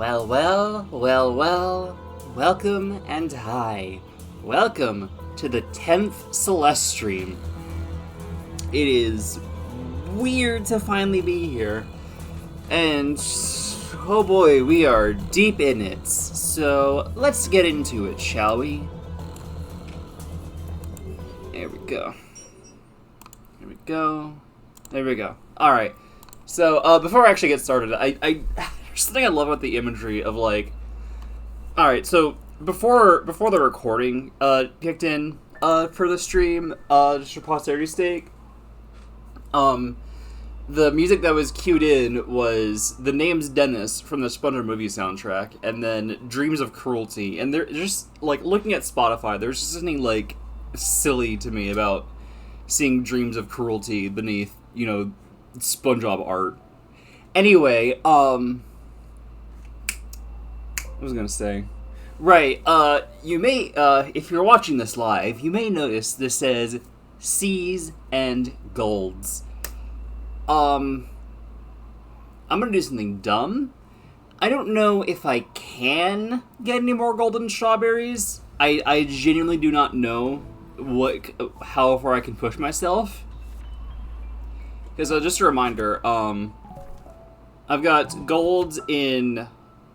Well, welcome and hi. Welcome to the 10th Celeste stream. It is weird to finally be here, and oh boy, we are deep in it. So let's get into it, shall we? There we go. There we go. Alright, so before I actually get started, there's something I love about the imagery of, like, alright, so before the recording kicked in for the stream, just for posterity's sake, the music that was cued in was The Name's Dennis from the SpongeBob movie soundtrack, and then Dreams of Cruelty, and they're just, like, looking at Spotify, there's just something, like, silly to me about seeing Dreams of Cruelty beneath, you know, SpongeBob art. Anyway, what was I gonna say? Right, you may, if you're watching this live, you may notice this says C's and Golds. I'm gonna do something dumb. I don't know if I can get any more golden strawberries. I genuinely do not know how far I can push myself. Because just a reminder, I've got golds in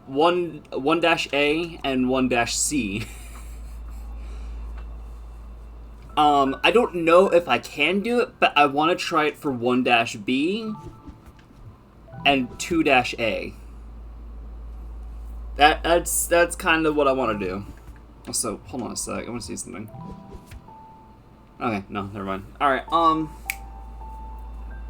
1-A and 1-C. I don't know if I can do it, but I want to try it for 1-B and 2-A. That's kind of what I want to do. Also, hold on a sec, I want to see something. Okay, no, never mind. Alright,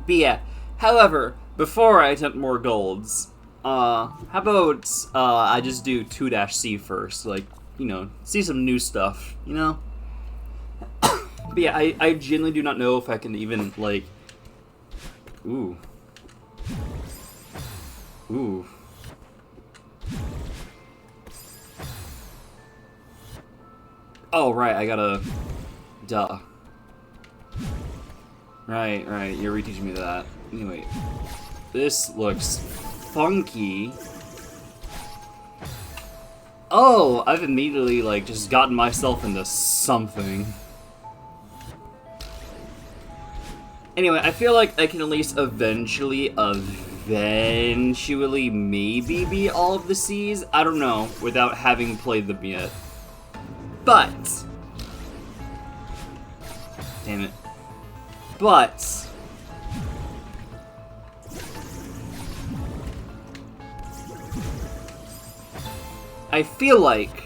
but yeah. However, before I attempt more golds, how about, I just do 2-C first, like, you know, see some new stuff, you know? But yeah, I genuinely do not know if I can even, like, ooh. Oh, right, I gotta, duh. Right, you're reteaching me that. Anyway, this looks funky. Oh, I've immediately, like, just gotten myself into something. Anyway, I feel like I can at least eventually maybe be all of the C's. I don't know, without having played them yet. But, damn it. But, I feel like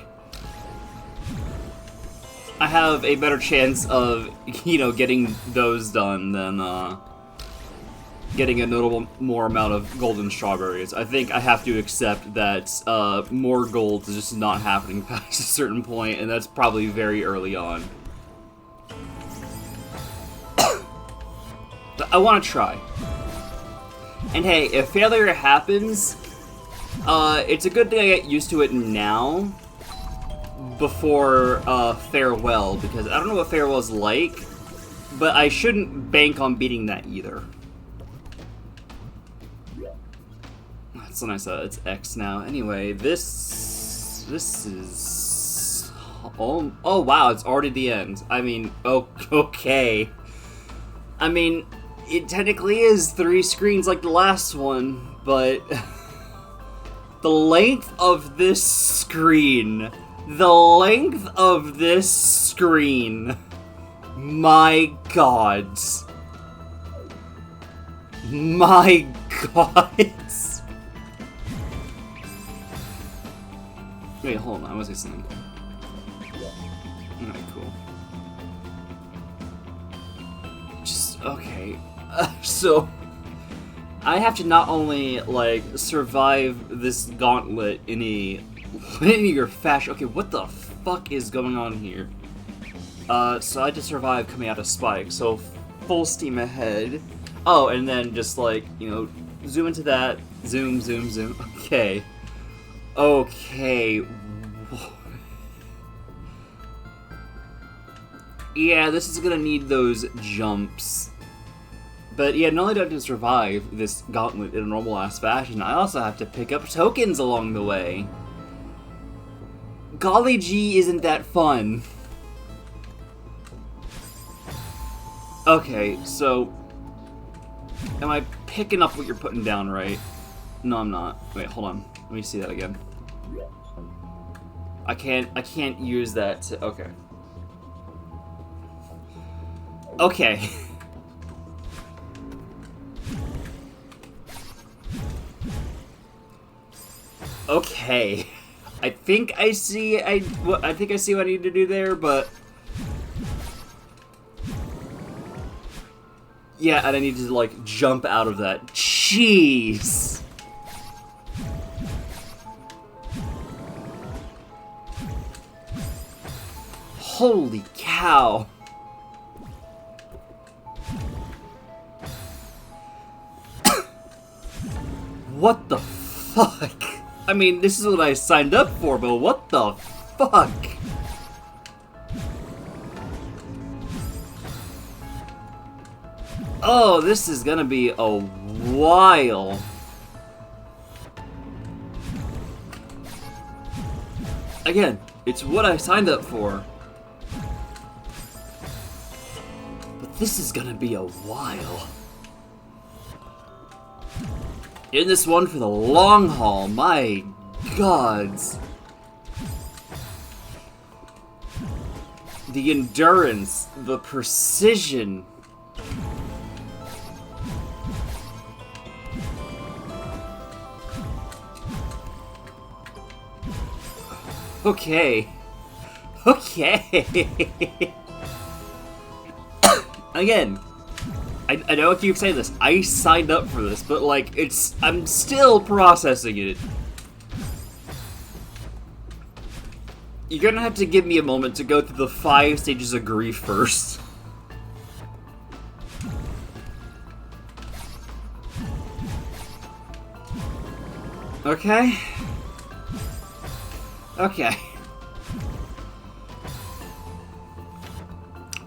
I have a better chance of, you know, getting those done than, getting a notable more amount of golden strawberries. I think I have to accept that, more gold is just not happening past a certain point, and that's probably very early on. But I want to try. And hey, if failure happens, it's a good thing I get used to it now, before Farewell, because I don't know what Farewell's like, but I shouldn't bank on beating that either. That's when I said it's X now. Anyway, this is... Oh wow, it's already the end. I mean, okay. I mean, it technically is 3 screens like the last one, but the length of this screen... My god. My god. Wait, hold on, I was listening. Alright, cool. Just, okay. So, I have to not only, like, survive this gauntlet in a linear fashion. Okay, what the fuck is going on here? So I had to survive coming out of Spike, so full steam ahead. Oh, and then just, like, you know, zoom into that, zoom. Okay. Yeah, this is gonna need those jumps. But yeah, not only do I have to survive this gauntlet in a normal-ass fashion, I also have to pick up tokens along the way. Golly gee, isn't that fun? Okay, so... Am I picking up what you're putting down, right? No, I'm not. Wait, hold on. Let me see that again. I can't use that to... Okay. Okay. Okay. I think I see I think I see what I need to do there, but yeah, and I need to like jump out of that. Jeez. Holy cow. What the fuck? I mean, this is what I signed up for, but what the fuck? Oh, this is gonna be a while. Again, it's what I signed up for. But this is gonna be a while. In this one for the long haul, my gods. The endurance, the precision. Okay. Okay. Again. I know I keep saying this, I signed up for this, but like, I'm still processing it. You're gonna have to give me a moment to go through the 5 stages of grief first. Okay. Okay.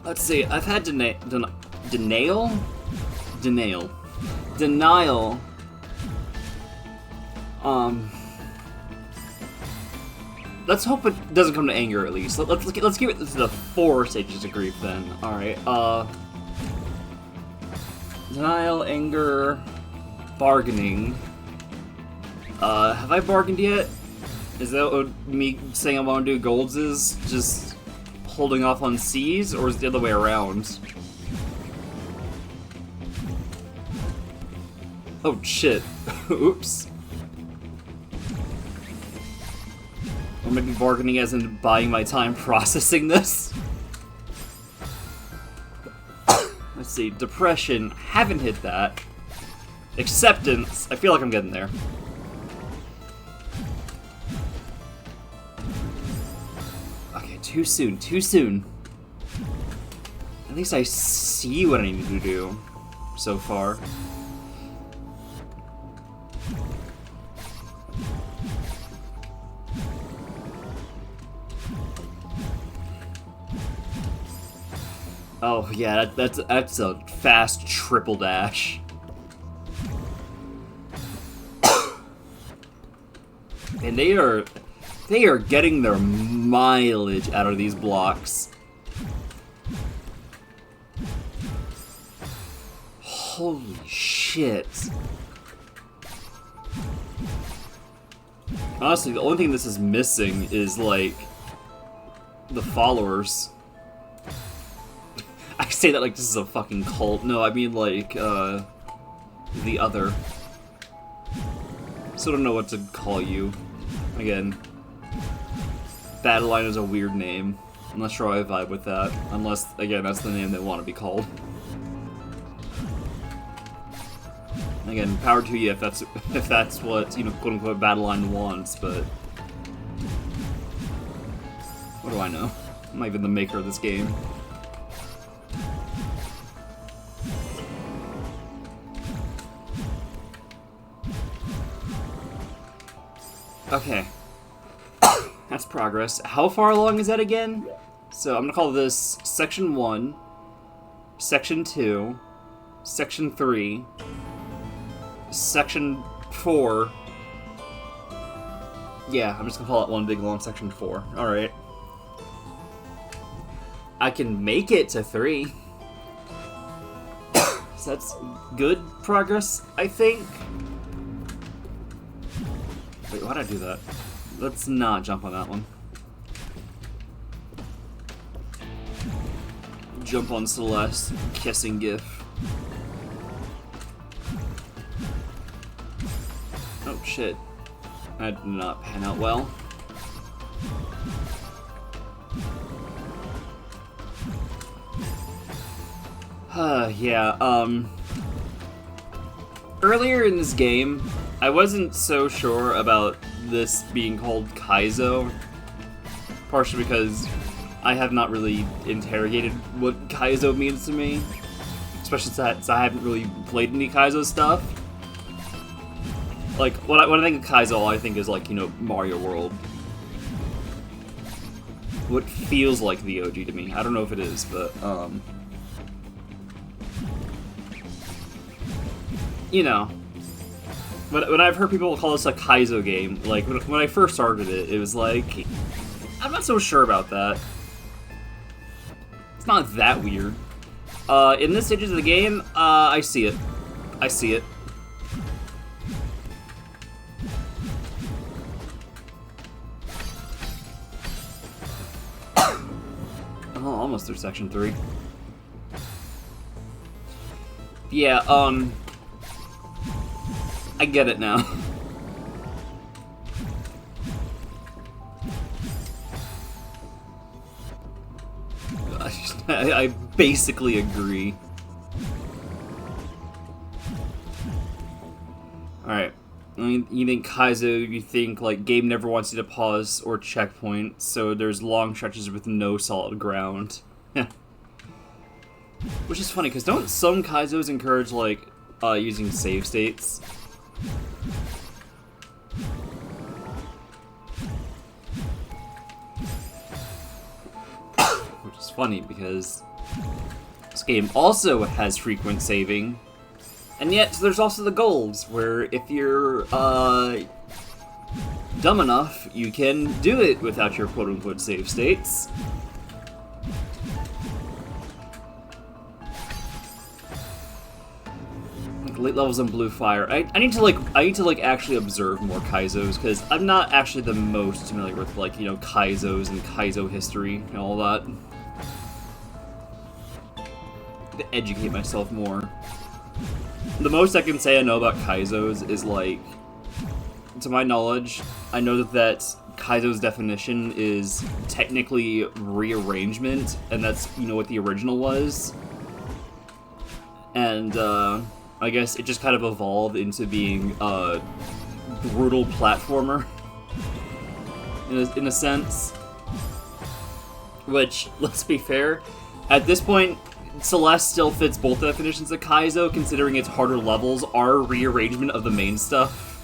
Let's see, I've had denial? Denial. Let's hope it doesn't come to anger at least. Let's give it to the 4 stages of grief then. Alright, denial, anger, bargaining. Have I bargained yet? Is that what me saying I want to do golds is? Just holding off on C's, or is it the other way around? Oh shit. Oops. Or maybe bargaining as in buying my time processing this? Let's see, depression, haven't hit that. Acceptance, I feel like I'm getting there. Okay, too soon, too soon. At least I see what I need to do so far. Oh yeah, that's a fast triple dash. And they are getting their mileage out of these blocks. Holy shit. Honestly, the only thing this is missing is like the followers. I say that like this is a fucking cult. No, I mean like, the other. So I don't know what to call you. Again, Battle Line is a weird name. I'm not sure I vibe with that. Unless, again, that's the name they want to be called. Again, power to you if that's what, you know, quote unquote Battle Line wants, but what do I know? I'm not even the maker of this game. Okay. That's progress. How far along is that again? So I'm gonna call this Section 1, Section 2, Section 3, Section 4. Yeah, I'm just gonna call it one big long Section 4. Alright. I can make it to 3. So that's good progress, I think. Wait, why'd I do that? Let's not jump on that one. Jump on Celeste, kissing gif. Oh shit. That did not pan out well. Yeah, earlier in this game, I wasn't so sure about this being called Kaizo, partially because I have not really interrogated what Kaizo means to me, especially since I haven't really played any Kaizo stuff. Like, when I think of Kaizo, all I think is, like, you know, Mario World. What feels like the OG to me. I don't know if it is, but, you know, when I've heard people call this a Kaizo game, like, when I first started it, it was like, I'm not so sure about that. It's not that weird. In this stage of the game, I see it. I see it. Oh, almost through Section 3. Yeah, I get it now. I basically agree. Alright. I mean, you think Kaizo, you think, like, game never wants you to pause or checkpoint, so there's long stretches with no solid ground. Which is funny, because don't some Kaizos encourage, like, using save states? Which is funny, because this game also has frequent saving. And yet, there's also the golds, where if you're, dumb enough, you can do it without your quote-unquote save states. Like, late levels in Blue Fire. I need to actually observe more Kaizos, because I'm not actually the most familiar with, like, you know, Kaizos and Kaizo history and all that. To educate myself more. The most I can say I know about Kaizos is, like, to my knowledge, I know that Kaizo's definition is technically rearrangement, and that's, you know, what the original was. And, I guess it just kind of evolved into being a brutal platformer, in a sense. Which, let's be fair, at this point, Celeste still fits both definitions of Kaizo, considering its harder levels are rearrangements of the main stuff.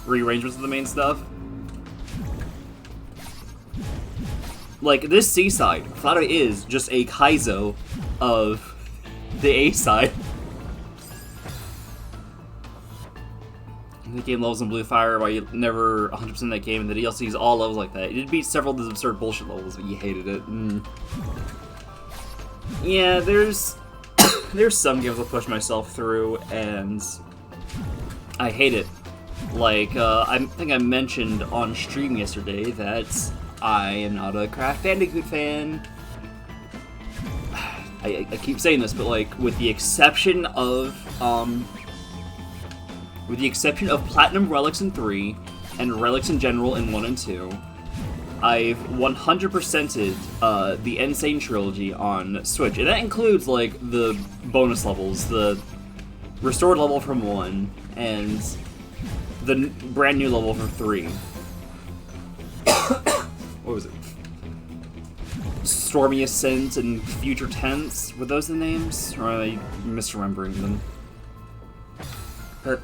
Like, this C-side, flat out is just a Kaizo of the A-side. The game levels in Blue Fire, why you never 100% that game, and the DLC is all levels like that. It did beat several of those absurd bullshit levels, but you hated it. Yeah, there's some games I'll push myself through, and I hate it. Like, I think I mentioned on stream yesterday that I am not a Crash Bandicoot fan. I keep saying this, but, like, with the exception of Platinum Relics in 3, and Relics in general in 1 and 2, I've 100%ed the Insane Trilogy on Switch, and that includes, like, the bonus levels, the restored level from 1, and the brand new level from 3. What was it? Stormy Ascent and Future Tense? Were those the names? Or am I misremembering them? But,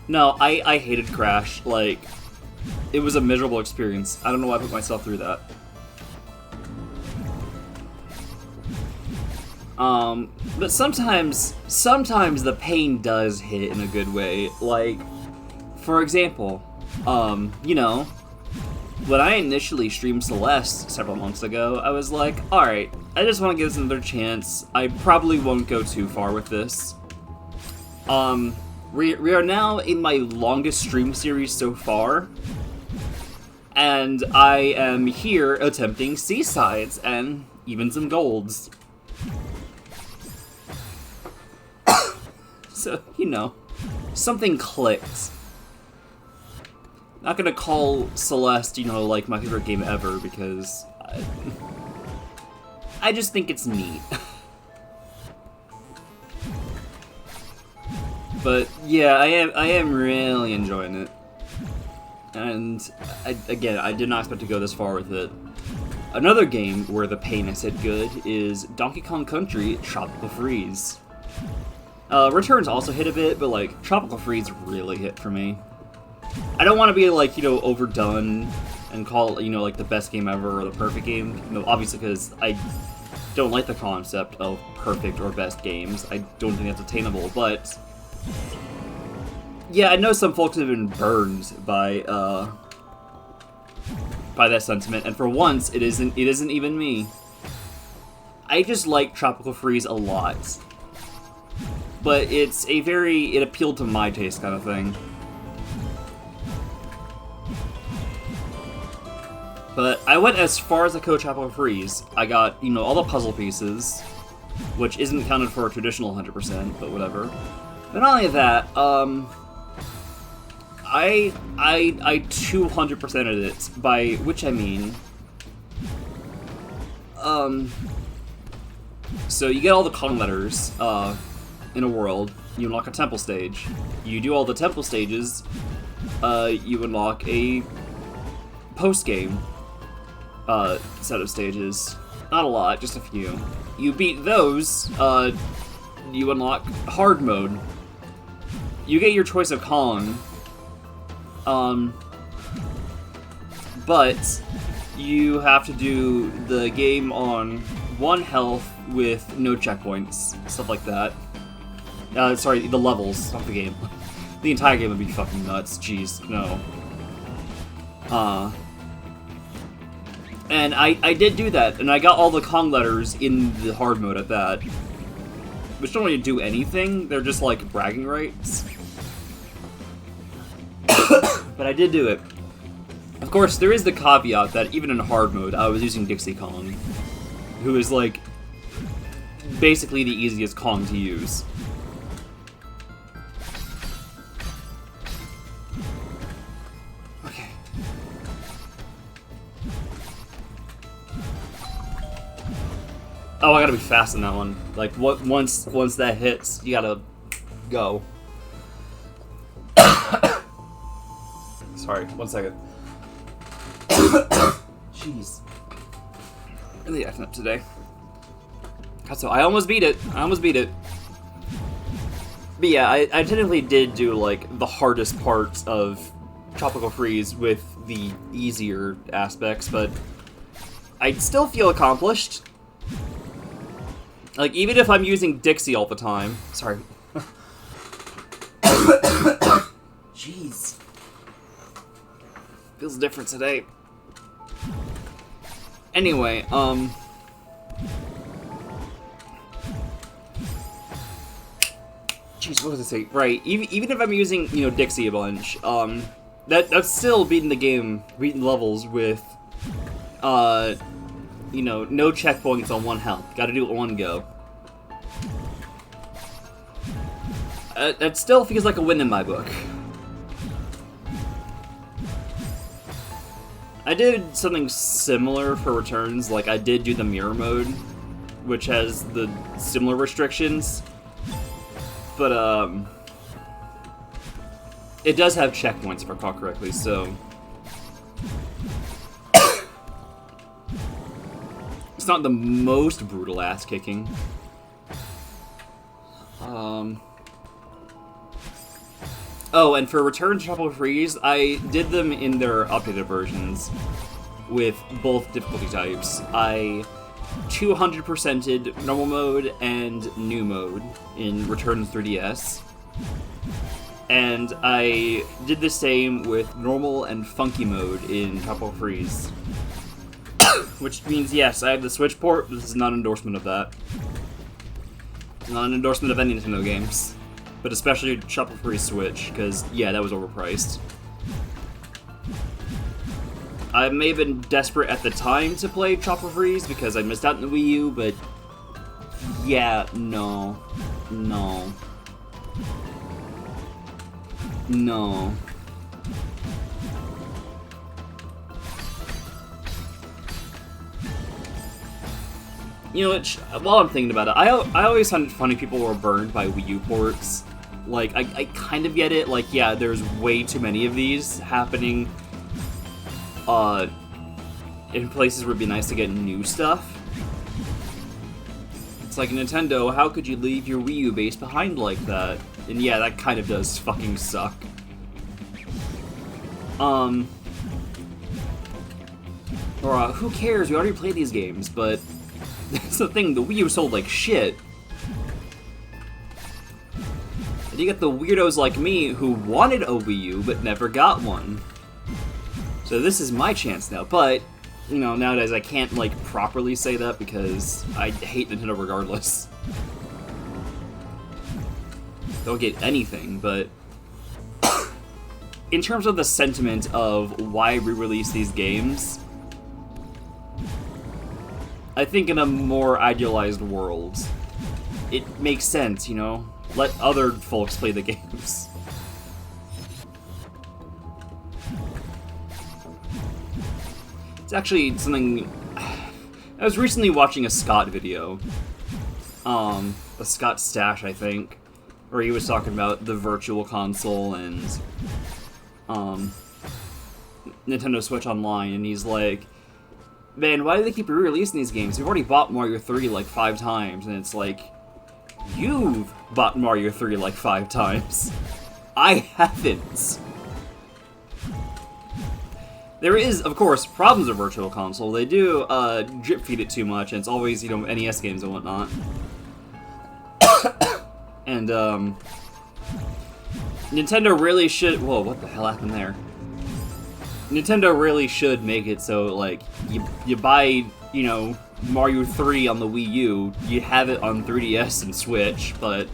no, I hated Crash. Like, it was a miserable experience. I don't know why I put myself through that. But sometimes the pain does hit in a good way. Like, for example, you know, when I initially streamed Celeste several months ago, I was like, alright, I just want to give this another chance. I probably won't go too far with this. We are now in my longest stream series so far, and I am here attempting Seasides and even some golds. So, you know, something clicked. Not gonna call Celeste, you know, like my favorite game ever, because I just think it's neat. But yeah, I am really enjoying it. And again, I did not expect to go this far with it. Another game where the pain has hit good is Donkey Kong Country Tropical Freeze. Returns also hit a bit, but like Tropical Freeze really hit for me. I don't want to be like, you know, overdone and call it, you know, like the best game ever or the perfect game. You know, obviously, because I don't like the concept of perfect or best games. I don't think that's attainable, but yeah, I know some folks have been burned by that sentiment, and for once, it isn't even me. I just like Tropical Freeze a lot, but it appealed to my taste kind of thing. But I went as far as I could Tropical Freeze. I got, you know, all the puzzle pieces, which isn't counted for a traditional 100%, but whatever. But not only that, I 200%ed it, by which I mean, so you get all the Kong letters, in a world, you unlock a temple stage. You do all the temple stages, you unlock a post-game, set of stages. Not a lot, just a few. You beat those, you unlock hard mode. You get your choice of Kong, but you have to do the game on 1 health with no checkpoints, stuff like that. Sorry, the levels, not the game. The entire game would be fucking nuts, jeez, no. And I did do that, and I got all the Kong letters in the hard mode at that. Which don't really do anything, they're just like bragging rights. But I did do it. Of course, there is the caveat that even in hard mode, I was using Dixie Kong, who is like basically the easiest Kong to use. Okay. Oh, I gotta be fast in that one. Like, once that hits, you gotta go. Sorry, 1 second. Jeez. Really acting up today. So I almost beat it. But yeah, I technically did do, like, the hardest parts of Tropical Freeze with the easier aspects, but I still feel accomplished. Like, even if I'm using Dixie all the time. Sorry. Jeez. Feels different today. Anyway, jeez, what was I saying? Right, even if I'm using, you know, Dixie a bunch, that's still beating the game, beating levels with, you know, no checkpoints on 1 health. Gotta do it 1 go. That still feels like a win in my book. I did something similar for returns, like I did do the mirror mode, which has the similar restrictions, but it does have checkpoints if I recall correctly, so it's not the most brutal ass kicking. Oh, and for Return to Tropical Freeze, I did them in their updated versions with both difficulty types. I 200%ed normal mode and new mode in Return to 3DS. And I did the same with normal and funky mode in Tropical Freeze. Which means, yes, I have the Switch port, but this is not an endorsement of that. Not an endorsement of any Nintendo games. But especially Tropical Freeze Switch, because, yeah, that was overpriced. I may have been desperate at the time to play Tropical Freeze because I missed out on the Wii U, but yeah, no. You know, while I'm thinking about it, I always find it funny people were burned by Wii U ports. Like, I kind of get it. Like, yeah, there's way too many of these happening in places where it'd be nice to get new stuff. It's like, Nintendo, how could you leave your Wii U base behind like that? And yeah, that kind of does fucking suck. Or, who cares? We already played these games, but that's the thing, the Wii U sold like shit. And you get the weirdos like me who wanted a Wii U but never got one. So this is my chance now, but, you know, nowadays I can't, like, properly say that because I hate Nintendo regardless. Don't get anything, but in terms of the sentiment of why re-release these games, I think in a more idealized world, it makes sense, you know? Let other folks play the games. It's actually something... I was recently watching a Scott video. A Scott Stash, I think. Where he was talking about the Virtual Console and... Nintendo Switch Online, and he's like... Man, why do they keep re-releasing these games? We've already bought Mario 3 like 5 times, and it's like... You've bought Mario 3 like 5 times. I haven't. There is, of course, problems with Virtual Console. They do drip feed it too much, and it's always, you know, NES games and whatnot. And, Nintendo really should... Whoa, what the hell happened there? Nintendo really should make it so, like, you buy, you know, Mario 3 on the Wii U, you have it on 3DS and Switch, but...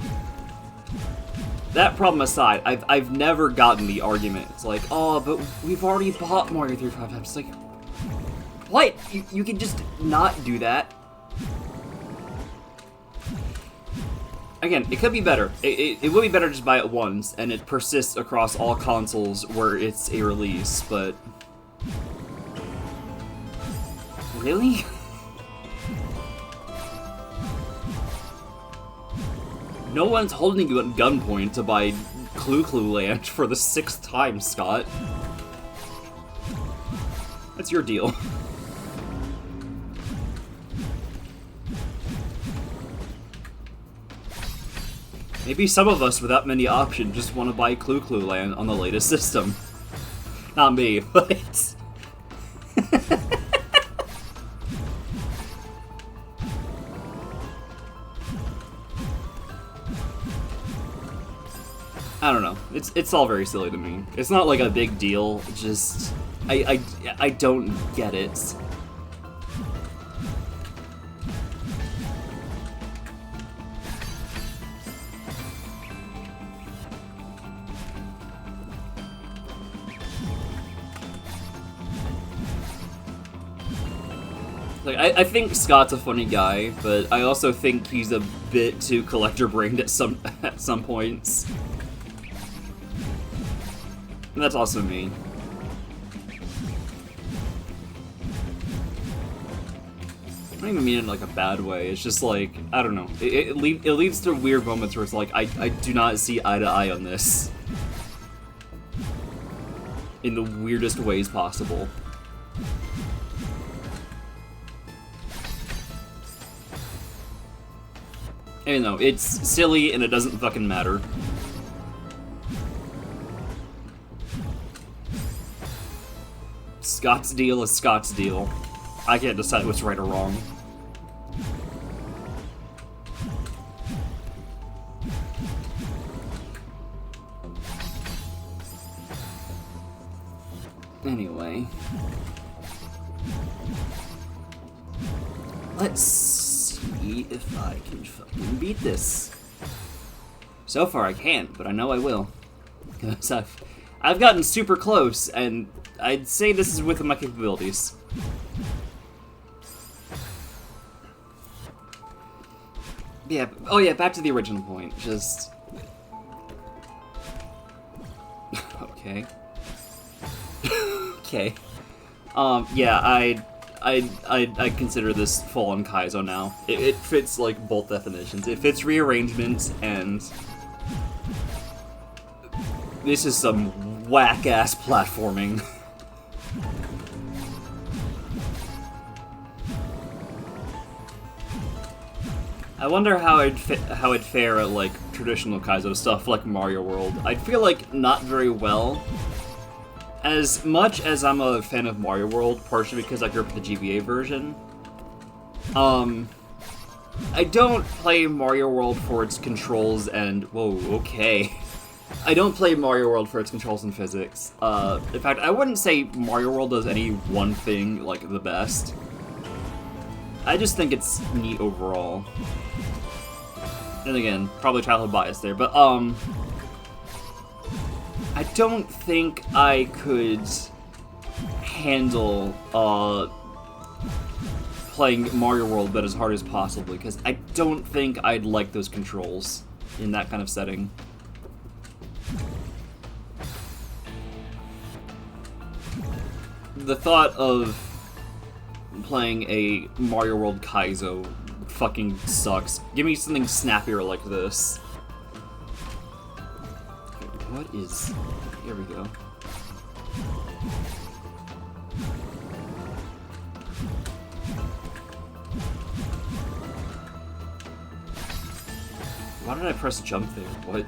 That problem aside, I've never gotten the argument. It's like, oh, but we've already bought Mario 3 5 times. It's like, what? You can just not do that. Again, it could be better. It would be better to just buy it once, and it persists across all consoles where it's a release, but... Really? No one's holding you at gunpoint to buy Clue Land for the 6th time, Scott. That's your deal. Maybe some of us without many options just want to buy Clue Land on the latest system. Not me, but... I don't know. It's all very silly to me. It's not like a big deal. Just I don't get it. Like I think Scott's a funny guy, but I also think he's a bit too collector-brained at some points. And that's also me. I don't even mean it in like a bad way. It's just like, I don't know. It leads to weird moments where it's like, I do not see eye to eye on this. In the weirdest ways possible. I know, it's silly and it doesn't fucking matter. Scott's deal is Scott's deal. I can't decide what's right or wrong. Anyway. Let's see if I can fucking beat this. So far I can't, but I know I will. Because I've gotten super close, and I'd say this is within my capabilities. Yeah, oh yeah, back to the original point, just... Okay. Okay. Yeah, I consider this full-on Kaizo now. It fits, like, both definitions. It fits rearrangement, and... This is some whack-ass platforming. I wonder how it'd fare at, like, traditional Kaizo stuff like Mario World. I'd feel like not very well. As much as I'm a fan of Mario World, partially because I grew up with the GBA version, I don't play Mario World for its controls and... Whoa, okay. I don't play Mario World for its controls and physics. In fact, I wouldn't say Mario World does any one thing, like, the best. I just think it's neat overall. And again, probably childhood bias there, but, I don't think I could handle, playing Mario World but as hard as possible, because I don't think I'd like those controls in that kind of setting. The thought of playing a Mario World Kaizo fucking sucks. Give me something snappier like this. What is... Here we go. Why did I press jump there? What?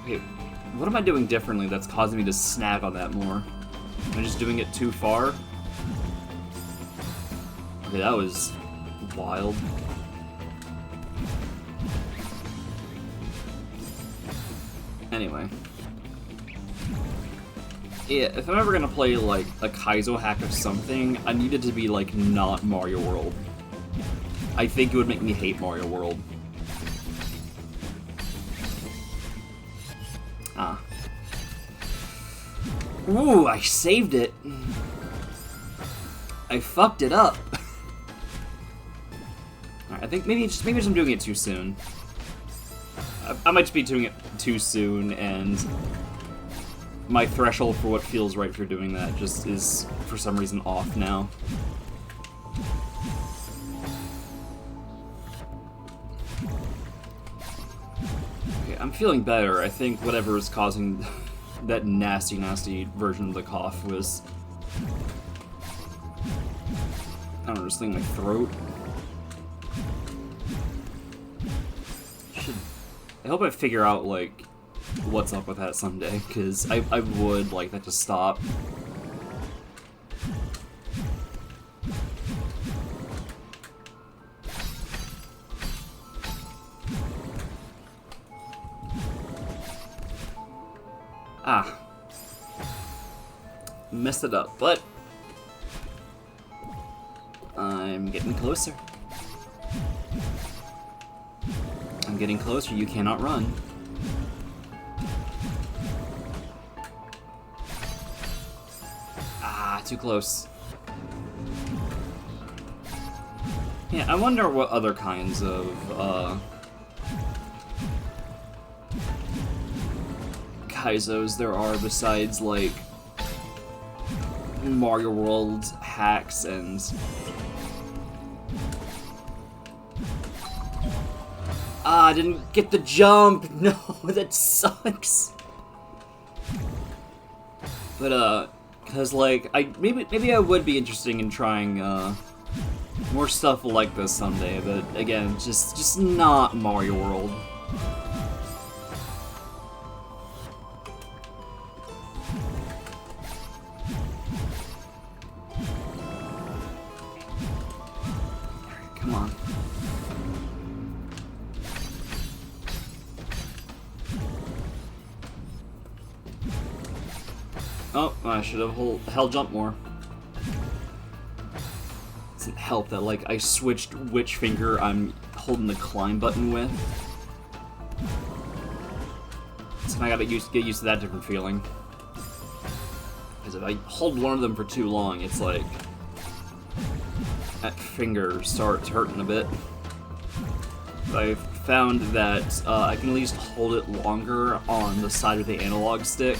Okay, what am I doing differently that's causing me to snag on that more? Am I just doing it too far? Okay, that was wild. Anyway. Yeah, if I'm ever gonna play, like, a Kaizo hack of something, I need it to be, like, not Mario World. I think it would make me hate Mario World. Ah. Ooh, I saved it. I fucked it up. Alright, I think maybe I'm doing it too soon. I might just be doing it too soon, and my threshold for what feels right for doing that just is, for some reason, off now. Okay, I'm feeling better. I think whatever is causing that nasty, nasty version of the cough was... I don't know, just thing in my throat. I hope I figure out, like, what's up with that someday, because I would like that to stop. Ah. Messed it up, but I'm getting closer. I'm getting closer, you cannot run. Ah, too close. Yeah, I wonder what other kinds of, Kaizos there are besides, like, Mario World hacks and... Ah, I didn't get the jump! No, that sucks! But, cause, like, maybe I would be interested in trying, more stuff like this someday, but, again, just not Mario World. Come on. Oh, I should have held jump more. It doesn't help that, like, I switched which finger I'm holding the climb button with. So now I gotta get used to that different feeling. Because if I hold one of them for too long, it's like that finger starts hurting a bit. I've found that I can at least hold it longer on the side of the analog stick.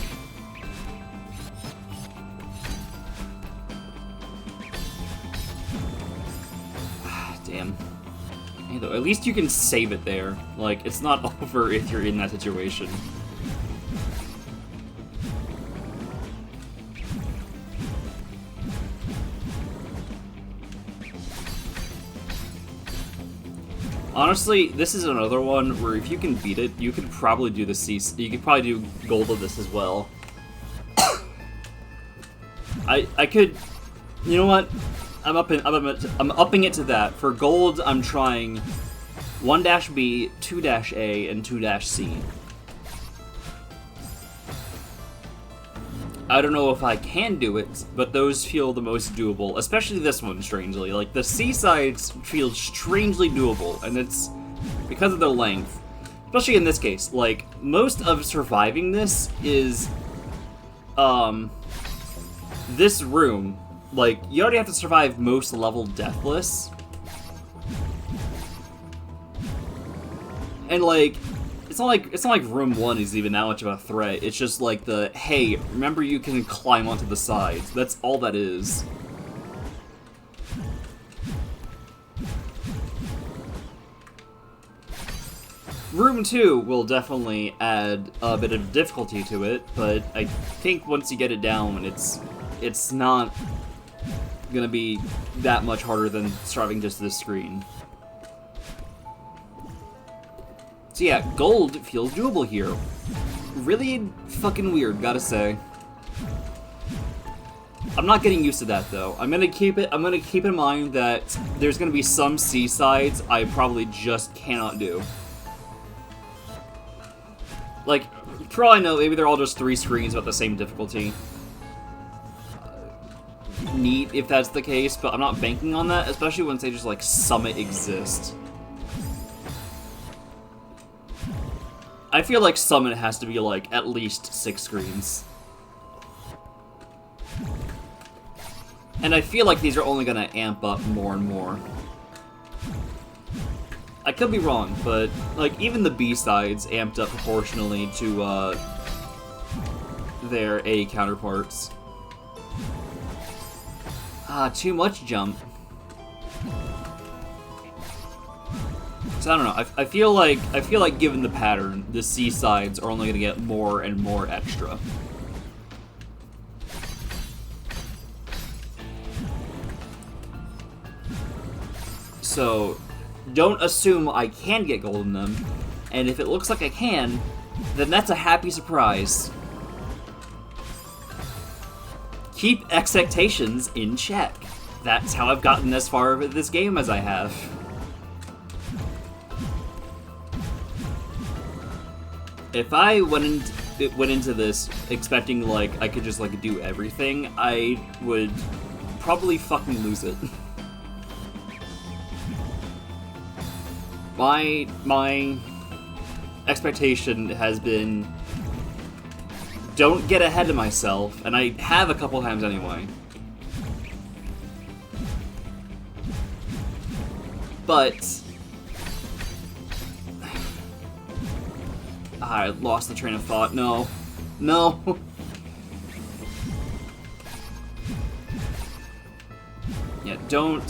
Damn. Hey, though, at least you can save it there. Like, it's not over if you're in that situation. Honestly, this is another one where if you can beat it, you could probably do the C. You could probably do gold of this as well. I could. You know what? I'm upping it to that. For gold, I'm trying 1-B, 2-A, and 2-C. I don't know if I can do it, but those feel the most doable, especially this one, strangely. Like, the C-sides feel strangely doable, and it's because of their length. Especially in this case, like, most of surviving this is, this room. Like, you already have to survive most level deathless. And, like, it's not like room 1 is even that much of a threat. It's just like the, hey, remember you can climb onto the sides. That's all that is. Room 2 will definitely add a bit of difficulty to it, but I think once you get it down, it's not gonna be that much harder than starting just this screen. So yeah, gold feels doable here. Really fucking weird, gotta say. I'm not getting used to that though. I'm gonna keep in mind that there's gonna be some C-sides I probably just cannot do. Like, for all I know, maybe they're all just 3 screens about the same difficulty. Neat if that's the case, but I'm not banking on that, especially once they just like summit exist. I feel like Summit has to be, like, at least 6 screens. And I feel like these are only gonna amp up more and more. I could be wrong, but, like, even the B-sides amped up proportionally to, their A counterparts. Ah, too much jump. So I don't know. I feel like given the pattern, the C-sides are only gonna get more and more extra. So don't assume I can get gold in them, and if it looks like I can, then that's a happy surprise. Keep expectations in check. That's how I've gotten as far with this game as I have. If I went into this expecting, like, I could just, like, do everything, I would probably fucking lose it. My expectation has been, don't get ahead of myself, and I have a couple times anyway. But I lost the train of thought. No. No. Yeah, don't.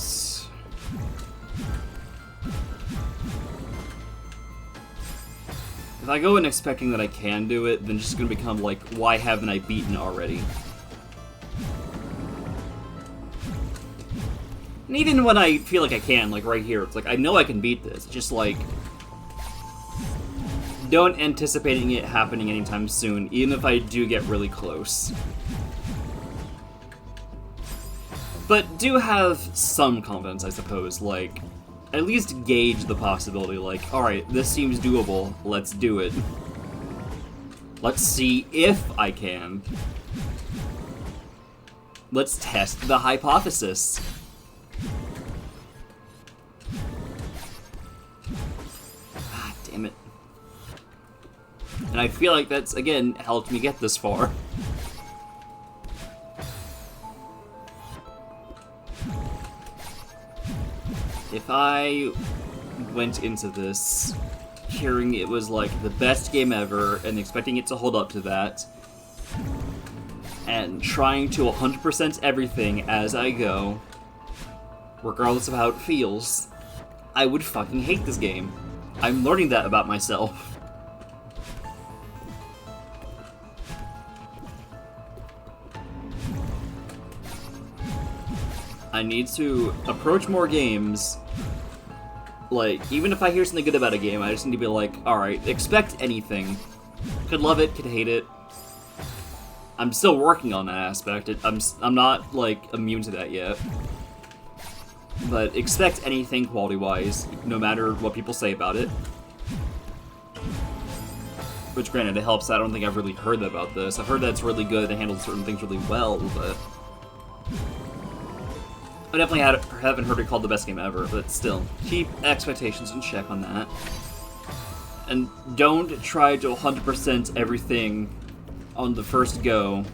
If I go in expecting that I can do it, then it's just gonna become like, why haven't I beaten already? And even when I feel like I can, like right here, it's like, I know I can beat this. It's just like, don't anticipating it happening anytime soon, even if I do get really close. But do have some confidence, I suppose, like, at least gauge the possibility, like, alright, this seems doable, let's do it. Let's see if I can. Let's test the hypothesis. Ah, damn it. And I feel like that's, again, helped me get this far. If I went into this hearing it was like the best game ever and expecting it to hold up to that, and trying to 100% everything as I go, regardless of how it feels, I would fucking hate this game. I'm learning that about myself. I need to approach more games. Like, even if I hear something good about a game, I just need to be like, alright, expect anything. Could love it, could hate it. I'm still working on that aspect. I'm not, like, immune to that yet. But expect anything quality-wise, no matter what people say about it. Which, granted, it helps. I don't think I've really heard about this. I've heard that it's really good and handles certain things really well, but I definitely haven't heard it called the best game ever, but still, keep expectations in check on that. And don't try to 100% everything on the first go,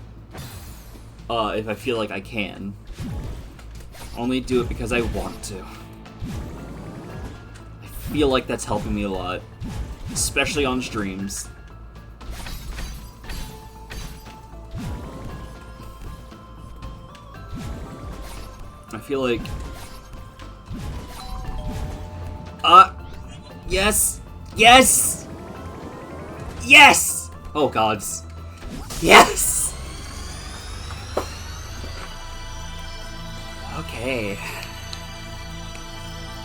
if I feel like I can. Only do it because I want to. I feel like that's helping me a lot, especially on streams. I feel like... Yes! Yes! Yes! Oh, gods. Yes! Okay.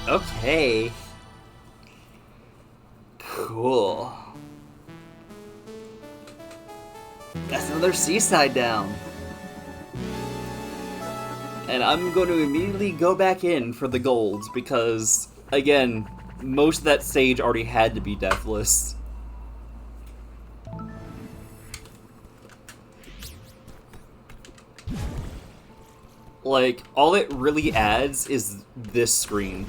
Okay. Cool. That's another seaside down. And I'm going to immediately go back in for the golds, because, again, most of that stage already had to be deathless. Like, all it really adds is this screen.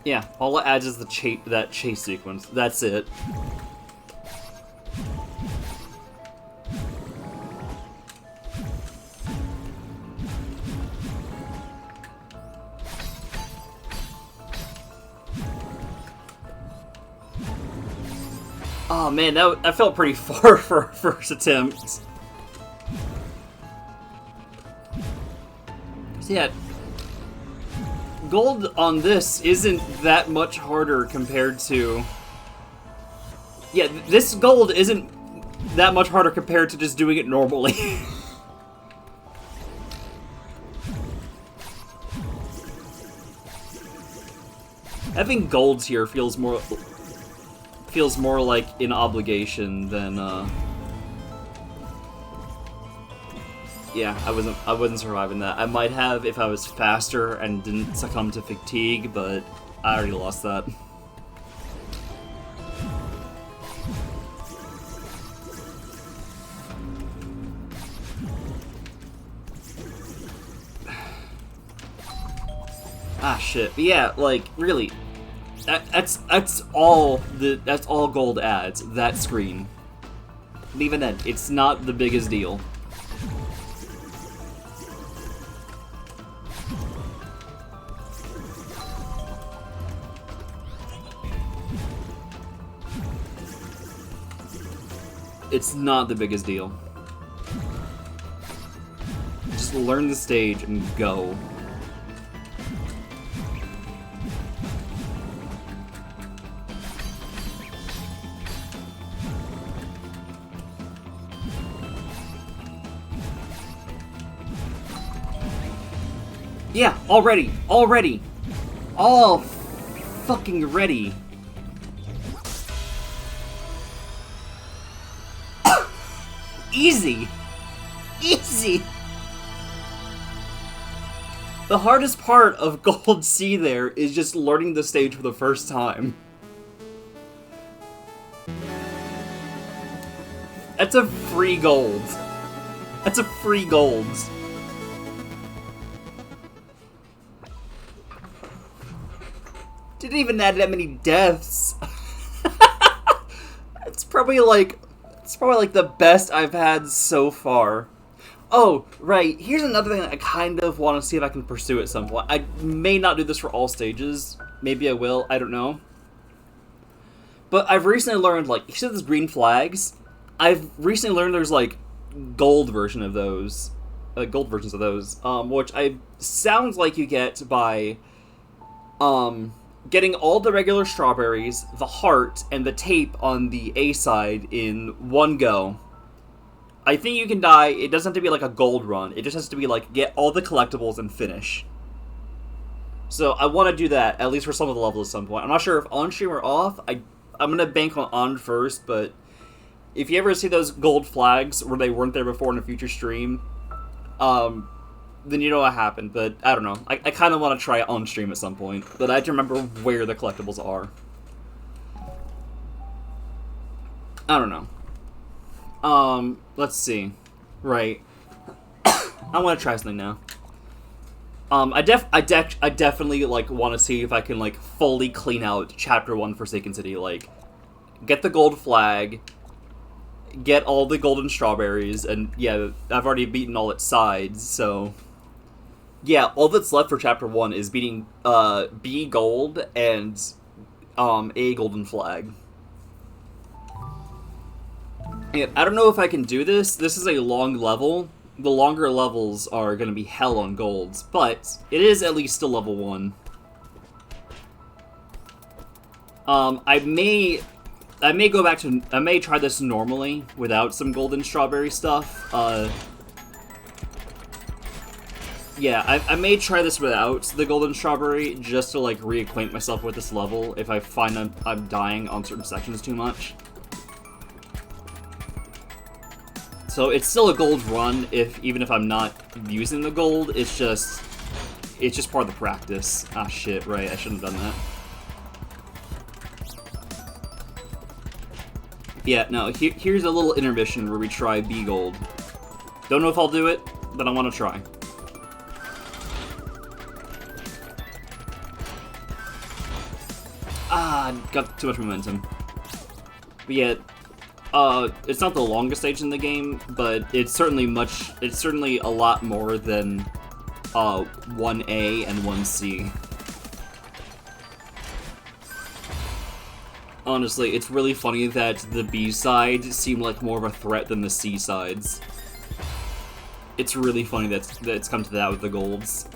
Yeah, all it adds is the that chase sequence. That's it. Oh man, that felt pretty far for our first attempt. So yeah, gold on this isn't that much harder compared to... Yeah, this gold isn't that much harder compared to just doing it normally. Having golds here feels more like an obligation than yeah, I wasn't surviving that. I might have if I was faster and didn't succumb to fatigue, but I already lost that. Ah shit. But yeah, like really, that's all gold adds, that screen. And even then, it's not the biggest deal. It's not the biggest deal. Just learn the stage and go. Yeah, already! All fucking ready. Easy! The hardest part of Gold C there is just learning the stage for the first time. That's a free gold. That's a free gold. Didn't even add that many deaths. It's probably like the best I've had so far. Oh, right. Here's another thing that I kind of want to see if I can pursue at some point. I may not do this for all stages. Maybe I will. I don't know. But I've recently learned, like, you see those green flags? I've recently learned there's, like, gold versions of those, which sounds like you get by, getting all the regular strawberries, the heart, and the tape on the A side in one go. I think you can die. It doesn't have to be like a gold run. It just has to be like get all the collectibles and finish. So I want to do that at least for some of the levels at some point. I'm not sure if on stream or off. I'm gonna bank on first, but if you ever see those gold flags where they weren't there before in a future stream, then you know what happened. But I don't know. I kind of want to try it on stream at some point, but I have to remember where the collectibles are. I don't know. Let's see. Right. I want to try something now. I definitely, like, want to see if I can, like, fully clean out Chapter 1 Forsaken City. Like, get the gold flag, get all the golden strawberries, and, yeah, I've already beaten all its sides, so... Yeah, all that's left for Chapter 1 is beating, B gold and, A golden flag. Yeah, I don't know if I can do this. This is a long level. The longer levels are going to be hell on golds, but it is at least still level 1. I may go back to... I may try this normally without some golden strawberry stuff. Yeah, I may try this without the golden strawberry just to, like, reacquaint myself with this level if I find I'm dying on certain sections too much. So it's still a gold run, even if I'm not using the gold. It's just part of the practice. Ah, shit, right, I shouldn't have done that. Yeah, no, here's a little intermission where we try B gold. Don't know if I'll do it, but I want to try. Ah, got too much momentum. But yeah, it's not the longest stage in the game, but it's certainly a lot more than 1A and 1C. Honestly, it's really funny that the B sides seem like more of a threat than the C sides. It's really funny that it's come to that with the golds.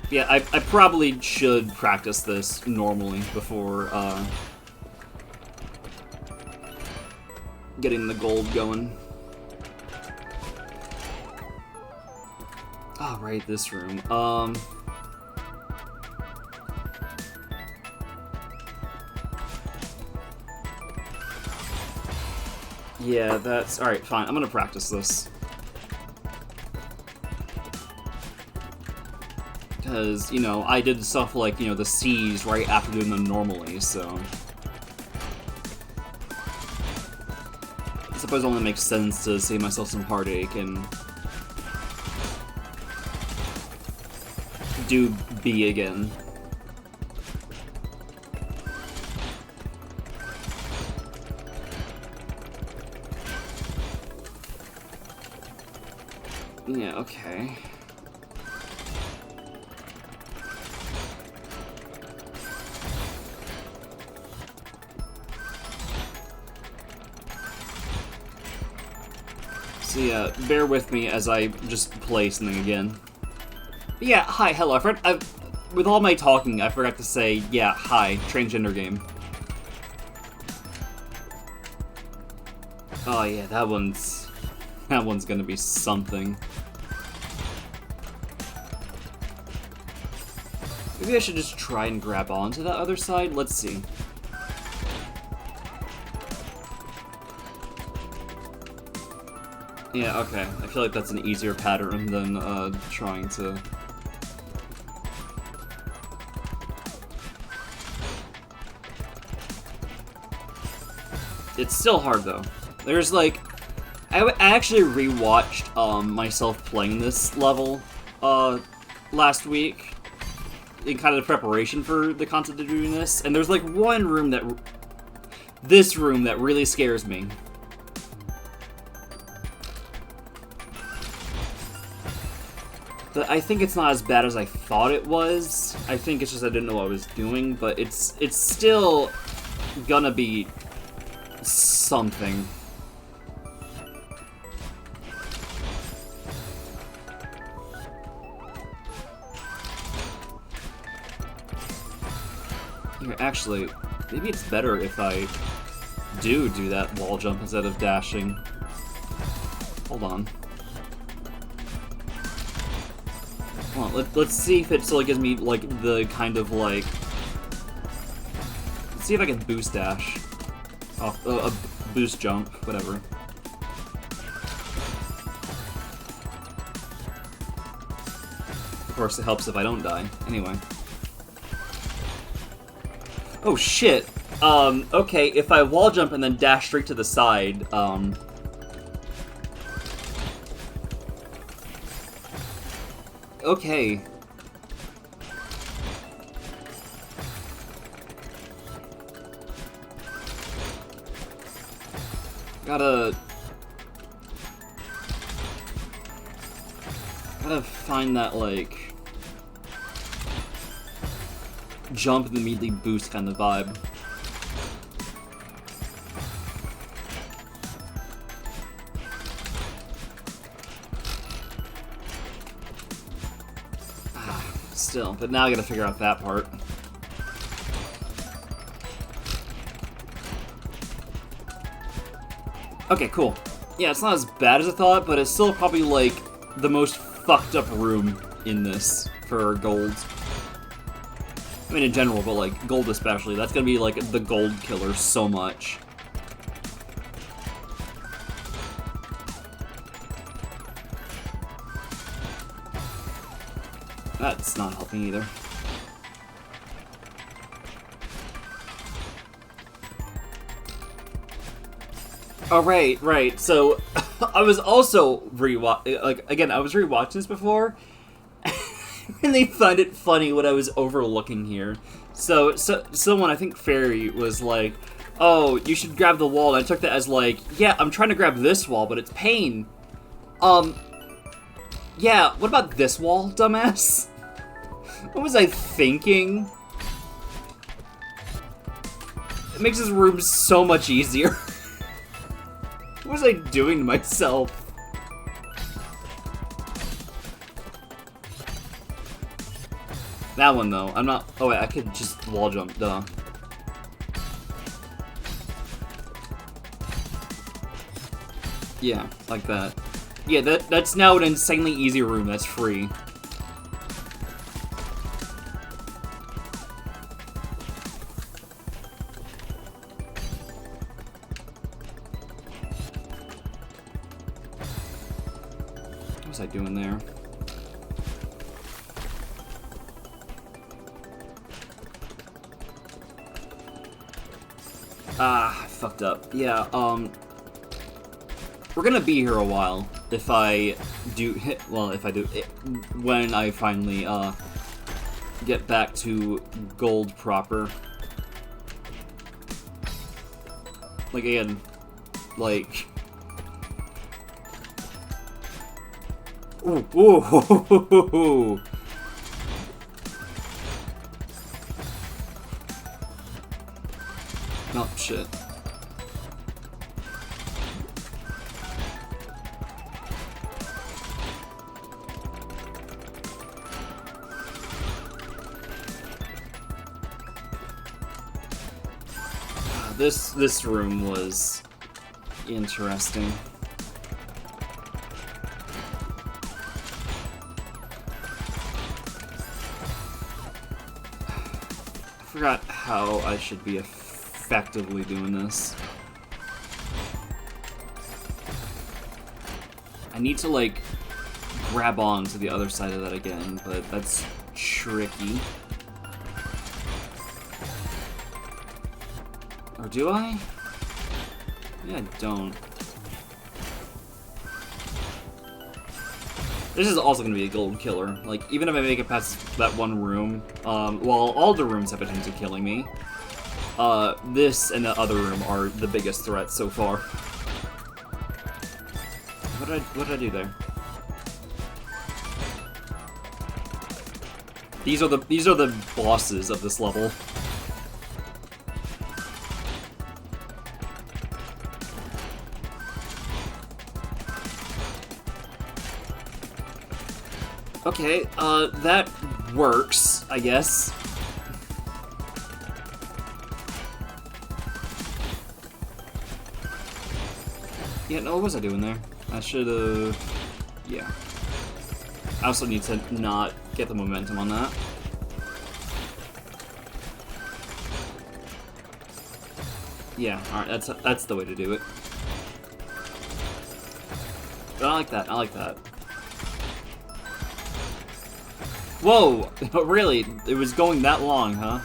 Yeah, I probably should practice this normally before, getting the gold going. Oh, right, this room. Yeah, that's... Alright, fine, I'm gonna practice this. Because, you know, I did stuff like, you know, the C's right after doing them normally, so... I suppose it only makes sense to save myself some heartache and... do B again. Yeah, okay. So yeah, bear with me as I just play something again. But yeah, hi, hello. With all my talking, I forgot to say, yeah, hi, transgender game. Oh yeah, that one's gonna be something. Maybe I should just try and grab onto that other side? Let's see. Yeah, okay. I feel like that's an easier pattern than trying to... It's still hard, though. There's, like... I actually rewatched myself playing this level last week in kind of the preparation for the concept of doing this, and there's, like, one room that... This room that really scares me. But I think it's not as bad as I thought it was. I think it's just I didn't know what I was doing, but it's still gonna be something. Here, actually, maybe it's better if I do that wall jump instead of dashing. Hold on. Hold on, let's see if it still gives me, like, the kind of, like... Let's see if I can boost dash. Oh, a boost jump, whatever. Of course, it helps if I don't die. Anyway. Oh, shit! Okay, if I wall jump and then dash straight to the side, okay. Gotta find that, like, jump and immediately boost kind of vibe. Still, but now I gotta figure out that part. Okay, cool. Yeah, it's not as bad as I thought, but it's still probably, like, the most fucked up room in this for gold. I mean, in general, but, like, gold especially. That's gonna be, like, the gold killer so much. That's not helping either. Oh, right. So, I was also I was rewatching this before, and they find it funny what I was overlooking here. So someone, I think Fairy, was like, oh, you should grab the wall, and I took that as, like, yeah, I'm trying to grab this wall, but it's pain. Yeah, what about this wall, dumbass? What was I thinking? It makes this room so much easier. What was I doing to myself? That one, though. I'm not... Oh, wait, I could just wall jump, duh. Yeah, like that. Yeah, that's now an insanely easy room that's free. What was I doing there? Ah, I fucked up. Yeah, we're gonna be here a while if I do hit, well, if I do, when I finally, get back to gold proper. Like, again, like... Ooh, ooh, oh, shit. This room was interesting. I forgot how I should be effectively doing this. I need to, like, grab on to the other side of that again, but that's tricky. Or do I? Yeah, I don't. This is also going to be a gold killer. Like, even if I make it past that one room, well, all the rooms have potential killing me. This and the other room are the biggest threats so far. What did I do there? These are the bosses of this level. Okay, that works, I guess. Yeah, no, what was I doing there? I should've... yeah. I also need to not get the momentum on that. Yeah, alright, that's the way to do it. But I like that, I like that. Whoa! Really? It was going that long, huh?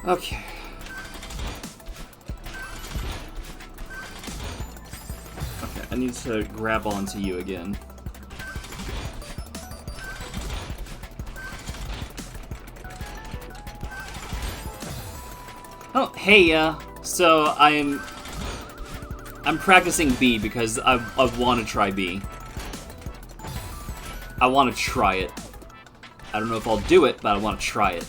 Okay. Okay, I need to grab onto you again. Oh, hey, so I'm practicing B because I want to try B. I want to try it. I don't know if I'll do it, but I want to try it.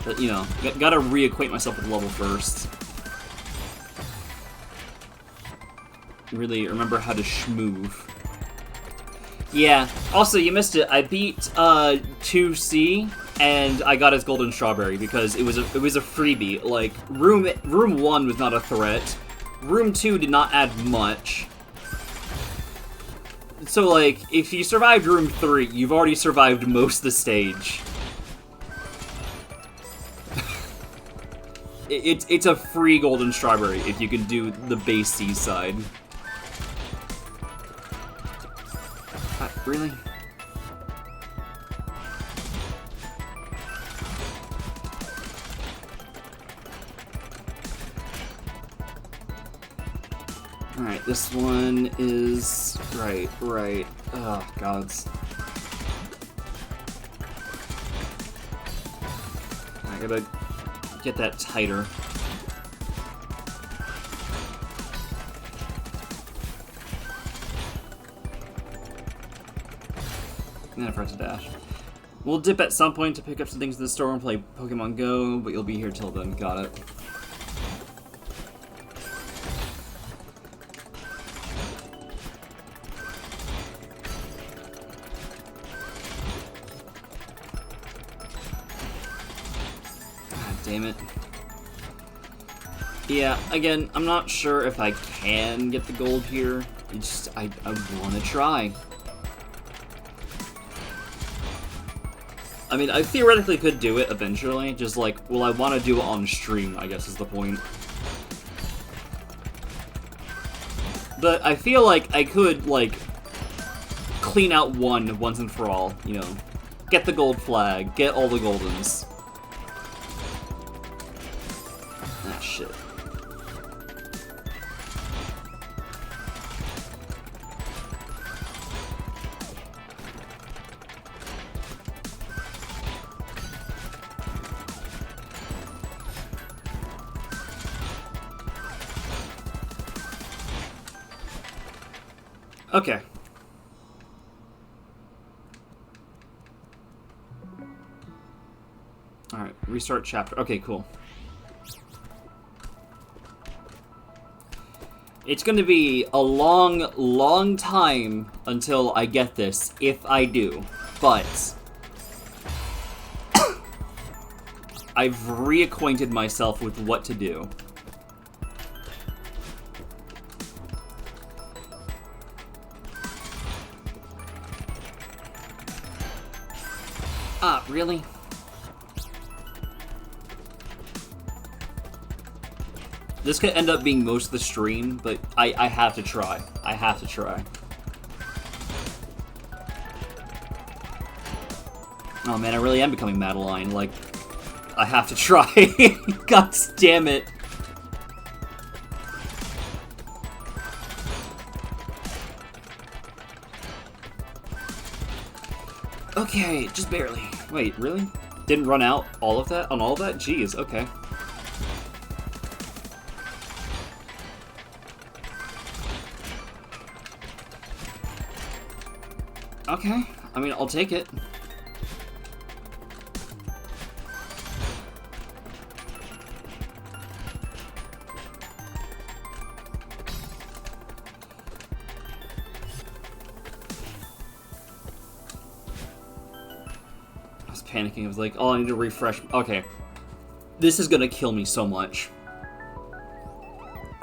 But, you know, gotta reacquaint myself with the level first. Really remember how to schmoove. Yeah, also, you missed it. I beat 2C, and I got his golden strawberry because it was a freebie. Like, room 1 was not a threat. Room 2 did not add much. So, like, if you survived room 3, you've already survived most of the stage. It's a free golden strawberry if you can do the base C side. Really? Alright, this one is... right. Oh, gods. I gotta get that tighter. And then I forgot to dash. We'll dip at some point to pick up some things in the store and play Pokemon Go, but you'll be here till then. Got it. God damn it. Yeah, again, I'm not sure if I can get the gold here. It's just, I want to try. I mean, I theoretically could do it eventually, just like, well, I want to do it on stream, I guess is the point. But I feel like I could, like, clean out one once and for all, you know. Get the gold flag, get all the goldens. Ah, shit. Okay. Alright, restart chapter. Okay, cool. It's gonna be a long, long time until I get this, if I do. But I've reacquainted myself with what to do. Really? This could end up being most of the stream, but I have to try. I have to try. Oh man, I really am becoming Madeline. Like, I have to try. God damn it. Okay, just barely. Wait, really? Didn't run out all of that? On all of that? Jeez, okay. Okay, I mean, I'll take it. I was panicking, I was like, oh, I need to refresh. Okay. This is gonna kill me so much.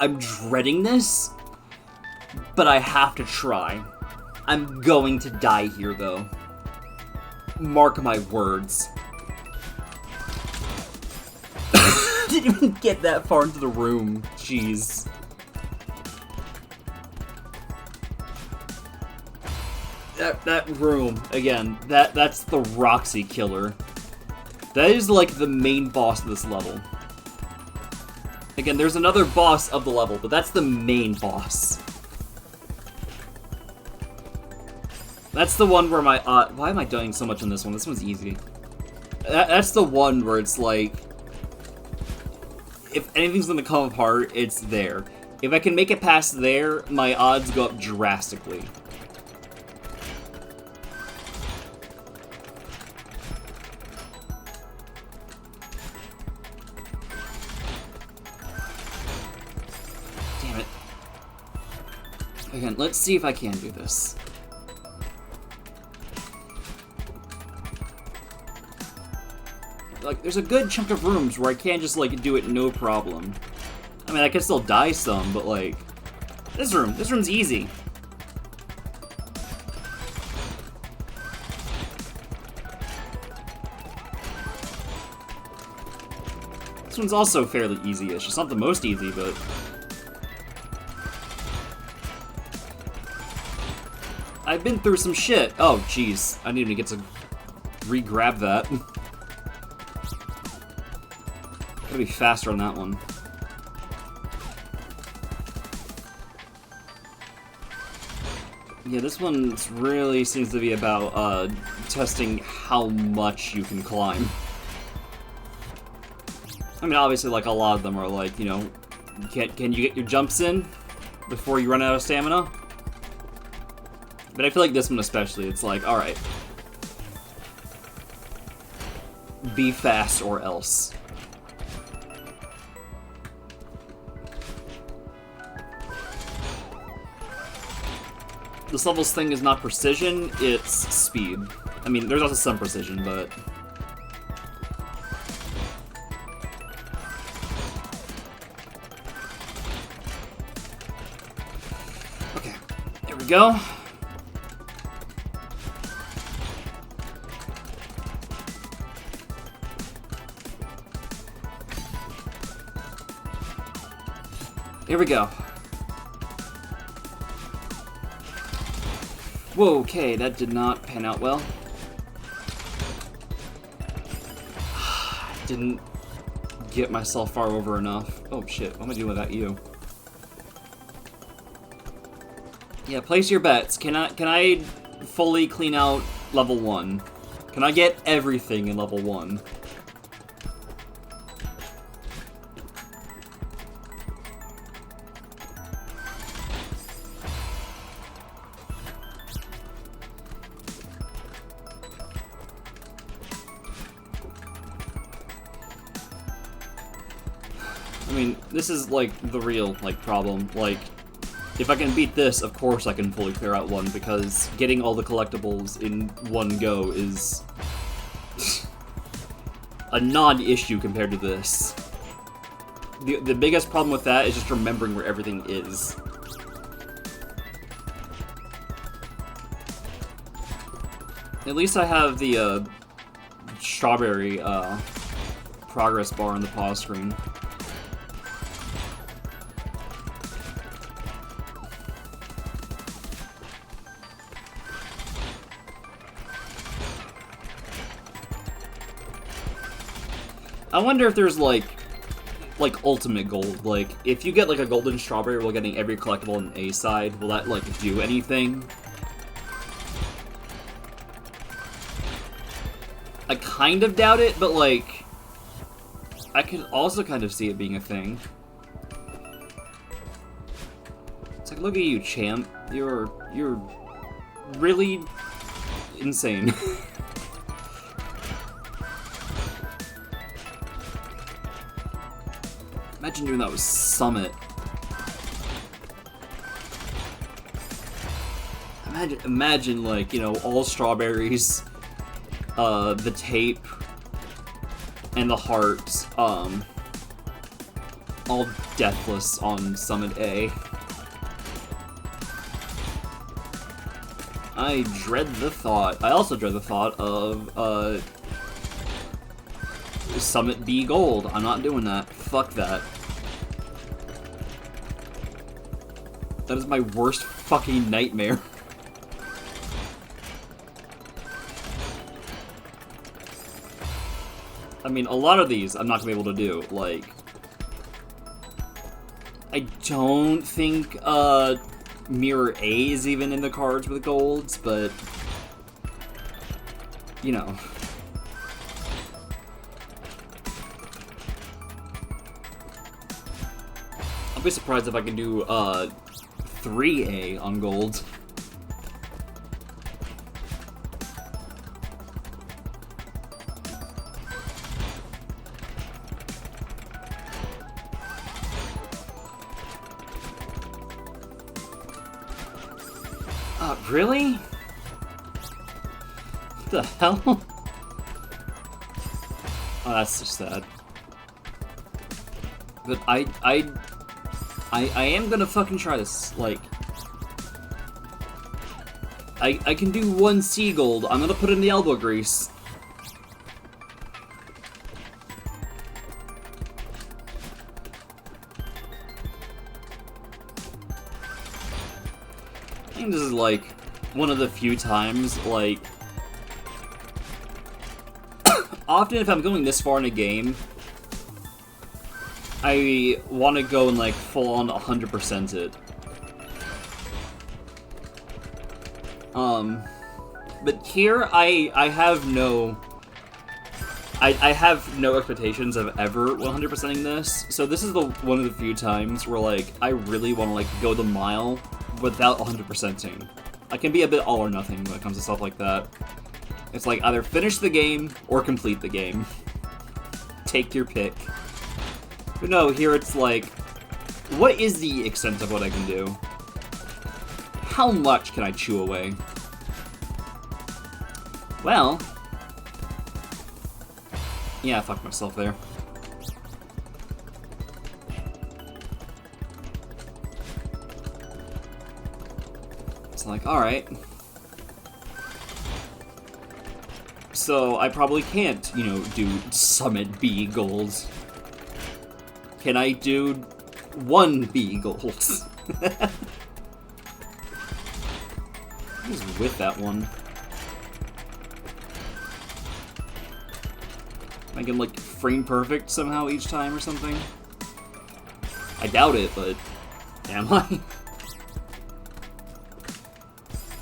I'm dreading this, but I have to try. I'm going to die here, though. Mark my words. Didn't even get that far into the room. Jeez. That room, again, that's the Roxy killer. That is, like, the main boss of this level. Again, there's another boss of the level, but that's the main boss. That's the one where my, why am I dying so much on this one? This one's easy. That's the one where it's like, if anything's gonna come apart, it's there. If I can make it past there, my odds go up drastically. Damn it. Again, let's see if I can do this. Like, there's a good chunk of rooms where I can't just, like, do it no problem. I mean, I can still die some, but, like... This room's easy. This one's also fairly easy-ish. It's not the most easy, but... I've been through some shit. Oh, jeez. I need to get to re-grab that. Gotta be faster on that one. Yeah, this one really seems to be about testing how much you can climb. I mean, obviously, like, a lot of them are like, you know, can you get your jumps in before you run out of stamina? But I feel like this one especially, it's like, alright. Be fast or else. This level's thing is not precision, it's speed. I mean, there's also some precision, but... Okay, there we go. Here we go. Whoa, okay, that did not pan out well. Didn't get myself far over enough. Oh shit, what am I doing without you? Yeah, place your bets. Can I fully clean out level 1? Can I get everything in level 1? I mean, this is, like, the real, like, problem. Like, if I can beat this, of course I can fully clear out 1, because getting all the collectibles in one go is a non-issue compared to this. The biggest problem with that is just remembering where everything is. At least I have the, strawberry progress bar on the pause screen. I wonder if there's like ultimate gold. Like if you get like a golden strawberry while getting every collectible on A side, will that like do anything? I kind of doubt it, but like I could also kind of see it being a thing. It's like, look at you, champ. You're really insane. Imagine doing that with Summit. Imagine like, you know, all strawberries, the tape, and the hearts, all deathless on Summit A. I dread the thought. I also dread the thought of, Summit B Gold. I'm not doing that. Fuck that. That is my worst fucking nightmare. I mean, a lot of these I'm not gonna be able to do. Like, I don't think, Mirror A is even in the cards with golds, but, you know. I'll be surprised if I can do, 3A on gold. Really? What the hell? Oh, that's just sad. But I am gonna fucking try this. Like, I can do 1 C gold. I'm gonna put in the elbow grease. I think this is like one of the few times, like, often if I'm going this far in a game, I want to go and like full on 100% it. But here I have no expectations of ever 100%ing this. So this is one of the few times where like I really want to like go the mile without 100%ing. I can be a bit all or nothing when it comes to stuff like that. It's like either finish the game or complete the game. Take your pick. But no, here it's like, what is the extent of what I can do? How much can I chew away? Well, yeah, I fucked myself there. It's like, alright. So I probably can't, you know, do Summit B golds. Can I do 1 B golds? Who's with that one? I can like frame perfect somehow each time or something? I doubt it, but am I?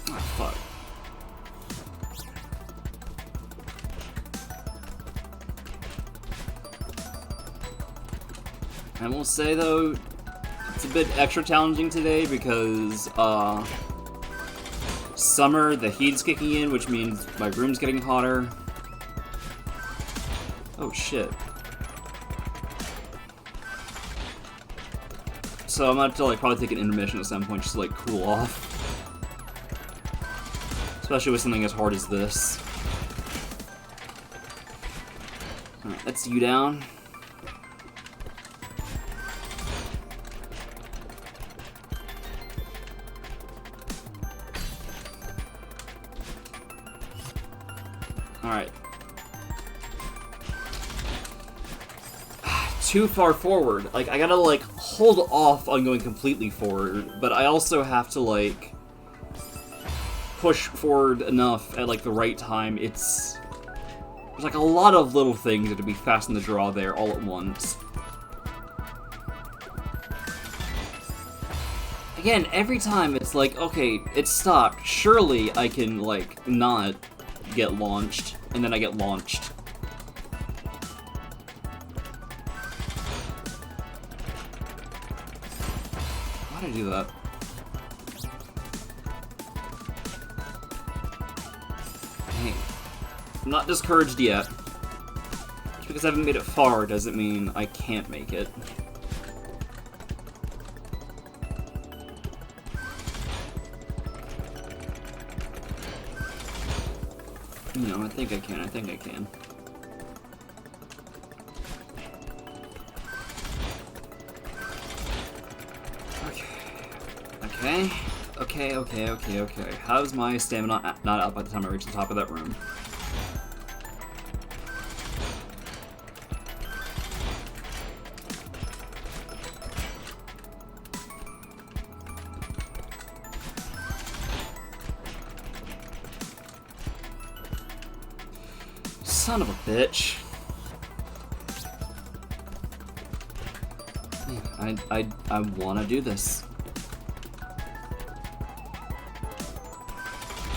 Oh, fuck. I will say though, it's a bit extra challenging today because summer, the heat's kicking in, which means my room's getting hotter. Oh shit. So I'm gonna have to like probably take an intermission at some point just to like cool off. Especially with something as hard as this. Alright, that's you down. Alright. too far forward. Like, I gotta, like, hold off on going completely forward, but I also have to, like, push forward enough at, like, the right time. There's, like, a lot of little things that to be fast in the draw there all at once. Again, every time it's like, okay, it stopped. Surely I can, like, not get launched, and then I get launched. Why'd I do that? Dang. I'm not discouraged yet. Just because I haven't made it far doesn't mean I can't make it. No, I think I can. Okay. How's my stamina not up by the time I reach the top of that room? Son of a bitch. I wanna do this.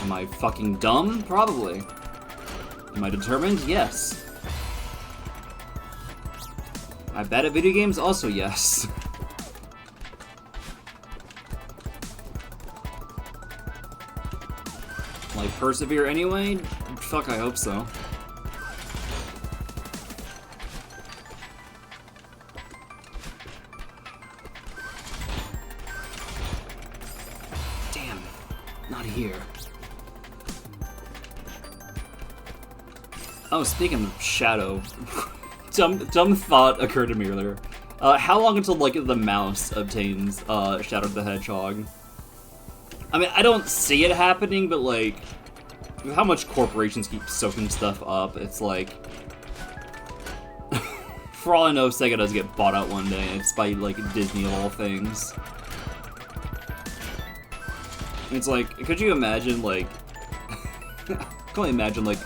Am I fucking dumb? Probably. Am I determined? Yes. I bet at video games? Also yes. Like, persevere anyway? Fuck, I hope so. Damn. Not here. Oh, speaking of Shadow, dumb thought occurred to me earlier. How long until, like, the mouse obtains, Shadow the Hedgehog? I mean, I don't see it happening, but, like, with how much corporations keep soaking stuff up, it's like... For all I know, Sega does get bought out one day, and it's by, like, Disney of all things. It's like, could you imagine, like... I can only imagine, like,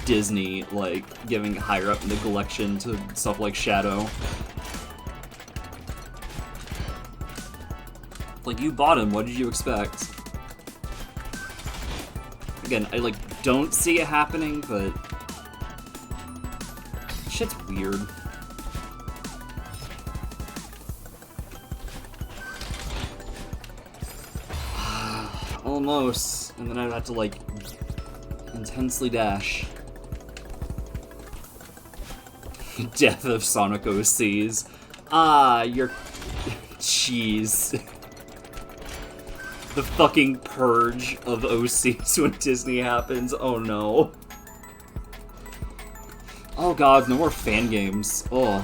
Disney, like, giving higher up in the collection to stuff like Shadow. Like, you bought him, what did you expect? Again, I, like, don't see it happening, but... shit's weird. Almost. And then I'd have to, like, intensely dash. Death of Sonic OCs. Ah, you're... Jeez. The fucking purge of OCs when Disney happens. Oh no. Oh god, no more fan games. Oh.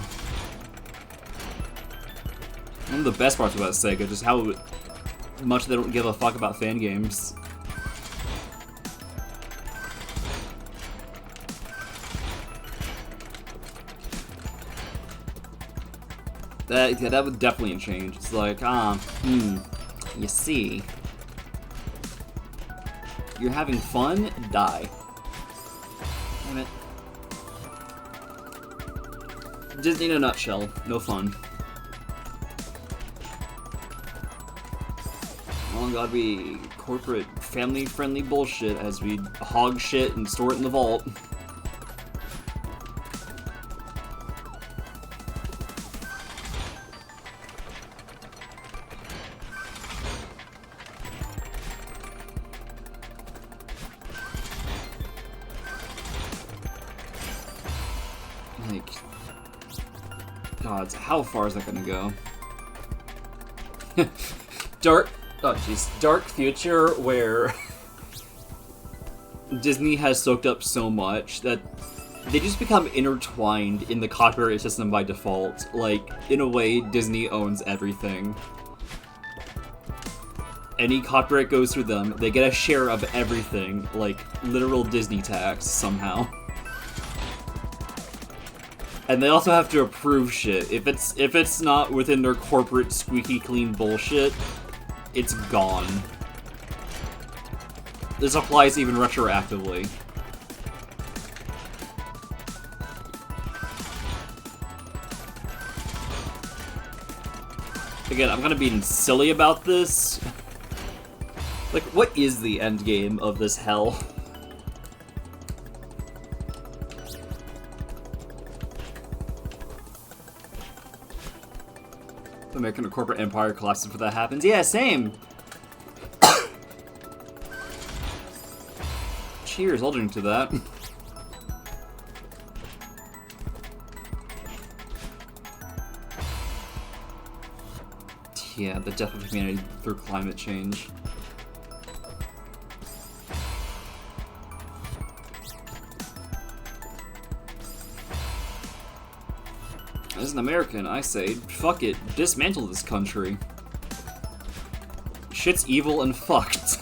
One of the best parts about Sega, just how much they don't give a fuck about fan games. That would definitely change. It's like, you see. You're having fun? Die. Damn it. Disney in a nutshell. No fun. All gotta be corporate, family-friendly bullshit as we hog shit and store it in the vault. Like, God, how far is that gonna go? Dark future where Disney has soaked up so much that they just become intertwined in the copyright system by default. Like, in a way, Disney owns everything. Any copyright goes through them, they get a share of everything, like literal Disney tax somehow. And they also have to approve shit. If it's not within their corporate squeaky clean bullshit, it's gone. This applies even retroactively. Again, I'm gonna be silly about this. Like, what is the end game of this hell? The American corporate empire collapses before that happens. Yeah, same! Cheers, I'll drink to that. Yeah, the death of humanity through climate change. As an American, I say, fuck it, dismantle this country. Shit's evil and fucked.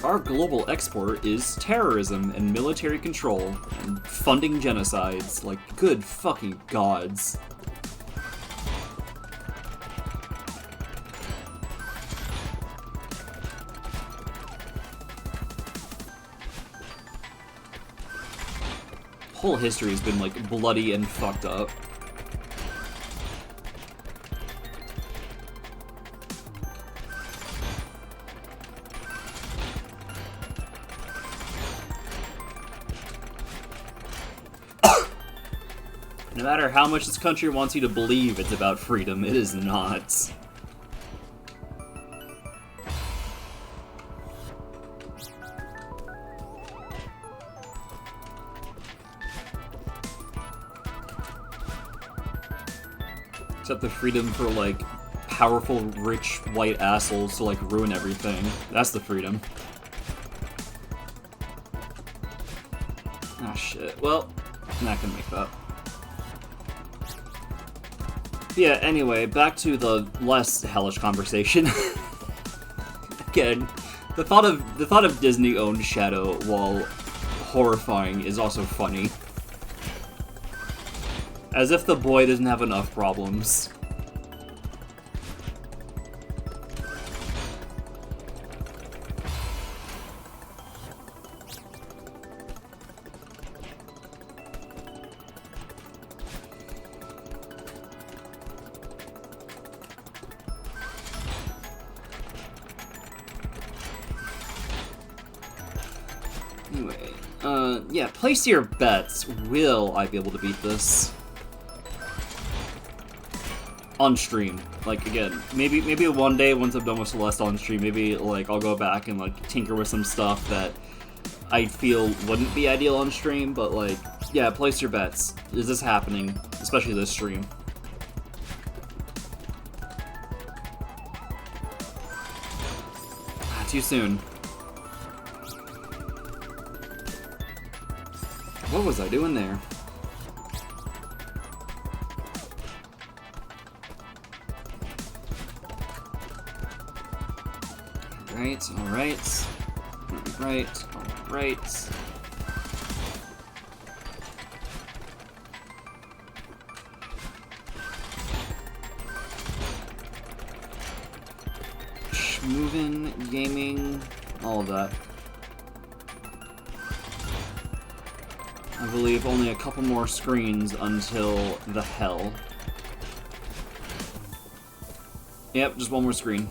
Our global export is terrorism and military control and funding genocides. Like, good fucking gods. Whole history has been, like, bloody and fucked up. No matter how much this country wants you to believe it's about freedom, it is not. Except the freedom for, like, powerful, rich, white assholes to, like, ruin everything. That's the freedom. Ah, shit. Well, I'm not gonna make that. Yeah, anyway, back to the less hellish conversation. Again, the thought of Disney-owned Shadow, while horrifying, is also funny. As if the boy doesn't have enough problems. Anyway, yeah, place your bets. Will I be able to beat this? On stream. Like, again, maybe one day once I'm done with Celeste on stream, maybe, like, I'll go back and, like, tinker with some stuff that I feel wouldn't be ideal on stream, but, like, yeah, place your bets. Is this happening? Especially this stream. Ah, too soon. What was I doing there? Alright. Moving, gaming, all of that. I believe only a couple more screens until the hell. Yep, just one more screen.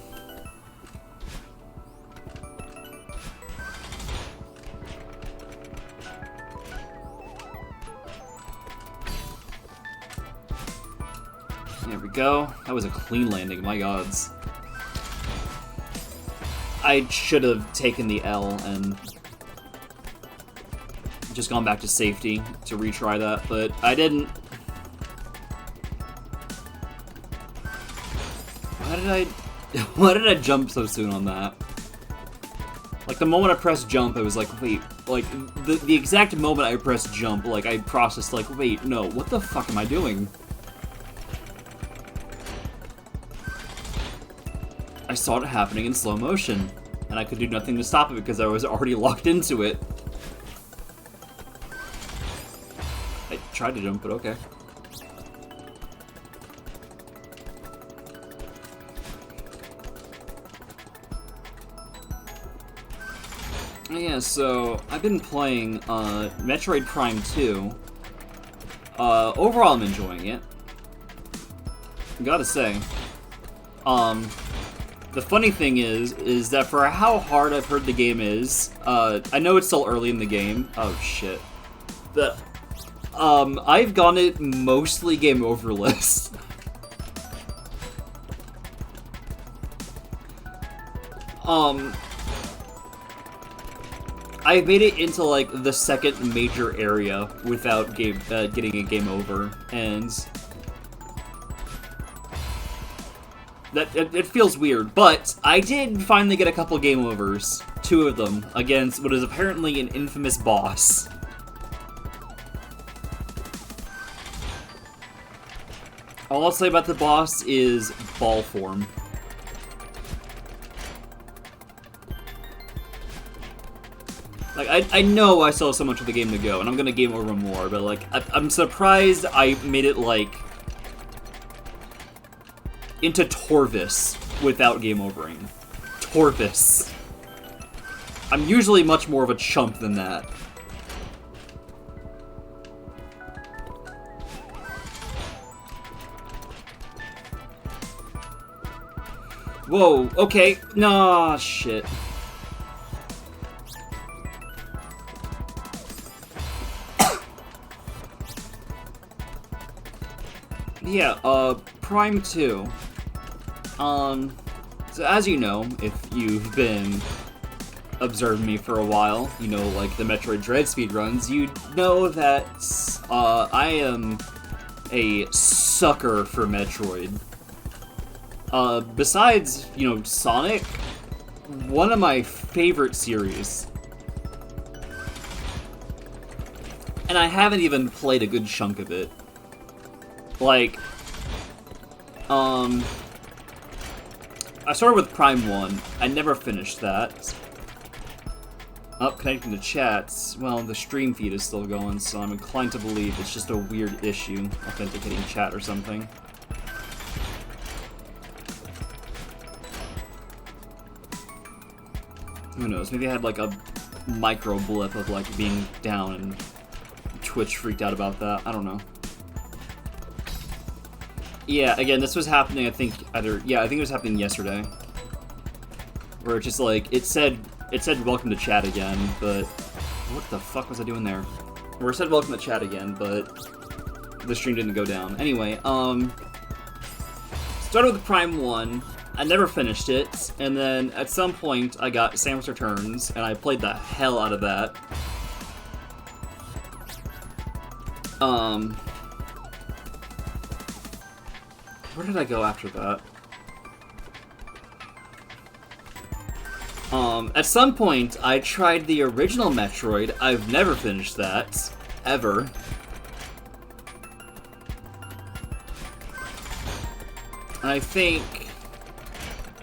There we go. That was a clean landing, my gods. I should have taken the L and just gone back to safety to retry that, but I didn't. Why did I jump so soon on that? Like, the moment I pressed jump, I was like, wait, like, the exact moment I pressed jump, like, I processed, like, wait, no, what the fuck am I doing? I saw it happening in slow motion, and I could do nothing to stop it because I was already locked into it. I tried to jump, but okay. Yeah, so I've been playing Metroid Prime 2. Overall, I'm enjoying it. Gotta say. The funny thing is that for how hard I've heard the game is, I know it's still early in the game. Oh shit. I've gone it mostly game overless. I've made it into, like, the second major area without getting a game over, and it feels weird, but I did finally get a couple game overs, 2 of them, against what is apparently an infamous boss. All I'll say about the boss is ball form. Like, I know I still have so much of the game to go, and I'm gonna game over more, but, like, I'm surprised I made it, like, into Torvis without game overing. Torvis. I'm usually much more of a chump than that. Whoa, okay. Nah, shit. Yeah, Prime 2. So as you know, if you've been observing me for a while, you know, like the Metroid Dread speedruns, you know that, I am a sucker for Metroid. Besides, you know, Sonic, one of my favorite series. And I haven't even played a good chunk of it. Like, I started with Prime 1. I never finished that. Oh, connecting to chats. Well, the stream feed is still going, so I'm inclined to believe it's just a weird issue, authenticating chat or something. Who knows, maybe I had like a micro blip of like being down and Twitch freaked out about that. I don't know. Yeah, again, this was happening, I think it was happening yesterday. Where it just, like, it said welcome to chat again, but what the fuck was I doing there? Where it said welcome to chat again, but the stream didn't go down. Anyway, started with Prime 1, I never finished it, and then at some point I got Samus Returns, and I played the hell out of that. Where did I go after that? At some point, I tried the original Metroid. I've never finished that. Ever. And I think...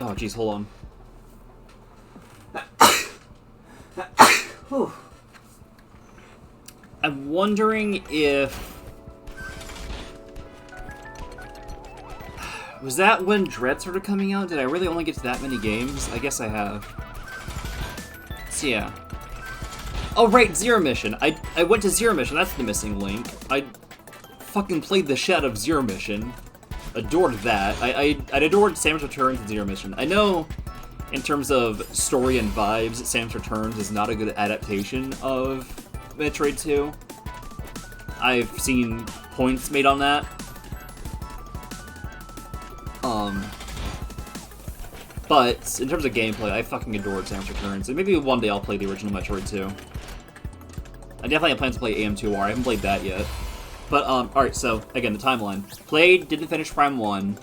Oh, jeez, hold on. I'm wondering if... Was that when Dread started coming out? Did I really only get to that many games? I guess I have. So yeah. Oh right, Zero Mission. I went to Zero Mission, that's the missing link. I fucking played the shit out of Zero Mission. Adored that. I adored Samus Returns and Zero Mission. I know, in terms of story and vibes, Samus Returns is not a good adaptation of Metroid 2. I've seen points made on that. But in terms of gameplay, I fucking adored Samus Returns, and maybe one day I'll play the original Metroid 2. I definitely have plans to play AM2R, I haven't played that yet. But, alright, so, again, the timeline. Played, didn't finish Prime 1.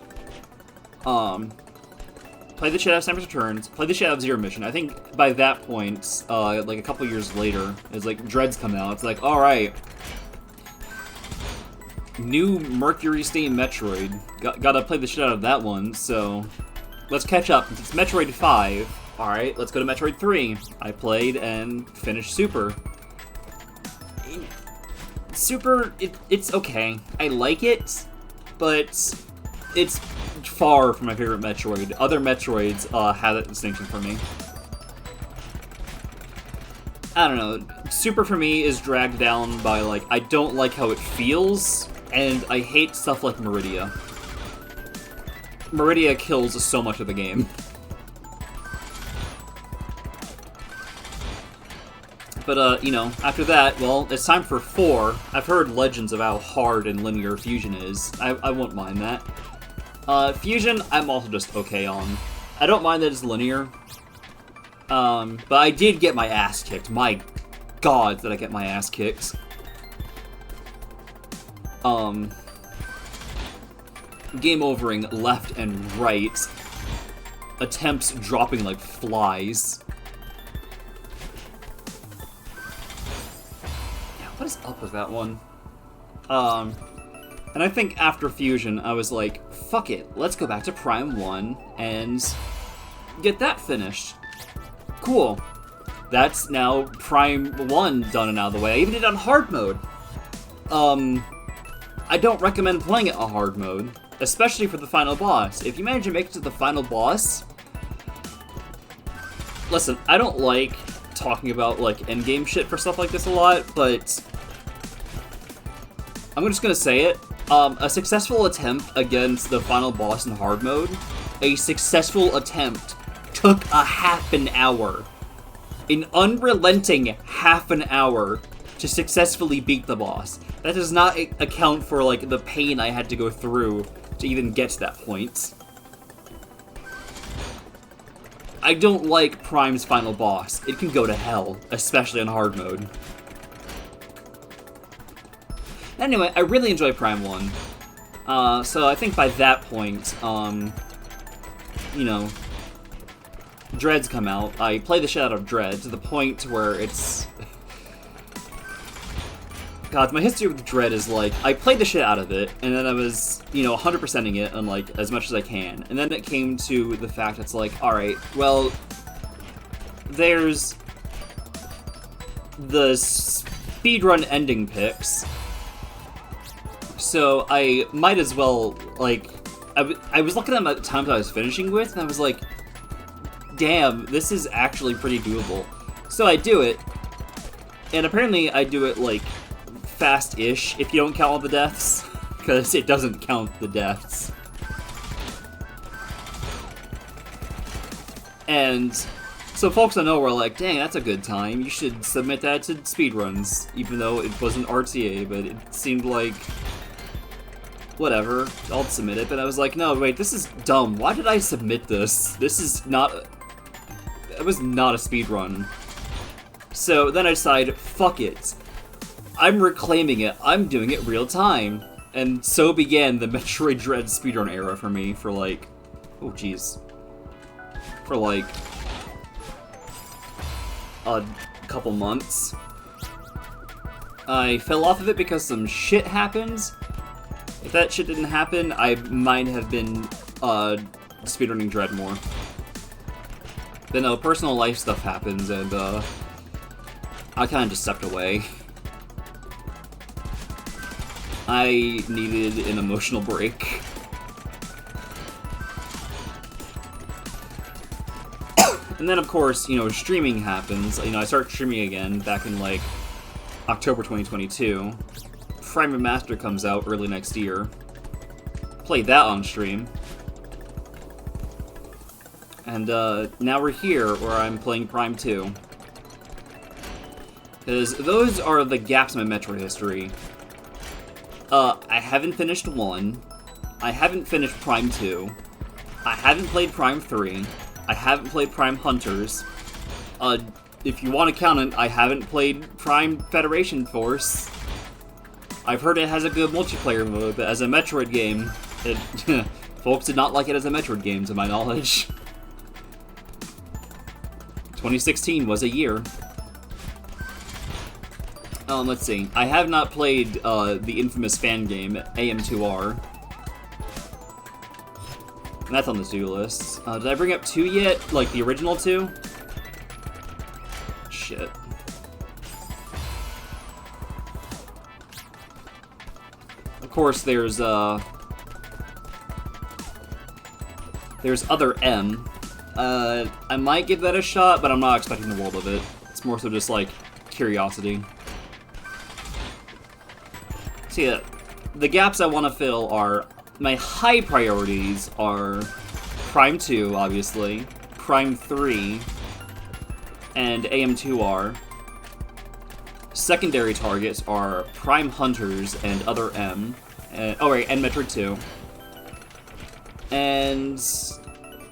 Played the shit out of Samus Returns, played the shit out of Zero Mission. I think by that point, like a couple years later, it's like Dread's come out, it's like, alright. New Mercury Steam Metroid. Gotta play the shit out of that one, so... let's catch up. It's Metroid 5. Alright, let's go to Metroid 3. I played and finished Super. Super, it's okay. I like it, but it's far from my favorite Metroid. Other Metroids have that distinction for me. I don't know. Super for me is dragged down by, like, I don't like how it feels, and I hate stuff like Meridia. Meridia kills so much of the game. But, you know, after that, well, it's time for 4. I've heard legends of how hard and linear Fusion is. I won't mind that. Fusion, I'm also just okay on. I don't mind that it's linear. But I did get my ass kicked. My god, did I get my ass kicked. Game overing left and right. Attempts dropping like flies. What is up with that one? And I think after Fusion, I was like, fuck it, let's go back to Prime 1 and get that finished. Cool. That's now Prime 1 done and out of the way. I even did it on hard mode. I don't recommend playing it on hard mode, especially for the final boss. If you manage to make it to the final boss... Listen, I don't like talking about, like, endgame shit for stuff like this a lot, but I'm just gonna say it. A successful attempt against the final boss in hard mode, a successful attempt took a half an hour. An unrelenting half an hour to successfully beat the boss. That does not account for, like, the pain I had to go through to even get to that point. I don't like Prime's final boss. It can go to hell, especially on hard mode. Anyway, I really enjoy Prime 1. So I think by that point, you know, Dreads come out. I play the shit out of Dread to the point where it's... God, my history with Dread is, like, I played the shit out of it, and then I was, you know, 100%ing it, and, like, as much as I can. And then it came to the fact it's like, alright, well, there's the speedrun ending picks, so I might as well, like, I was looking at the times I was finishing with, and I was like, damn, this is actually pretty doable. So I do it, and apparently I do it, like, fast-ish, if you don't count all the deaths, because it doesn't count the deaths. And so folks I know were like, dang, that's a good time, you should submit that to speedruns, even though it wasn't RTA, but it seemed like, whatever, I'll submit it. But I was like, no, wait, this is dumb, why did I submit this? This is not, it was not a speedrun. So then I decided, fuck it. I'm reclaiming it. I'm doing it real time. And so began the Metroid Dread speedrun era for me for like... Oh, jeez. For like... a couple months. I fell off of it because some shit happened. If that shit didn't happen, I might have been speedrunning Dread more. Then personal life stuff happens and I kind of just stepped away. I needed an emotional break. And then, of course, you know, streaming happens. You know, I started streaming again back in, like, October 2022. Prime Remaster comes out early next year. Played that on stream. And, now we're here, where I'm playing Prime 2. Because those are the gaps in my Metroid history. I haven't finished 1. I haven't finished Prime 2. I haven't played Prime 3. I haven't played Prime Hunters. If you want to count it, I haven't played Prime Federation Force. I've heard it has a good multiplayer mode, but as a Metroid game, folks did not like it as a Metroid game, to my knowledge. 2016 was a year. Let's see. I have not played the infamous fan game, AM2R. That's on the to-do list. Did I bring up 2 yet? Like, the original 2? Shit. Of course, there's Other M. I might give that a shot, but I'm not expecting the world of it. It's more so just, like, curiosity. So yeah, the gaps I want to fill are... My high priorities are Prime 2, obviously, Prime 3, and AM2R. Secondary targets are Prime Hunters and Other M. And Metroid 2. And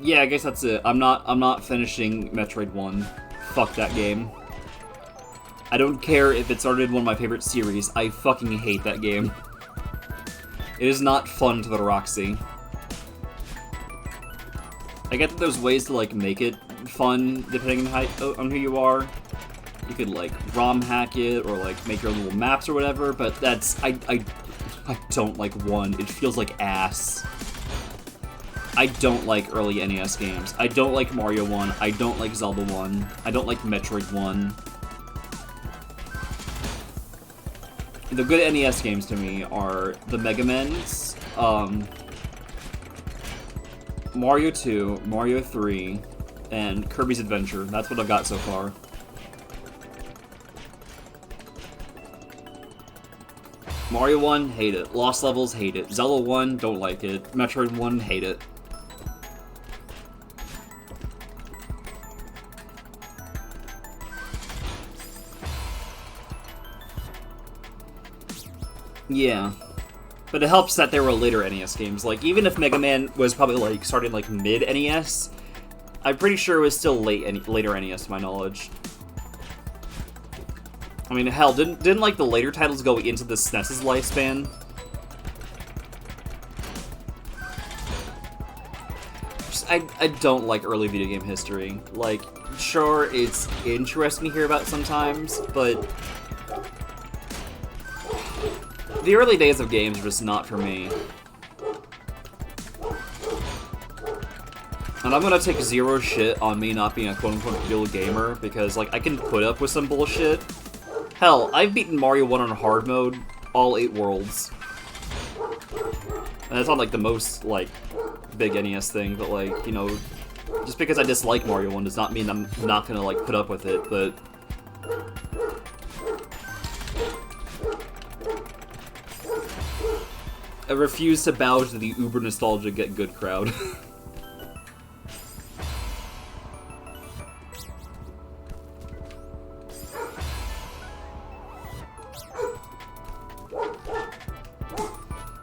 yeah, I guess that's it. I'm not finishing Metroid 1. Fuck that game. I don't care if it started one of my favorite series. I fucking hate that game. It is not fun to the Roxy. I get that there's ways to, like, make it fun depending on who you are. You could, like, ROM hack it or, like, make your own little maps or whatever, but that's... I don't like 1. It feels like ass. I don't like early NES games. I don't like Mario 1. I don't like Zelda 1. I don't like Metroid 1. The good NES games to me are the Mega Men's, Mario 2, Mario 3, and Kirby's Adventure. That's what I've got so far. Mario 1, hate it. Lost Levels, hate it. Zelda 1, don't like it. Metroid 1, hate it. Yeah. But it helps that there were later NES games. Like, even if Mega Man was probably, like, started, like, mid-NES, I'm pretty sure it was still later NES, to my knowledge. I mean, hell, didn't like, the later titles go into the SNES's lifespan? I don't like early video game history. Like, sure, it's interesting to hear about sometimes, but... The early days of games are just not for me. And I'm gonna take zero shit on me not being a quote-unquote real gamer, because, like, I can put up with some bullshit. Hell, I've beaten Mario 1 on hard mode, all 8 worlds. And that's not, like, the most, like, big NES thing, but, like, you know, just because I dislike Mario 1 does not mean I'm not gonna, like, put up with it, but... I refuse to bow to the uber nostalgia get good crowd.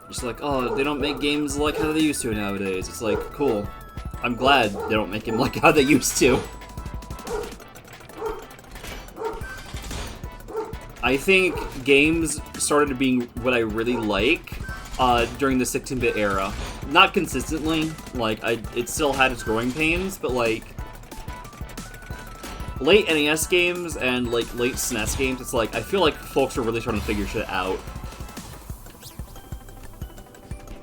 Just like, oh, they don't make games like how they used to nowadays. It's like, cool. I'm glad they don't make them like how they used to. I think games started being what I really like during the 16-bit era. Not consistently, like, it still had its growing pains, but, like, late NES games and, like, late SNES games, it's like, I feel like folks are really starting to figure shit out.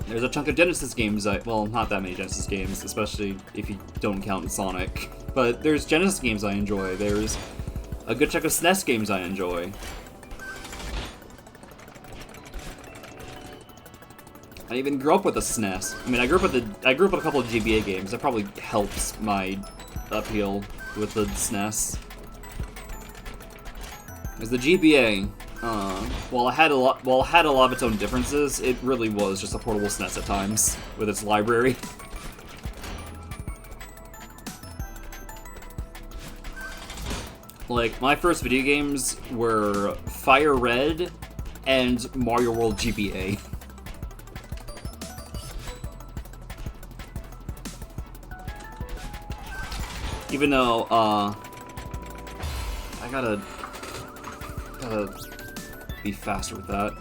There's a chunk of Genesis games well, not that many Genesis games, especially if you don't count Sonic, but there's Genesis games I enjoy, there's a good chunk of SNES games I enjoy. I even grew up with a SNES. I mean, I grew up with a couple of GBA games. That probably helps my appeal with the SNES. As the GBA, while it had a lot of its own differences, it really was just a portable SNES at times with its library. Like, my first video games were Fire Red and Mario World GBA. Even though, I gotta be faster with that.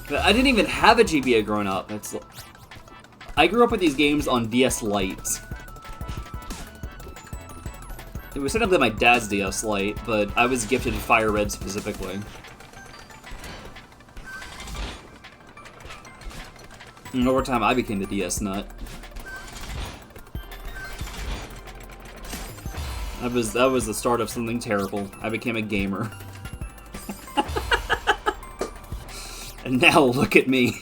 But I didn't even have a GBA growing up. I grew up with these games on DS Lite. It was technically my dad's DS Lite, but I was gifted Fire Red specifically. And over time, I became the DS nut. That was the start of something terrible. I became a gamer. And now look at me.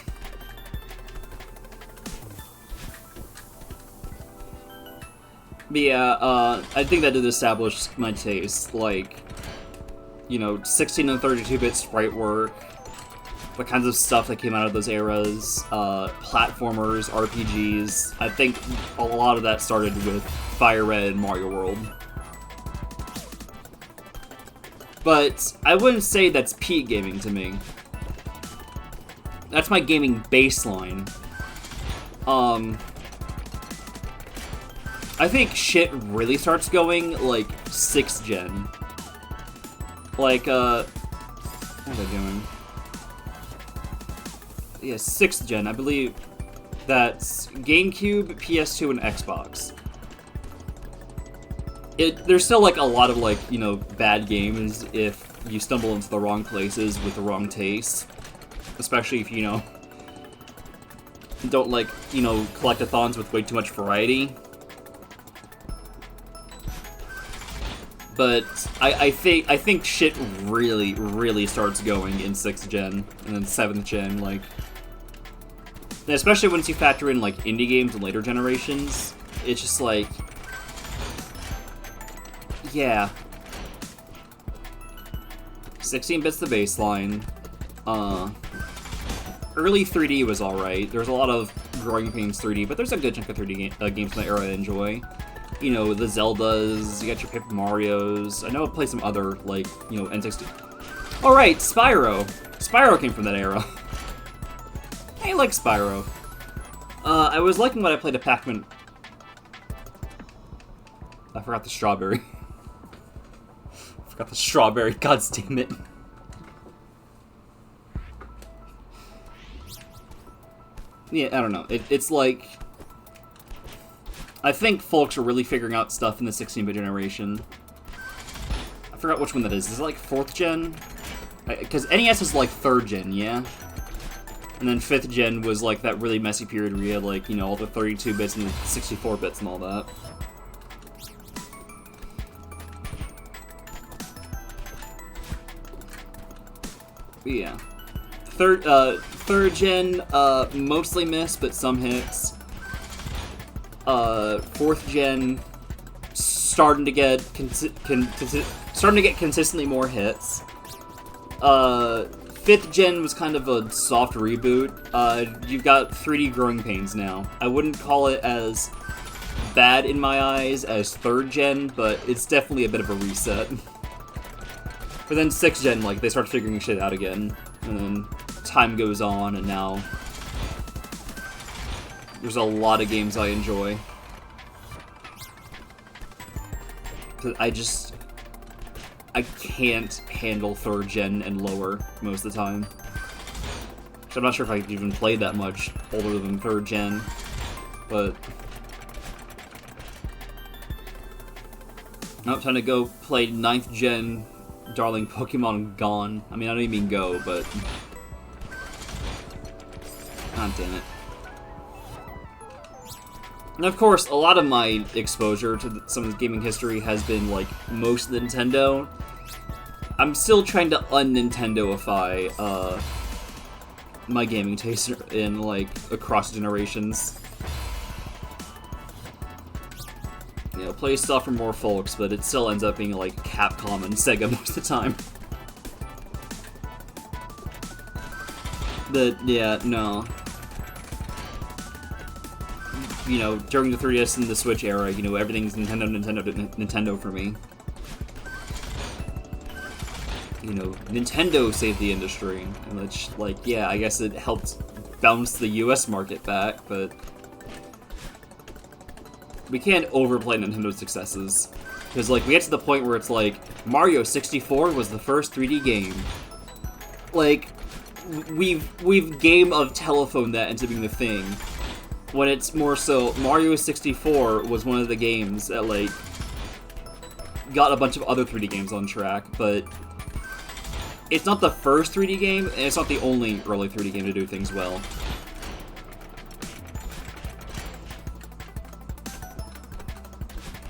But yeah, I think that did establish my taste. Like, you know, 16 and 32-bit sprite work, the kinds of stuff that came out of those eras, platformers, RPGs. I think a lot of that started with Fire Red and Mario World. But I wouldn't say that's peak gaming to me. That's my gaming baseline. I think shit really starts going, like, 6th gen. Like, what are they doing? Yeah, 6th gen, I believe that's GameCube, PS2, and Xbox. There's still, like, a lot of, like, you know, bad games if you stumble into the wrong places with the wrong taste. Especially if, you know, don't, like, you know, collectathons with way too much variety. But I think shit really starts going in 6th gen and then 7th gen, like, and especially once you factor in like indie games and later generations, it's just like, yeah, 16 bits the baseline. Early 3D was alright. There's a lot of growing pains 3D, but there's a good chunk of 3D games from the era I enjoy. You know, the Zeldas, you got your Paper Marios. I know I played some other, like, you know, N60. Oh, right, Spyro. Spyro came from that era. I like Spyro. I was liking what I played at Pac-Man. I forgot the strawberry. I forgot the strawberry, god damn it. Yeah, I don't know. It's like, I think folks are really figuring out stuff in the 16-bit generation. I forgot which one that is. Is it like 4th gen? Because NES is like 3rd gen, yeah? And then 5th gen was like that really messy period where you had like, you know, all the 32 bits and the 64 bits and all that. But yeah. 3rd gen, mostly missed, but some hits. 4th gen, starting to get consistently more hits. 5th gen was kind of a soft reboot. You've got 3D growing pains now. I wouldn't call it as bad in my eyes as 3rd gen, but it's definitely a bit of a reset. But then 6th gen, like, they start figuring shit out again, and then time goes on, and now there's a lot of games I enjoy. I can't handle 3rd gen and lower most of the time. So I'm not sure if I could even play that much older than 3rd gen, but I'm trying to go play 9th gen darling Pokemon Gone. I mean, I don't even mean Go, but god damn it. And of course, a lot of my exposure to some of the gaming history has been, like, most Nintendo. I'm still trying to un-Nintendoify, my gaming taste in, like, across generations. You know, play stuff for more folks, but it still ends up being, like, Capcom and Sega most of the time. But, yeah, no. You know, during the 3DS and the Switch era, you know, everything's Nintendo for me. You know, Nintendo saved the industry, and it's like, yeah, I guess it helped bounce the US market back, but we can't overplay Nintendo's successes. Because, like, we get to the point where it's like, Mario 64 was the first 3D game. Like, we've game of telephone that into being the thing. When it's more so, Mario 64 was one of the games that, like, got a bunch of other 3D games on track, but it's not the first 3D game, and it's not the only early 3D game to do things well.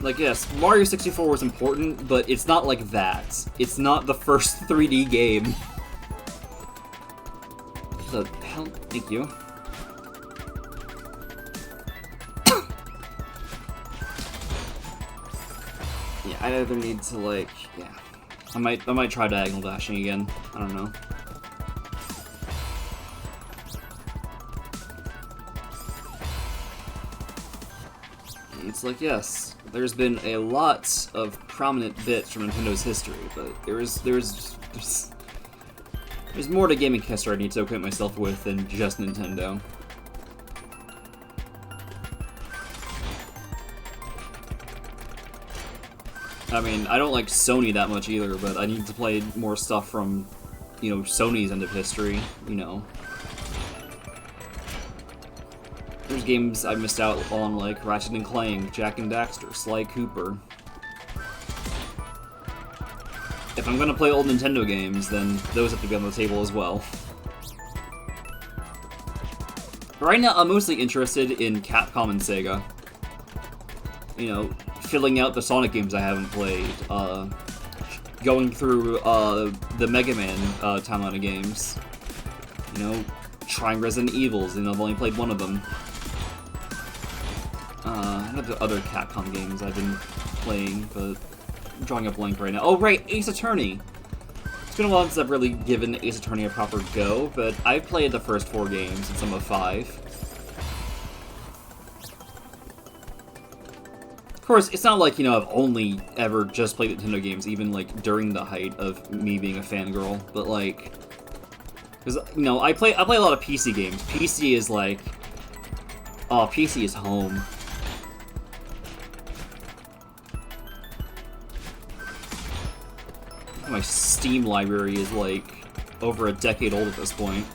Like, yes, Mario 64 was important, but it's not like that. It's not the first 3D game. The hell? Thank you. Yeah, I either need to, like, yeah. I might try diagonal dashing again. I don't know. It's like, yes, there's been a lot of prominent bits from Nintendo's history, but there's more to gaming history I need to acquaint myself with than just Nintendo. I mean, I don't like Sony that much either, but I need to play more stuff from, you know, Sony's end of history, you know. There's games I missed out on, like Ratchet & Clank, Jak and Daxter, Sly Cooper. If I'm gonna play old Nintendo games, then those have to be on the table as well. Right now, I'm mostly interested in Capcom and Sega. You know, filling out the Sonic games I haven't played, going through the Mega Man timeline of games. You know, trying Resident Evils, and I've only played one of them. I have the other Capcom games I've been playing, but I'm drawing a blank right now. Oh, right, Ace Attorney! It's been a while since I've really given Ace Attorney a proper go, but I've played the first 4 games and some of 5. Of course, it's not like, you know, I've only ever just played Nintendo games, even, like, during the height of me being a fangirl, but, like... Because, you know, I play a lot of PC games. PC is, like... Oh, PC is home. My Steam library is, like, over a decade old at this point.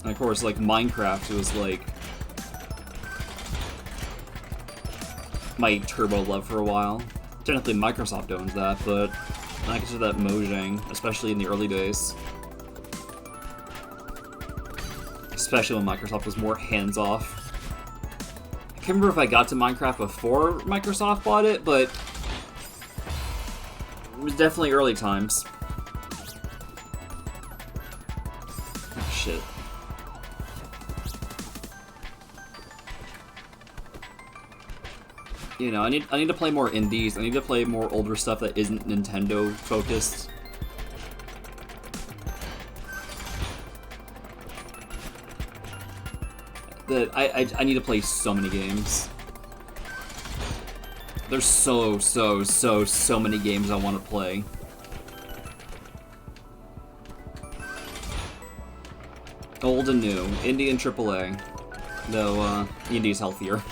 And of course, like, Minecraft was, like, my turbo love for a while. Technically, Microsoft owns that, but I consider that Mojang, especially in the early days. Especially when Microsoft was more hands-off. I can't remember if I got to Minecraft before Microsoft bought it, but it was definitely early times. Oh, shit. You know, I need to play more indies. I need to play more older stuff that isn't Nintendo focused. That I need to play so many games. There's so many games I want to play. Old and new, indie and AAA. Though indie's healthier.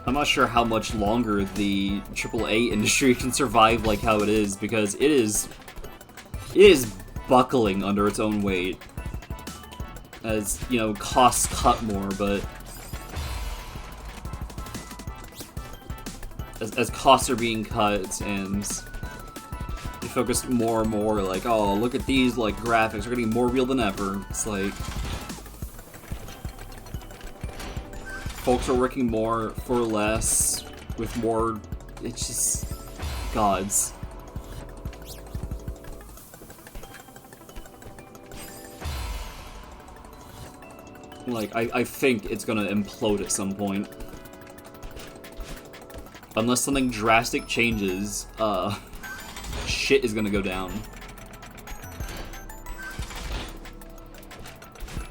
I'm not sure how much longer the AAA industry can survive like how it is, because it is buckling under its own weight. As, you know, costs cut more, but as costs are being cut and you focus more and more like, oh, look at these, like, graphics are getting more real than ever. It's like folks are working more for less with more. It's just gods. Like, I think it's gonna implode at some point. Unless something drastic changes, shit is gonna go down.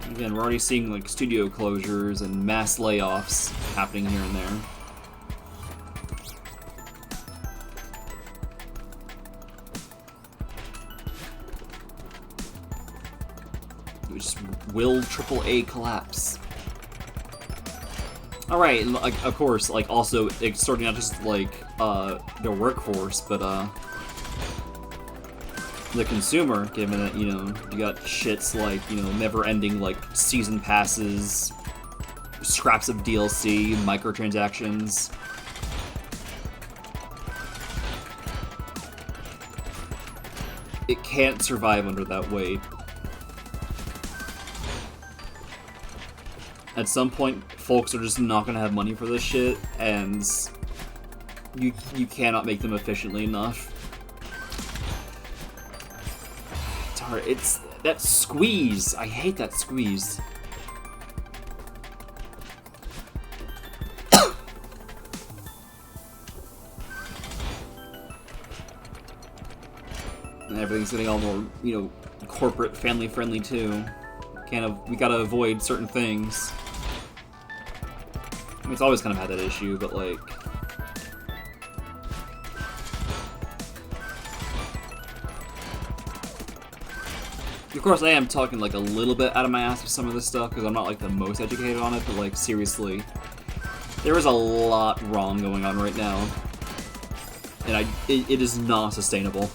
Again, we're already seeing, like, studio closures and mass layoffs happening here and there. We just will AAA collapse. Alright, like, of course, like, also, it's starting not just, like, the workforce, but, the consumer, given that, you know, you got shits like, you know, never-ending, like, season passes, scraps of DLC, microtransactions. it can't survive under that weight. At some point, folks are just not gonna have money for this shit, and you cannot make them efficiently enough. It's that squeeze. I hate that squeeze. And everything's getting all more, you know, corporate, family-friendly too. We gotta avoid certain things. I mean, it's always kind of had that issue, but like, of course, I am talking like a little bit out of my ass with some of this stuff because I'm not like the most educated on it, but like seriously, there is a lot wrong going on right now, and it is not sustainable.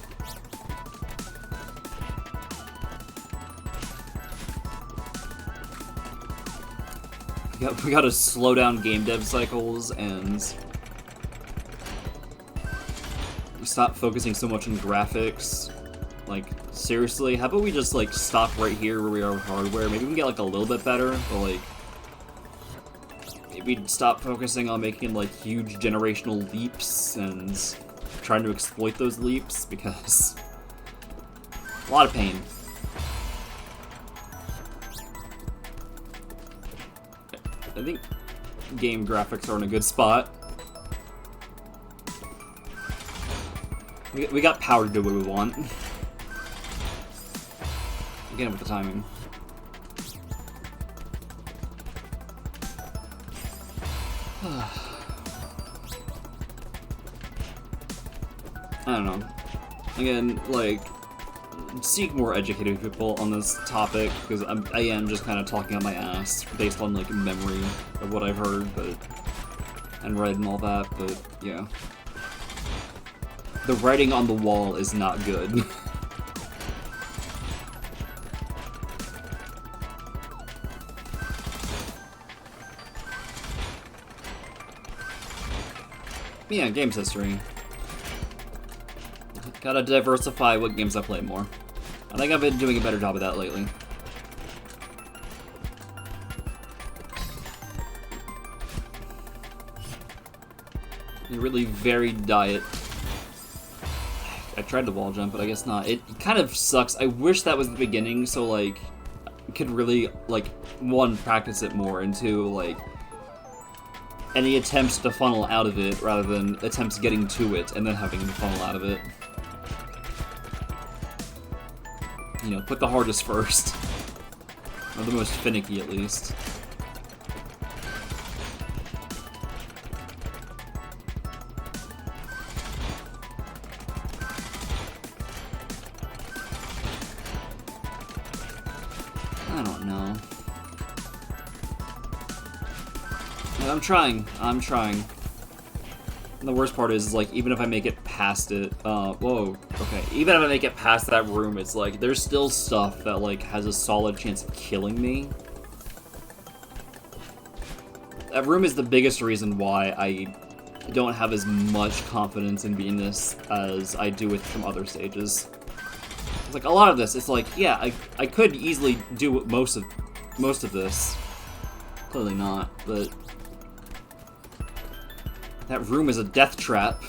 We gotta slow down game dev cycles and stop focusing so much on graphics. Like, seriously, how about we just, like, stop right here where we are with hardware? Maybe we can get, like, a little bit better, but, like, maybe stop focusing on making, like, huge generational leaps and trying to exploit those leaps, because a lot of pain. I think game graphics are in a good spot. We got power to do what we want. Again with the timing. I don't know. Again, like, seek more educated people on this topic, because I am just kind of talking on my ass based on, like, memory of what I've heard, and read and all that, but, yeah. The writing on the wall is not good. Yeah, games history. Gotta diversify what games I play more. I think I've been doing a better job of that lately. A really varied diet. I tried to wall jump, but I guess not. It kind of sucks. I wish that was the beginning, so, like, I could really, like, one, practice it more, and two, like, any attempts to funnel out of it rather than attempts getting to it and then having to funnel out of it. You know, put the hardest first. Or the most finicky, at least. I don't know. I'm trying. And the worst part is, like, even if I make it past it, whoa, okay. Even if I make it past that room, it's like, there's still stuff that, like, has a solid chance of killing me. That room is the biggest reason why I don't have as much confidence in beating this as I do with some other stages. It's like, a lot of this, it's like, yeah, I could easily do most of this. Clearly not, but that room is a death trap.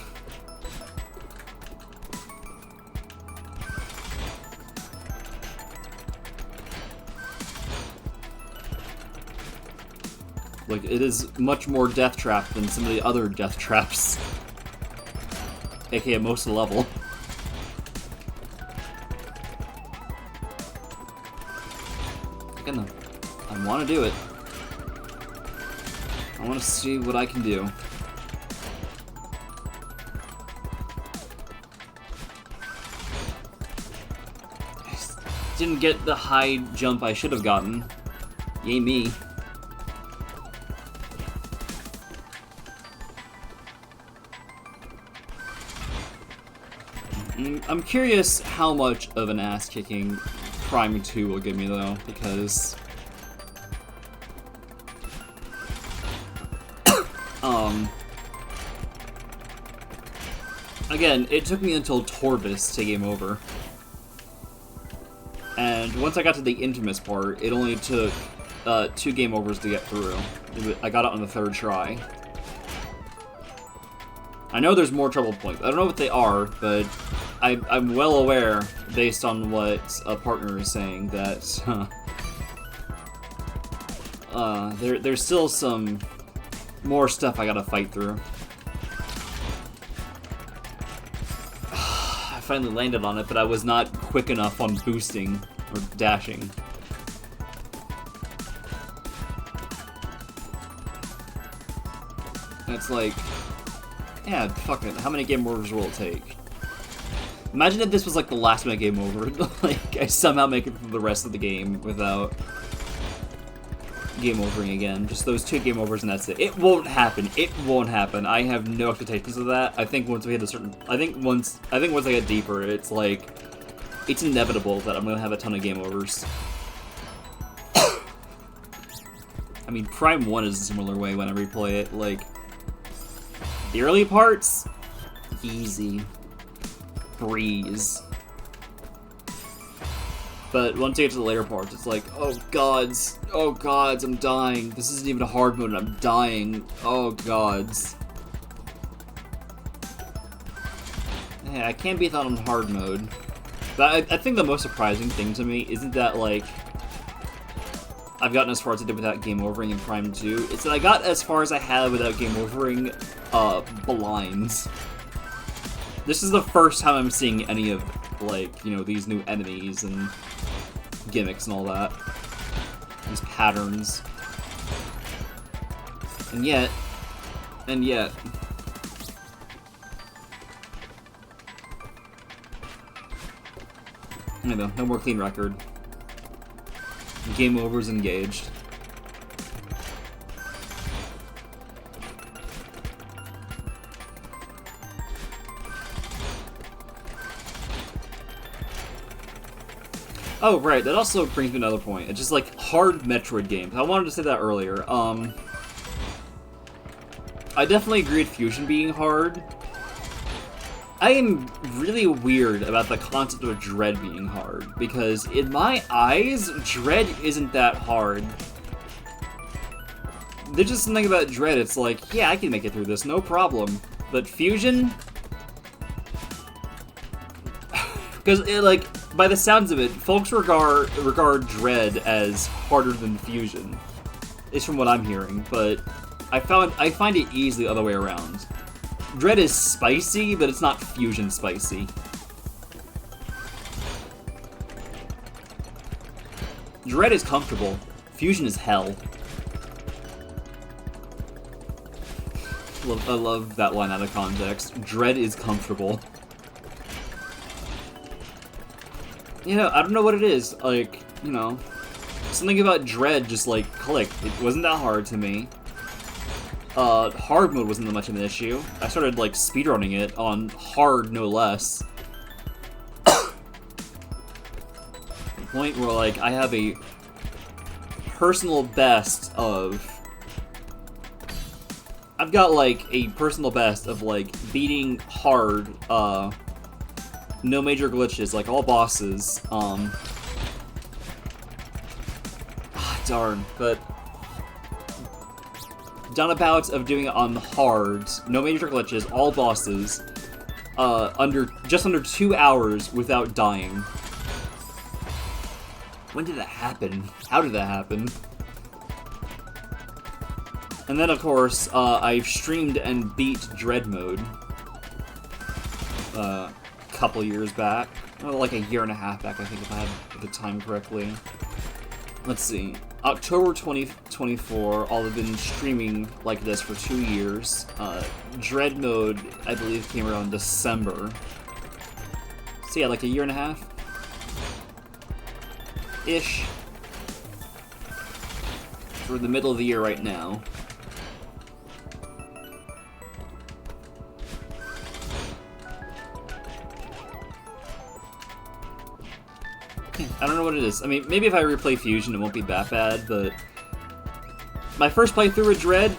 Like, it is much more death trap than some of the other death traps. AKA most of the level. Again, I want to do it. I want to see what I can do. Didn't get the high jump I should have gotten. Yay me. I'm curious how much of an ass-kicking Prime 2 will give me, though, because again, it took me until Torbis to game over. And once I got to the infamous part, it only took 2 game overs to get through. I got it on the 3rd try. I know there's more trouble points. I don't know what they are, but I'm well aware, based on what a partner is saying, that there's still some more stuff I gotta fight through. I finally landed on it, but I was not quick enough on boosting or dashing. And it's like, yeah, fuck it. How many game overs will it take? Imagine if this was like the last minute game over. Like, I somehow make it through the rest of the game without game overing again. Just those 2 game overs and that's it. It won't happen. It won't happen. I have no expectations of that. I think once we hit a certain... I think once I get deeper, it's like... It's inevitable that I'm gonna have a ton of game overs. I mean, Prime 1 is a similar way when I replay it. Like, the early parts, easy. Breeze. But once you get to the later parts, it's like, oh gods, I'm dying. This isn't even a hard mode and I'm dying. Oh gods. Yeah, I can't beat that on hard mode. But I think the most surprising thing to me isn't that, like, I've gotten as far as I did without game overing in Prime 2. It's that I got as far as I had without game overing, blinds. This is the first time I'm seeing any of, like, you know, these new enemies and gimmicks and all that. These patterns. And yet... I don't know, no more clean record. Game overs engaged. Oh, right, that also brings me another point. It's just, like, hard Metroid games. I wanted to say that earlier. I definitely agree with Fusion being hard. I am really weird about the concept of Dread being hard, because in my eyes, Dread isn't that hard. There's just something about Dread, it's like, yeah, I can make it through this, no problem. But Fusion... Because, like, by the sounds of it, folks regard Dread as harder than Fusion. It's from what I'm hearing, but I find it easily the other way around. Dread is spicy, but it's not Fusion spicy. Dread is comfortable. Fusion is hell. I love that line out of context. Dread is comfortable. You know, I don't know what it is. Like, you know, something about Dread just, like, clicked. It wasn't that hard to me. Hard mode wasn't that much of an issue. I started, like, speedrunning it on hard, no less. The point where, like, I have a personal best of... I've got, like, a personal best of, like, beating hard, no major glitches, like, all bosses, darn, but... done a bout of doing it on hard, no major glitches, all bosses, just under 2 hours without dying. When did that happen? How did that happen? And then, of course, I've streamed and beat Dread mode. A couple years back. Or like a year and a half back, I think, if I have the time correctly. Let's see. October 2024, I'll have been streaming like this for 2 years. Dread mode, I believe, came around December. So yeah, like a year and a half? Ish. We're in the middle of the year right now. I don't know what it is. I mean, maybe if I replay Fusion, it won't be that bad, but... my first playthrough with Dread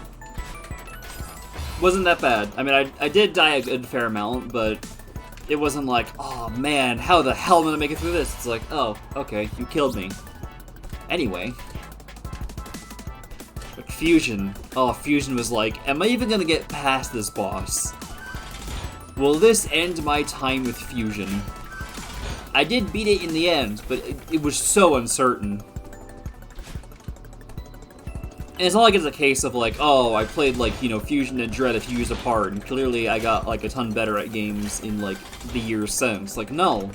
wasn't that bad. I mean, I did die a good fair amount, but It wasn't like, oh man, how the hell am I gonna make it through this? It's like, oh, okay, you killed me. Anyway. But Fusion. Oh, Fusion was like, am I even gonna get past this boss? Will this end my time with Fusion? I did beat it in the end, but it was so uncertain. And it's not like it's a case of like, oh, I played like, you know, Fusion and Dread a few years apart, and clearly I got like a ton better at games in like the years since. Like, no.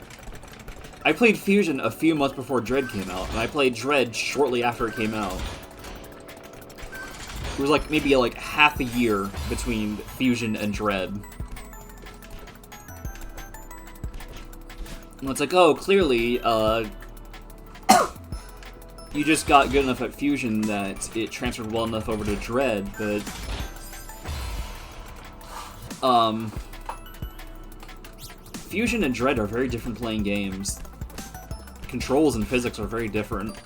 I played Fusion a few months before Dread came out, and I played Dread shortly after it came out. It was like maybe like half a year between Fusion and Dread. And it's like, oh, clearly, you just got good enough at Fusion that it transferred well enough over to Dread, but... Fusion and Dread are very different playing games. Controls and physics are very different.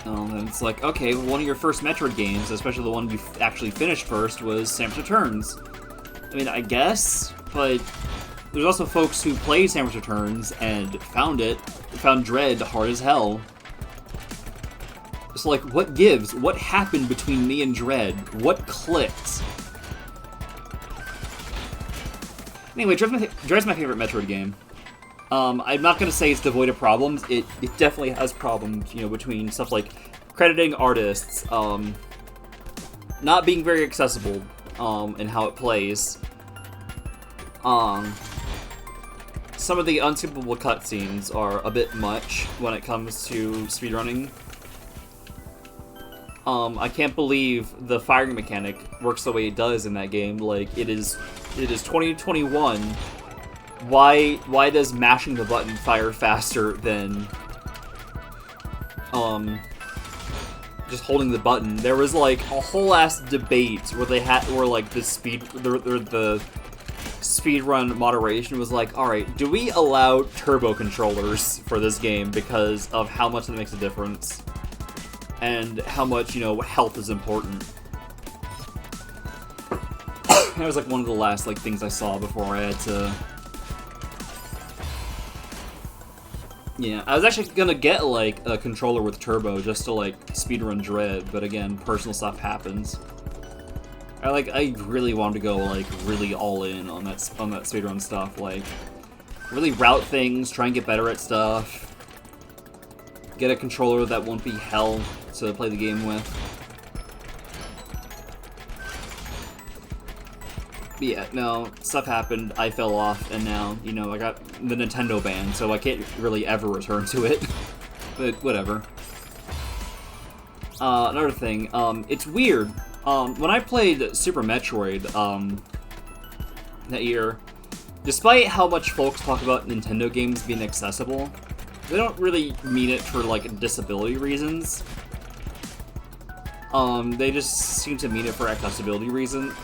And it's like, okay, one of your first Metroid games, especially the one you actually finished first, was Samus Returns. I mean, I guess, but there's also folks who played Samus Returns and found Dread hard as hell. It's like, what gives? What happened between me and Dread? What clicked? Anyway, Dread's my favorite Metroid game. I'm not gonna say it's devoid of problems. It definitely has problems, you know, between stuff like crediting artists, not being very accessible, and how it plays. Some of the unskippable cutscenes are a bit much when it comes to speedrunning. I can't believe the firing mechanic works the way it does in that game. Like, it is 2021. Why does mashing the button fire faster than just holding the button? There was like a whole ass debate where the speedrun moderation was like, alright, do we allow turbo controllers for this game because of how much it makes a difference? And how much, you know, health is important. That was like one of the last like things I saw before I had to... Yeah, I was actually gonna get like a controller with turbo just to like speedrun Dread, but again, personal stuff happens. I really wanted to go like really all in on that speedrun stuff, like really route things, try and get better at stuff. Get a controller that won't be hell to play the game with. But yeah, no, stuff happened, I fell off, and now, you know, I got the Nintendo ban, so I can't really ever return to it. But whatever. Another thing, it's weird. When I played Super Metroid, that year, despite how much folks talk about Nintendo games being accessible, they don't really mean it for, like, disability reasons. They just seem to mean it for accessibility reasons,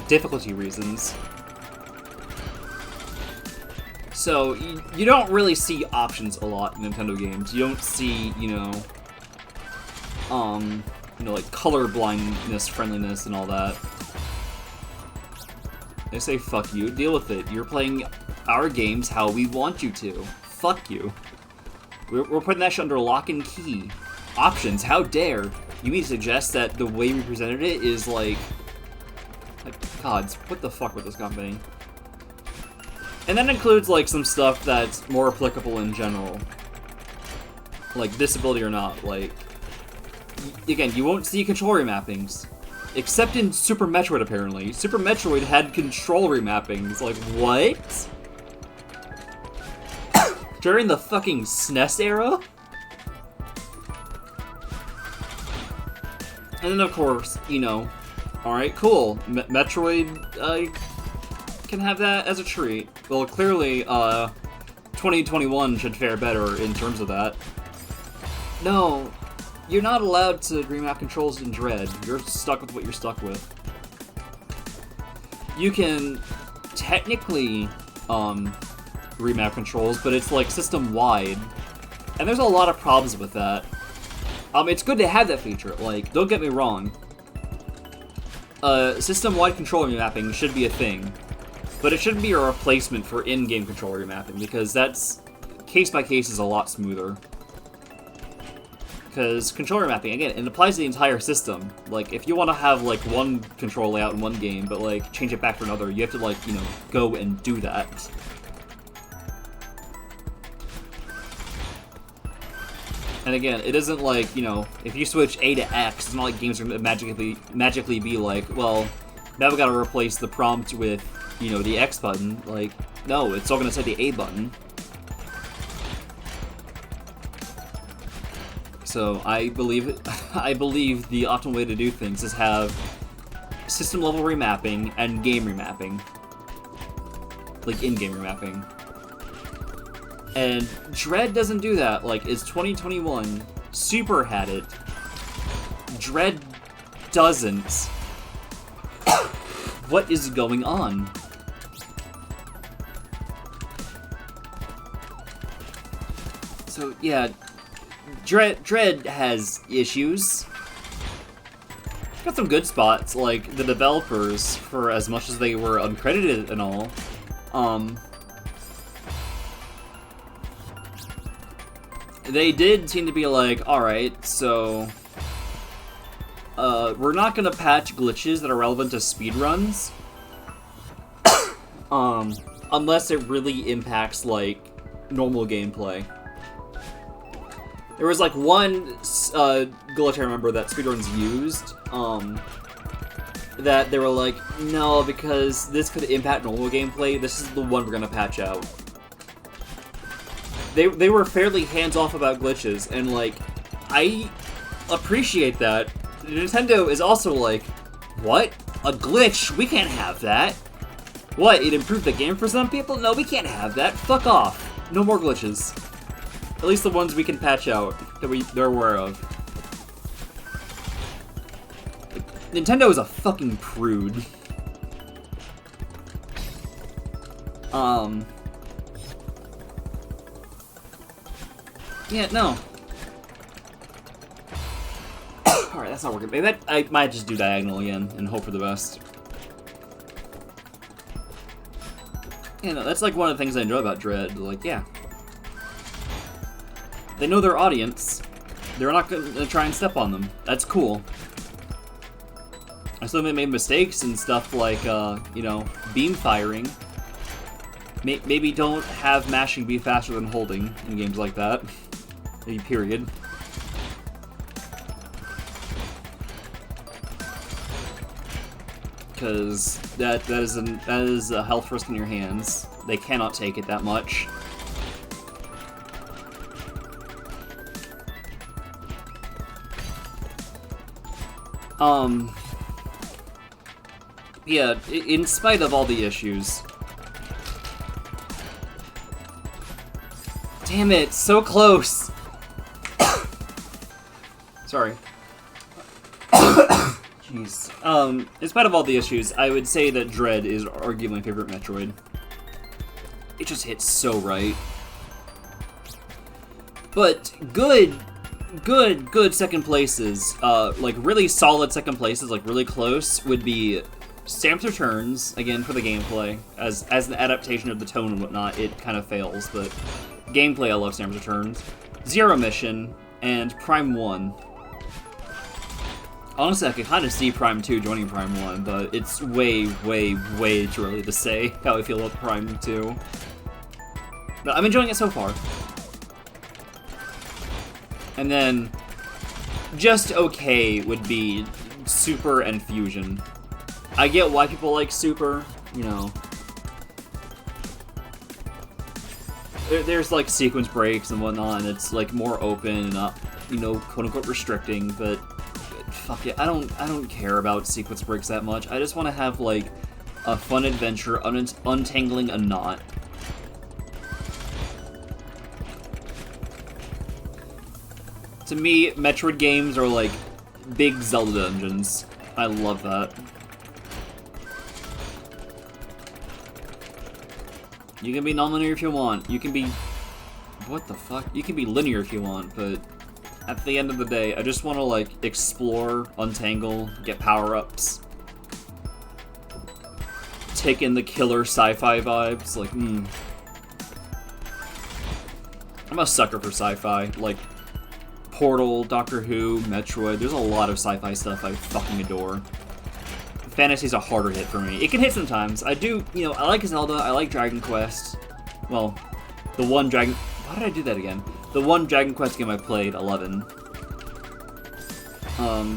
difficulty reasons. So, you don't really see options a lot in Nintendo games. You don't see, you know, like, color blindness, friendliness, and all that. They say, fuck you, deal with it. You're playing our games how we want you to. Fuck you. We're putting that shit under lock and key. Options, how dare. You mean to suggest that the way we presented it is like gods, what the fuck with this company? And that includes like some stuff that's more applicable in general. Like disability or not, like again, you won't see control remappings. Except in Super Metroid apparently. Super Metroid had control remappings. Like what? During the fucking SNES era? And then, of course, you know, alright, cool. Metroid can have that as a treat. Well, clearly, 2021 should fare better in terms of that. No, you're not allowed to remap controls in Dread. You're stuck with what you're stuck with. You can technically remap controls, but it's like system-wide. And there's a lot of problems with that. It's good to have that feature, like, don't get me wrong. system-wide controller mapping should be a thing, but it shouldn't be a replacement for in-game controller mapping, because that's case-by-case is a lot smoother. Because controller mapping, again, it applies to the entire system. Like, if you want to have, like, one control layout in one game, but, like, change it back to another, you have to, like, you know, go and do that. And again, it isn't like, you know, if you switch A to X, it's not like games are going to magically be like, well, now we gotta replace the prompt with, you know, the X button. Like, no, it's all gonna say the A button. So I believe the optimal way to do things is have system level remapping and game remapping. Like in-game remapping. And Dread doesn't do that. Like, it's 2021. Super had it. Dread doesn't. What is going on? So, yeah. Dread has issues. Got some good spots, like the developers, for as much as they were uncredited and all. They did seem to be like, alright, so we're not gonna patch glitches that are relevant to speedruns. Unless it really impacts, like, normal gameplay. There was, like, one glitch I remember that speedruns used, that they were like, no, because this could impact normal gameplay, this is the one we're gonna patch out. They were fairly hands-off about glitches, and, like, I appreciate that. Nintendo is also like, what? A glitch? We can't have that. What, it improved the game for some people? No, we can't have that. Fuck off. No more glitches. At least the ones we can patch out, that they're aware of. Nintendo is a fucking prude. Yeah, no. Alright, that's not working. Maybe I might just do diagonal again and hope for the best. Yeah, no, that's like one of the things I enjoy about Dread. Like, yeah. They know their audience. They're not gonna try and step on them. That's cool. I still made mistakes and stuff like, you know, beam firing. Maybe don't have mashing be faster than holding in games like that. Maybe period. Because that is a health risk in your hands. They cannot take it that much. Yeah, in spite of all the issues. Damn it, so close! Sorry. Jeez. In spite of all the issues, I would say that Dread is arguably my favorite Metroid. It just hits so right. But good second places, like really solid second places, like really close, would be Samus Returns, again for the gameplay. As an adaptation of the tone and whatnot, it kind of fails, but gameplay I love Samus Returns. Zero Mission, and Prime 1. Honestly, I could kind of see Prime 2 joining Prime 1, but it's way too early to say how I feel about Prime 2. But I'm enjoying it so far. And then, just okay would be Super and Fusion. I get why people like Super, you know. There's like sequence breaks and whatnot, and it's like more open and not, you know, quote unquote restricting, but fuck it, I don't care about sequence breaks that much. I just want to have like a fun adventure untangling a knot. To me, Metroid games are like big Zelda dungeons. I love that. You can be non-linear if you want. You can be... What the fuck? You can be linear if you want, but at the end of the day, I just want to, like, explore, untangle, get power-ups. take in the killer sci-fi vibes. Like, I'm a sucker for sci-fi. Like, Portal, Doctor Who, Metroid. There's a lot of sci-fi stuff I fucking adore. Fantasy's a harder hit for me. It can hit sometimes. I do, you know, I like Zelda, I like Dragon Quest. Well, the one Dragon... Why did I do that again? The one Dragon Quest game I played, 11.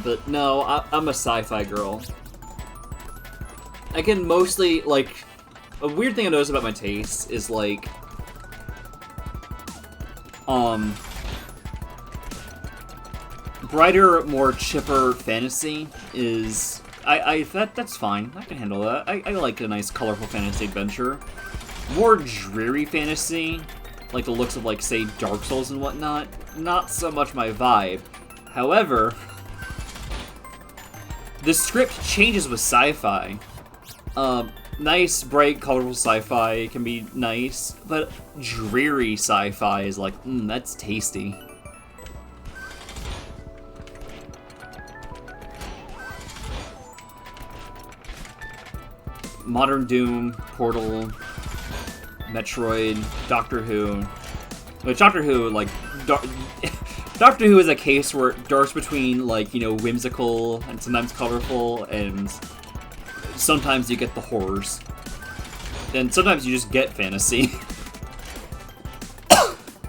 But no, I'm a sci-fi girl. I can mostly, like... A weird thing I notice about my taste is, like... Brighter, more chipper fantasy is... that's fine. I can handle that. I like a nice, colorful fantasy adventure. More dreary fantasy, like the looks of, like, say, Dark Souls and whatnot, not so much my vibe. However, the script changes with sci-fi. Nice, bright, colorful sci-fi can be nice, but dreary sci-fi is like, that's tasty. Modern Doom, Portal, Metroid, Doctor Who. But Doctor Who, like, Doctor Who is a case where it darts between, like, you know, whimsical and sometimes colorful, and sometimes you get the horrors. And sometimes you just get fantasy.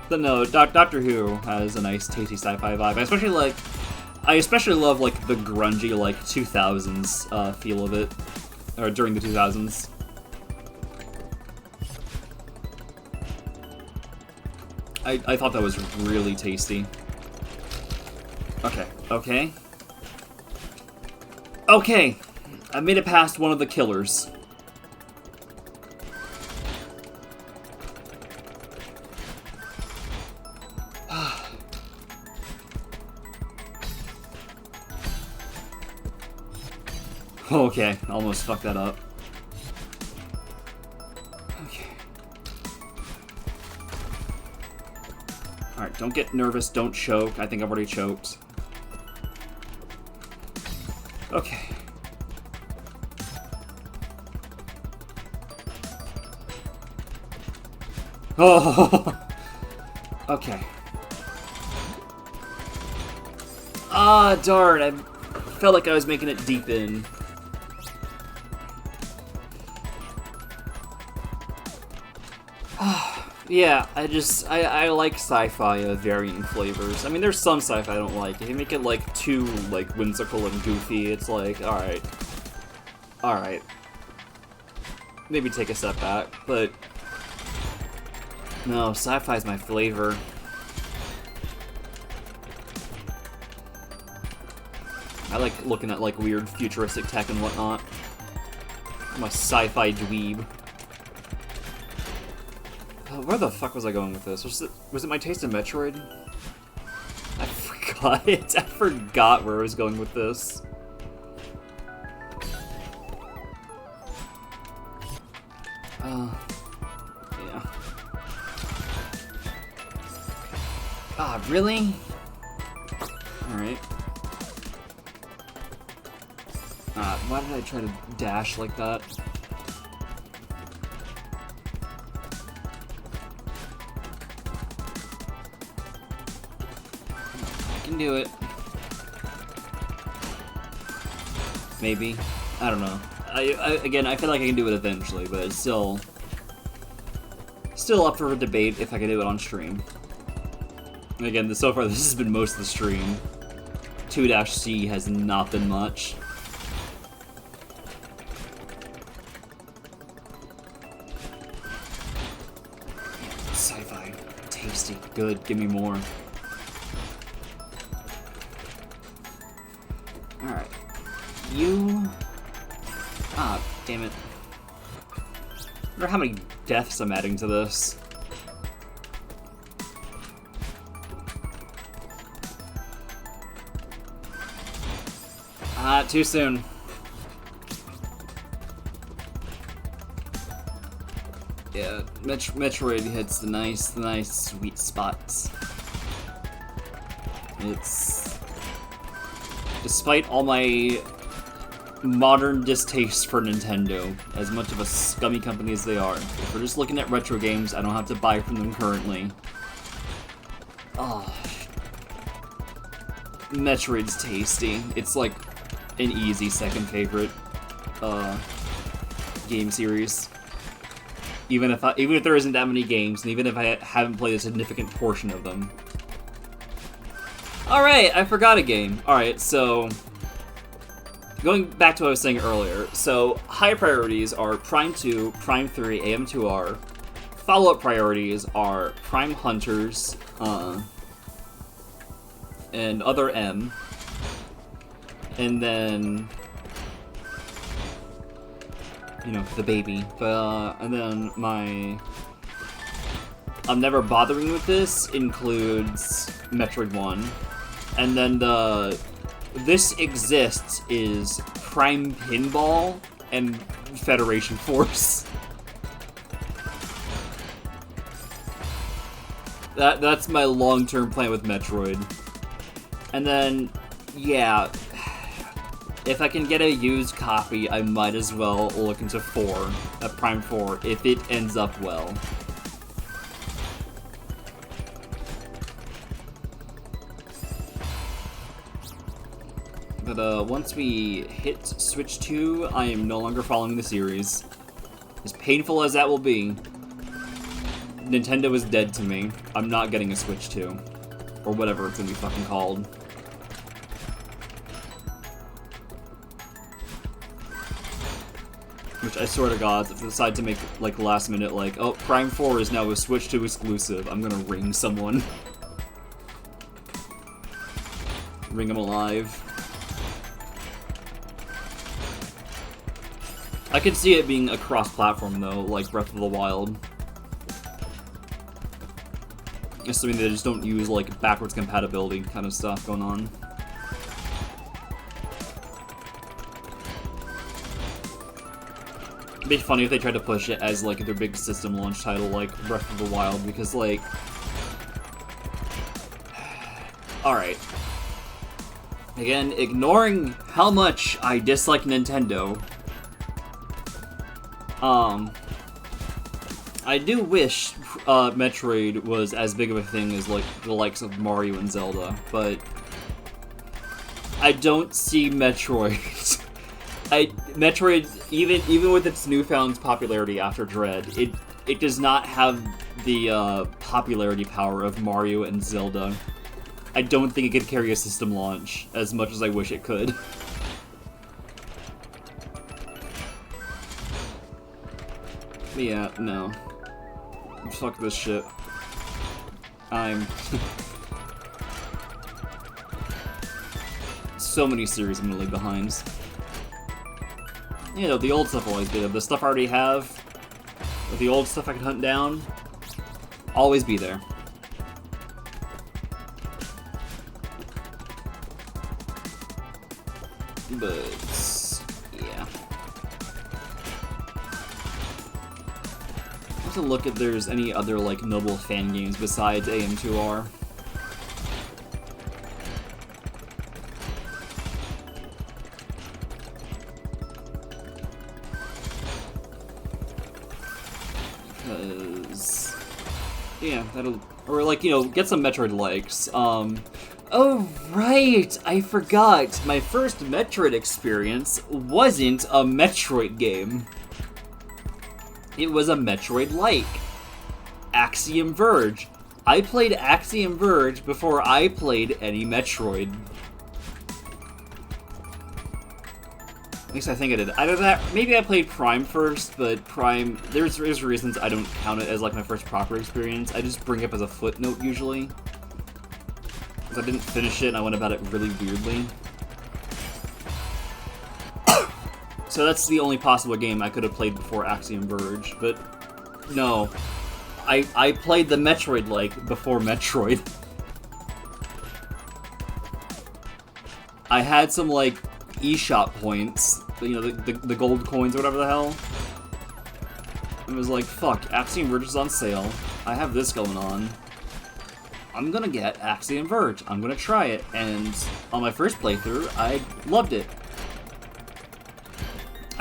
But no, Doctor Who has a nice, tasty sci-fi vibe. I especially love, like, the grungy, like, 2000s feel of it. Or during the 2000s. I thought that was really tasty. Okay, okay. Okay! I made it past one of the killers. Okay, almost fucked that up. Okay. Alright, don't get nervous, don't choke. I think I've already choked. Okay. Oh! Okay. Ah, darn, I felt like I was making it deep in. Yeah, I like sci-fi of varying flavors. I mean, there's some sci-fi I don't like. If you make it, like, too, like, whimsical and goofy, it's like, alright. Alright. Maybe take a step back, but... No, sci-fi's my flavor. I like looking at, like, weird futuristic tech and whatnot. I'm a sci-fi dweeb. Where the fuck was I going with this? Was it my taste in Metroid? I forgot it. I forgot where I was going with this. Yeah. Ah, really? Alright. Why did I try to dash like that? Do it. Maybe. I don't know. Again, I feel like I can do it eventually, but it's still up for debate if I can do it on stream. And again, so far this has been most of the stream. 2-C has not been much. Sci-fi. Tasty. Good. Give me more. Alright. You... Ah, damn it. I wonder how many deaths I'm adding to this. Ah, too soon. Yeah, Metroid hits the nice sweet spots. It's... Despite all my modern distaste for Nintendo, as much of a scummy company as they are. If we're just looking at retro games, I don't have to buy from them currently. Oh, Metroid's tasty. It's like an easy second favorite game series. Even if there isn't that many games, and even if I haven't played a significant portion of them. Alright, I forgot a game. Alright, so going back to what I was saying earlier. So high priorities are Prime 2, Prime 3, AM2R. Follow-up priorities are Prime Hunters, and Other M. And then, you know, the baby. But, and then my I'm never bothering with this includes Metroid 1. And then the This Exists is Prime Pinball and Federation Force. That's my long-term plan with Metroid. And then, yeah, if I can get a used copy, I might as well look into Prime 4, if it ends up well. But once we hit Switch 2, I am no longer following the series. As painful as that will be, Nintendo is dead to me. I'm not getting a Switch 2. Or whatever it's gonna be fucking called. Which I swear to God, if they decide to make, like, last minute, like, oh, Prime 4 is now a Switch 2 exclusive, I'm gonna ring someone. Ring them alive. I could see it being a cross-platform, though, like Breath of the Wild. Assuming they just don't use, like, backwards compatibility kind of stuff going on. It'd be funny if they tried to push it as, like, their big system launch title, like Breath of the Wild, because, like... Alright. Again, ignoring how much I dislike Nintendo, I do wish Metroid was as big of a thing as, like, the likes of Mario and Zelda, but I don't see Metroid. Metroid, even with its newfound popularity after Dread, it does not have the popularity power of Mario and Zelda. I don't think it could carry a system launch as much as I wish it could. Yeah, no. Fuck this shit. So many series I'm gonna leave behind. You know, the old stuff will always be there. The stuff I already have, or the old stuff I can hunt down, always be there. But, yeah. I have to look if there's any other, like, notable fan games besides AM2R. Because, yeah, that'll, or, like, you know, get some Metroid likes. Oh, right! I forgot. My first Metroid experience wasn't a Metroid game. It was a Metroid-like. Axiom Verge. I played Axiom Verge before I played any Metroid. At least I think I did. Either that, maybe I played Prime first, but Prime, there's reasons I don't count it as, like, my first proper experience. I just bring it up as a footnote, usually. I didn't finish it and I went about it really weirdly. So that's the only possible game I could have played before Axiom Verge, but no. I played the Metroid-like before Metroid. I had some, like, eShop points, you know, the gold coins or whatever the hell. It was like, fuck, Axiom Verge is on sale. I have this going on. I'm gonna get Axiom Verge. I'm gonna try it. And on my first playthrough, I loved it.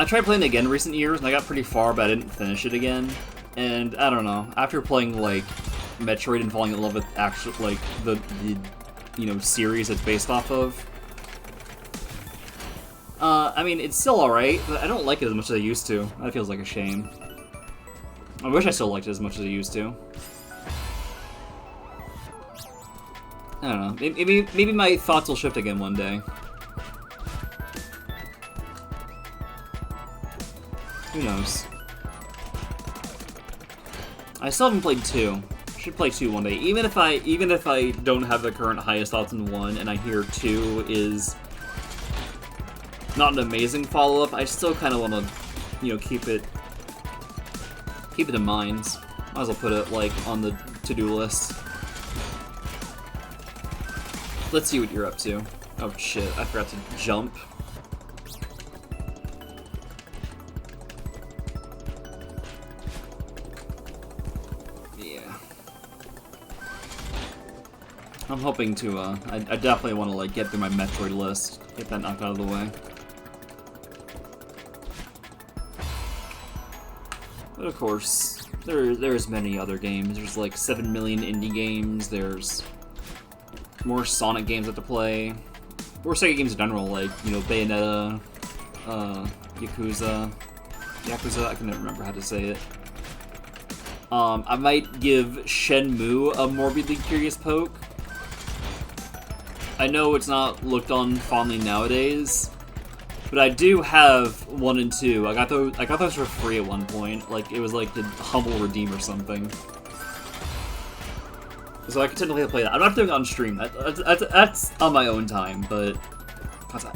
I tried playing it again in recent years, and I got pretty far, but I didn't finish it again. And I don't know. After playing like Metroid and falling in love with actual like the you know series it's based off of. I mean, it's still alright, but I don't like it as much as I used to. That feels like a shame. I wish I still liked it as much as I used to. I don't know. Maybe my thoughts will shift again one day. Who knows? I still haven't played 2. Should play 2 one day. Even if I don't have the current highest thoughts in 1, and I hear 2 is not an amazing follow-up, I still kind of want to, you know, keep it in mind. Might as well put it like on the to-do list. Let's see what you're up to. Oh shit! I forgot to jump. I'm hoping to, I definitely want to, like, get through my Metroid list, get that knocked out of the way. But of course, there's many other games. There's, like, 7 million indie games, there's more Sonic games I have to play, or Sega games in general, like, you know, Bayonetta, Yakuza, I can never remember how to say it. I might give Shenmue a morbidly curious poke. I know it's not looked on fondly nowadays, but I do have 1 and 2. I got those for free at one point. Like, it was like the Humble Redeem or something. So I can technically play that. I'm not doing it on stream. That's on my own time, but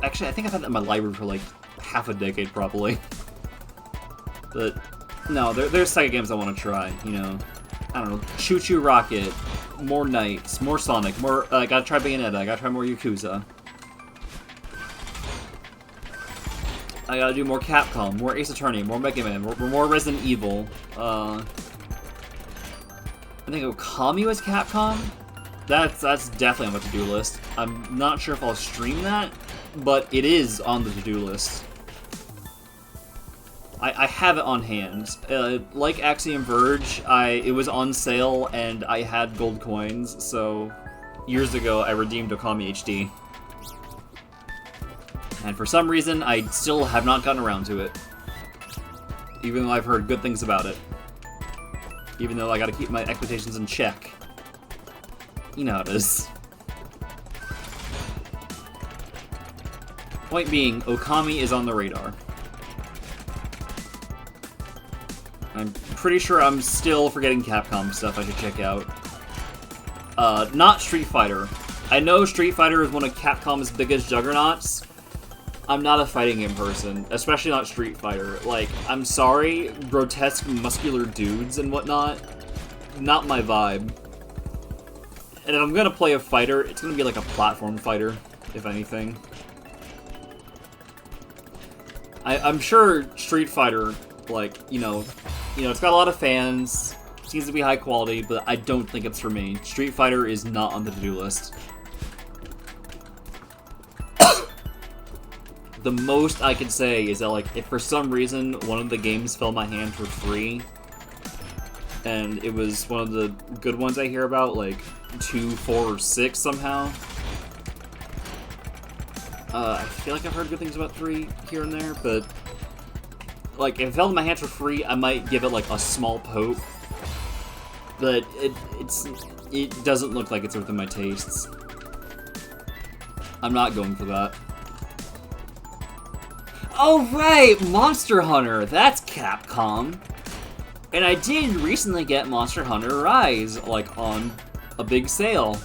actually I think I've had that in my library for like half a decade probably. But no, there's Sega games I want to try. You know, I don't know, Choo Choo Rocket. More Knights, more Sonic, more, I gotta try Bayonetta, I gotta try more Yakuza. I gotta do more Capcom, more Ace Attorney, more Mega Man, more Resident Evil. I think Okami was Capcom? That's definitely on the to-do list. I'm not sure if I'll stream that, but it is on the to-do list. I have it on hand. Like Axiom Verge, it was on sale and I had gold coins, so years ago I redeemed Okami HD. And for some reason, I still have not gotten around to it. Even though I've heard good things about it. Even though I gotta keep my expectations in check. You know how it is. Point being, Okami is on the radar. I'm pretty sure I'm still forgetting Capcom stuff I should check out. Not Street Fighter. I know Street Fighter is one of Capcom's biggest juggernauts. I'm not a fighting game person, especially not Street Fighter. Like, I'm sorry, grotesque muscular dudes and whatnot, not my vibe. And if I'm gonna play a fighter, it's gonna be like a platform fighter, if anything. I'm sure Street Fighter, like, you know, it's got a lot of fans, seems to be high quality, but I don't think it's for me. Street Fighter is not on the to-do list. The most I could say is that, like, if for some reason one of the games fell in my hand for free, and it was one of the good ones I hear about, like 2, 4, or 6 somehow. I feel like I've heard good things about 3 here and there, but like, if it fell in my hands for free, I might give it, like, a small poke. But it doesn't look like it's within my tastes. I'm not going for that. Oh, right! Monster Hunter! That's Capcom! And I did recently get Monster Hunter Rise, like, on a big sale.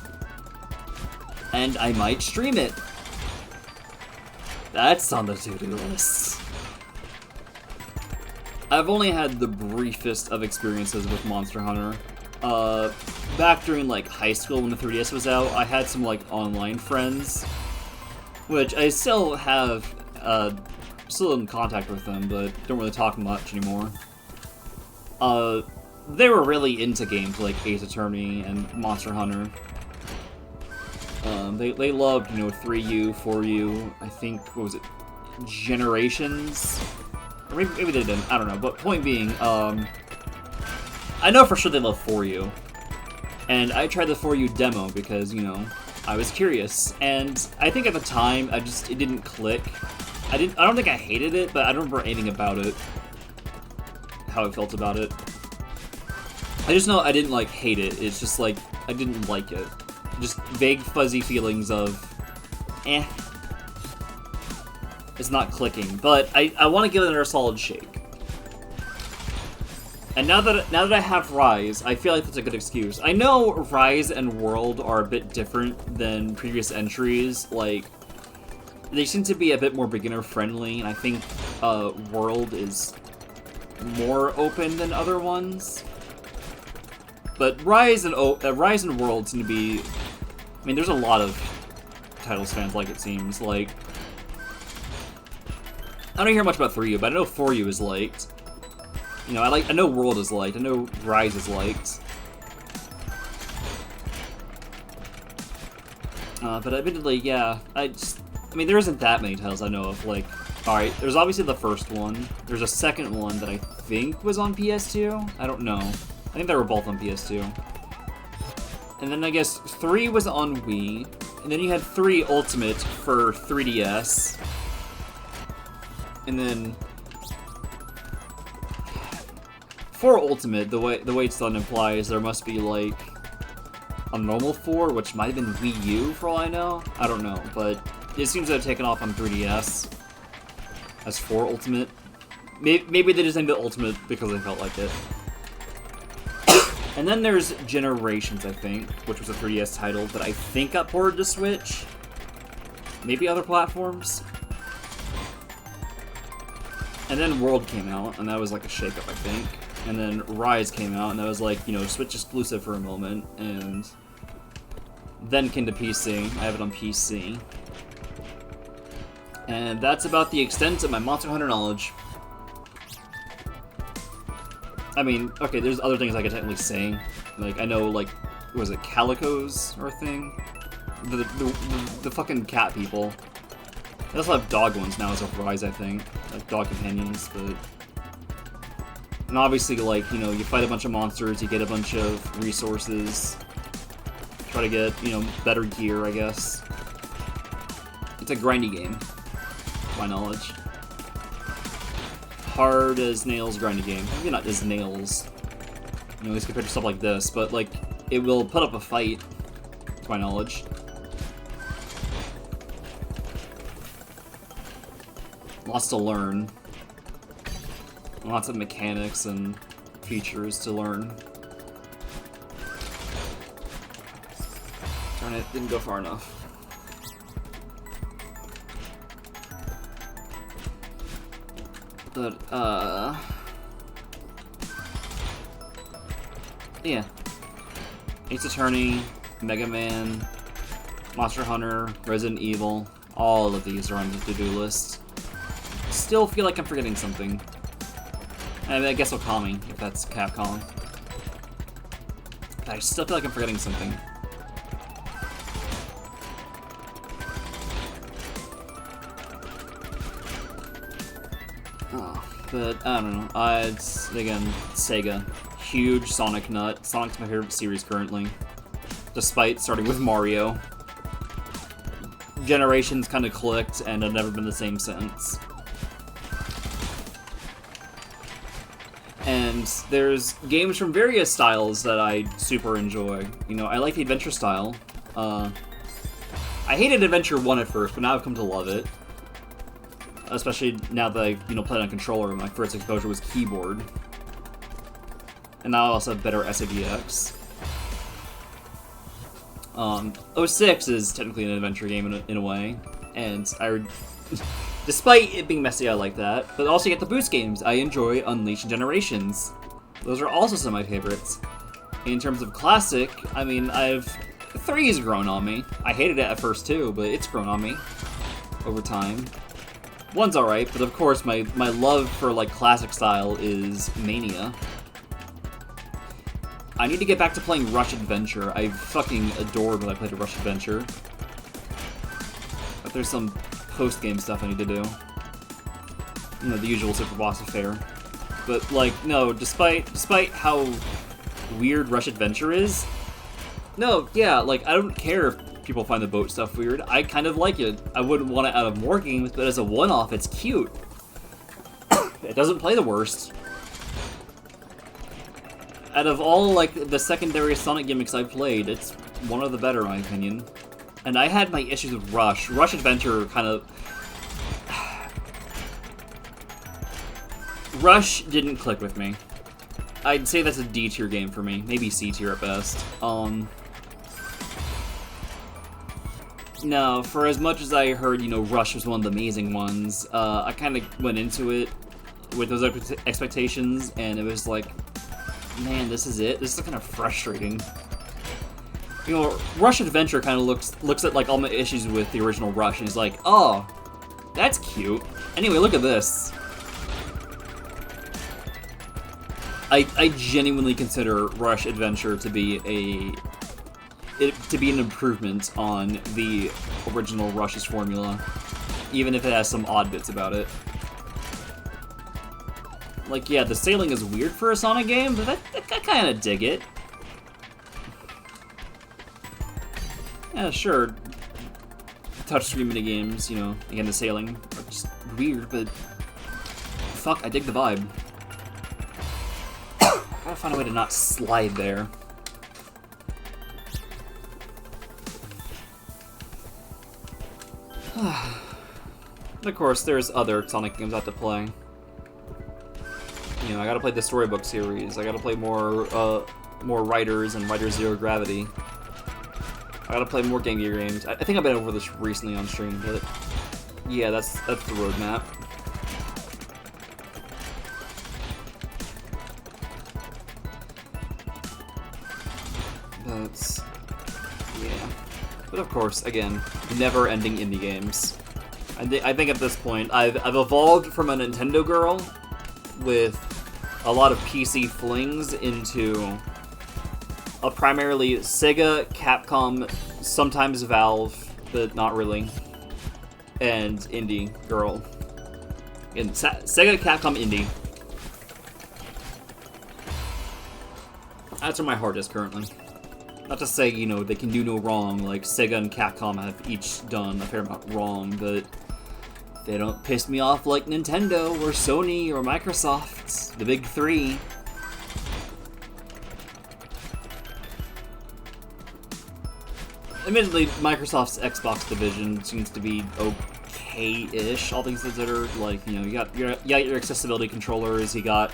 And I might stream it. That's on the to-do list. I've only had the briefest of experiences with Monster Hunter. Back during, like, high school when the 3DS was out, I had some, like, online friends, which I still have, still in contact with them, but don't really talk much anymore. They were really into games like Ace Attorney and Monster Hunter. They loved, you know, 3U, 4U, I think, what was it, Generations? Or maybe they didn't, I don't know. But point being, I know for sure they love For You. And I tried the For You demo because, you know, I was curious. And I think at the time, it didn't click. I don't think I hated it, but I don't remember anything about it. How I felt about it. I just know I didn't, like, hate it. It's just, like, I didn't like it. Just vague, fuzzy feelings of, eh. It's not clicking. But I want to give it another solid shake. And now that I have Rise, I feel like that's a good excuse. I know Rise and World are a bit different than previous entries. Like, they seem to be a bit more beginner-friendly, and I think World is more open than other ones. But Rise and World seem to be... I mean, there's a lot of Titles fans, like it seems. Like, I don't hear much about For You, but I know For You is liked. You know, I know World is liked. I know Rise is liked. But admittedly, yeah, I mean, there isn't that many titles I know of. Like, alright, there's obviously the first one. There's a second one that I think was on PS2. I don't know. I think they were both on PS2. And then I guess 3 was on Wii. And then you had 3 Ultimate for 3DS. And then 4 Ultimate, the way it's done implies there must be like a normal 4, which might have been Wii U for all I know. I don't know, but it seems to have taken off on 3DS as 4 Ultimate. Maybe they just named it Ultimate because they felt like it. And then there's Generations, I think, which was a 3DS title that I think got ported to Switch. Maybe other platforms. And then World came out, and that was like a shakeup, I think. And then Rise came out, and that was like, you know, Switch exclusive for a moment, and then came to PC. I have it on PC. And that's about the extent of my Monster Hunter knowledge. I mean, okay, there's other things I could technically say. Like, I know, like, was it Calicos or a thing? The fucking cat people. They also have dog ones now as of Rise, I think. Like, dog companions, but... And obviously, like, you know, you fight a bunch of monsters, you get a bunch of resources. Try to get, you know, better gear, I guess. It's a grindy game, to my knowledge. Hard as nails grindy game. Maybe not as nails. You know, at least compared to stuff like this, but, like, it will put up a fight, to my knowledge. Lots to learn. Lots of mechanics and features to learn. Darn it, didn't go far enough. But, yeah. Ace Attorney, Mega Man, Monster Hunter, Resident Evil, all of these are on the to-do list. Still feel like I'm forgetting something. I guess Okami, if that's Capcom. But I still feel like I'm forgetting something. Oh, but I don't know. It's, again, Sega. Huge Sonic nut. Sonic's my favorite series currently. Despite starting with Mario. Generations kind of clicked and have never been the same since. And there's games from various styles that I super enjoy. You know, I like the adventure style. I hated Adventure 1 at first, but now I've come to love it. Especially now that I've, you know, played on controller, my first exposure was keyboard. And now I also have better SADX. 06 is technically an adventure game in a way, and despite it being messy, I like that. But also you get the boost games. I enjoy Unleashed and Generations. Those are also some of my favorites. In terms of classic, I mean, 3's grown on me. I hated it at first too, but it's grown on me over time. 1's alright, but of course my love for, like, classic style is Mania. I need to get back to playing Rush Adventure. I fucking adored when I played a Rush Adventure. But there's some post-game stuff I need to do. you know, the usual super boss affair. But like, no, despite how weird Rush Adventure is, no, yeah, like I don't care if people find the boat stuff weird. I kind of like it. I wouldn't want it out of more games, but as a one-off, it's cute. It doesn't play the worst. Out of all, like, the secondary Sonic gimmicks I've played, it's one of the better, in my opinion. And I had my issues with Rush. Rush Adventure kind of... Rush didn't click with me. I'd say that's a D tier game for me. Maybe C tier at best. No, for as much as I heard, you know, Rush was one of the amazing ones, I kind of went into it with those expectations, and it was like, man, this is it? This is kind of frustrating. You know, Rush Adventure kind of looks at, like, all my issues with the original Rush, and he's like, oh, that's cute. Anyway, look at this. I genuinely consider Rush Adventure to be an improvement on the original Rush's formula, even if it has some odd bits about it. Like, yeah, the sailing is weird for a Sonic game, but I kind of dig it. Yeah, sure. Touchscreen minigames, you know, again, the sailing are just weird, but fuck, I dig the vibe. I gotta find a way to not slide there. And of course, there's other Sonic games I have to play. You know, I gotta play the Storybook series. I gotta play more Riders and Riders Zero Gravity. I gotta play more Game Gear games. I think I've been over this recently on stream, but yeah, that's the roadmap. Yeah. But of course, again, never-ending indie games. I think at this point, I've evolved from a Nintendo girl with a lot of PC flings into a primarily Sega, Capcom, sometimes Valve, but not really, and indie girl. And Sega, Capcom, indie. That's where my heart is currently. Not to say, you know, they can do no wrong, like Sega and Capcom have each done a fair amount wrong, but they don't piss me off like Nintendo, or Sony, or Microsoft, the big three. Admittedly, Microsoft's Xbox division seems to be okay-ish, all things considered. Like, you know, you got your accessibility controllers, you got...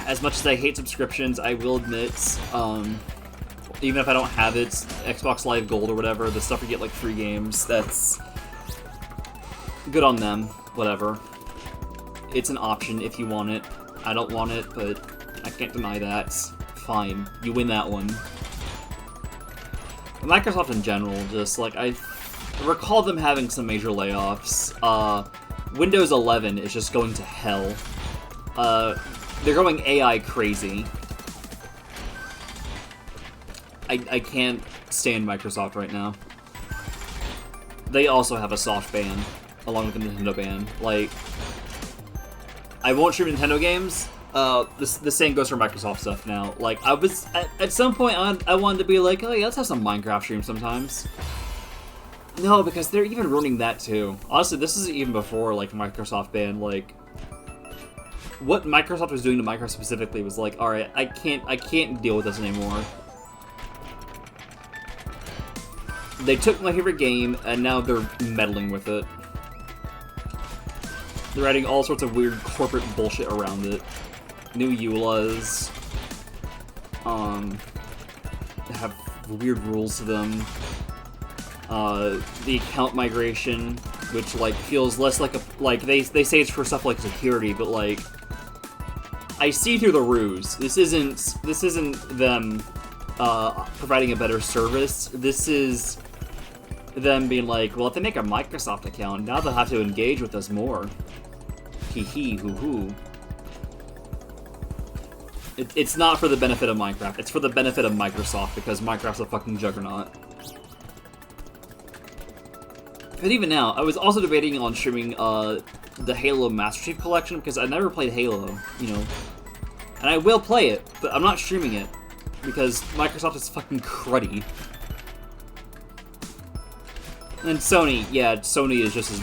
As much as I hate subscriptions, I will admit, even if I don't have it, Xbox Live Gold or whatever, the stuff you get like free games, that's good on them, whatever. It's an option if you want it. I don't want it, but I can't deny that. Fine, you win that one. Microsoft in general, just like, I recall them having some major layoffs. Windows 11 is just going to hell. They're going AI crazy. I can't stand Microsoft right now. They also have a soft ban, along with the Nintendo ban. Like, I won't stream Nintendo games. The same goes for Microsoft stuff now. Like, I was, at some point, I wanted to be like, oh yeah, let's have some Minecraft stream sometimes. No, because they're even ruining that too. Honestly, this is even before, like, Microsoft ban, like, what Microsoft was doing to Minecraft specifically was like, alright, I can't deal with this anymore. They took my favorite game, and now they're meddling with it. They're adding all sorts of weird corporate bullshit around it. New EULAs. Have weird rules to them. The account migration, which, like, feels less like a... Like, they say it's for stuff like security, but, like... I see through the ruse. This isn't them providing a better service. This is them being like, well, if they make a Microsoft account, now they'll have to engage with us more. Hee hee, hoo hoo. It's not for the benefit of Minecraft. It's for the benefit of Microsoft, because Minecraft's a fucking juggernaut. But even now, I was also debating on streaming the Halo Master Chief Collection, because I never played Halo, you know. And I will play it, but I'm not streaming it, because Microsoft is fucking cruddy. And Sony, yeah, Sony is just as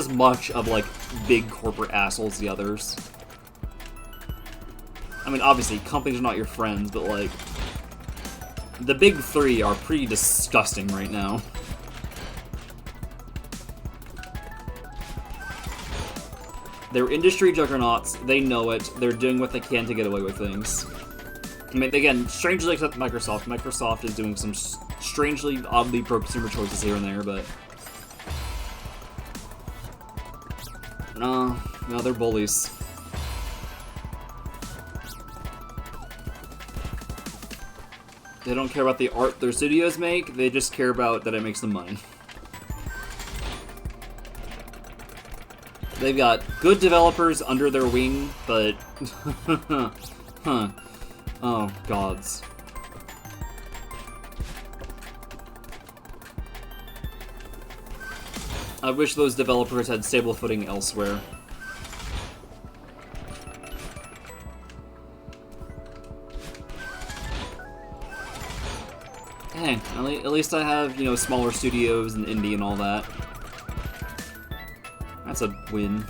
much of, like, big corporate assholes as the others. I mean, obviously, companies are not your friends, but, like, the big three are pretty disgusting right now. They're industry juggernauts, they know it, they're doing what they can to get away with things. I mean, again, strangely except Microsoft. Microsoft is doing some strangely, oddly pro-consumer choices here and there, but... No, they're bullies. They don't care about the art their studios make, they just care about that it makes them money. They've got good developers under their wing, but... huh. Oh, gods. I wish those developers had stable footing elsewhere. Hey, at least I have, you know, smaller studios and indie and all that. That's a win.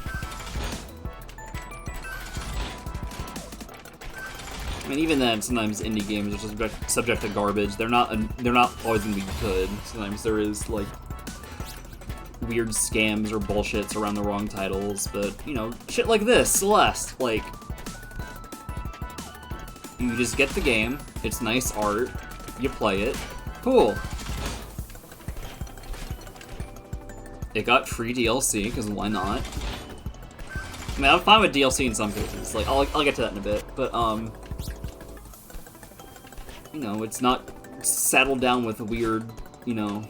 I mean, even then, sometimes indie games are just subject to garbage. They're not always gonna be good. Sometimes there is, like, weird scams or bullshits around the wrong titles, but, you know, shit like this, Celeste, like, you just get the game, it's nice art, you play it, cool. It got free DLC, because why not? I mean, I'm fine with DLC in some cases, like, I'll get to that in a bit, but, you know, it's not saddled down with weird, you know,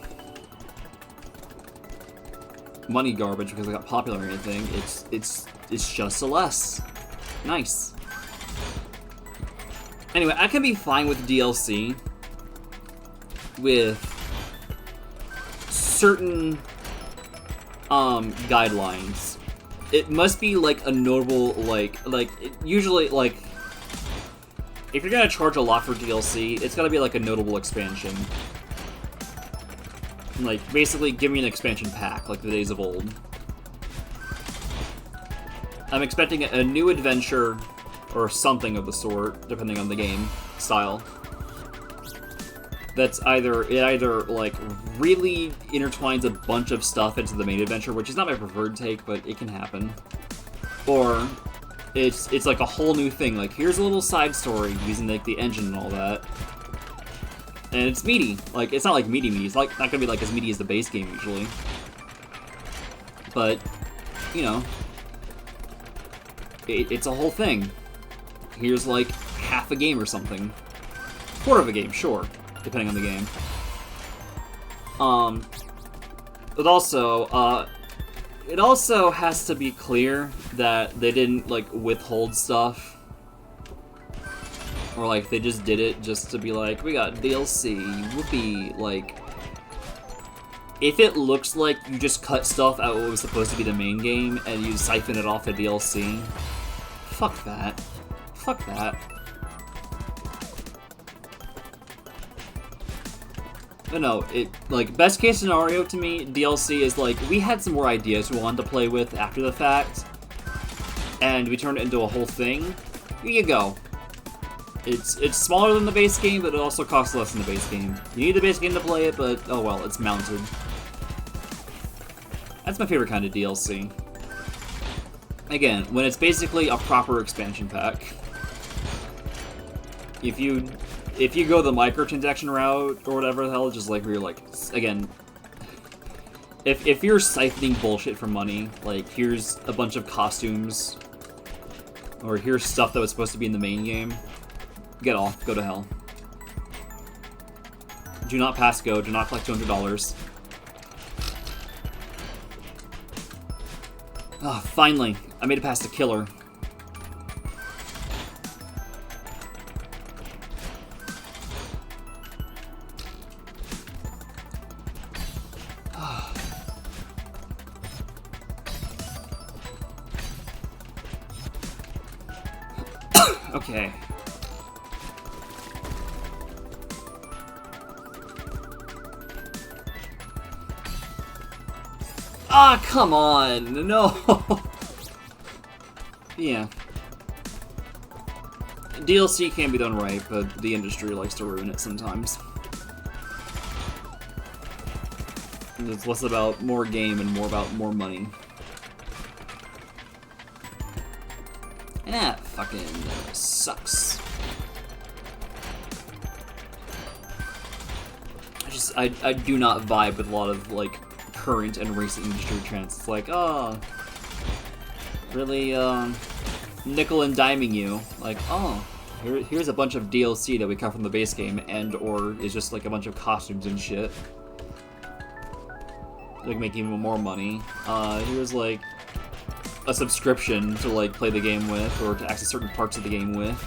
money garbage because it got popular or anything. It's just Celeste. Nice. Anyway, I can be fine with DLC with certain guidelines. It must be like a notable usually like if you're gonna charge a lot for DLC, it's gotta be like a notable expansion. Like, basically, give me an expansion pack, like the days of old. I'm expecting a new adventure, or something of the sort, depending on the game style. That's either like, really intertwines a bunch of stuff into the main adventure, which is not my preferred take, but it can happen. Or, it's like a whole new thing, like, here's a little side story, using, like, the engine and all that. And it's meaty. Like, it's not like meaty. It's like not gonna be like as meaty as the base game usually. But, you know, it's a whole thing. Here's like half a game or something. Quarter of a game, sure, depending on the game. But also, it also has to be clear that they didn't like withhold stuff. Or, like, they just did it just to be like, we got DLC, whoopee, like... If it looks like you just cut stuff out what was supposed to be the main game, and you siphon it off the DLC, fuck that. Fuck that. But no, like, best case scenario to me, DLC is like, we had some more ideas we wanted to play with after the fact, and we turned it into a whole thing. Here you go. It's smaller than the base game, but it also costs less than the base game. You need the base game to play it, but oh well, it's mounted. That's my favorite kind of DLC. Again, when it's basically a proper expansion pack. If you go the microtransaction route, or whatever the hell, just like where you're like, again, if you're siphoning bullshit for money, like here's a bunch of costumes, or here's stuff that was supposed to be in the main game, get off, go to hell. Do not pass go, do not collect $200. Ah, finally, I made it past the killer. Okay. Ah, come on! No! Yeah. DLC can be done right, but the industry likes to ruin it sometimes. It's less about more game and more about more money. And that fucking sucks. I do not vibe with a lot of, like, current and recent industry trends. It's like, oh, really, nickel and diming you. Like, oh, here's a bunch of DLC that we cut from the base game, and or is just like a bunch of costumes and shit. Like, making even more money. Here's like a subscription to like play the game with, or to access certain parts of the game with.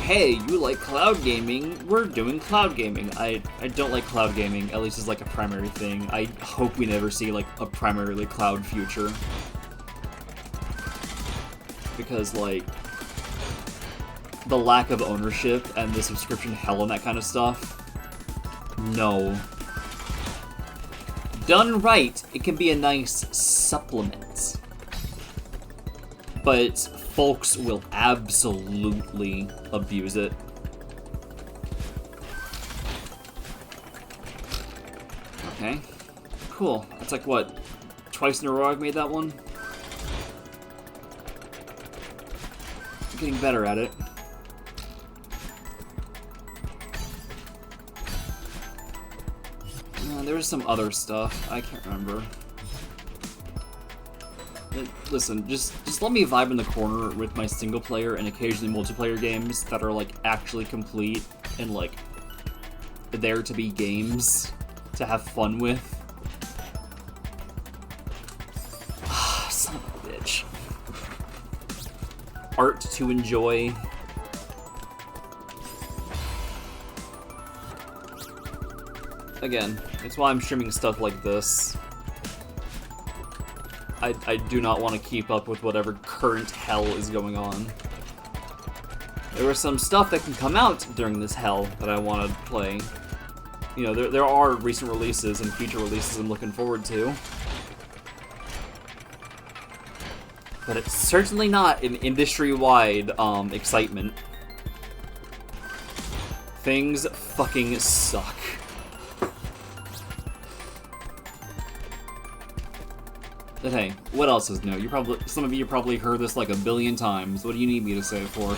Hey, you like cloud gaming? We're doing cloud gaming. I don't like cloud gaming, at least as like a primary thing. I hope we never see like a primarily cloud future. Because like, the lack of ownership and the subscription hell and that kind of stuff, no. Done right, it can be a nice supplement. But folks will absolutely abuse it. Okay. Cool. That's like, what, twice in a row I've made that one? I'm getting better at it. There's some other stuff. I can't remember. Listen, just let me vibe in the corner with my single player and occasionally multiplayer games that are like actually complete and like there to be games to have fun with. Son of a bitch. Art to enjoy. Again, that's why I'm streaming stuff like this. I do not want to keep up with whatever current hell is going on. There was some stuff that can come out during this hell that I want to play. You know, there are recent releases and future releases I'm looking forward to. But it's certainly not an industry-wide excitement. Things fucking suck. But hey, what else is new? Some of you probably heard this like a billion times. What do you need me to say it for?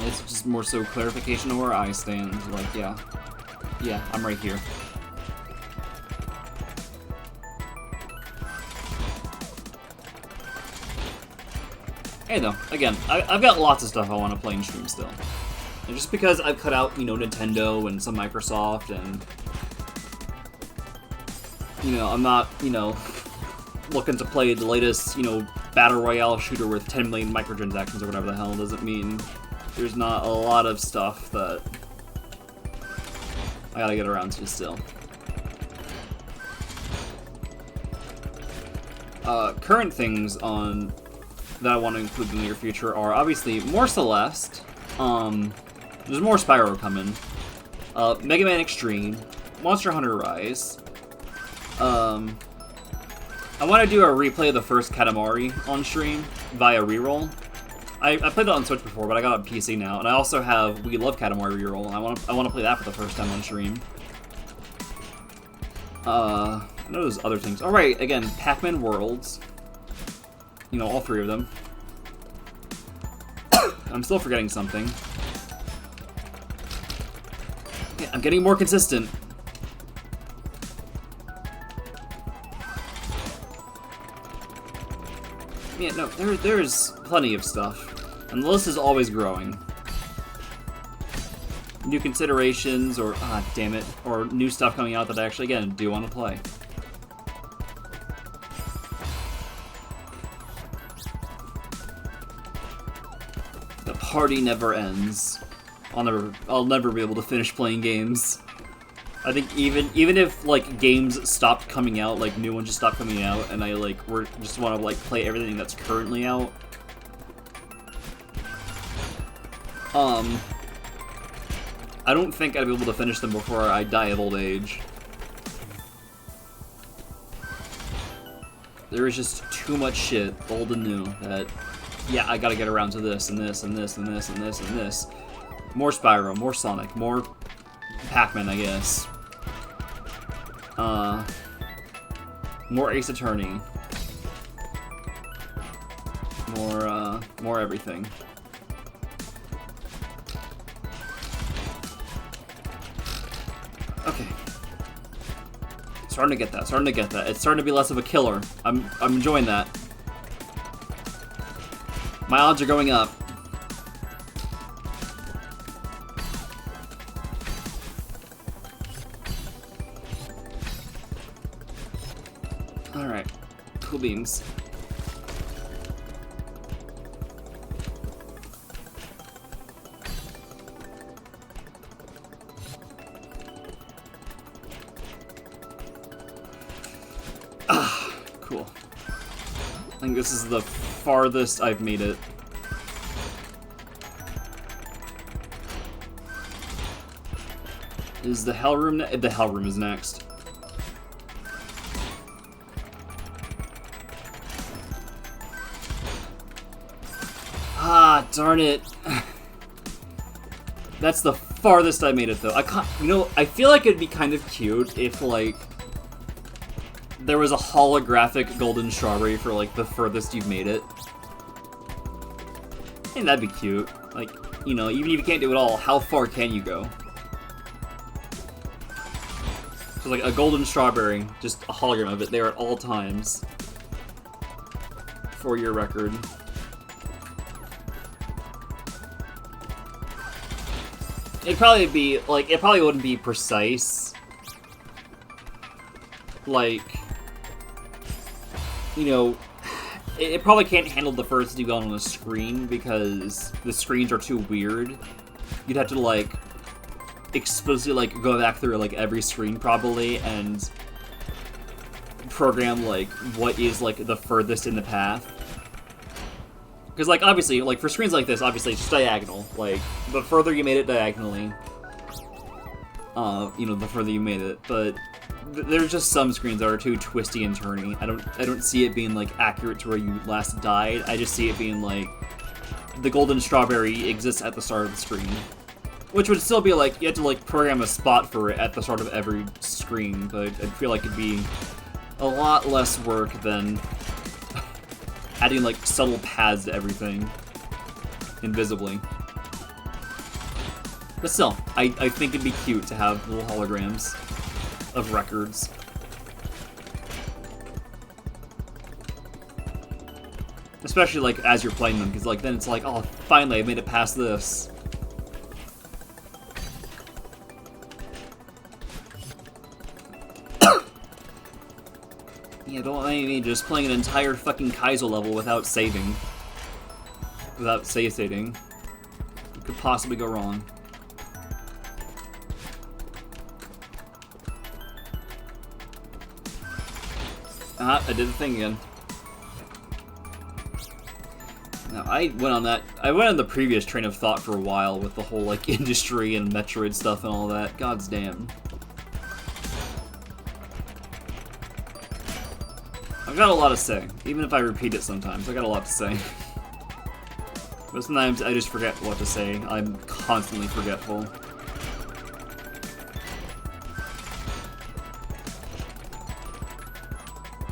It's just more so clarification of where I stand. Like, yeah, I'm right here. Hey though, again, I've got lots of stuff I want to play and stream still. And just because I've cut out, you know, Nintendo and some Microsoft and, you know, I'm not, you know, looking to play the latest, you know, Battle Royale shooter with 10 million microtransactions or whatever the hell, doesn't mean there's not a lot of stuff that I gotta get around to still. Current things on that I want to include in the near future are obviously more Celeste. There's more Spyro coming. Mega Man Extreme, Monster Hunter Rise. I want to do a replay of the first Katamari on stream via reroll. I played that on Switch before, but I got it on PC now, and I also have We Love Katamari reroll, and I want to play that for the first time on stream. I know there's other things. All right, again, Pac-Man Worlds. You know, all three of them. I'm still forgetting something. Yeah, I'm getting more consistent. Yeah, no, there's plenty of stuff. And the list is always growing. New considerations, or, damn it, or new stuff coming out that I actually, again, do want to play. The party never ends. I'll never be able to finish playing games. I think even if like games stopped coming out, like new ones just stopped coming out, and I like just want to like play everything that's currently out. I don't think I'd be able to finish them before I die of old age. There is just too much shit, old and new, that, yeah, I gotta get around to this, and this, and this, and this, and this, and this. More Spyro, more Sonic, more Pac-Man, I guess. More Ace Attorney. More everything. Okay. Starting to get that. It's starting to be less of a killer. I'm enjoying that. My odds are going up. Alright. Cool beans. Cool. I think this is the farthest I've made it. Is the Hell Room the Hell Room is next. Ah, darn it. That's the farthest I made it, though. I can't, you know, I feel like it'd be kind of cute if, like, there was a holographic golden strawberry for, like, the furthest you've made it. And that'd be cute. Like, you know, even if you can't do it all, how far can you go? So, like, a golden strawberry, just a hologram of it there at all times. For your record. It'd probably be, like, it probably wouldn't be precise. Like, you know, it probably can't handle the first you got on the screen because the screens are too weird. You'd have to, like, explicitly, like, go back through, like, every screen probably and program, like, what is, like, the furthest in the path. Because, like, obviously, like, for screens like this, obviously, it's just diagonal. Like, the further you made it diagonally, you know, the further you made it. But there's just some screens that are too twisty and turny. I don't see it being, like, accurate to where you last died. I just see it being, like, the golden strawberry exists at the start of the screen. Which would still be, like, you have to, like, program a spot for it at the start of every screen. But I feel like it'd be a lot less work than adding, like, subtle paths to everything. Invisibly. But still, I think it'd be cute to have little holograms of records. Especially, like, as you're playing them, because, like, then it's like, oh, finally, I made it past this. Yeah, don't mind me just playing an entire fucking Kaizo level without saving. Without save-stating. What could possibly go wrong? Ah, I did the thing again. Now, I went on the previous train of thought for a while with the whole, like, industry and Metroid stuff and all that. God's damn. I've got a lot to say. Even if I repeat it sometimes, I got a lot to say. But sometimes I just forget what to say. I'm constantly forgetful.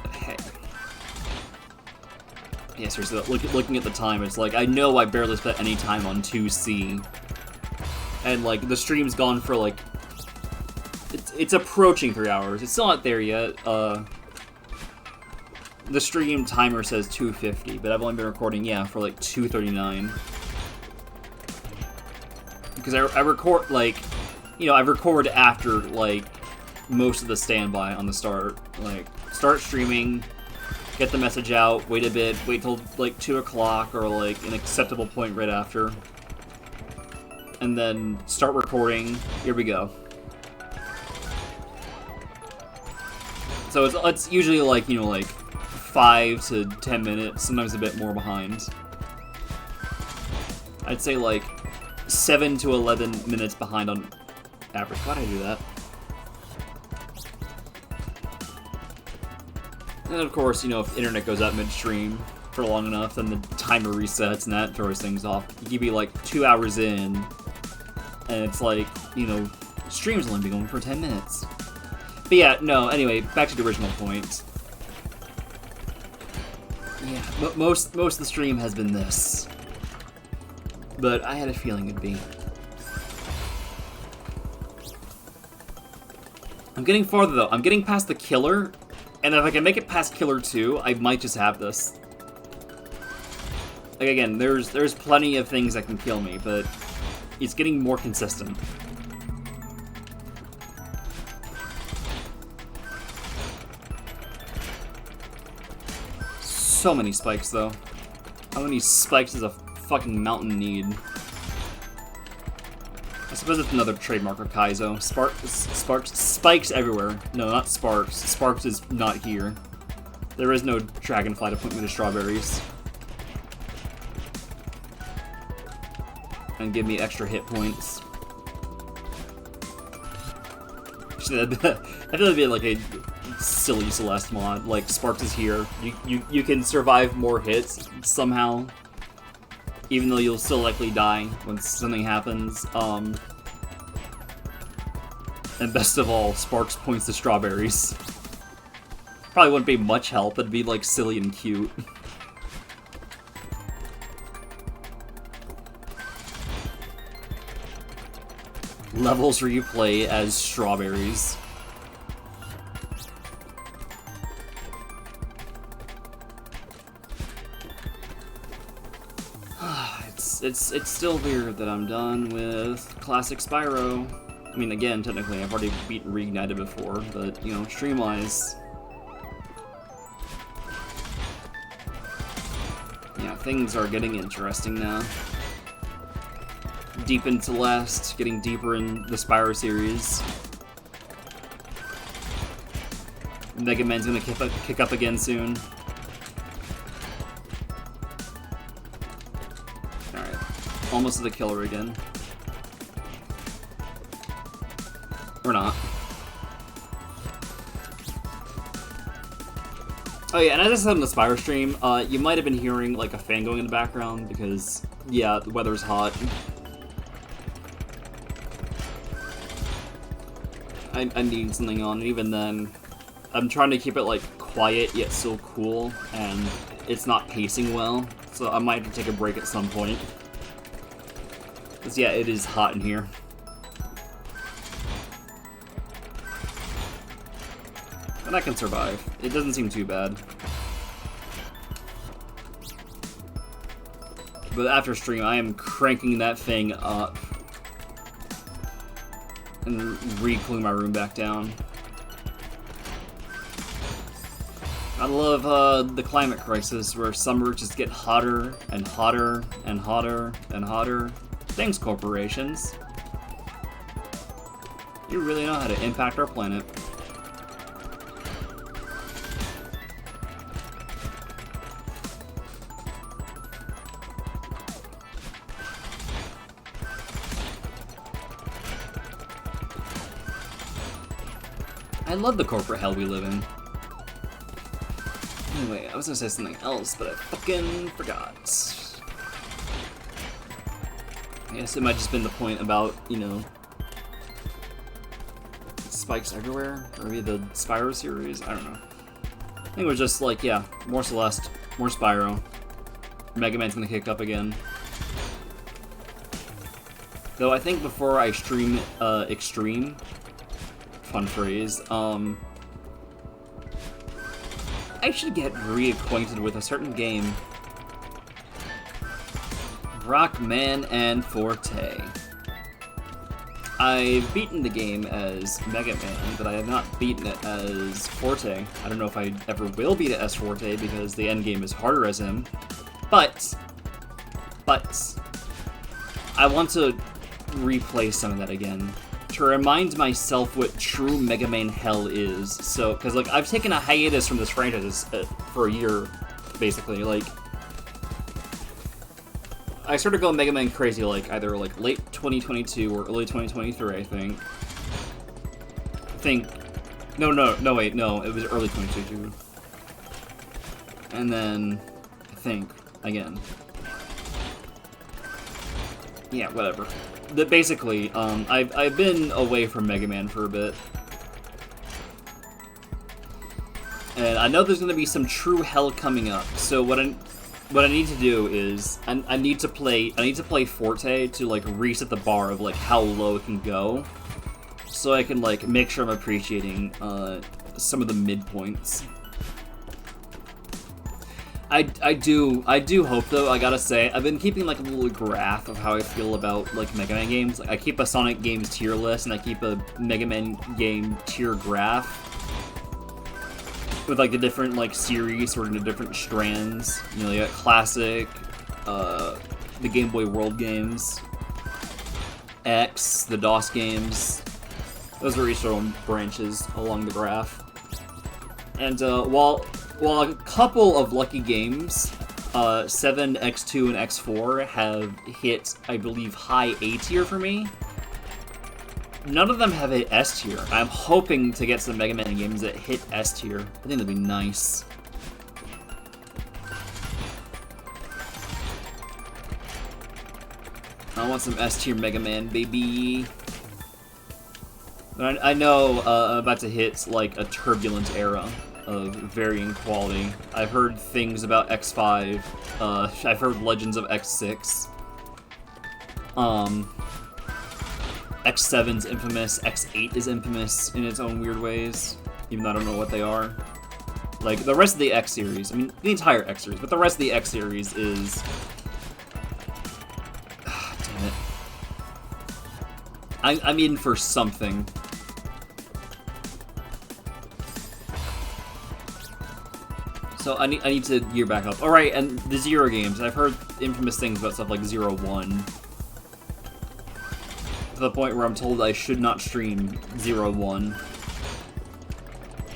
But hey. Yeah, seriously, looking at the time, it's like, I know I barely spent any time on 2C. And, like, the stream's gone for, like... It's approaching 3 hours. It's still not there yet. The stream timer says 2:50, but I've only been recording, yeah, for like 2:39. Because I record, like, you know, I record after, like, most of the standby on the start. Like, start streaming, get the message out, wait a bit, wait till, like, 2 o'clock or, like, an acceptable point right after. and then start recording. Here we go. So it's usually like, you know, like 5 to 10 minutes, sometimes a bit more behind. I'd say like 7 to 11 minutes behind on average. Why'd I do that? And of course, you know, if the internet goes out midstream for long enough, then the timer resets and that throws things off. You could be like 2 hours in, and it's like, you know, stream's only been going for 10 minutes. But yeah, no, anyway, back to the original point. Yeah, most of the stream has been this. But I had a feeling it'd be. I'm getting farther though. I'm getting past the killer, and if I can make it past killer 2, I might just have this. Like again, there's plenty of things that can kill me, but it's getting more consistent. So many spikes though. How many spikes does a fucking mountain need? I suppose it's another trademark of Kaizo. Spikes everywhere. No, not Sparks. Sparks is not here. There is no dragonfly to point me to strawberries. And give me extra hit points. Actually, I feel that'd be like a silly Celeste mod. Like, Sparks is here. You can survive more hits somehow. Even though you'll still likely die when something happens. And best of all, Sparks points to strawberries. Probably wouldn't be much help, it'd be like silly and cute. Levels where you play as strawberries. It's still weird that I'm done with Classic Spyro. I mean, again, technically, I've already beaten Reignited before, but, you know, stream-wise... yeah, things are getting interesting now. Deep in Celeste, getting deeper in the Spyro series. Mega Man's gonna kick up again soon. Almost to the killer again. Or not. Oh yeah, and as I said in the Spyro stream, you might have been hearing like a fan going in the background because, yeah, the weather's hot. I need something on, and even then, I'm trying to keep it like quiet yet still cool, and it's not pacing well, so I might have to take a break at some point. Because, yeah, it is hot in here. And I can survive. It doesn't seem too bad. But after stream, I am cranking that thing up. And re-cooling my room back down. I love the climate crisis, where summer just get hotter and hotter and hotter and hotter. Thanks, corporations. You really know how to impact our planet. I love the corporate hell we live in. Anyway, I was gonna say something else, but I fucking forgot. I guess it might just been the point about, you know, spikes everywhere, or maybe the Spyro series, I don't know. I think it was just like, yeah, more Celeste, more Spyro. Mega Man's gonna kick up again. Though I think before I stream Extreme, fun phrase, I should get reacquainted with a certain game. Rockman and Forte. I've beaten the game as Mega Man, but I have not beaten it as Forte. I don't know if I ever will beat it as Forte, because the endgame is harder as him. But, I want to replay some of that again to remind myself what true Mega Man hell is. So, because like I've taken a hiatus from this franchise for a year, basically. Like, I started going Mega Man crazy like either like late 2022 or early 2023, I think. No, wait, no, it was early 2022. And then, I think, again. Yeah, whatever. Basically, I've been away from Mega Man for a bit. And I know there's going to be some true hell coming up, so what I need to do is, I need to play Forte to, like, reset the bar of, like, how low it can go. So I can, like, make sure I'm appreciating, some of the midpoints. I do hope, though, I gotta say, I've been keeping, like, a little graph of how I feel about, like, Mega Man games. Like, I keep a Sonic Games tier list, and I keep a Mega Man game tier graph. With, like, the different, like, series, sort of the different strands. You know, you got Classic, the Game Boy World games, X, the DOS games. Those are each their own branches along the graph. And, while a couple of lucky games, 7, X2, and X4 have hit, I believe, high A tier for me, none of them have hit S tier. I'm hoping to get some Mega Man games that hit S tier. I think that'd be nice. I want some S tier Mega Man, baby. But I know I'm about to hit, like, a turbulent era of varying quality. I've heard things about X5. I've heard legends of X6. X7's infamous. X8 is infamous in its own weird ways, even though I don't know what they are. Like, the rest of the X series, I mean, the entire X series, but the rest of the X series is... damn it. I'm in for something. So I need to gear back up. Alright, and the Zero games. I've heard infamous things about stuff like Zero 1. To the point where I'm told I should not stream Zero 1.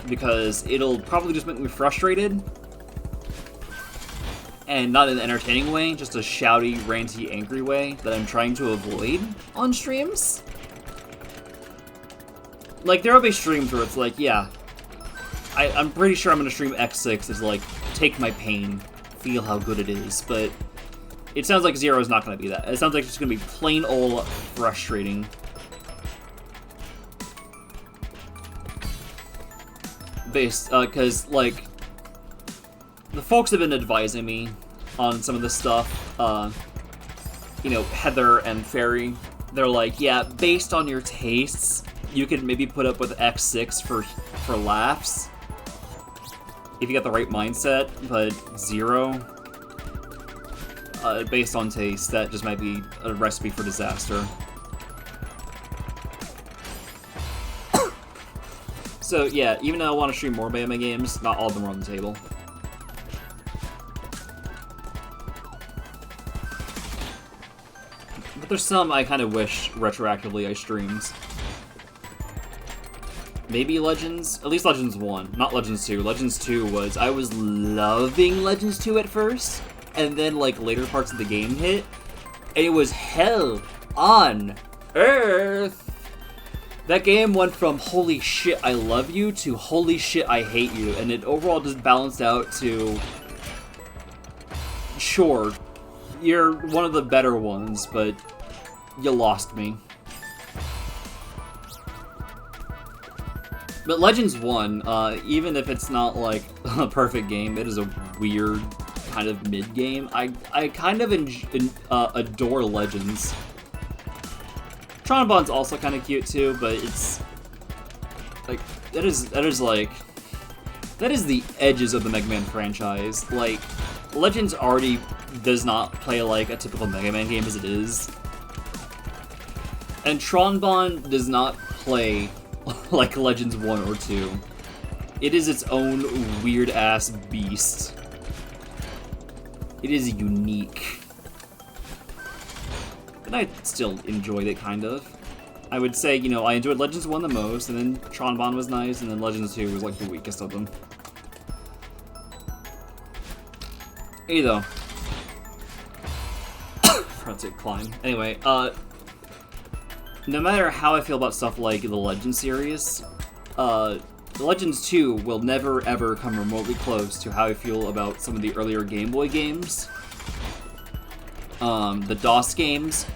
Because it'll probably just make me frustrated. And not in an entertaining way, just a shouty, ranty, angry way that I'm trying to avoid on streams. Like, there'll be streams where it's like, yeah, I'm pretty sure I'm gonna stream X6 is like, take my pain, feel how good it is, but it sounds like Zero's not gonna be that. It sounds like it's gonna be plain old frustrating. Cause, like, the folks have been advising me on some of this stuff, you know, Heather and Fairy, they're like, yeah, based on your tastes, you could maybe put up with X6 for laughs, if you got the right mindset, but Zero, based on taste, that just might be a recipe for disaster. So yeah, even though I want to stream more Mega Man games, not all of them are on the table. But there's some I kind of wish retroactively I streamed. Maybe Legends? At least Legends 1, not Legends 2. Legends 2 was... I was loving Legends 2 at first, and then, like, later parts of the game hit, and it was hell on earth! That game went from holy shit I love you to holy shit I hate you, and it overall just balanced out to... Sure, you're one of the better ones, but you lost me. But Legends 1, even if it's not, like, a perfect game, it is a weird kind of mid-game. I kind of adore Legends. Tron Bon's also kind of cute, too, but it's... Like, that is the edges of the Mega Man franchise. Like, Legends already does not play like a typical Mega Man game as it is. And Tron Bon does not play like Legends 1 or 2. It is its own weird-ass beast. It is unique. but I still enjoyed it, kind of. I would say, you know, I enjoyed Legends 1 the most, and then Tron Bond was nice, and then Legends 2 was like the weakest of them. Hey though. Let's say climb. Anyway, no matter how I feel about stuff like the Legends series, Legends 2 will never ever come remotely close to how I feel about some of the earlier Game Boy games. The DOS games,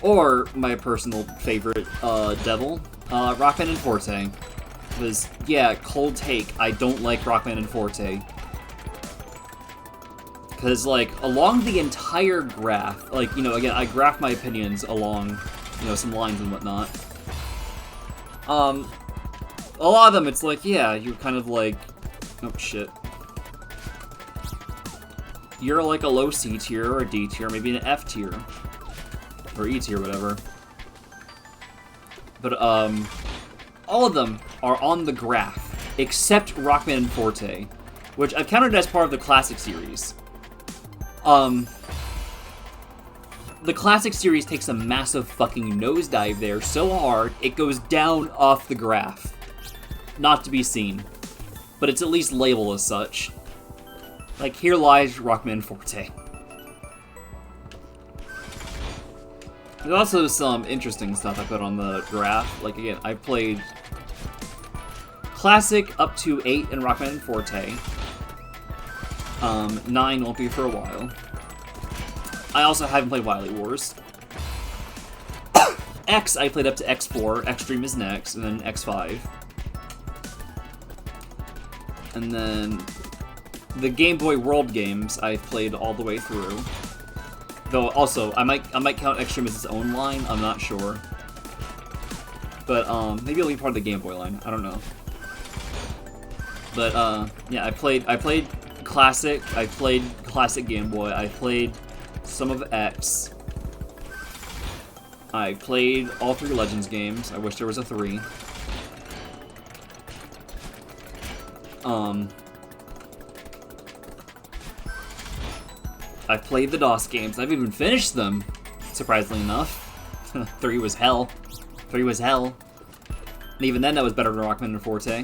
or my personal favorite, Devil, Rockman and Forte. Because, yeah, cold take, I don't like Rockman and Forte. Because, like, along the entire graph, like, you know, again, I graph my opinions along, you know, some lines and whatnot. A lot of them, it's like, yeah, you're kind of like, oh shit. You're like a low C tier, or a D tier, maybe an F tier. Or E tier, whatever. But, all of them are on the graph, except Rockman and Forte, which I've counted as part of the Classic series. The Classic series takes a massive fucking nosedive there so hard, it goes down off the graph. Not to be seen. But it's at least labeled as such. Like, here lies Rockman Forte. There's also some interesting stuff I put on the graph. Like, again, I played Classic up to 8 in Rockman and Forte. 9 won't be for a while. I also haven't played Wily Wars. X, I played up to X4. Extreme is next, and then X5. And then the Game Boy World games I've played all the way through. Though also, I might count Extreme as its own line, I'm not sure. But maybe it'll be part of the Game Boy line, I don't know. But yeah, I played Classic, I played Classic Game Boy, I played some of X. I played all 3 Legends games. I wish there was a 3. I've played the DOS games. I've even finished them, surprisingly enough. 3 was hell. 3 was hell. And even then, that was better than Rockman and Forte.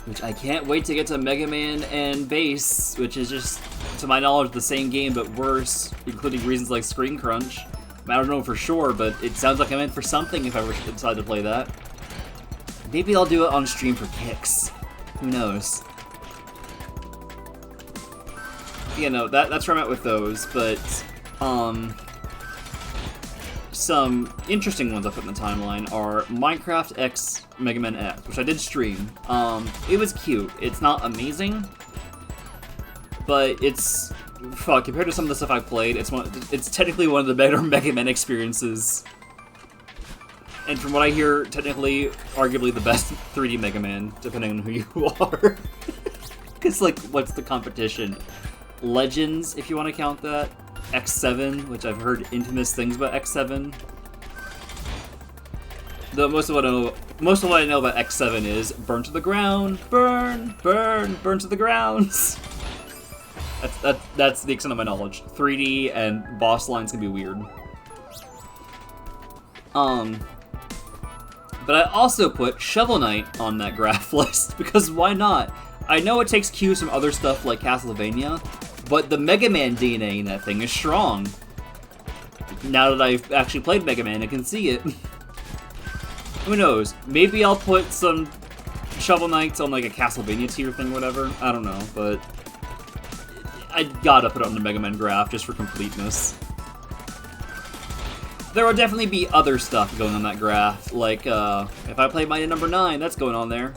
Which I can't wait to get to Mega Man and Bass, which is just, to my knowledge, the same game but worse, including reasons like screen crunch. I don't know for sure, but it sounds like I'm in for something if I ever decide to play that. Maybe I'll do it on stream for kicks. Who knows? You know, that's where I'm at with those, but, some interesting ones I put in the timeline are Minecraft X Mega Man X, which I did stream. It was cute. It's not amazing, but it's, fuck, compared to some of the stuff I've played, it's technically one of the better Mega Man experiences. And from what I hear, technically, arguably the best 3D Mega Man, depending on who you are. Because, like, what's the competition? Legends, if you want to count that. X7, which I've heard infamous things about X7. Though most of what I know about X7 is burn to the ground, burn, burn, burn to the ground. That's the extent of my knowledge. 3D and boss lines can be weird. But I also put Shovel Knight on that graph list, because why not? I know it takes cues from other stuff like Castlevania, but the Mega Man DNA in that thing is strong. Now that I've actually played Mega Man, I can see it. Who knows? Maybe I'll put some Shovel Knights on like a Castlevania tier thing or whatever. I don't know, but I gotta put it on the Mega Man graph just for completeness. There will definitely be other stuff going on that graph, like, if I play Mighty Number 9, that's going on there.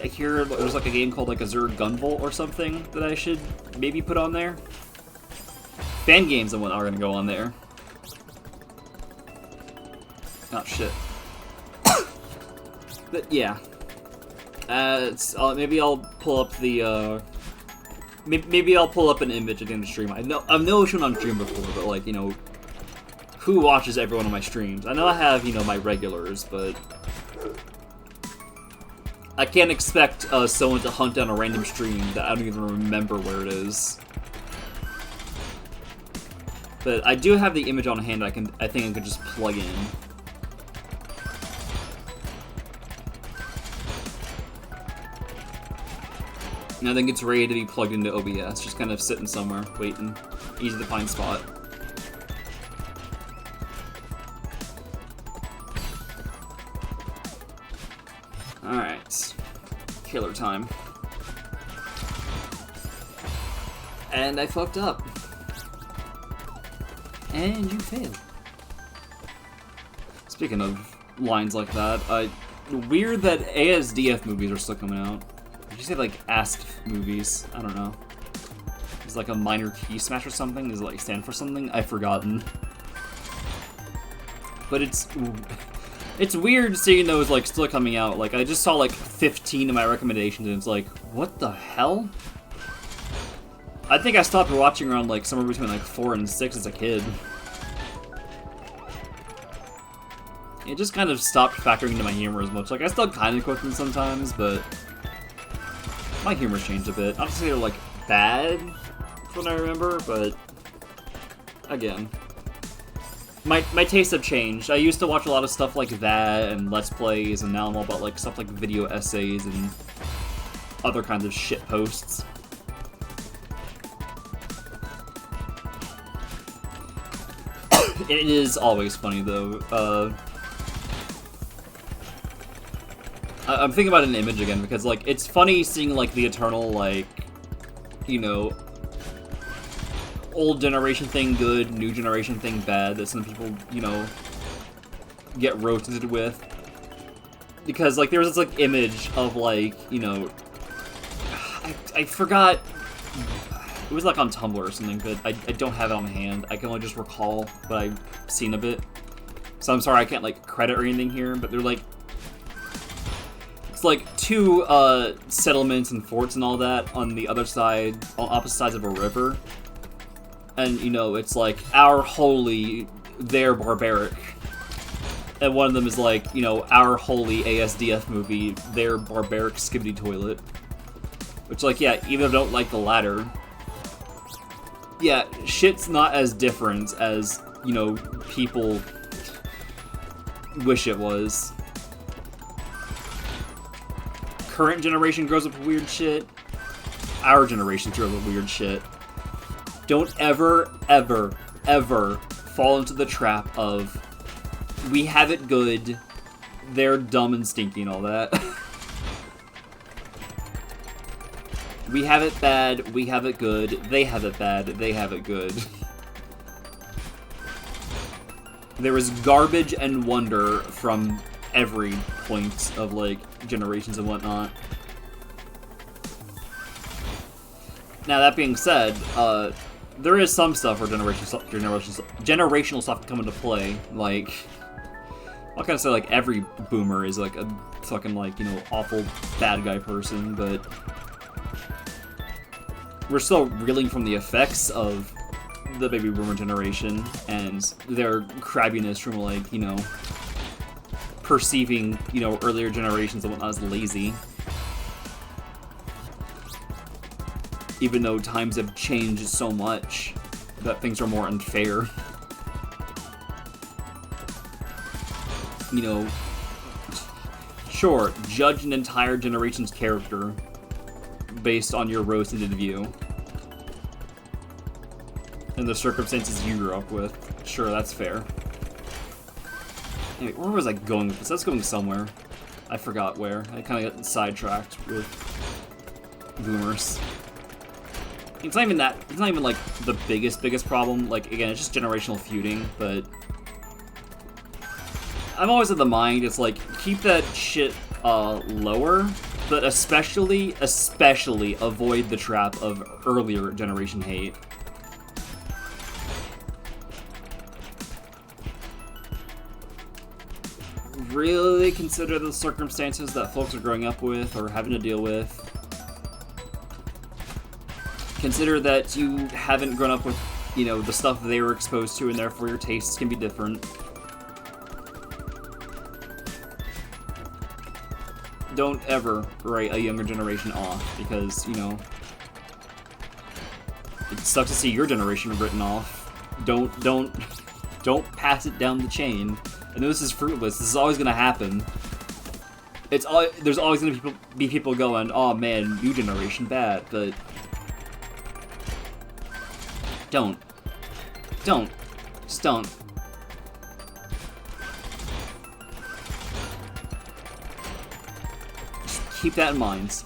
I hear there's like a game called like Azure Gunvolt or something that I should maybe put on there. Fan games and whatnot are gonna go on there. Oh shit. But yeah. Maybe I'll pull up the, maybe I'll pull up an image at the end of the stream. I've never shown on stream before, but like, you know, who watches every one of my streams? I know I have, you know, my regulars, but I can't expect someone to hunt down a random stream that I don't even remember where it is. But I do have the image on hand. I think I could just plug in. And I think it's ready to be plugged into OBS, just kind of sitting somewhere, waiting. Easy to find spot. Alright. Killer time. And I fucked up. And you failed. Speaking of lines like that, weird that ASDF movies are still coming out. Did you say, like, asked movies? I don't know. Is like a minor key smash or something? Does it, like, stand for something? I've forgotten. But it's weird seeing those, like, still coming out. Like, I just saw, like, 15 of my recommendations, and it's like, what the hell? I think I stopped watching around, like, somewhere between, like, 4 and 6 as a kid. It just kind of stopped factoring into my humor as much. Like, I still kind of quote them sometimes, but my humor's changed a bit. Not to say they're, like, bad, from what I remember, but again, my tastes have changed. I used to watch a lot of stuff like that and Let's Plays, and now I'm all about, like, stuff like video essays and other kinds of shit posts. It is always funny, though. I'm thinking about an image again, because, like, it's funny seeing, like, the eternal, like, you know, old generation thing good, new generation thing bad, that some people, you know, get roasted with. Because, like, there was this, like, image of, like, you know, I forgot, it was, like, on Tumblr or something, but I don't have it on hand. I can only just recall what I've seen of it. So I'm sorry I can't, like, credit or anything here, but they're, like, like two settlements and forts and all that on the other side, on opposite sides of a river, and you know it's like our holy, their barbaric, and one of them is like, you know, our holy ASDF movie, their barbaric skibbity toilet, which, like, yeah, even if I don't like the latter, yeah, shit's not as different as, you know, people wish it was. Current generation grows up with weird shit. Our generation grows up with weird shit. Don't ever, ever, ever fall into the trap of, we have it good, they're dumb and stinky and all that. We have it bad, we have it good, they have it bad, they have it good. There is garbage and wonder from every point of, like, generations and whatnot. Now, that being said, there is some stuff where generational stuff come into play. Like, I'm not gonna say, like, every boomer is, like, a fucking, like, you know, awful bad guy person, but we're still reeling from the effects of the baby boomer generation and their crabbiness from, like, you know, perceiving, you know, earlier generations and whatnot as lazy. Even though times have changed so much that things are more unfair. You know, sure, judge an entire generation's character based on your rose-tinted view and the circumstances you grew up with. Sure, that's fair. Anyway, where was I going with this? I was going somewhere. I forgot where. I kind of got sidetracked with boomers. It's not even that. It's not even, like, the biggest problem. Like, again, it's just generational feuding, but I'm always of the mind, it's like, keep that shit lower, but especially avoid the trap of earlier generation hate. Really consider the circumstances that folks are growing up with or having to deal with. Consider that you haven't grown up with, you know, the stuff they were exposed to, and therefore your tastes can be different. don't ever write a younger generation off, because, you know, it sucks to see your generation written off. Don't pass it down the chain. I know this is fruitless. This is always gonna happen. There's always gonna be people going, "Oh man, new generation bad," but don't, just don't. Just keep that in mind.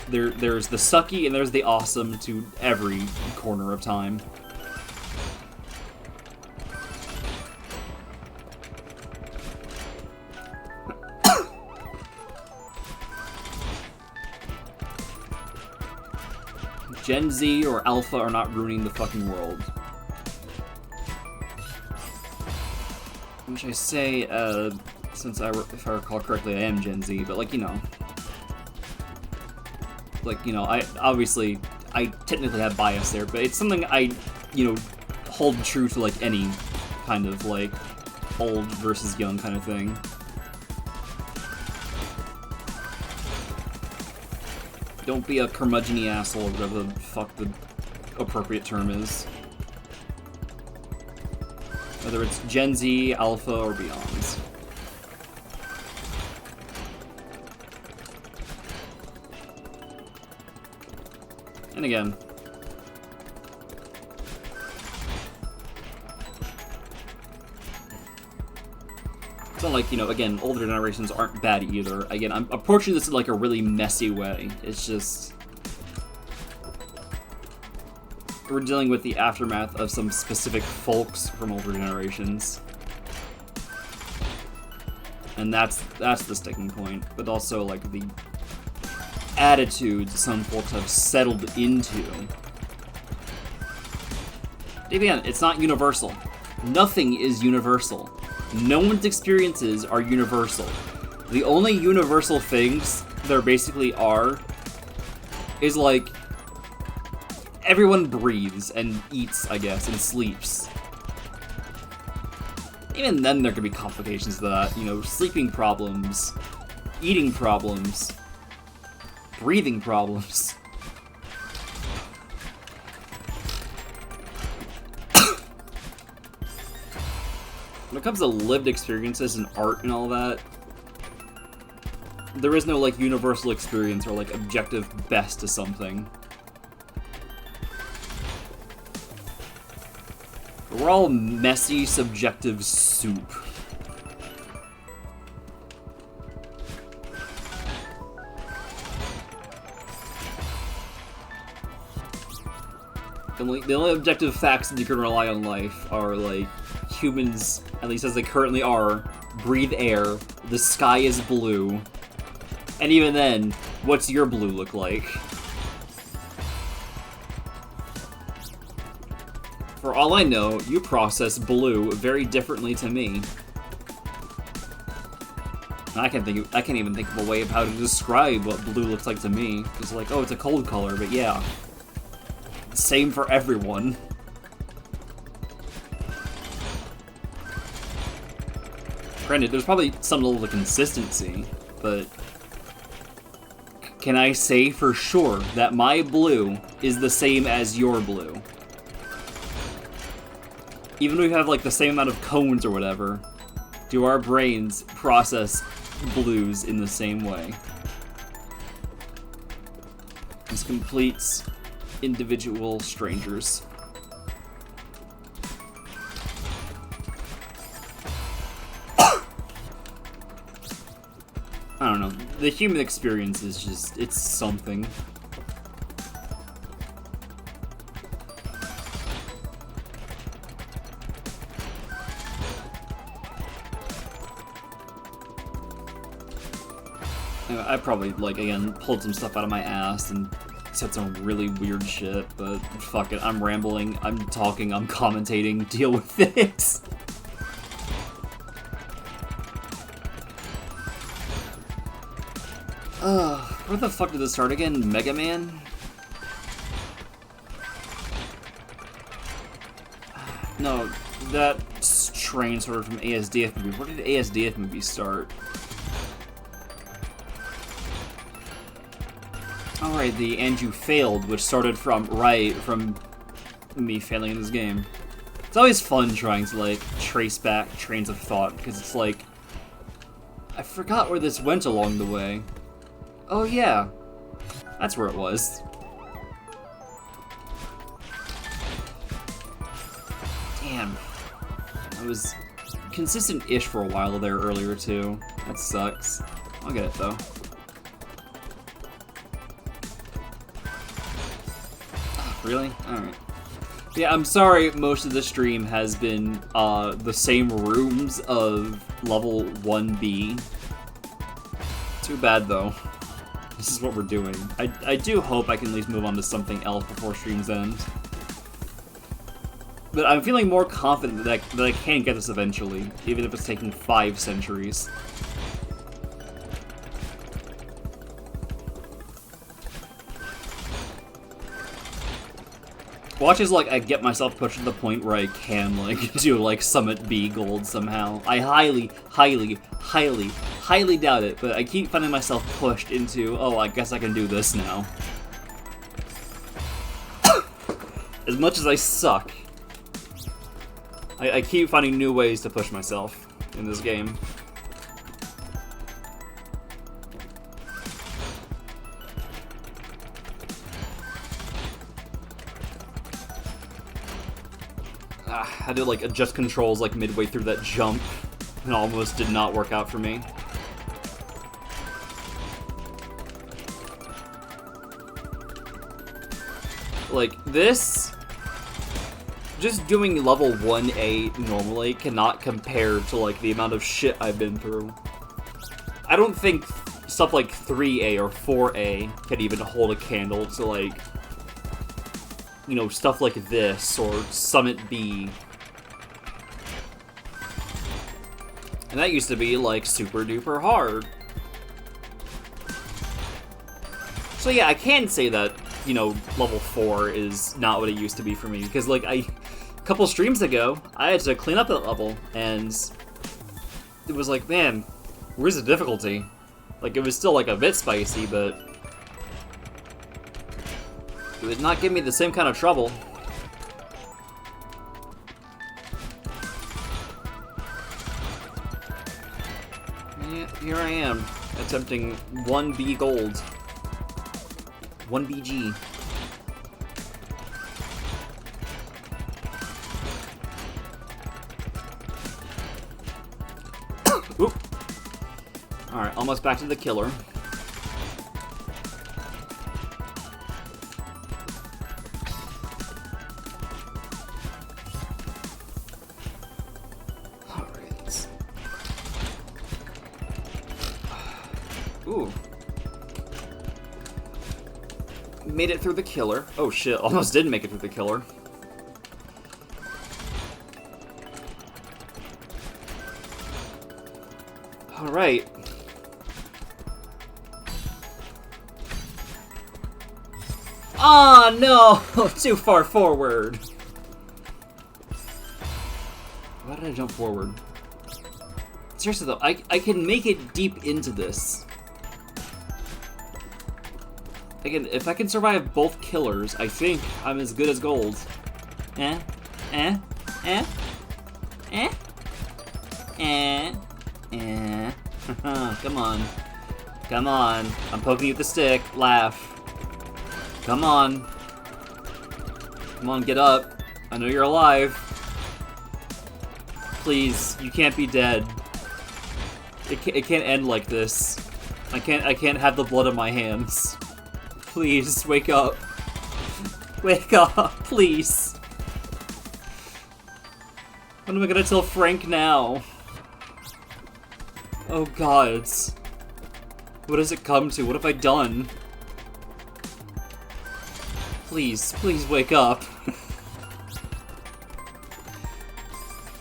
There's the sucky and there's the awesome to every corner of time. Gen Z or Alpha are not ruining the fucking world. Which I say, since if I recall correctly, I am Gen Z, but like, you know. Like, you know, I technically have bias there, but it's something I, you know, hold true to, like, any kind of, like, old versus young kind of thing. Don't be a curmudgeon-y asshole, or whatever the fuck the appropriate term is. Whether it's Gen Z, Alpha, or beyond. And again, it's not like, you know, again, older generations aren't bad either. Again, I'm approaching this in like a really messy way. It's just, we're dealing with the aftermath of some specific folks from older generations. And that's the sticking point. But also, like, the attitudes some folks have settled into. Again, it's not universal. Nothing is universal. No one's experiences are universal. The only universal things there basically are is, like, everyone breathes and eats, I guess, and sleeps. Even then there could be complications to that. You know, sleeping problems, eating problems, breathing problems. When it comes to lived experiences and art and all that, there is no, like, universal experience or, like, objective best to something. We're all messy, subjective soup. The only objective facts that you can rely on life are, like, humans, at least as they currently are, breathe air, the sky is blue, and even then, what's your blue look like? For all I know, you process blue very differently to me. I can't even think of a way of how to describe what blue looks like to me. It's like, oh, it's a cold color, but yeah. Same for everyone. Granted, there's probably some level of consistency, but can I say for sure that my blue is the same as your blue? Even if we have, like, the same amount of cones or whatever, do our brains process blues in the same way? As complete individual strangers. I don't know. The human experience is just, it's something. I probably, like, again, pulled some stuff out of my ass and said some really weird shit, but fuck it, I'm rambling, I'm talking, I'm commentating, deal with it. Where the fuck did this start again? Mega Man? No, that train started from ASDF movie. Where did ASDF movie start? Alright, the "and you failed," which started from me failing in this game. It's always fun trying to, like, trace back trains of thought, because it's like, I forgot where this went along the way. Oh yeah, that's where it was. Damn. I was consistent-ish for a while there earlier, too. That sucks. I'll get it, though. Really? Alright. Yeah, I'm sorry most of the stream has been the same rooms of level 1B. Too bad, though. This is what we're doing. I do hope I can at least move on to something else before streams end. But I'm feeling more confident that I can get this eventually, even if it's taking 5 centuries. Watch as, like, I get myself pushed to the point where I can, like, do, like, Summit B gold somehow. I highly, highly, highly, highly doubt it, but I keep finding myself pushed into, oh, I guess I can do this now. As much as I suck, I keep finding new ways to push myself in this game. I had to, like, adjust controls, like, midway through that jump. It almost did not work out for me. Like, this... just doing level 1A normally cannot compare to, like, the amount of shit I've been through. I don't think stuff like 3A or 4A can even hold a candle to, like, you know, stuff like this, or Summit B. And that used to be, like, super duper hard. So yeah, I can say that, you know, level 4 is not what it used to be for me, because, like, a couple streams ago, I had to clean up that level, and it was like, man, where's the difficulty? Like, it was still, like, a bit spicy, but it would not give me the same kind of trouble. Yeah, here I am, attempting 1B gold. 1BG. Oop. Alright, almost back to the killer. Alright. Ooh. Made it through the killer. Oh shit, almost didn't make it through the killer. Alright. Ah, no! Too far forward. Why did I jump forward? Seriously though, I can make it deep into this. Again, if I can survive both killers, I think I'm as good as gold. Eh? Eh? Eh? Eh? Eh? Eh? Come on. Come on. I'm poking you with the stick. Laugh. Come on. Come on, get up. I know you're alive. Please, you can't be dead. It can't end like this. I can't have the blood on my hands. Please, wake up. Wake up, please. What am I gonna tell Frank now? Oh god. What does it come to? What have I done? Please, please wake up.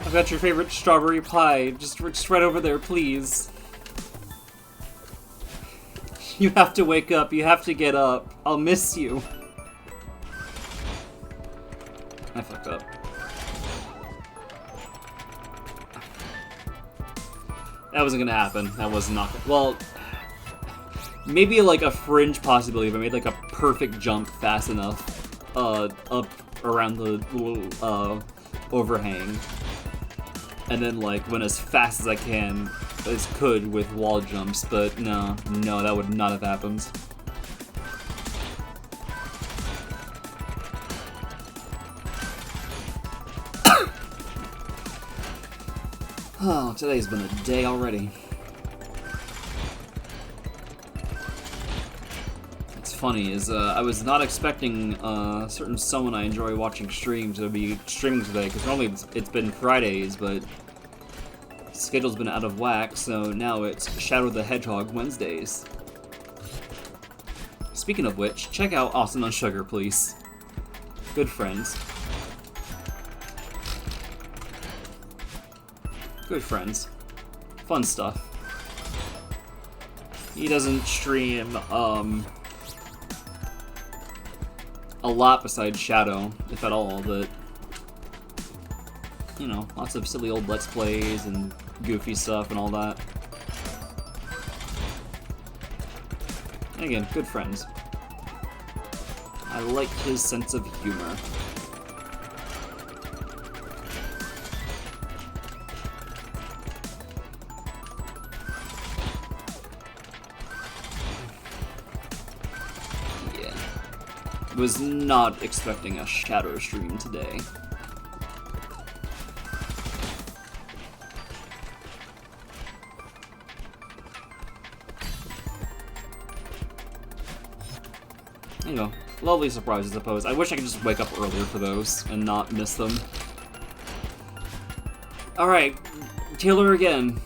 I've got your favorite strawberry pie. Just right over there, please. You have to wake up. You have to get up. I'll miss you. I fucked up. That wasn't gonna happen. That was not gonna... Well, Maybe like a fringe possibility if I made like a perfect jump fast enough up around the little overhang. And then like went as fast as I could with wall jumps, but no, that would not have happened. Oh, today's been a day already. What's funny is I was not expecting certain someone I enjoy watching streams to be streaming today, because normally it's been Fridays, but schedule's been out of whack, so now it's Shadow the Hedgehog Wednesdays. Speaking of which, check out Austin on Sugar, please. Good friends. Good friends. Fun stuff. He doesn't stream, a lot besides Shadow, if at all, but, you know, lots of silly old Let's Plays and goofy stuff and all that. And again, good friends. I like his sense of humor. Was not expecting a Shadow stream today. There you go. Lovely surprise, I suppose. I wish I could just wake up earlier for those and not miss them. Alright, Taylor again.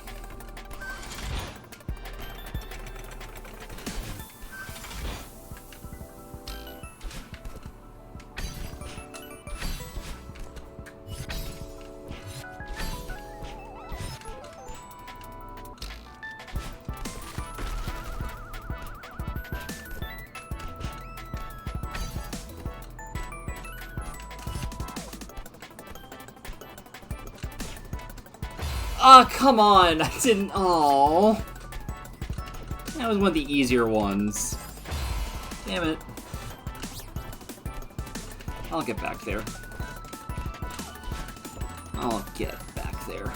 Ah, come on! I didn't. Oh, that was one of the easier ones. Damn it. I'll get back there. I'll get back there.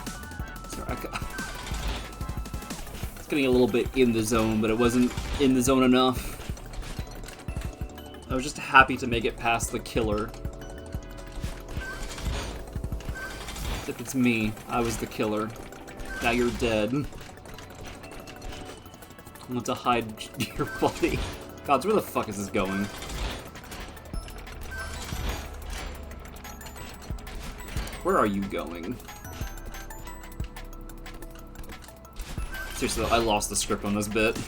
Sorry, I got. It's getting a little bit in the zone, but it wasn't in the zone enough. I was just happy to make it past the killer. Except it's me. I was the killer. Now you're dead. I want to hide your body. God, where the fuck is this going? Where are you going? Seriously, I lost the script on this bit.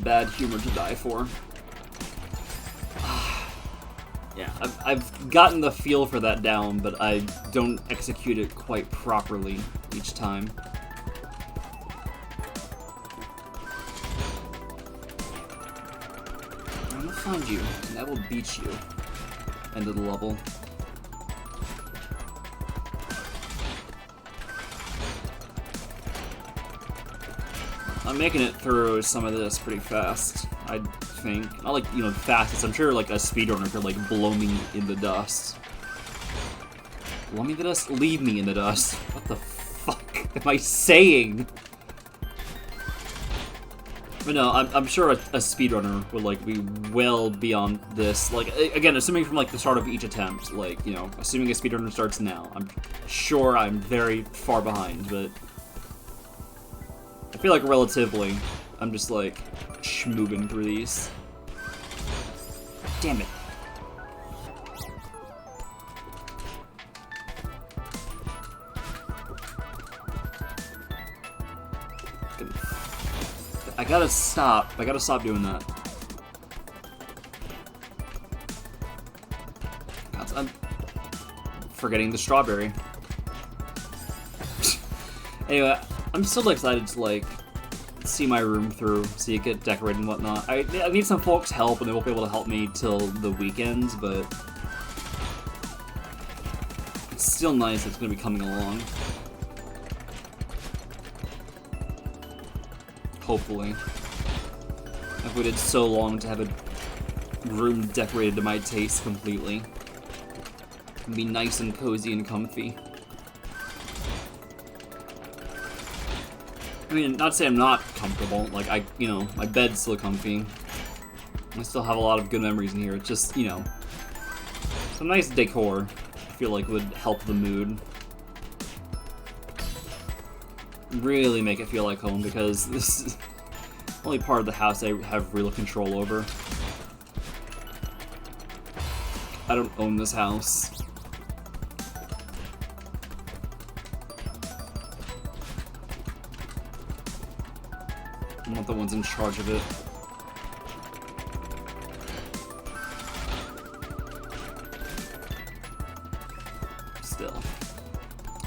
Bad humor to die for. Yeah, I've gotten the feel for that down, but I don't execute it quite properly each time. I'm gonna find you, and I will beat you. End of the level. I'm making it through some of this pretty fast, I think. Not like, you know, fastest. I'm sure like a speedrunner could like blow me in the dust. Blow me in the dust? Leave me in the dust. What the fuck am I saying? But no, I'm sure a speedrunner would like be well beyond this. Like, again, assuming from like the start of each attempt, like, you know, assuming a speedrunner starts now, I'm sure I'm very far behind, but I feel like relatively, I'm just like schmooging through these. Damn it. I gotta stop. I gotta stop doing that. God, I'm forgetting the strawberry. Anyway, I'm still excited to like see my room through, see it get decorated and whatnot. I need some folks' help, and they won't be able to help me till the weekends, but It's still nice it's gonna be coming along. Hopefully. I've waited so long to have a room decorated to my taste completely. And be nice and cozy and comfy. I mean, not to say I'm not comfortable, like, you know, my bed's still comfy. I still have a lot of good memories in here. It's just, you know, some nice decor I feel like would help the mood. Really make it feel like home, because this is the only part of the house I have real control over. I don't own this house. I'm not the ones in charge of it. Still.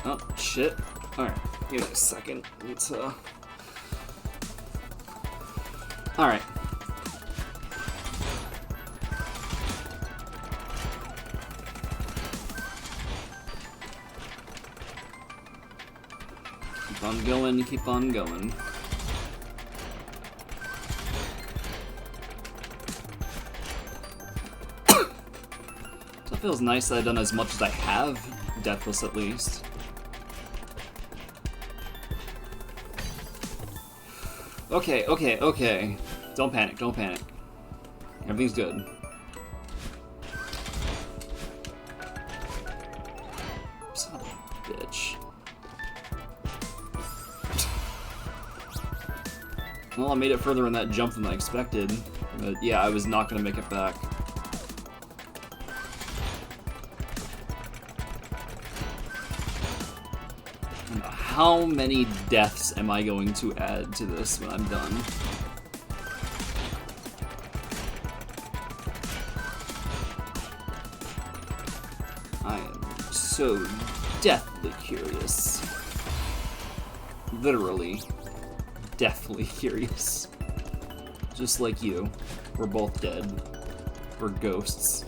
Oh, shit. Alright, give it a second. Let's, Alright. Keep on going, keep on going. So it feels nice that I've done as much as I have, deathless at least. Okay, okay, okay. Don't panic, don't panic. Everything's good. Son of a bitch. Well, I made it further in that jump than I expected. But yeah, I was not gonna make it back. How many deaths am I going to add to this when I'm done? I am so deathly curious. Literally, deathly curious. Just like you, we're both dead. We're ghosts.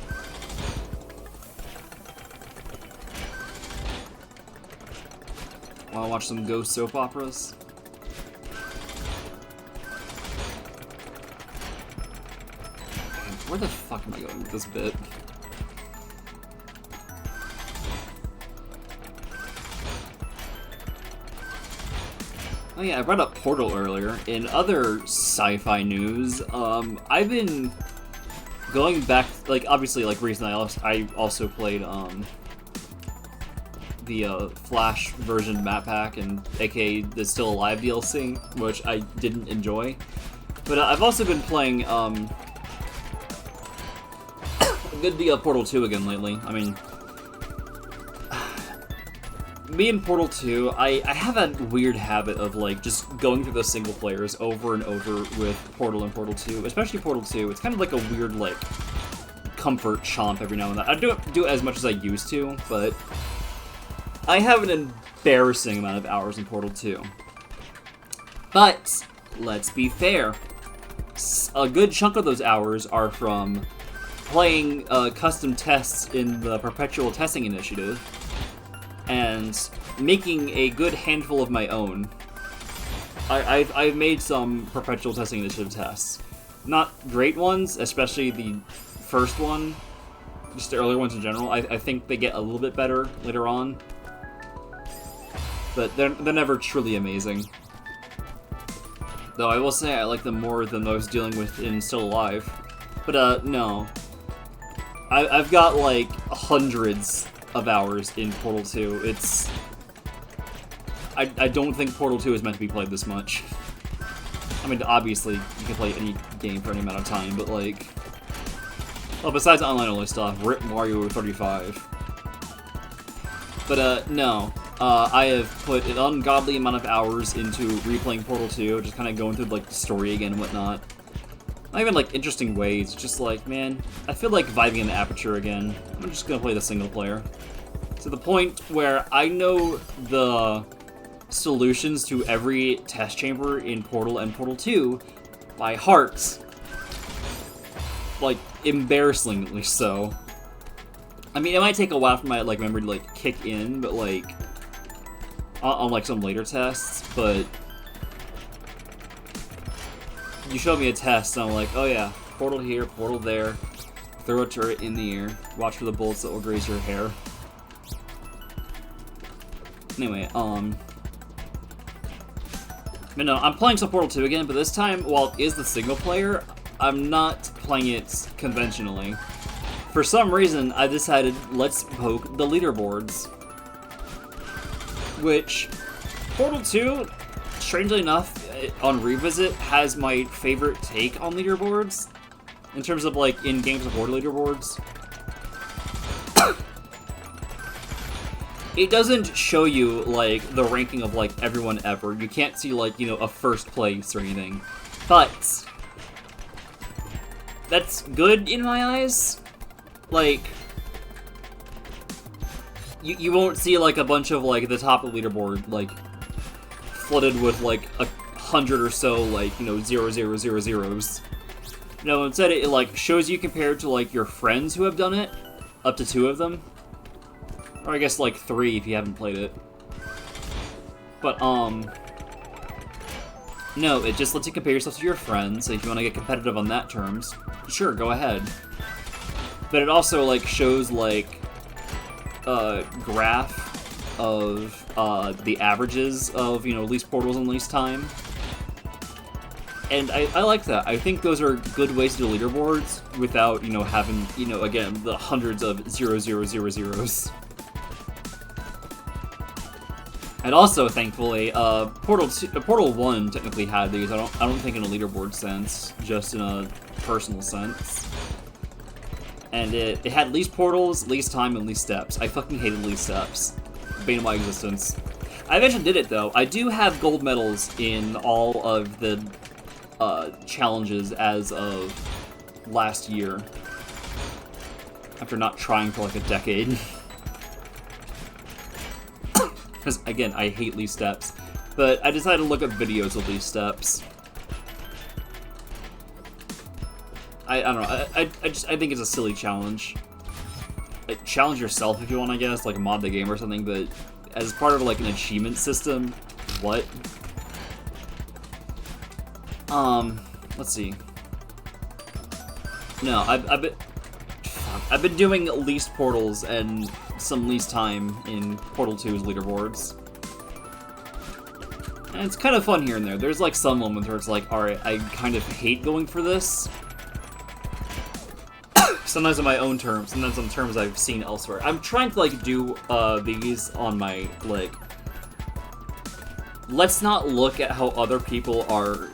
Wanna watch some ghost soap operas? Where the fuck am I going with this bit? Oh yeah, I brought up Portal earlier. In other sci-fi news, I've been going back, like, obviously, like, recently I also played, the Flash version map pack, and aka the Still Alive DLC, which I didn't enjoy. But I've also been playing good Portal 2 again lately. I mean, me and Portal 2, I have a weird habit of like just going through the single players over and over with Portal and Portal 2, especially Portal 2. It's kind of like a weird like comfort chomp every now and then. I don't do it as much as I used to, but I have an embarrassing amount of hours in Portal 2. But, let's be fair. A good chunk of those hours are from playing custom tests in the Perpetual Testing Initiative and making a good handful of my own. I've made some Perpetual Testing Initiative tests. Not great ones, especially the first one. Just the earlier ones in general. I think they get a little bit better later on. But they're never truly amazing. Though I will say I like them more than those dealing with in Still Alive. But no. I've got like hundreds of hours in Portal 2. It's... I don't think Portal 2 is meant to be played this much. I mean, obviously, you can play any game for any amount of time, but like... Well, besides online-only stuff, RIP Mario 35. But no. I have put an ungodly amount of hours into replaying Portal 2, just kind of going through, like, the story again and whatnot. Not even, like, interesting ways, just like, man, I feel like vibing in the Aperture again. I'm just gonna play the single player. To the point where I know the solutions to every test chamber in Portal and Portal 2 by heart. Like, embarrassingly so. I mean, it might take a while for my like memory to like kick in, but like on like some later tests. But you showed me a test, and I'm like, oh yeah, portal here, portal there, throw a turret in the air, watch for the bullets that will graze your hair. Anyway, but no, I'm playing some Portal 2 again, but this time, while it is the single player, I'm not playing it conventionally. For some reason, I decided, let's poke the leaderboards. Which, Portal 2, strangely enough, on Revisit, has my favorite take on leaderboards. In terms of, like, in Games of War leaderboards. It doesn't show you, like, the ranking of, like, everyone ever. You can't see, like, you know, a first place or anything. But that's good in my eyes. Like, you won't see, like, a bunch of, like, the top of the leaderboard, like, flooded with, like, 100 or so, like, you know, 0,0,0,0s. No, instead it, like, shows you compared to, like, your friends who have done it. Up to 2 of them. Or I guess, like, 3 if you haven't played it. But, no, it just lets you compare yourself to your friends, so if you want to get competitive on that terms, sure, go ahead. But it also, like, shows, like, a graph of, the averages of, you know, least portals and least time. And I like that. I think those are good ways to do leaderboards without, you know, having, you know, again, the hundreds of 0,0,0,0s. And also, thankfully, Portal 1 technically had these. I don't think in a leaderboard sense, just in a personal sense. And it had least portals, least time, and least steps. I fucking hated least steps. Bane of my existence. I eventually did it though. I do have gold medals in all of the challenges as of last year. After not trying for like a decade. Because, again, I hate least steps. But I decided to look up videos of least steps. I don't know, I think it's a silly challenge. Challenge yourself if you want, I guess, like mod the game or something, but as part of, like, an achievement system, what? Let's see. No, I've been doing least portals and some least time in Portal 2's leaderboards. And it's kind of fun here and there. There's like some moments where it's like, alright, I kind of hate going for this. Sometimes on my own terms, sometimes on terms I've seen elsewhere. I'm trying to like do these on my, like, let's not look at how other people are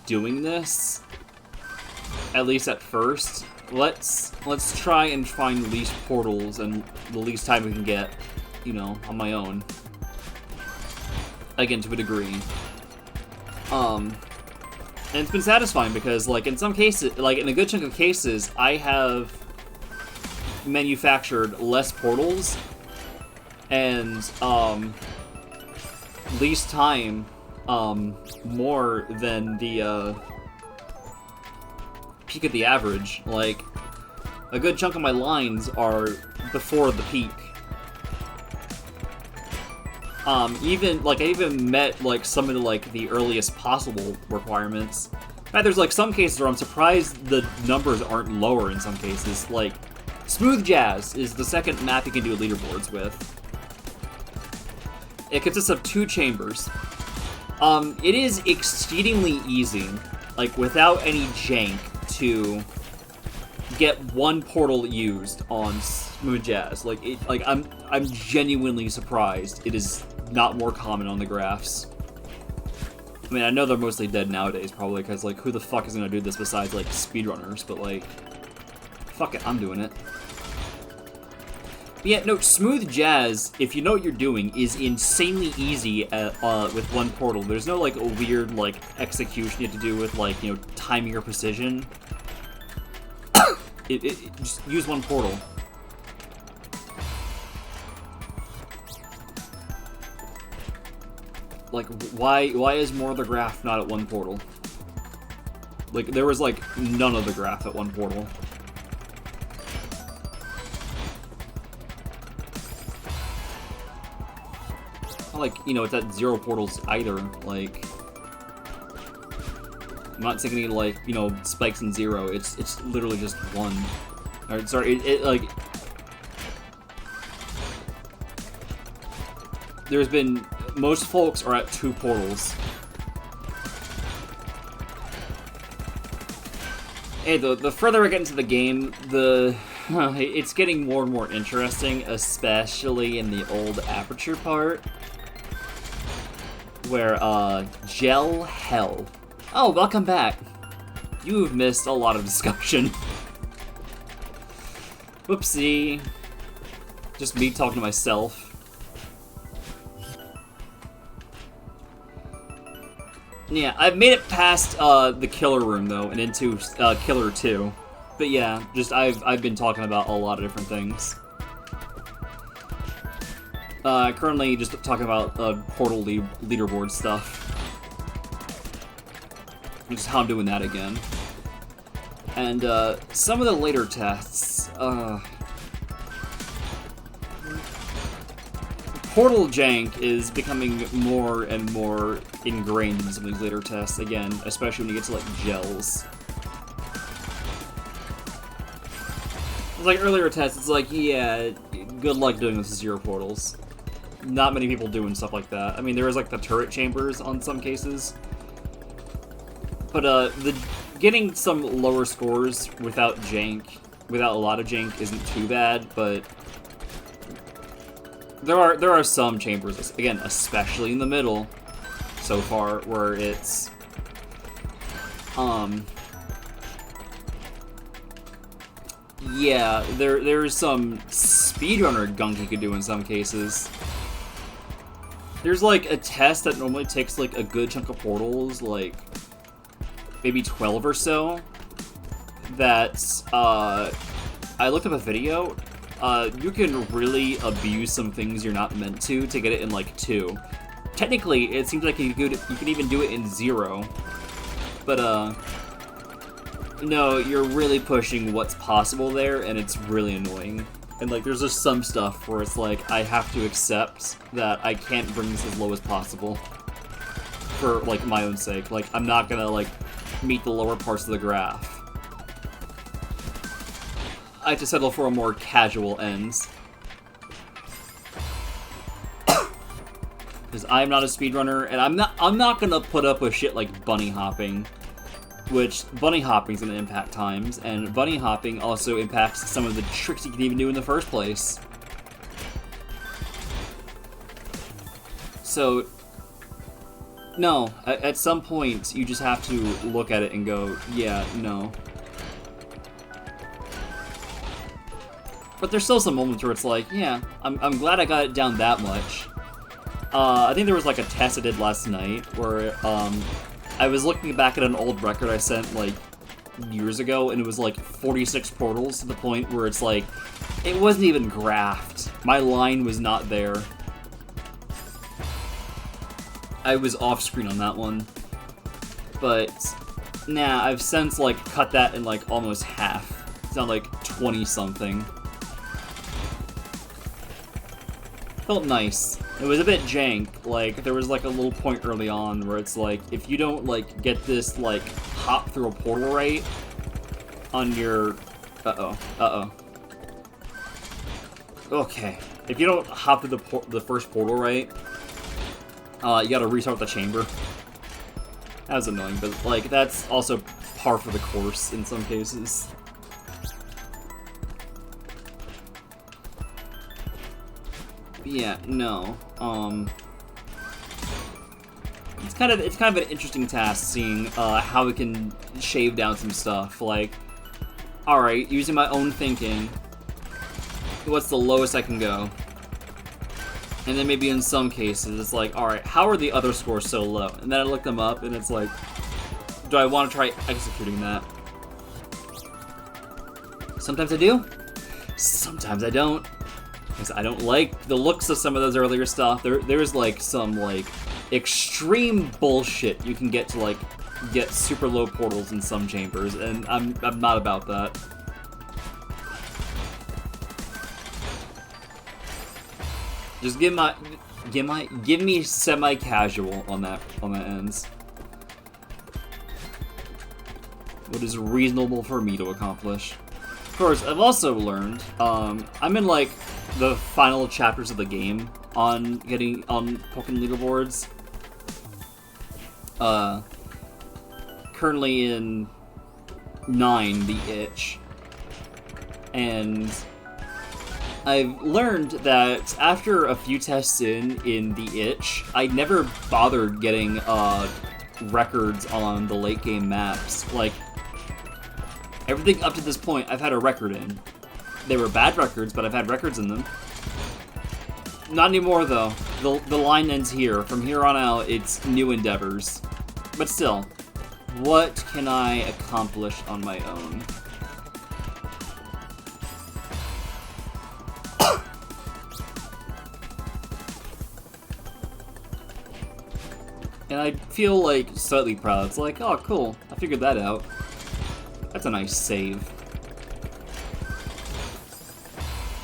doing this, at least at first. Let's try and find least portals and the least time we can get, you know, on my own. Again, to a degree. And it's been satisfying because, like, in some cases, like, in a good chunk of cases, I have manufactured less portals and, least time, more than the, peak of the average. Like, a good chunk of my lines are before the peak. Even, like, I even met, like, some of the, like, the earliest possible requirements. In fact, there's, like, some cases where I'm surprised the numbers aren't lower in some cases. Like, Smooth Jazz is the second map you can do leaderboards with. It consists of 2 chambers. It is exceedingly easy, like, without any jank, to get 1 portal used on Smooth Jazz. Like, I'm genuinely surprised it is not more common on the graphs. I mean, I know they're mostly dead nowadays, probably, because, like, who the fuck is gonna do this besides, like, speedrunners, but, like, fuck it, I'm doing it. But yeah, no, Smooth Jazz, if you know what you're doing, is insanely easy with 1 portal. There's no, like, a weird, like, execution you have to do with, like, you know, timing or precision. Just use 1 portal. Like, why is more of the graph not at 1 portal? Like, there was, like, none of the graph at 1 portal. Not like, you know, it's at 0 portals either. Like, I'm not taking any, like, you know, spikes in 0. It's literally just 1. Or, sorry, like... There's been... Most folks are at 2 portals. Hey, the further I get into the game, it's getting more and more interesting, especially in the old aperture part. Where, Gel Hell. Oh, welcome back. You've missed a lot of discussion. Whoopsie. Just me talking to myself. Yeah, I've made it past, the killer room, though, and into, Killer 2. But yeah, just, I've been talking about a lot of different things. Currently just talking about, Portal leaderboard stuff. Just how I'm doing that again. And, some of the later tests, Portal jank is becoming more and more ingrained in some of these later tests, again, especially when you get to, like, gels. It's like earlier tests, it's like, yeah, good luck doing this with 0 portals. Not many people doing stuff like that. I mean, there is, like, the turret chambers on some cases. But, getting some lower scores without jank, without a lot of jank, isn't too bad, but... There are some chambers, again, especially in the middle, so far, where it's, yeah, there's some speedrunner gunk you could do in some cases. There's, like, a test that normally takes, like, a good chunk of portals, like, maybe 12 or so, that, I looked up a video. You can really abuse some things you're not meant to get it in, like, 2. Technically, it seems like you can even do it in 0. But, no, you're really pushing what's possible there, and it's really annoying. And, like, there's just some stuff where it's like, I have to accept that I can't bring this as low as possible. For, like, my own sake. Like, I'm not gonna, like, meet the lower parts of the graph. I have to settle for a more casual ends. Because I'm not a speedrunner, and I'm not gonna put up with shit like bunny hopping. Which, bunny hopping is gonna impact times, and bunny hopping also impacts some of the tricks you can even do in the first place. So, no, at some point, you just have to look at it and go, yeah, no. But there's still some moments where it's like, yeah, I'm glad I got it down that much. I think there was like a test I did last night where I was looking back at an old record I sent like years ago, and it was like 46 portals to the point where it's like, it wasn't even graphed. My line was not there. I was off screen on that one. But, nah, I've since like cut that in like almost half. It's down like 20 something. Felt nice. It was a bit jank, like, there was, like, a little point early on where it's like, if you don't, like, get this, like, hop through a portal right on your... Okay. If you don't hop through the first portal right, you gotta restart the chamber. That was annoying, but, like, that's also par for the course in some cases. Yeah, no. It's kind of an interesting task seeing how we can shave down some stuff. Like, all right, using my own thinking, what's the lowest I can go? And then maybe in some cases it's like, all right, how are the other scores so low? And then I look them up, and it's like, do I want to try executing that? Sometimes I do. Sometimes I don't. Because I don't like the looks of some of those earlier stuff. There's like some like extreme bullshit you can get to like get super low portals in some chambers, and I'm not about that. Just give my Give me semi-casual on that ends. What is reasonable for me to accomplish. Of course, I've also learned, I'm in like the final chapters of the game on Pokemon leaderboards. Currently in 9, the Itch. And I've learned that after a few tests in the Itch, I never bothered getting records on the late game maps. Like, everything up to this point I've had a record in. They were bad records, but I've had records in them. Not anymore though. The line ends here. From here on out, it's new endeavors. But still, what can I accomplish on my own? And I feel like slightly proud. It's like, oh cool, I figured that out. That's a nice save.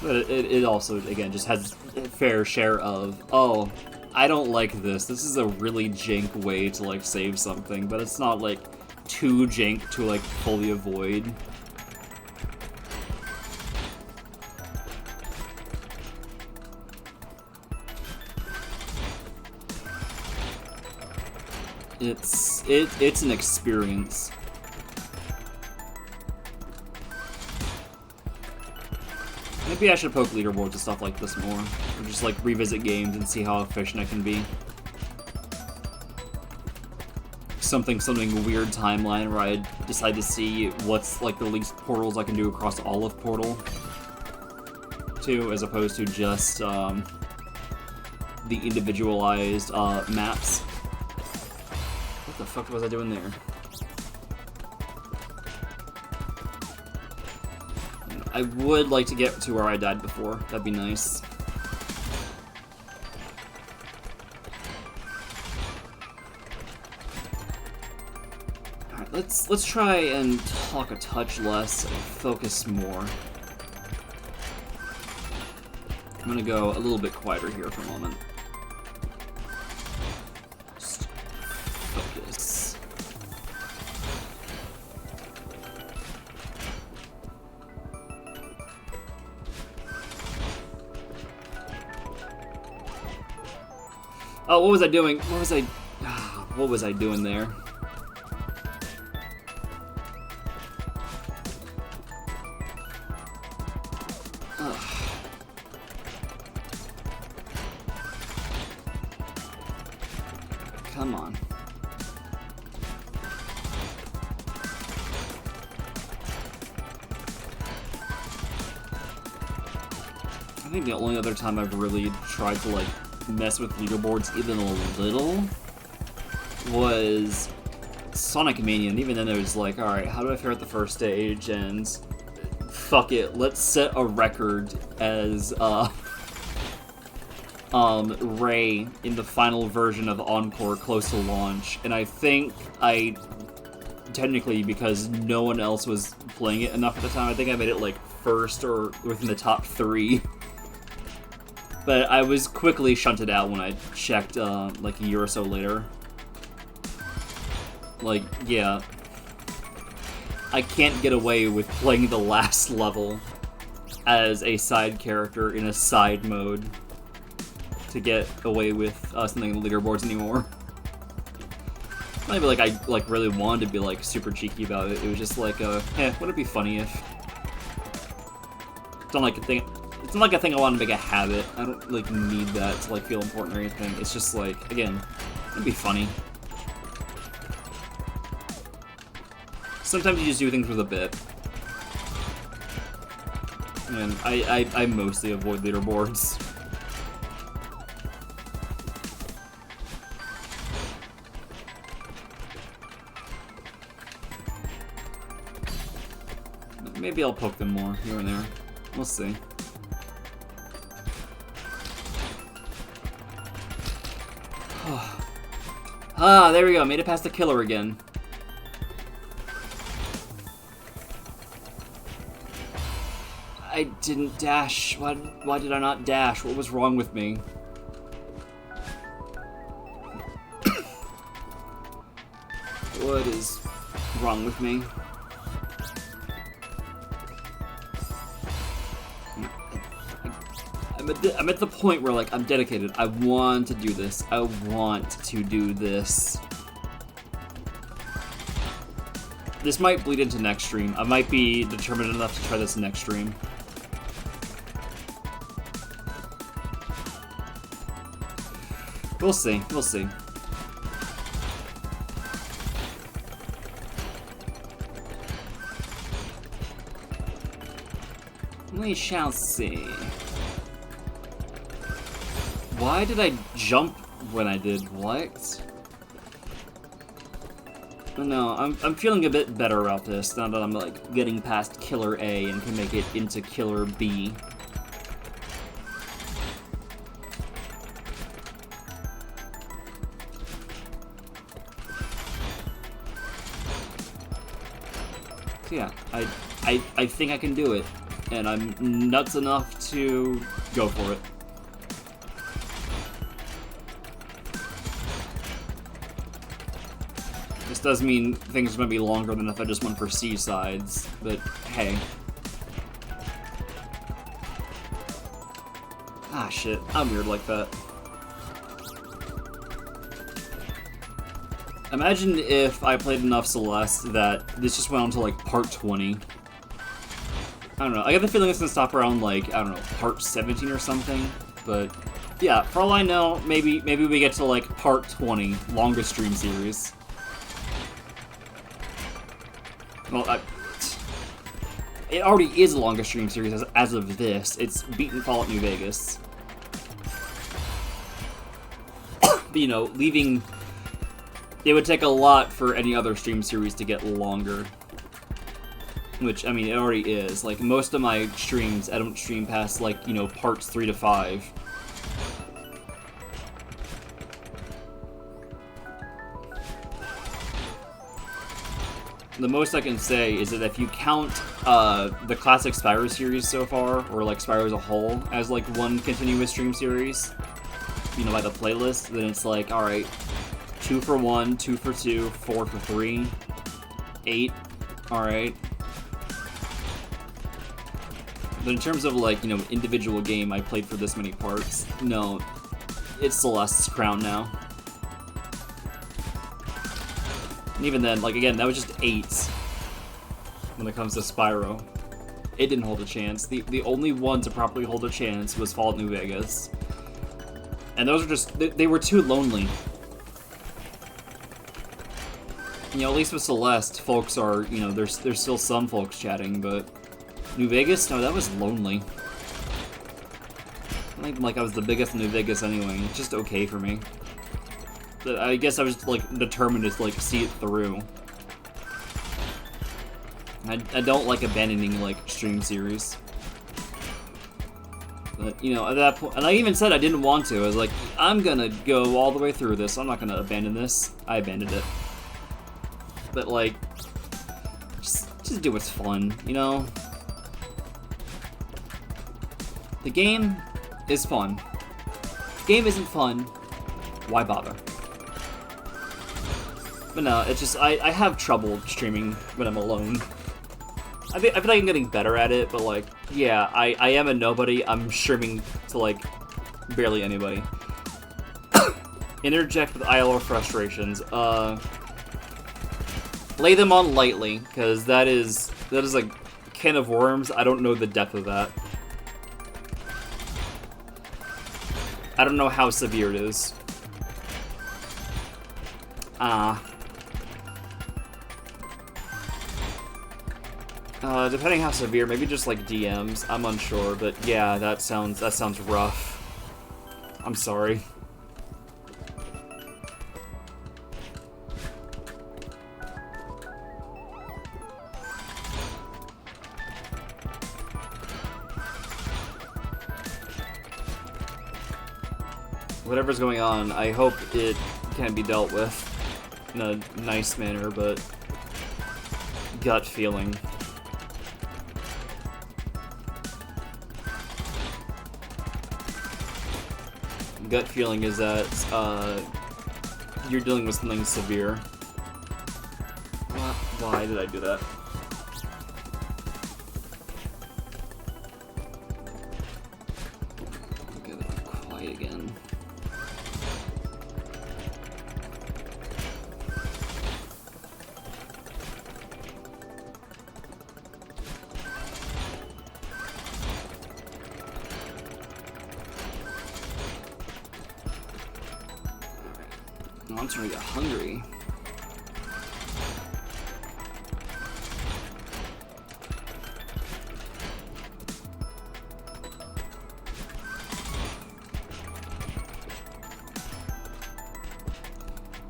But it also, again, just has a fair share of, oh, I don't like this. This is a really jank way to, like, save something, but it's not, like, too jank to, like, fully avoid. It's an experience. Maybe I should poke leaderboards and stuff like this more. Or just like revisit games and see how efficient I can be. Something weird timeline where I decide to see what's like the least portals I can do across all of Portal 2, as opposed to just the individualized maps. What the fuck was I doing there? I would like to get to where I died before. That'd be nice. Alright, let's try and talk a touch less and focus more. I'm gonna go a little bit quieter here for a moment. Just focus. Oh, what was I doing? What was I doing there? Ugh. Come on. I think the only other time I've really tried to, like, mess with leaderboards even a little was Sonic Mania, and even then it was like, alright, how do I fare at the first stage, and fuck it, let's set a record as Ray in the final version of Encore close to launch, and I think I technically, because no one else was playing it enough at the time, I think I made it like first or within the top 3. But I was quickly shunted out when I checked, like, a year or so later. Like, yeah. I can't get away with playing the last level as a side character in a side mode to get away with something in the leaderboards anymore. Maybe, like, I, like, really wanted to be, like, super cheeky about it. It was just like, wouldn't it be funny if... It's not like a thing... It's not like a thing I want to make a habit. I don't, like, need that to, like, feel important or anything. It's just, like, again, it'd be funny. Sometimes you just do things with a bit. And I mostly avoid leaderboards. Maybe I'll poke them more here and there. We'll see. Ah, there we go. Made it past the killer again. I didn't dash. Why did I not dash? What was wrong with me? What is wrong with me? I'm at the point where, like, I'm dedicated. I want to do this. I want to do this. This might bleed into next stream. I might be determined enough to try this next stream. We'll see. We'll see. We shall see. Why did I jump when I did? What? No, I'm feeling a bit better about this now that I'm, like, getting past Killer A and can make it into Killer B. So yeah, I think I can do it, and I'm nuts enough to go for it. This does mean things are going to be longer than if I just went for C-sides, but hey. Ah, shit. I'm weird like that. Imagine if I played enough Celeste that this just went on to, like, part 20. I don't know. I get the feeling it's going to stop around, like, I don't know, part 17 or something, but yeah, for all I know, maybe we get to, like, part 20, longest stream series. Well, it already is the longest stream series as of this. It's beaten Fallout New Vegas. But, you know, leaving... It would take a lot for any other stream series to get longer. Which, I mean, it already is. Like, most of my streams, I don't stream past, like, you know, parts 3 to 5. The most I can say is that if you count the classic Spyro series so far, or like Spyro as a whole, as like one continuous stream series, you know, by the playlist, then it's like, alright, 2 for 1, 2 for 2, 4 for 3, 8, alright. But in terms of like, you know, individual game I played for this many parts, no, it's Celeste's crown now. And even then, like, again, that was just 8 when it comes to Spyro. It didn't hold a chance. The only one to properly hold a chance was Fallout New Vegas. And those are just, they were too lonely. You know, at least with Celeste, folks are, you know, there's still some folks chatting, but New Vegas? No, that was lonely. Not even like I was the biggest in New Vegas anyway. It's just okay for me. But I guess I was, like, determined to, like, see it through. I don't like abandoning, like, stream series. But, you know, at that point, and I even said I didn't want to. I was like, I'm gonna go all the way through this. I'm not gonna abandon this. I abandoned it. But, like, just do what's fun, you know? The game is fun. If the game isn't fun, why bother? But no, it's just, I have trouble streaming when I'm alone. I feel like I'm getting better at it, but like, yeah, I am a nobody. I'm streaming to like, barely anybody. Interject with ILO frustrations. Lay them on lightly, because that is like a can of worms. I don't know the depth of that. I don't know how severe it is. Depending how severe, maybe just like DMs. I'm unsure, but yeah, that sounds rough. I'm sorry. Whatever's going on, I hope it can be dealt with in a nice manner, but gut feeling. Gut feeling is that you're dealing with something severe. Why did I do that? Okay, they're quiet again. No, I'm starting to get hungry.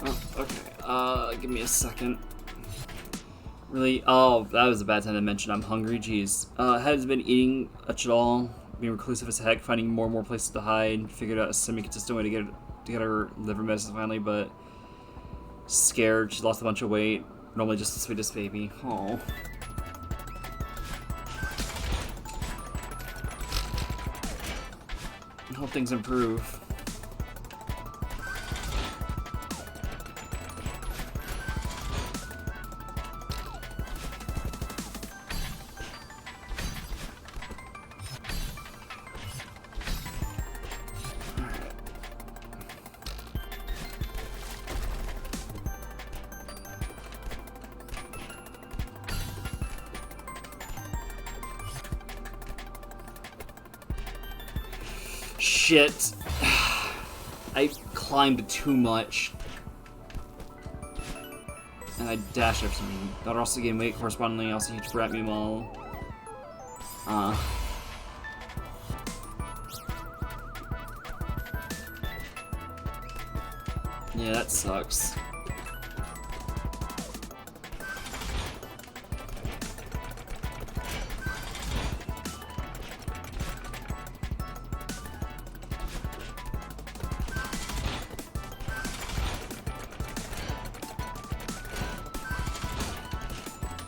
Oh, okay. Give me a second. Really? Oh, that was a bad time to mention I'm hungry. Jeez. Has been eating much at all. Being reclusive as heck, finding more and more places to hide. Figured out a semi-consistent way to get her liver medicine finally, but scared. She lost a bunch of weight. Normally just the sweetest baby. Oh. I hope things improve. Shit. I climbed too much. And I dashed up something. But also gain weight correspondingly, also huge brat me mall. Yeah, that sucks.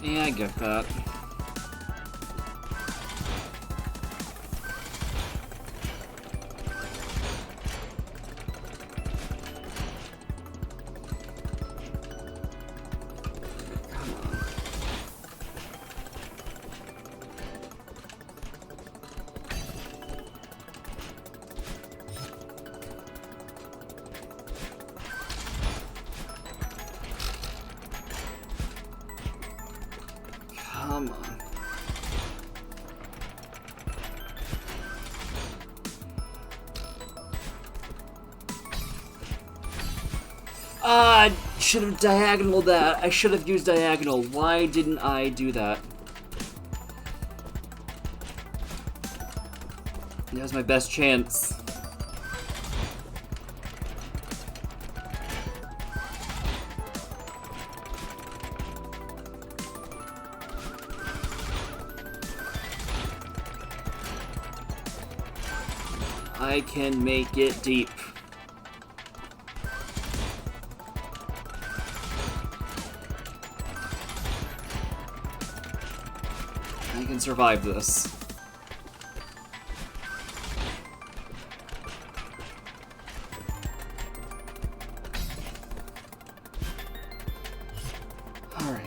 Yeah, I get that. Come on. I should have diagonaled that. I should have used diagonal. Why didn't I do that? That was my best chance. I can make it deep. I can survive this. All right.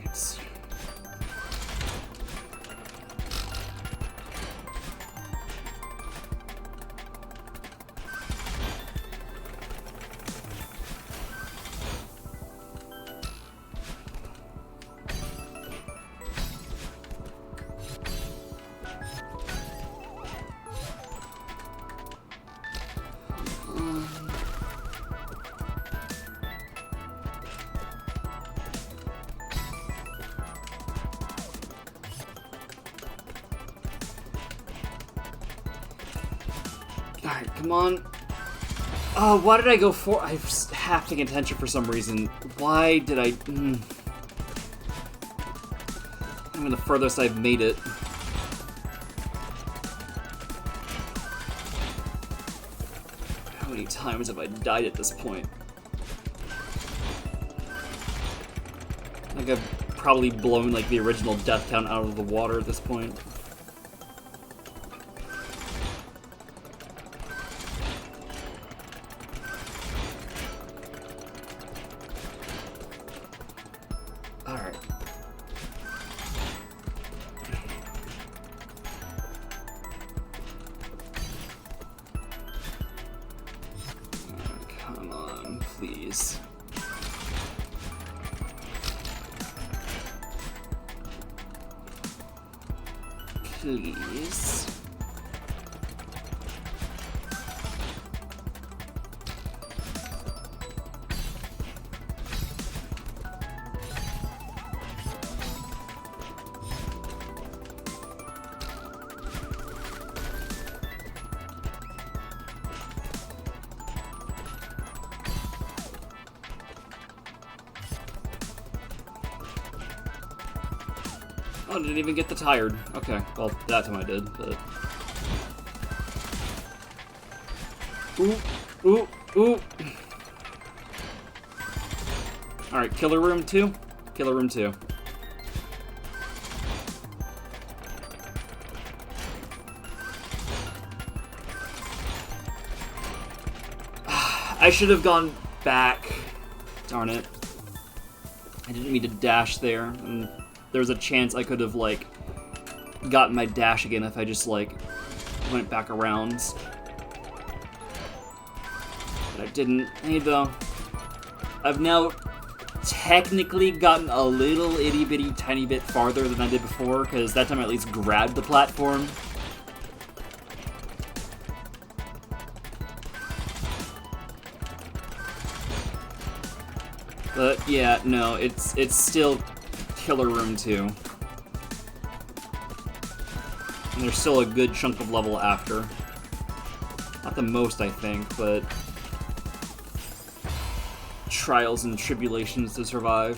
Alright, come on. Oh, why did I go for... I was half paying attention for some reason. Why did I... I'm the furthest I've made it. How many times have I died at this point? Like I've probably blown like the original death count out of the water at this point. Alright. please. Please. Oh, I didn't even get the tired. Okay, well, that time I did, but... Ooh, ooh, ooh. Alright, Killer Room 2? Killer Room 2. I should have gone back. Darn it. I didn't mean to dash there, and there's a chance I could have, like, gotten my dash again if I just, like, went back around. But I didn't. Hey, though. I've now technically gotten a little itty-bitty tiny bit farther than I did before, because that time I at least grabbed the platform. But, yeah, no, it's still Killer Room 2. And there's still a good chunk of level after. Not the most, I think, but... trials and tribulations to survive.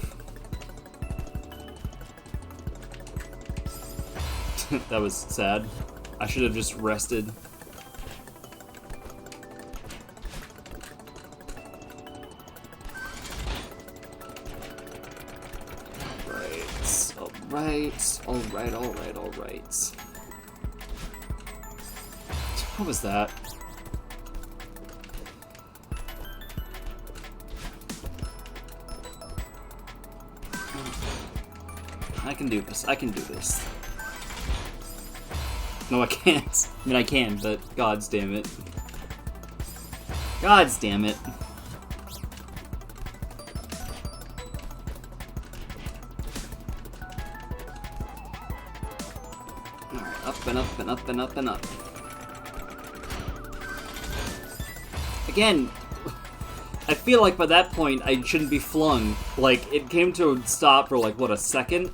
That was sad. I should have just rested. Alright. What was that? I can do this. No, I can't. I mean, I can, but gods damn it. Gods damn it. Alright, up and up and up and up and up. Again, I feel like by that point I shouldn't be flung. Like, it came to a stop for like, what, a second?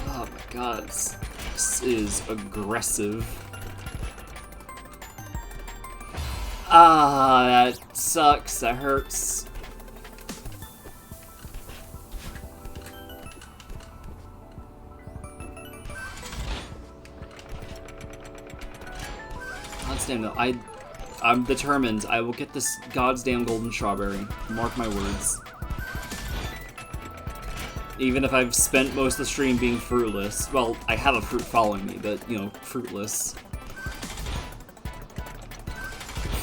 Oh my god, this is aggressive. Ah, that sucks. That hurts. God's damn, no. I'm determined. I will get this god's damn golden strawberry. Mark my words. Even if I've spent most of the stream being fruitless. Well, I have a fruit following me, but, you know, fruitless.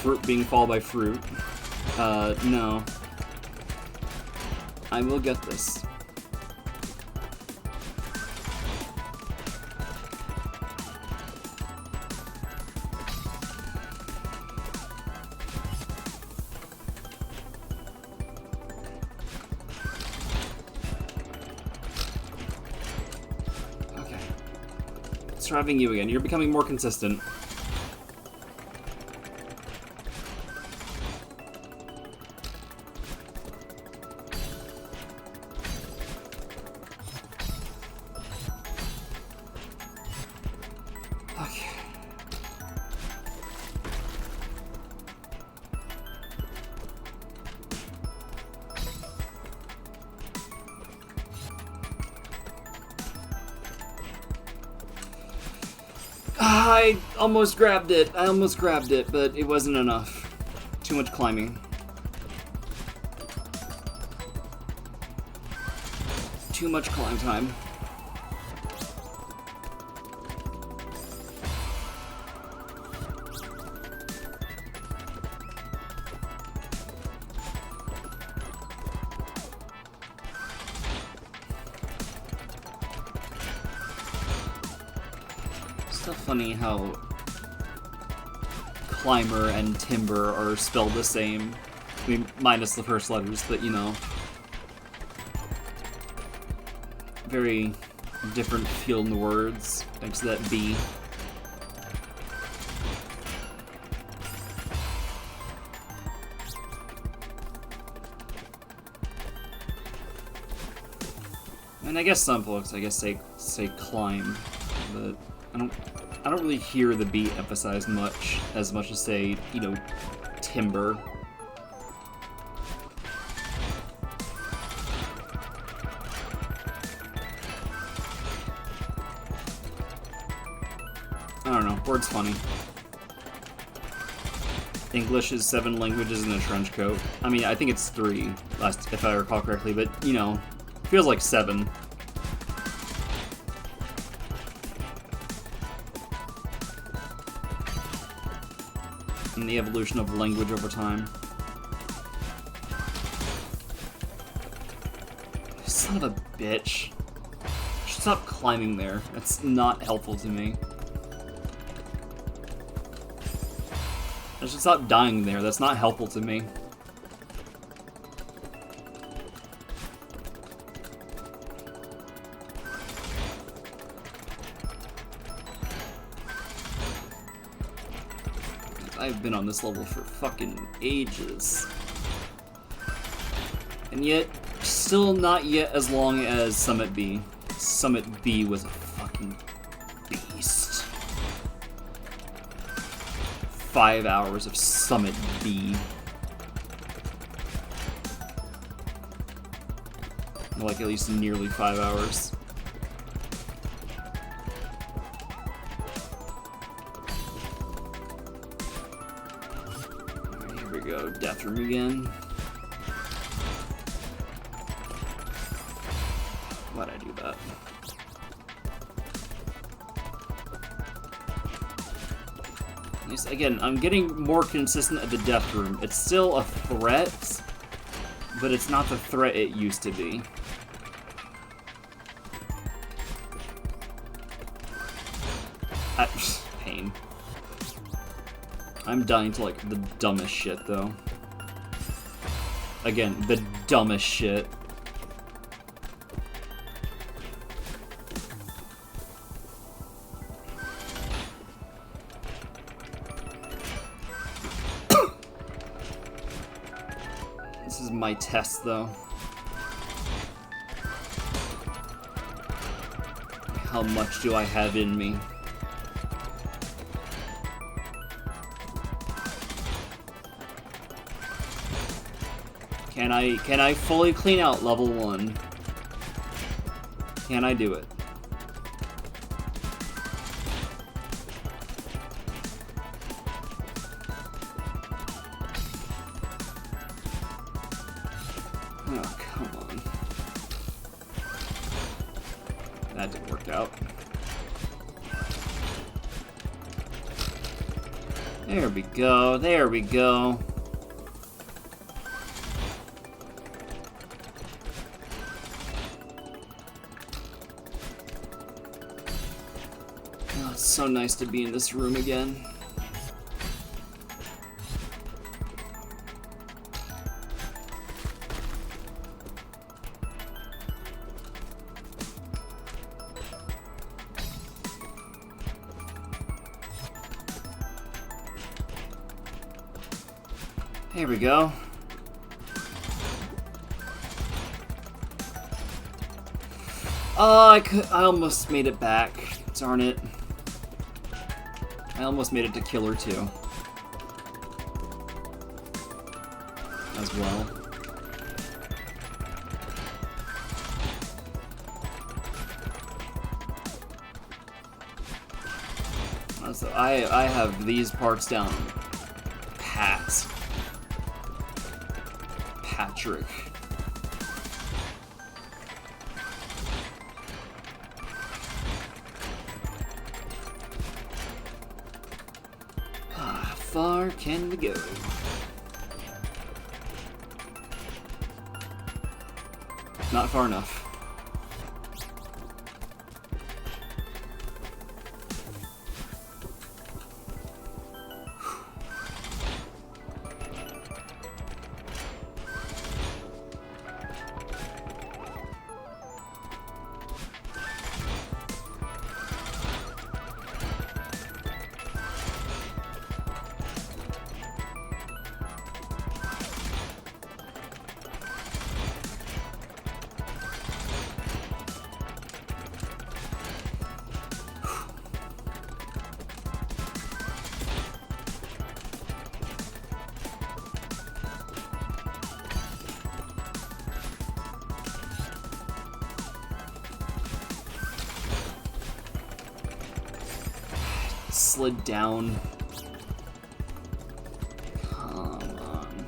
Fruit being followed by fruit. No. I will get this. Okay. It's driving you again. You're becoming more consistent. I almost grabbed it, but it wasn't enough. Too much climbing. Too much climb time. Still funny how climber and timber are spelled the same. I mean, minus the first letters, but you know. Very different feel in the words, thanks to that B. And I guess some folks, say climb, but I don't really hear the B emphasized as much as say, you know, timber. I don't know, word's funny. English is 7 languages in a trench coat. I mean, I think it's 3, if I recall correctly, but, you know, feels like 7. And the evolution of language over time. Son of a bitch. I should stop climbing there. That's not helpful to me. I should stop dying there. That's not helpful to me. I've been on this level for fucking ages. And yet, still not yet as long as Summit B. Summit B was a fucking beast. 5 hours of Summit B. Like at least nearly 5 hours. Go death room again. Why'd I do that? Again, I'm getting more consistent at the death room. It's still a threat, but it's not the threat it used to be. Pain. I'm dying to, like, the dumbest shit, though. Again, the dumbest shit. This is my test, though. How much do I have in me? Can I fully clean out level 1? Can I do it? Oh, come on. That didn't work out. There we go, there we go. So nice to be in this room again. Here we go. I almost made it back. Darn it. I almost made it to Killer 2. As well. So I have these parts down pat. Patrick. Far can we go? Not far enough. slid down. Come on.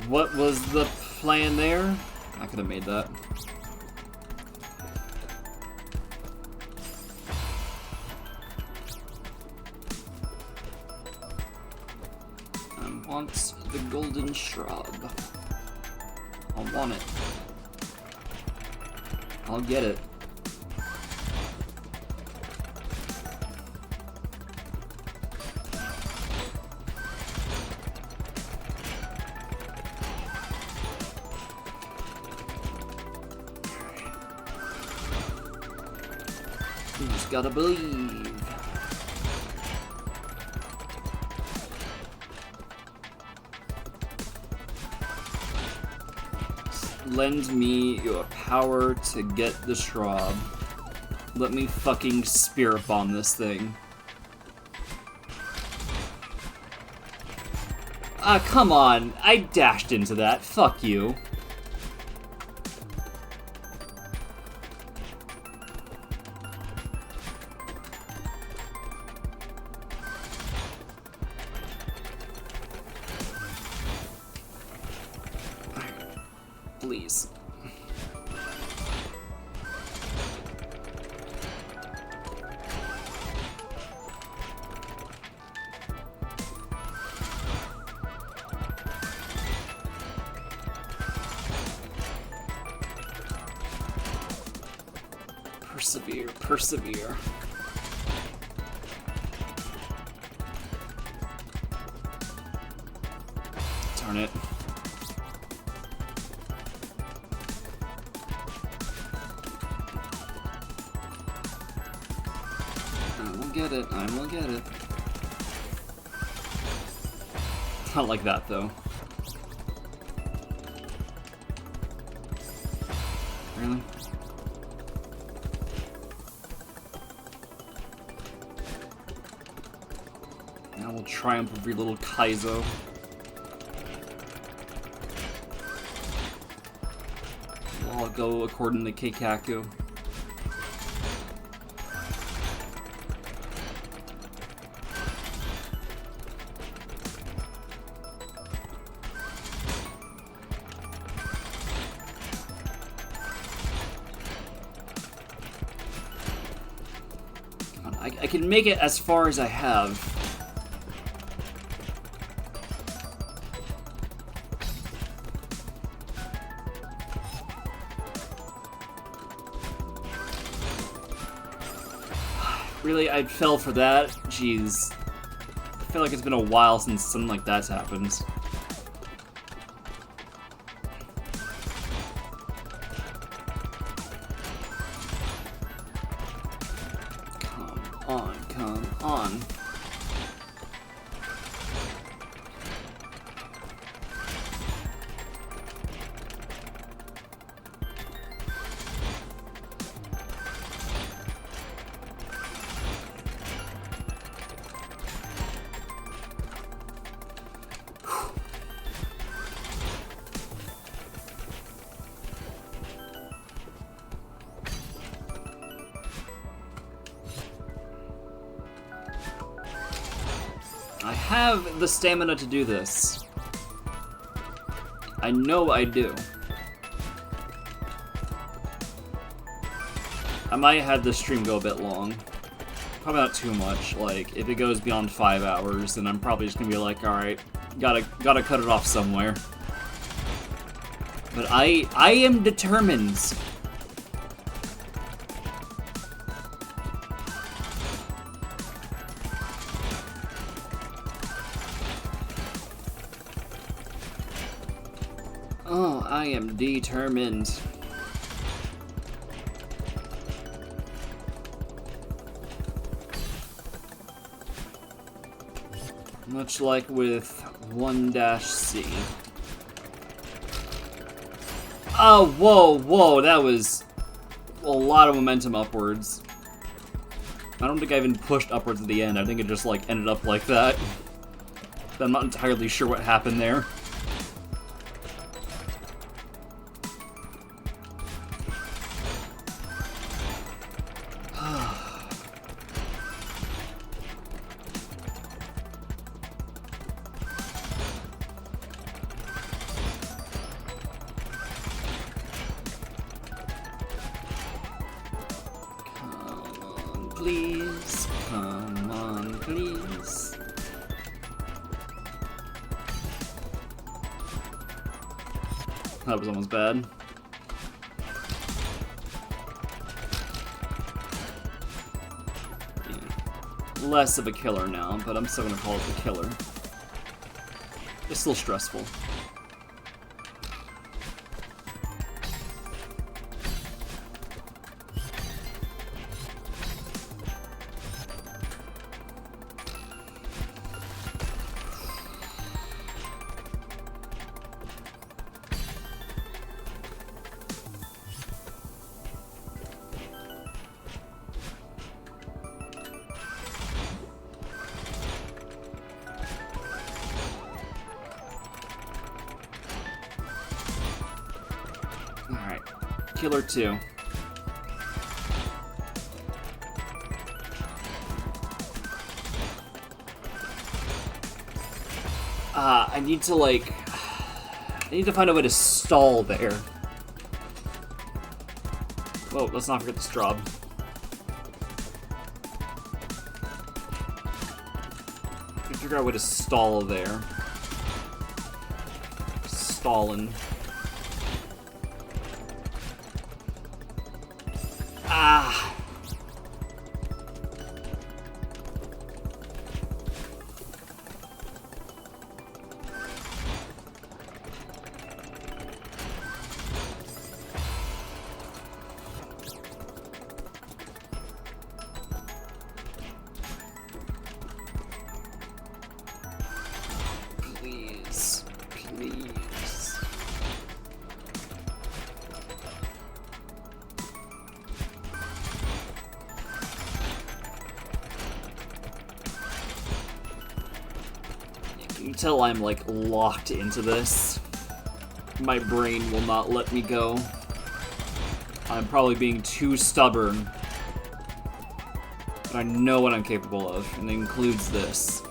What was the plan there? I could have made that. I want the golden shrub. I want it. I'll get it. You just gotta believe. Lend me your power to get the shrub. Let me fucking spirit bomb this thing. Ah, come on. I dashed into that. Fuck you. Please. Persevere, persevere. Darn it. Get it, I will get it. Not like that, though. Really? Now we'll triumph over your little Kaizo. We'll all go according to Keikaku. I can make it as far as I have. Really, I fell for that? Jeez. I feel like it's been a while since something like that's happened. Come on. I have the stamina to do this. I know I do. I might have this stream go a bit long. Probably not too much. Like, if it goes beyond 5 hours, then I'm probably just gonna be like, alright, gotta cut it off somewhere. But I am determined. Oh, I am determined. Much like with 1-C. Oh, whoa, that was a lot of momentum upwards. I don't think I even pushed upwards at the end. I think it just, like, ended up like that. I'm not entirely sure what happened there. Please, come on, please. That was almost bad. Yeah. Less of a killer now, but I'm still gonna call it the killer. It's still stressful. Alright, killer 2. I need to, like... I need to find a way to stall there. Whoa, let's not forget the straw. I can figure out a way to stall there. Stallin'. Ah! Please, please. You can tell I'm, like, locked into this. My brain will not let me go. I'm probably being too stubborn. But I know what I'm capable of, and it includes this.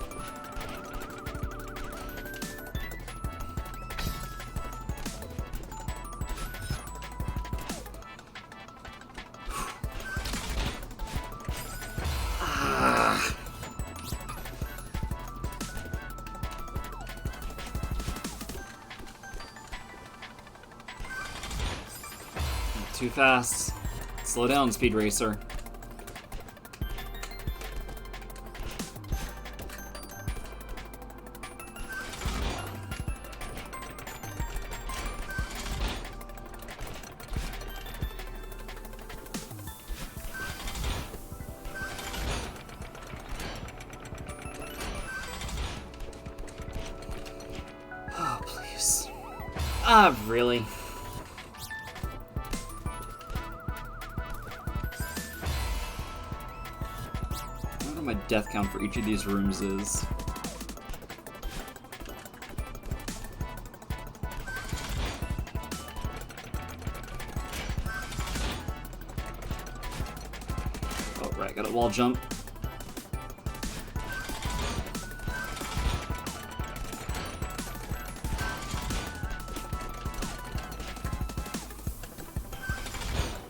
Too fast. Slow down, Speed Racer. Oh, please. Ah, really? My death count for each of these rooms is. Oh, right, got a wall jump.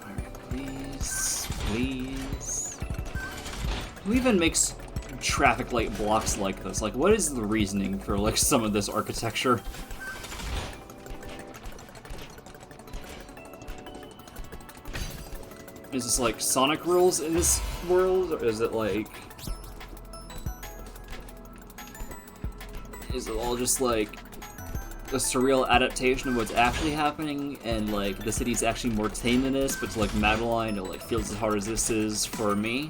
Alright, please, please. Who even makes traffic light blocks like this? Like, what is the reasoning for, like, some of this architecture? Is this, like, Sonic rules in this world? Or is it, like... Is it all just, like, a surreal adaptation of what's actually happening? And, like, the city's actually more tame than this, but to, like, Madeline, it, like, feels as hard as this is for me?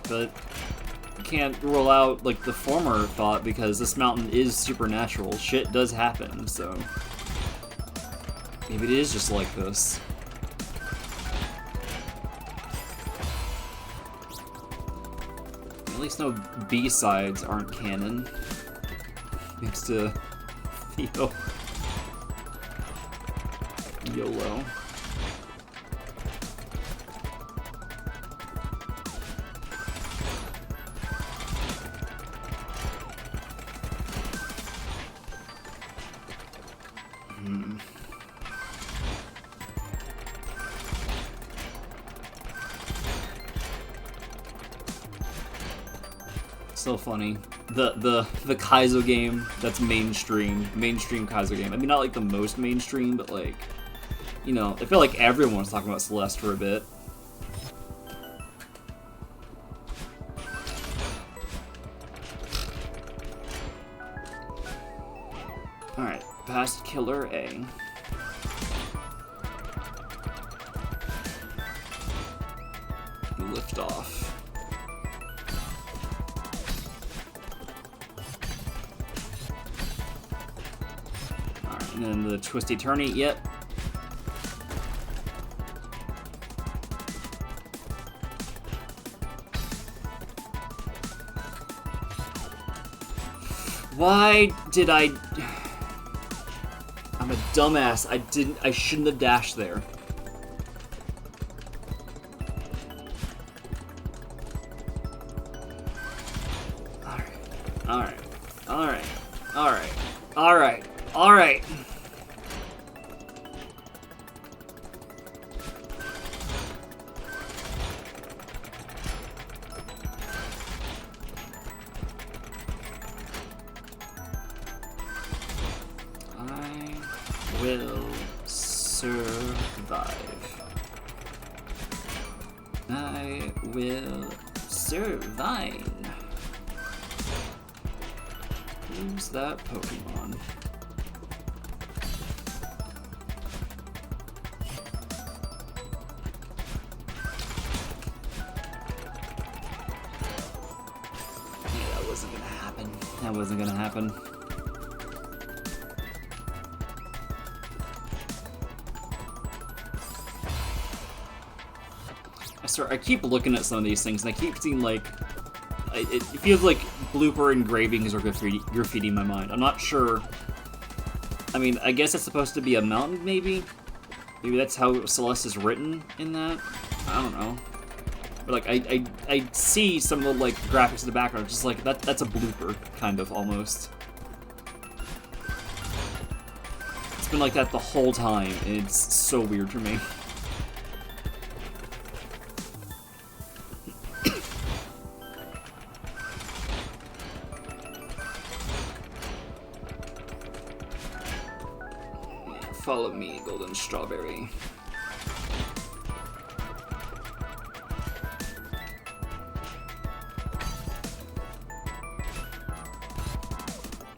But you can't rule out, like, the former thought, because this mountain is supernatural. Shit does happen, so... maybe it is just like this. least no B-sides aren't canon. Thanks to Theo. YOLO. So funny. The Kaizo game that's mainstream Kaizo game. I mean, not like the most mainstream, but like, you know, I feel like everyone was talking about Celeste for a bit. Alright, past Killer A. Lift off. Alright, and then the twisty turny, yep. Why did I... I'm a dumbass. I shouldn't have dashed there. Alright. I will survive. I will survive. Who's that Pokemon? Yeah, that wasn't gonna happen. That wasn't gonna happen. I keep looking at some of these things, and I keep seeing, like, it feels like blooper engravings are graffiti in my mind. I'm not sure. I mean, I guess it's supposed to be a mountain, maybe? Maybe that's how Celeste is written in that? I don't know. But, like, I see some of the, like, graphics in the background, just like, that's a blooper, kind of, almost. It's been like that the whole time, and it's so weird for me. Follow me, golden strawberry.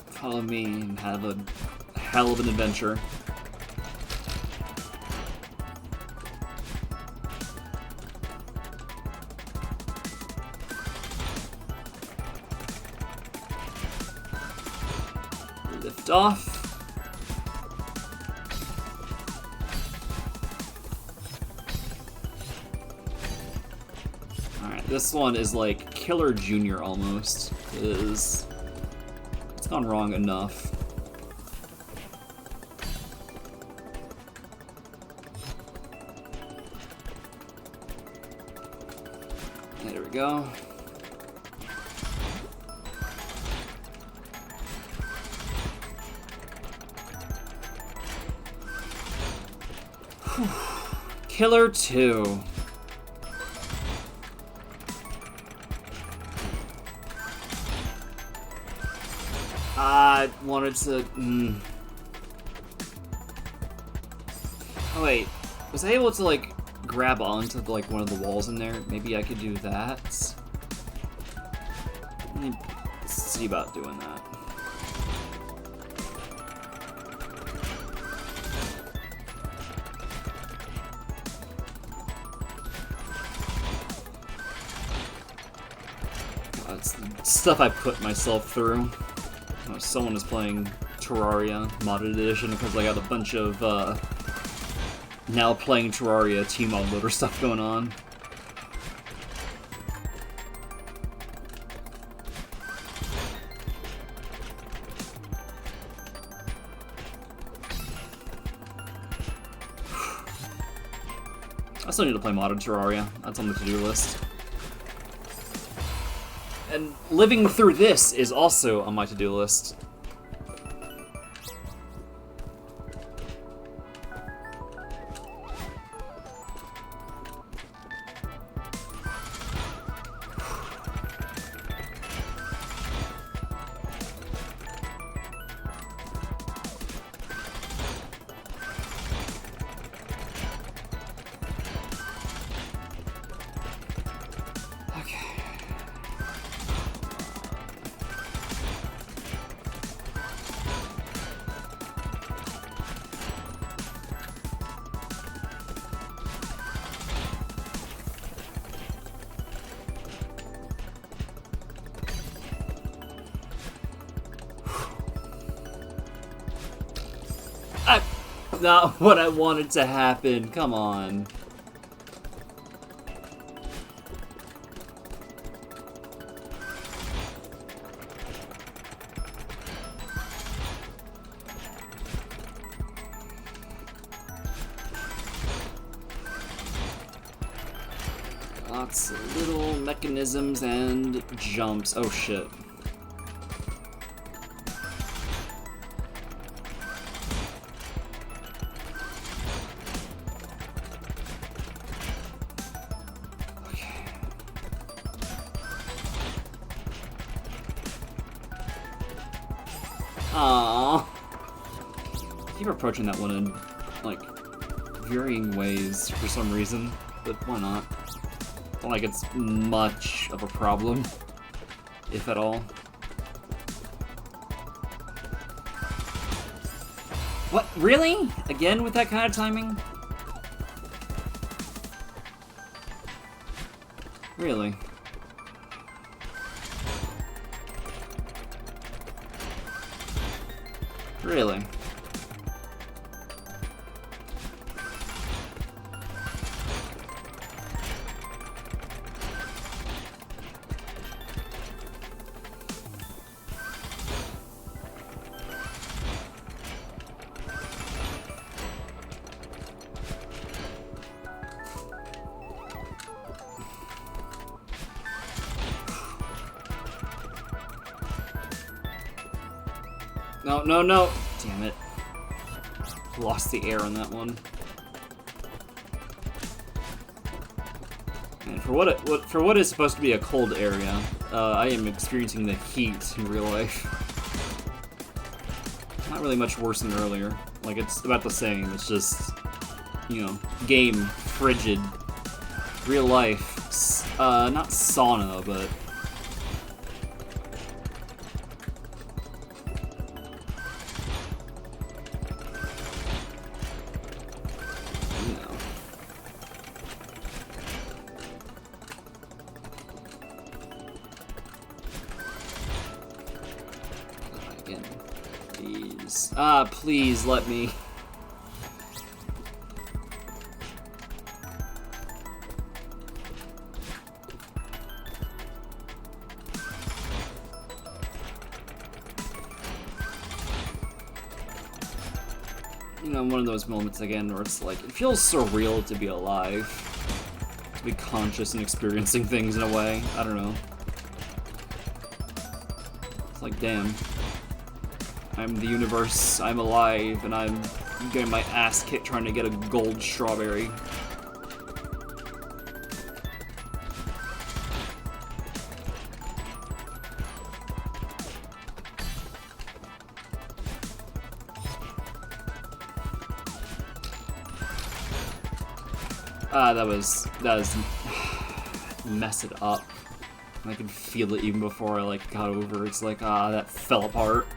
Follow me and have a hell of an adventure. Lift off. This one is like Killer Jr. almost. It's gone wrong enough. There we go. Whew. Killer 2. I wanted to... Oh wait, was I able to like grab onto like one of the walls in there? Maybe I could do that. Let me see about doing that. God, it's the stuff I put myself through. Someone is playing Terraria modded edition because I got a bunch of now playing Terraria team mod loader stuff going on. I still need to play Modern Terraria. That's on the to-do list. And living through this is also on my to-do list. Not what I wanted to happen. Come on. Lots of little mechanisms and jumps. Oh shit. Aww. I keep approaching that one in, like, varying ways for some reason, but why not? It's not like it's much of a problem, if at all. What? Really? Again with that kind of timing? Really? Really? No, no, no! Damn it. Lost the air on that one. And for what is supposed to be a cold area, I am experiencing the heat in real life. Not really much worse than earlier. Like, it's about the same. It's just, you know, game, frigid, real life. Not sauna, but... please let me. You know, one of those moments again where it's like, it feels surreal to be alive. To be conscious and experiencing things in a way. I don't know. It's like, damn. I'm the universe, I'm alive, and I'm getting my ass kicked trying to get a gold strawberry. That was mess it up. I could feel it even before I like got over. It's like, that fell apart.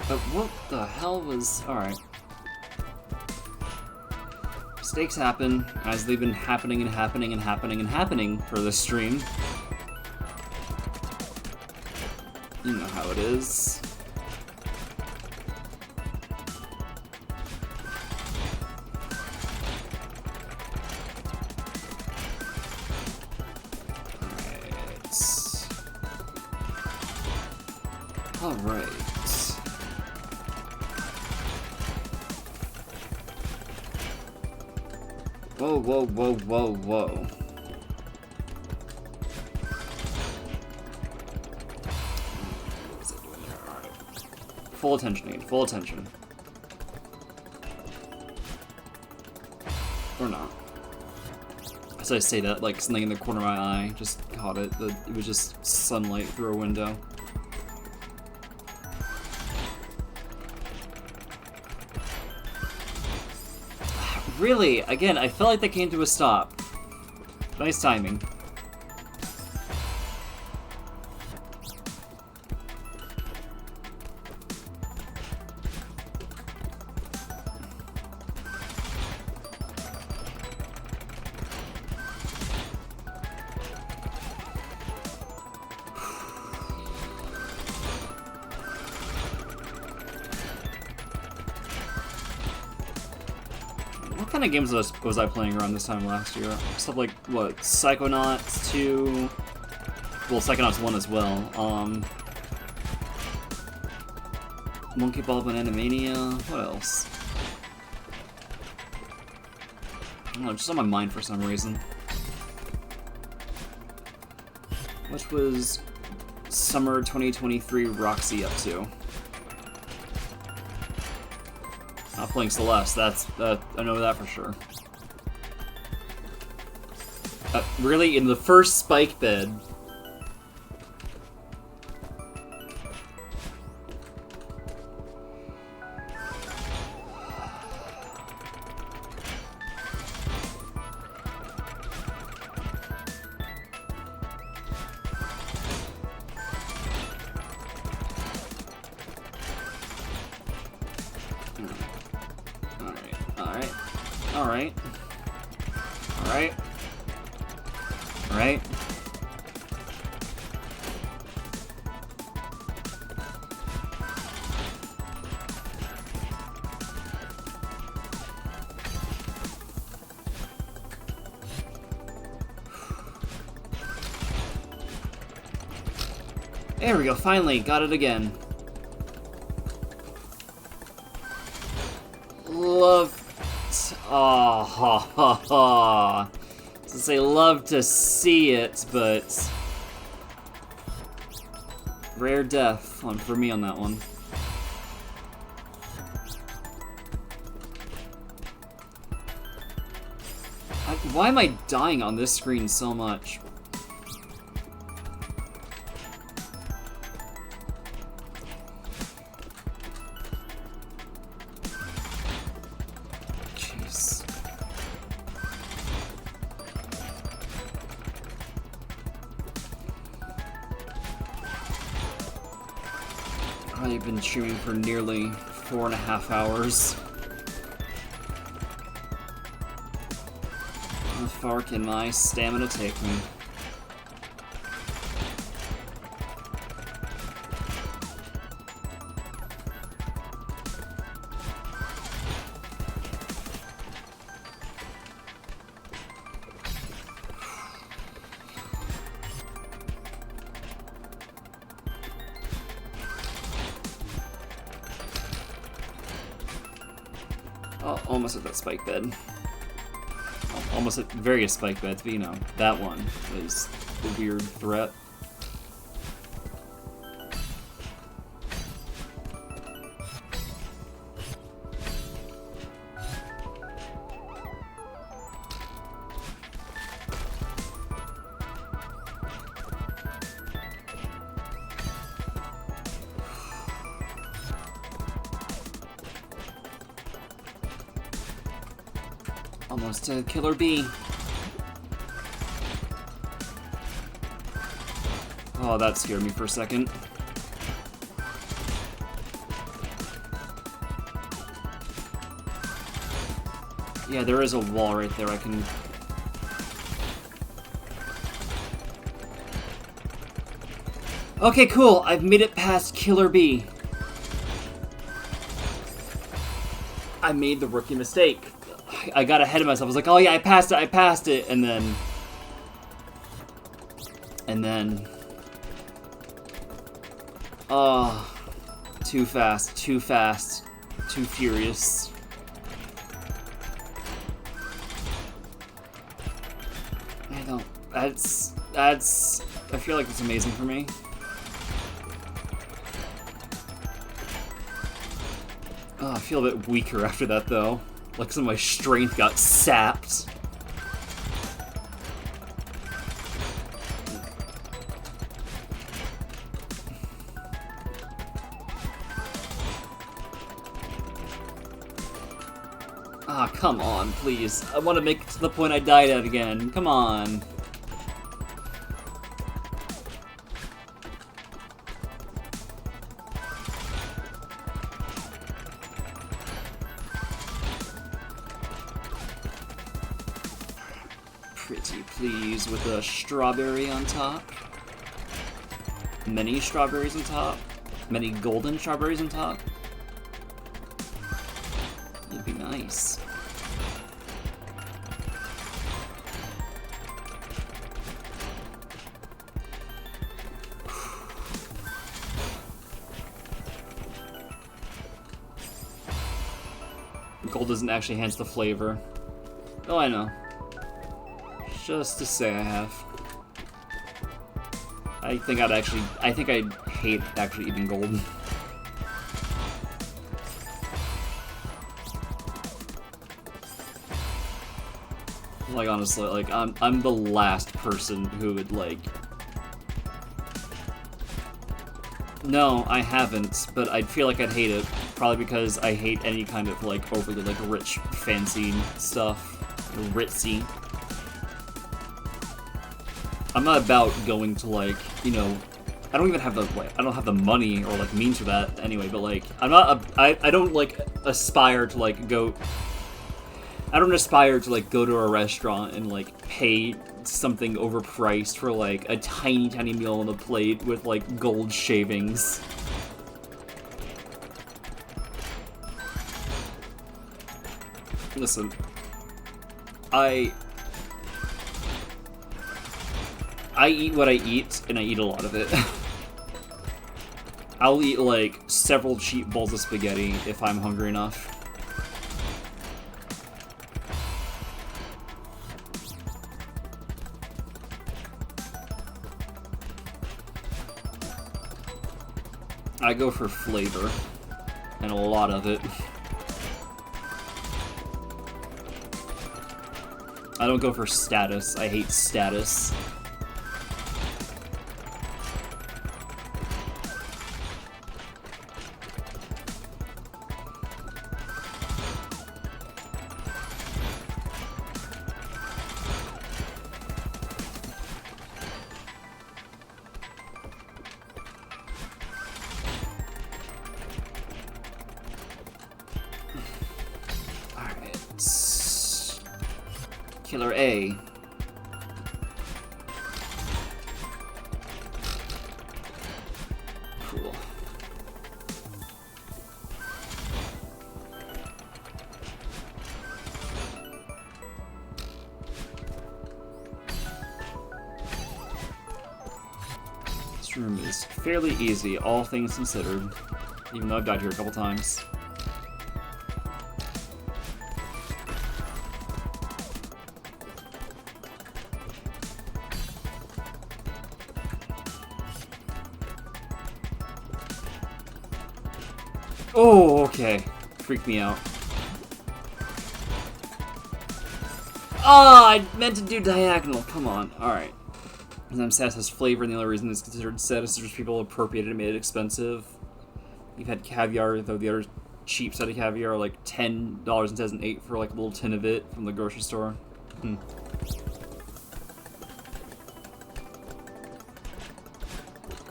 But what the hell was... Alright. Mistakes happen, as they've been happening and happening and happening and happening for this stream. You know how it is. Alright. Whoa, whoa, whoa, whoa, whoa. What is it doing there? Alright. Full attention, Ian. Full attention. Or not. As I say that, like, something in the corner of my eye just caught it. It was just sunlight through a window. Really? Again, I felt like they came to a stop. Nice timing. What kind of games was I playing around this time last year? Stuff like, what, Psychonauts 2? Well, Psychonauts 1 as well. Monkey Ball Banana Mania? What else? I don't know, just on my mind for some reason. What was Summer 2023 Roxy up to? Not playing Celeste, I know that for sure. Really? In the first spike bed? Alright. There we go, finally, got it again. Love... Oh, ha, ha, ha. To say love to see it, but... Rare death for me on that one. Why am I dying on this screen so much? Jeez. I've been streaming for nearly 4.5 hours. How far can my stamina take me? Oh, almost at that spike bed. Almost at various spike beds, but you know, that one was a weird threat. Almost to Killer Bee. Oh, that scared me for a second. Yeah, there is a wall right there. I can... Okay, cool. I've made it past Killer Bee. I made the rookie mistake. I got ahead of myself. I was like, oh yeah, I passed it, and then... Oh, too fast, too furious. I don't, that's, I feel like it's amazing for me. Oh, I feel a bit weaker after that though. Like some of my strength got sapped. Ah, come on, please. I want to make it to the point I died at again. Come on. Pretty please with a strawberry on top. Many strawberries on top. Many golden strawberries on top. That'd be nice. Gold doesn't actually enhance the flavor. Oh, I know. Just to say I have. I think I'd hate actually eating gold. Like, honestly, like, I'm the last person who would, like... No, I haven't, but I feel like I'd hate it. Probably because I hate any kind of, like, overly, like, rich, fancy stuff. Ritzy. I'm not about going to, like, you know... I don't even have the, like, I don't have the money or, like, means for that anyway, but, like, I'm not, I don't, like, aspire to, like, go... I don't aspire to, like, go to a restaurant and, like, pay something overpriced for, like, a tiny meal on the plate with, like, gold shavings. Listen, I eat what I eat, and I eat a lot of it. I'll eat, like, several cheap bowls of spaghetti if I'm hungry enough. I go for flavor, and a lot of it. I don't go for status. I hate status. Killer A. Cool. This room is fairly easy, all things considered, even though I've died here a couple times. Oh, okay. Freaked me out. Ah, I meant to do diagonal. Come on. Alright. And status has flavor, and the only reason it's considered status is just people appropriated and made it expensive. You've had caviar, though the other cheap side of caviar are like $10.08 for like a little tin of it from the grocery store. I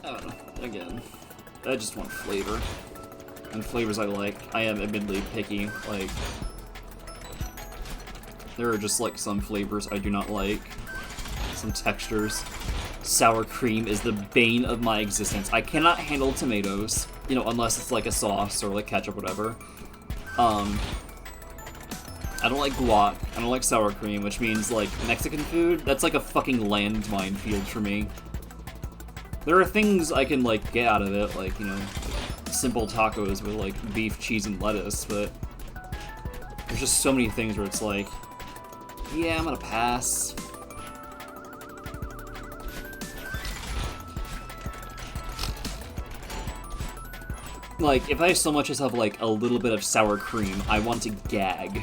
don't know. Again, I just want flavor. And flavors I like. I am admittedly picky, like... There are just, like, some flavors I do not like. Some textures. Sour cream is the bane of my existence. I cannot handle tomatoes, you know, unless it's like a sauce or like ketchup or whatever. I don't like guac. I don't like sour cream, which means like Mexican food, that's like a fucking landmine field for me. There are things I can like get out of it, like, you know, like simple tacos with like beef, cheese, and lettuce, but there's just so many things where it's like, yeah, I'm gonna pass. Like, if I so much as have, like, a little bit of sour cream, I want to gag.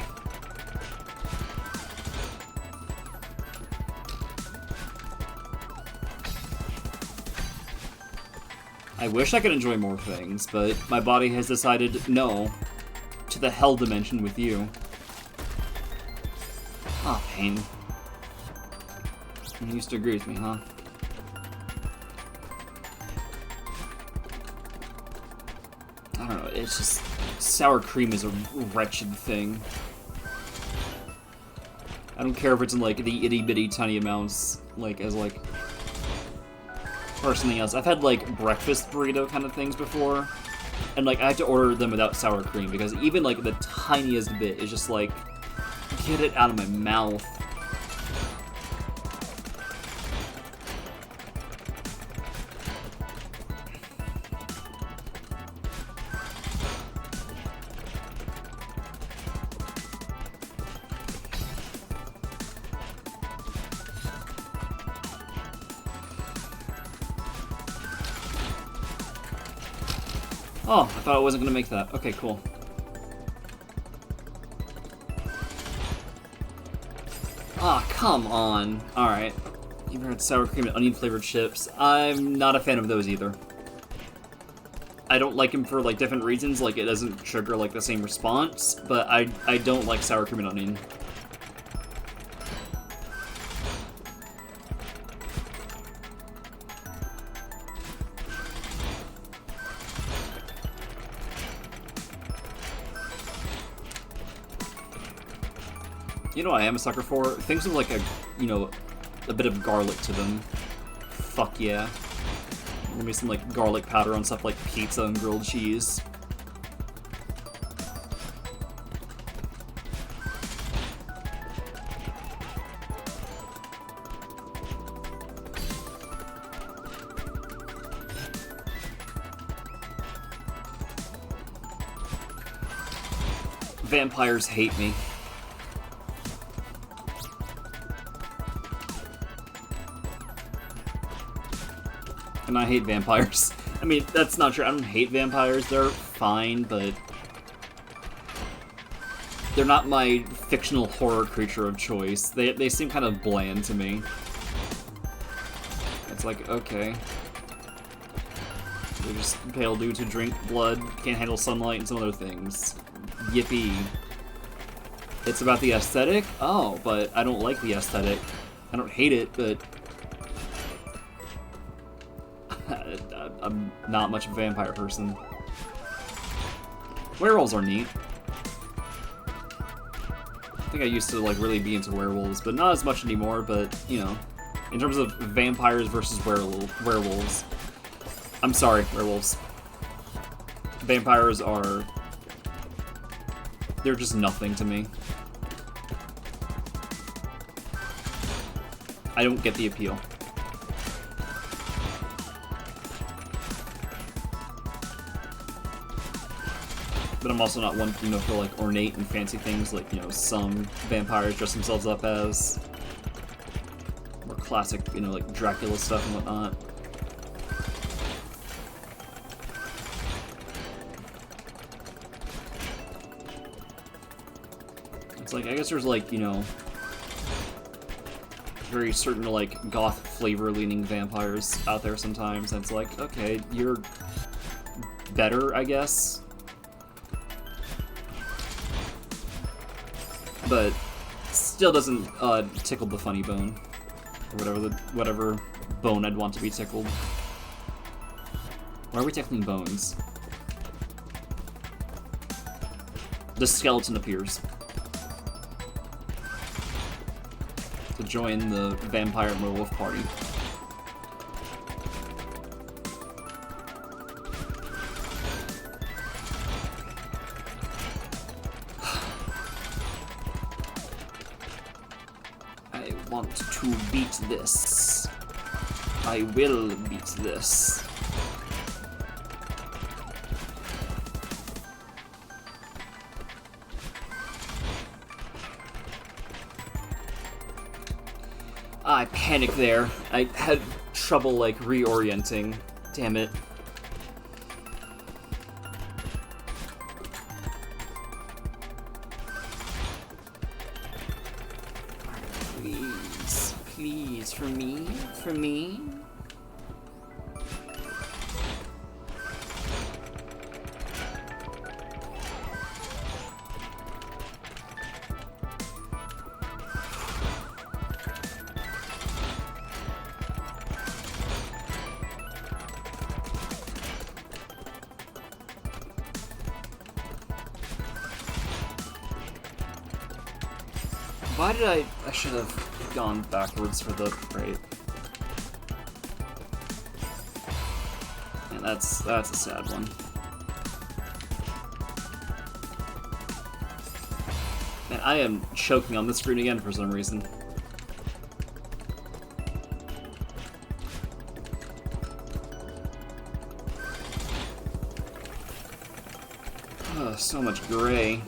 I wish I could enjoy more things, but my body has decided no. To the hell dimension with you. Ah, pain. You used to agree with me, huh? I don't know, it's just... sour cream is a wretched thing. I don't care if it's in, like, the itty-bitty tiny amounts, like, as, like... or something else. I've had, like, breakfast burrito kind of things before, and, like, I had to order them without sour cream, because even, like, the tiniest bit is just, like, get it out of my mouth. Oh, I thought I wasn't gonna make that. Okay, cool. Ah, come on. Alright. You've heard sour cream and onion flavored chips. I'm not a fan of those either. I don't like them for, like, different reasons, like it doesn't trigger, like, the same response, but I don't like sour cream and onion. You know what I am a sucker for? Things with like a, you know, a bit of garlic to them. Fuck yeah. Maybe some like garlic powder on stuff like pizza and grilled cheese. Vampires hate me. And I hate vampires. I mean, that's not true. I don't hate vampires. They're fine, but they're not my fictional horror creature of choice. They seem kind of bland to me. It's like, okay. They're just pale dudes who drink blood, can't handle sunlight, and some other things. Yippee. It's about the aesthetic? Oh, but I don't like the aesthetic. I don't hate it, but I'm not much of a vampire person. Werewolves are neat. I think I used to like really be into werewolves, but not as much anymore, but, you know, in terms of vampires versus werewolves. I'm sorry, werewolves. Vampires are... they're just nothing to me. I don't get the appeal. But I'm also not one, you know, for like ornate and fancy things like, you know, some vampires dress themselves up as. More classic, you know, like Dracula stuff and whatnot. It's like, I guess there's like, you know, very certain like goth flavor leaning vampires out there sometimes, and it's like, okay, you're better, I guess. But still doesn't tickle the funny bone, or whatever bone I'd want to be tickled. Why are we tickling bones? The skeleton appears to join the vampire and werewolf party. want to beat this. I will beat this. I panicked there. I had trouble, like, reorienting. Damn it. Please. Please, for me? For me? Why did I should have gone backwards for the right. And that's a sad one. Man, I am choking on the screen again for some reason. Oh, so much gray.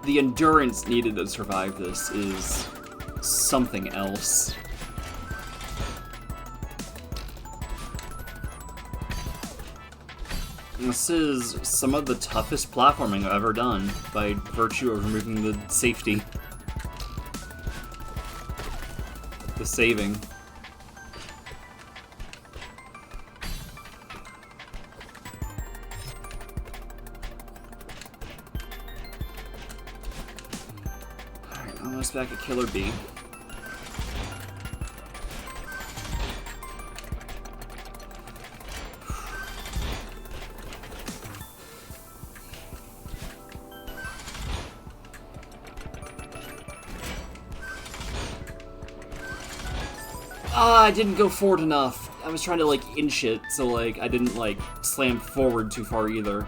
The endurance needed to survive this is something else. This is some of the toughest platforming I've ever done, by virtue of removing the safety. The saving. Almost back at Killer B. I didn't go forward enough. I was trying to, like, inch it, so, like, I didn't, like, slam forward too far either.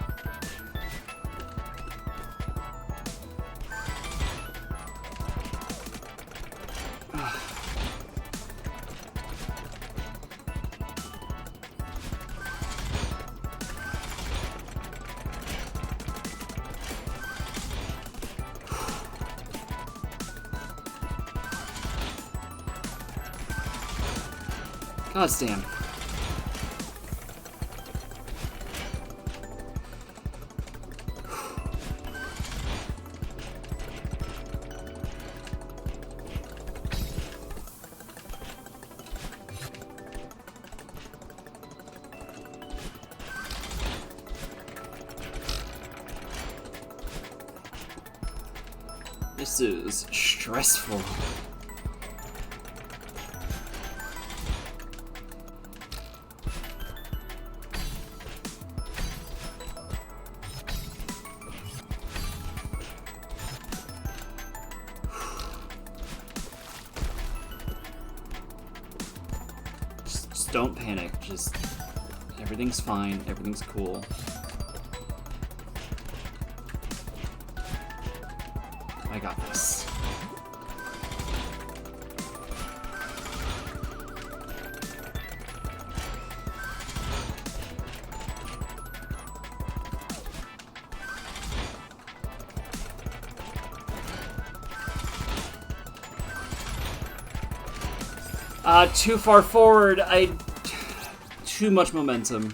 God damn. This is stressful. Just don't panic. Just everything's fine. Everything's cool. I got this. Too far forward. Too much momentum.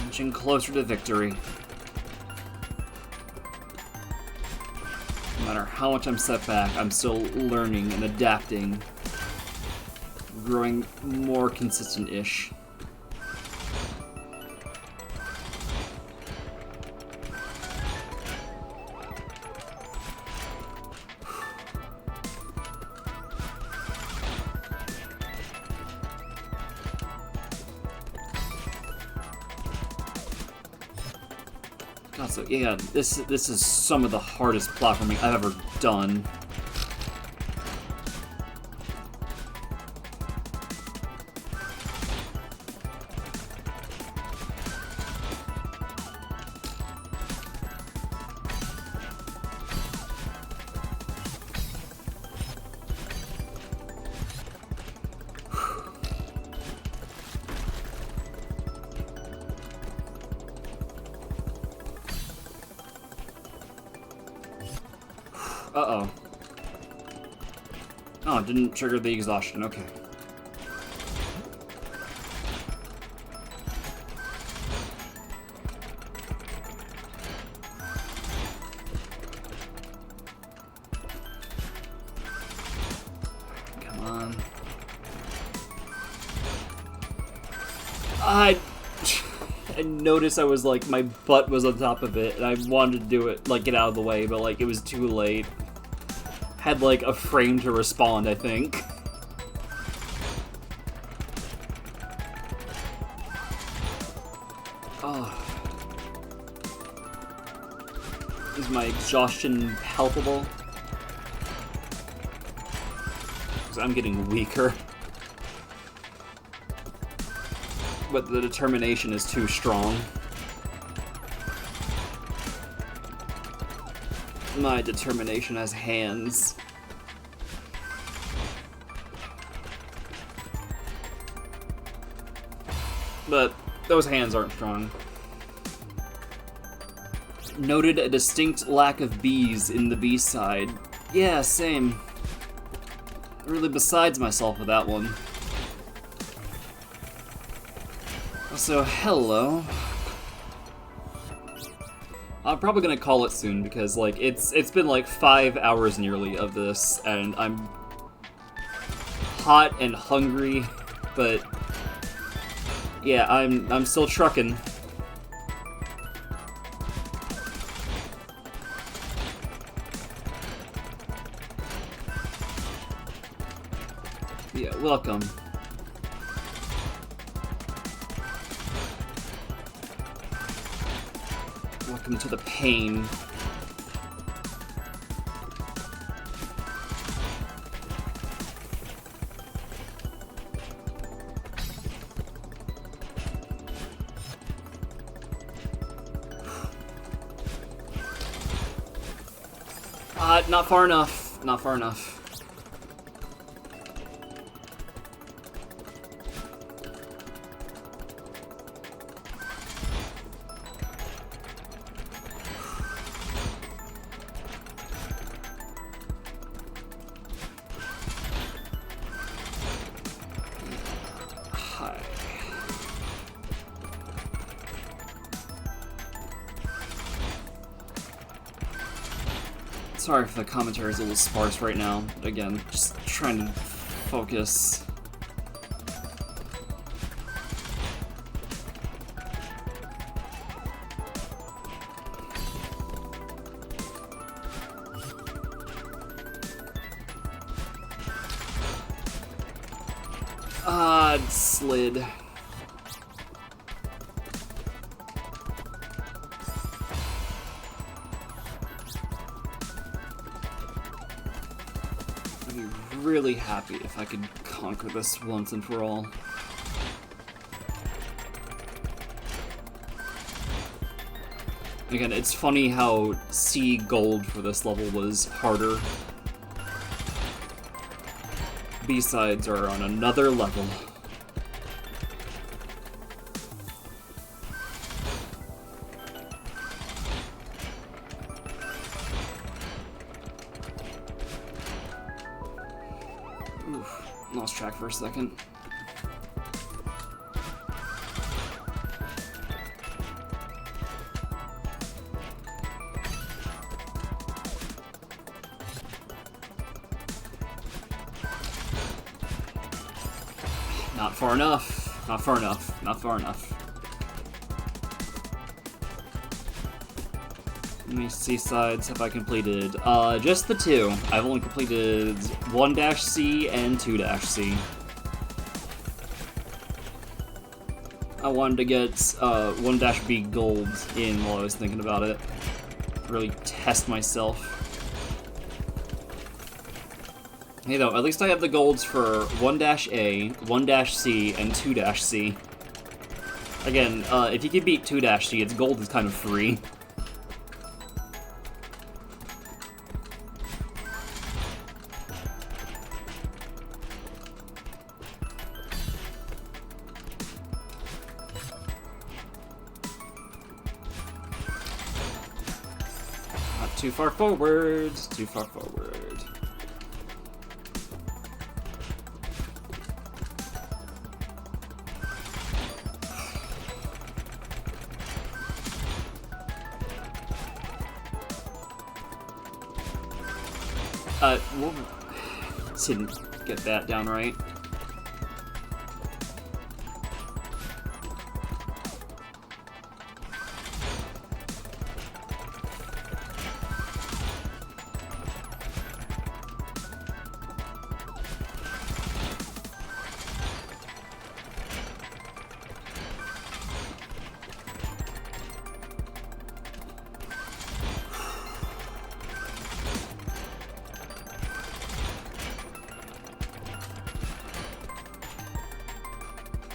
Inching closer to victory. No matter how much I'm set back, I'm still learning and adapting, growing more consistent-ish. God, so yeah, this is some of the hardest platforming I've ever done. Uh-oh. Oh, it didn't trigger the exhaustion. Okay. Come on. I noticed I was like, my butt was on top of it, and I wanted to do it, like, get out of the way, but like, it was too late. Had like a frame to respond, I think. Oh. Is my exhaustion palpable? Because I'm getting weaker. But the determination is too strong. My determination has hands. But those hands aren't strong. Noted a distinct lack of bees in the B-side. Yeah, same. Really besides myself with that one. So, hello. I'm probably gonna call it soon because, like, it's been like 5 hours nearly of this, and I'm hot and hungry, but yeah, I'm still trucking. Yeah, welcome. Welcome to the pain. Not far enough. Not far enough. Sorry if the commentary is a little sparse right now. Again, just trying to focus. It slid. I'd be really happy if I could conquer this once and for all. Again, it's funny how C gold for this level was harder. B-sides are on another level. Oof, lost track for a second. Not far enough. Not far enough. Not far enough. How many C-sides have I completed? Just the 2. I've only completed 1-C and 2-C. I wanted to get 1-B gold in while I was thinking about it. Really test myself. Hey though, at least I have the golds for 1-A, 1-C, and 2-C. Again, if you can beat 2-C, its gold is kind of free. Too far forward, too far forward. We'll... didn't get that down right.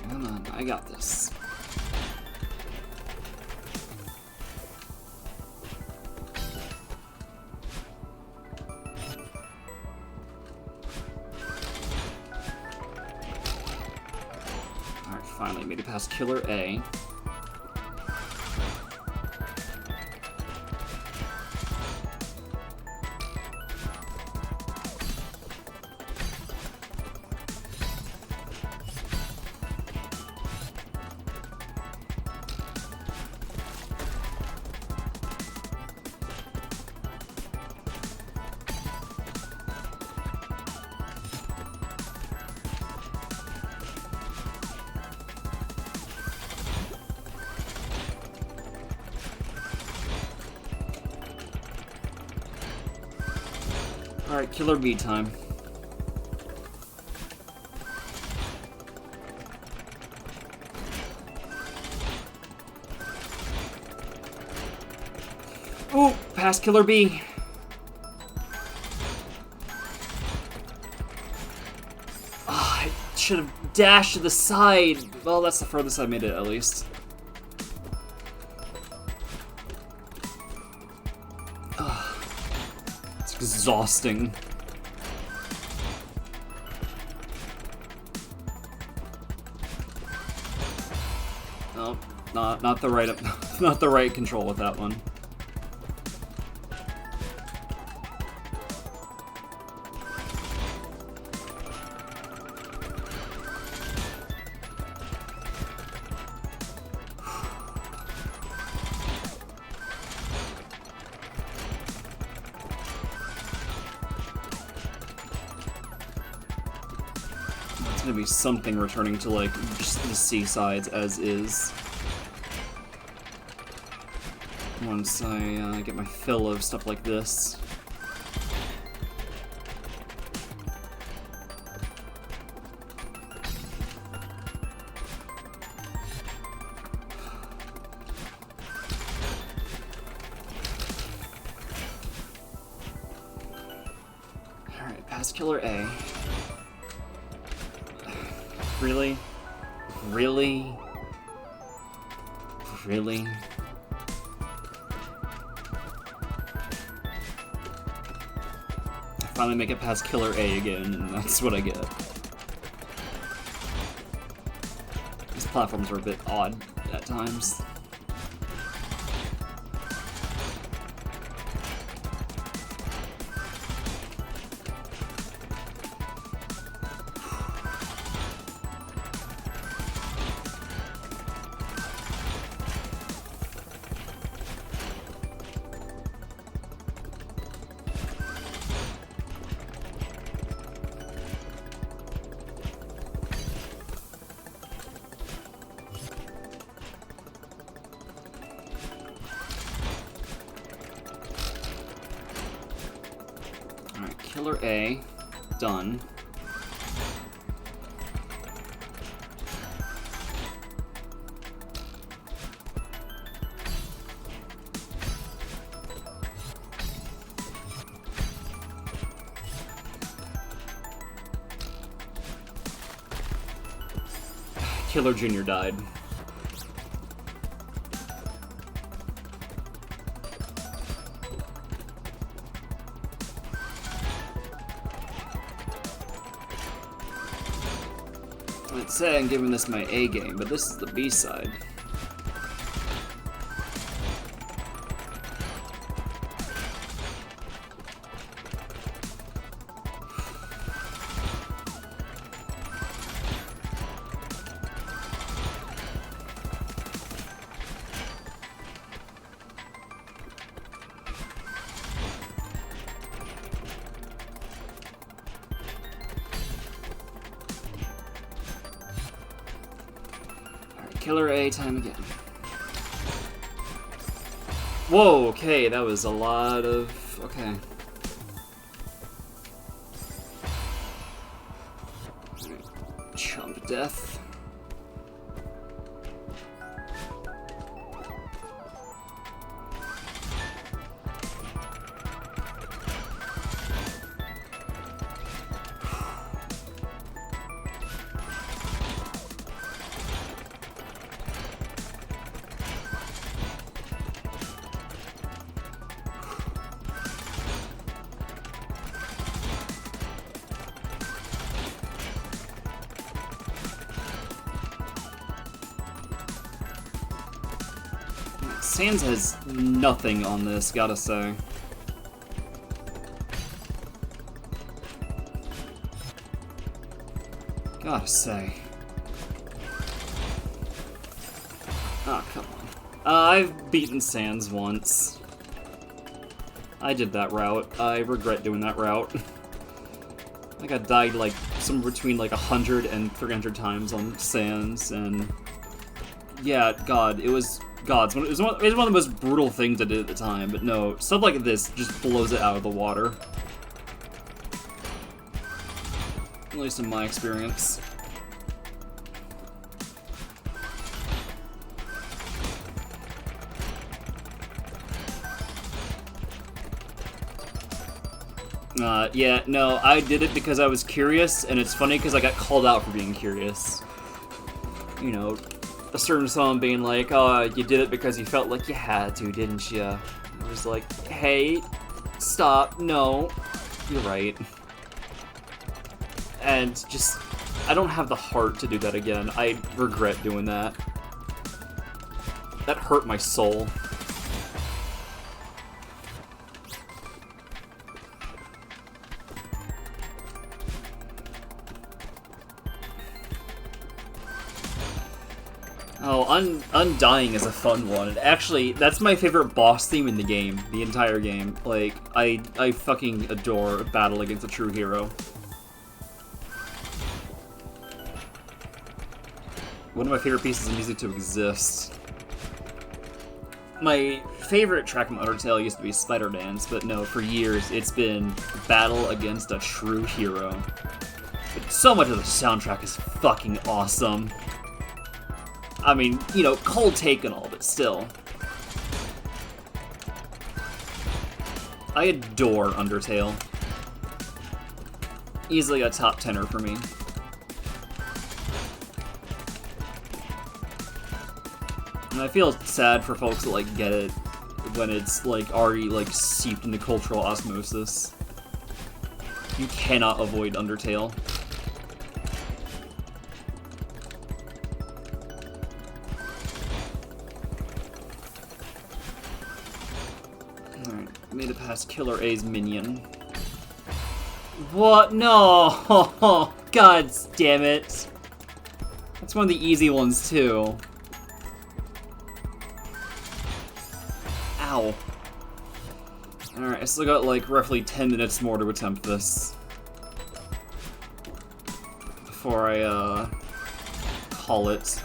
Come on, I got this. Alright, finally made it past Killer A. Alright, Killer B time. Ooh, past Killer B. I should have dashed to the side. Well, that's the furthest I made it, at least. It's exhausting. No, not the right, not the right control with that one. Gonna be something returning to, like, just the C-sides as is. Once I get my fill of stuff like this. Alright, past Killer A. Really? Really? Really? I finally make it past Killer A again, and that's what I get. These platforms are a bit odd at times. Killer A, done. Killer Jr. died. I'd say I'm giving this my A game, but this is the B side. Killer A time again. Whoa, okay, that was a lot of... okay. Right. Chump death. Sans has nothing on this, gotta say. Gotta say. Oh, come on. I've beaten Sans once. I did that route. I regret doing that route. I think I died like somewhere between like 100 and 300 times on Sans, and yeah, God, it was God's. It was one of the most brutal things I did at the time, but no, stuff like this just blows it out of the water. At least in my experience. Yeah, no, I did it because I was curious, and it's funny because I got called out for being curious. You know, a certain song being like, oh, you did it because you felt like you had to, didn't you? I was like, hey, stop, no, you're right. And just, I don't have the heart to do that again. I regret doing that. That hurt my soul. Oh, Undying is a fun one. Actually, that's my favorite boss theme in the game, the entire game. Like, I fucking adore Battle Against a True Hero. One of my favorite pieces of music to exist. My favorite track from Undertale used to be Spider Dance, but no, for years it's been Battle Against a True Hero. But so much of the soundtrack is fucking awesome. I mean, you know, cold take and all, but still. I adore Undertale. Easily a top 10er for me. And I feel sad for folks that, like, get it when it's, like, already, like, seeped into cultural osmosis. You cannot avoid Undertale. Made it past Killer A's minion. What? No! God damn it. That's one of the easy ones, too. Ow. Alright, I still got, like, roughly 10 minutes more to attempt this. Before I, call it.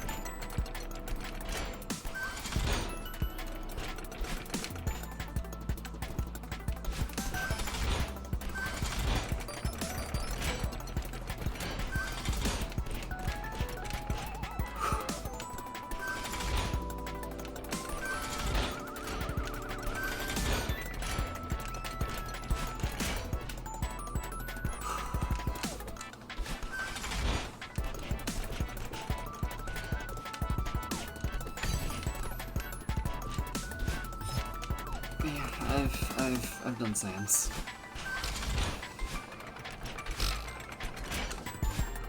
Yeah, I've done Sans.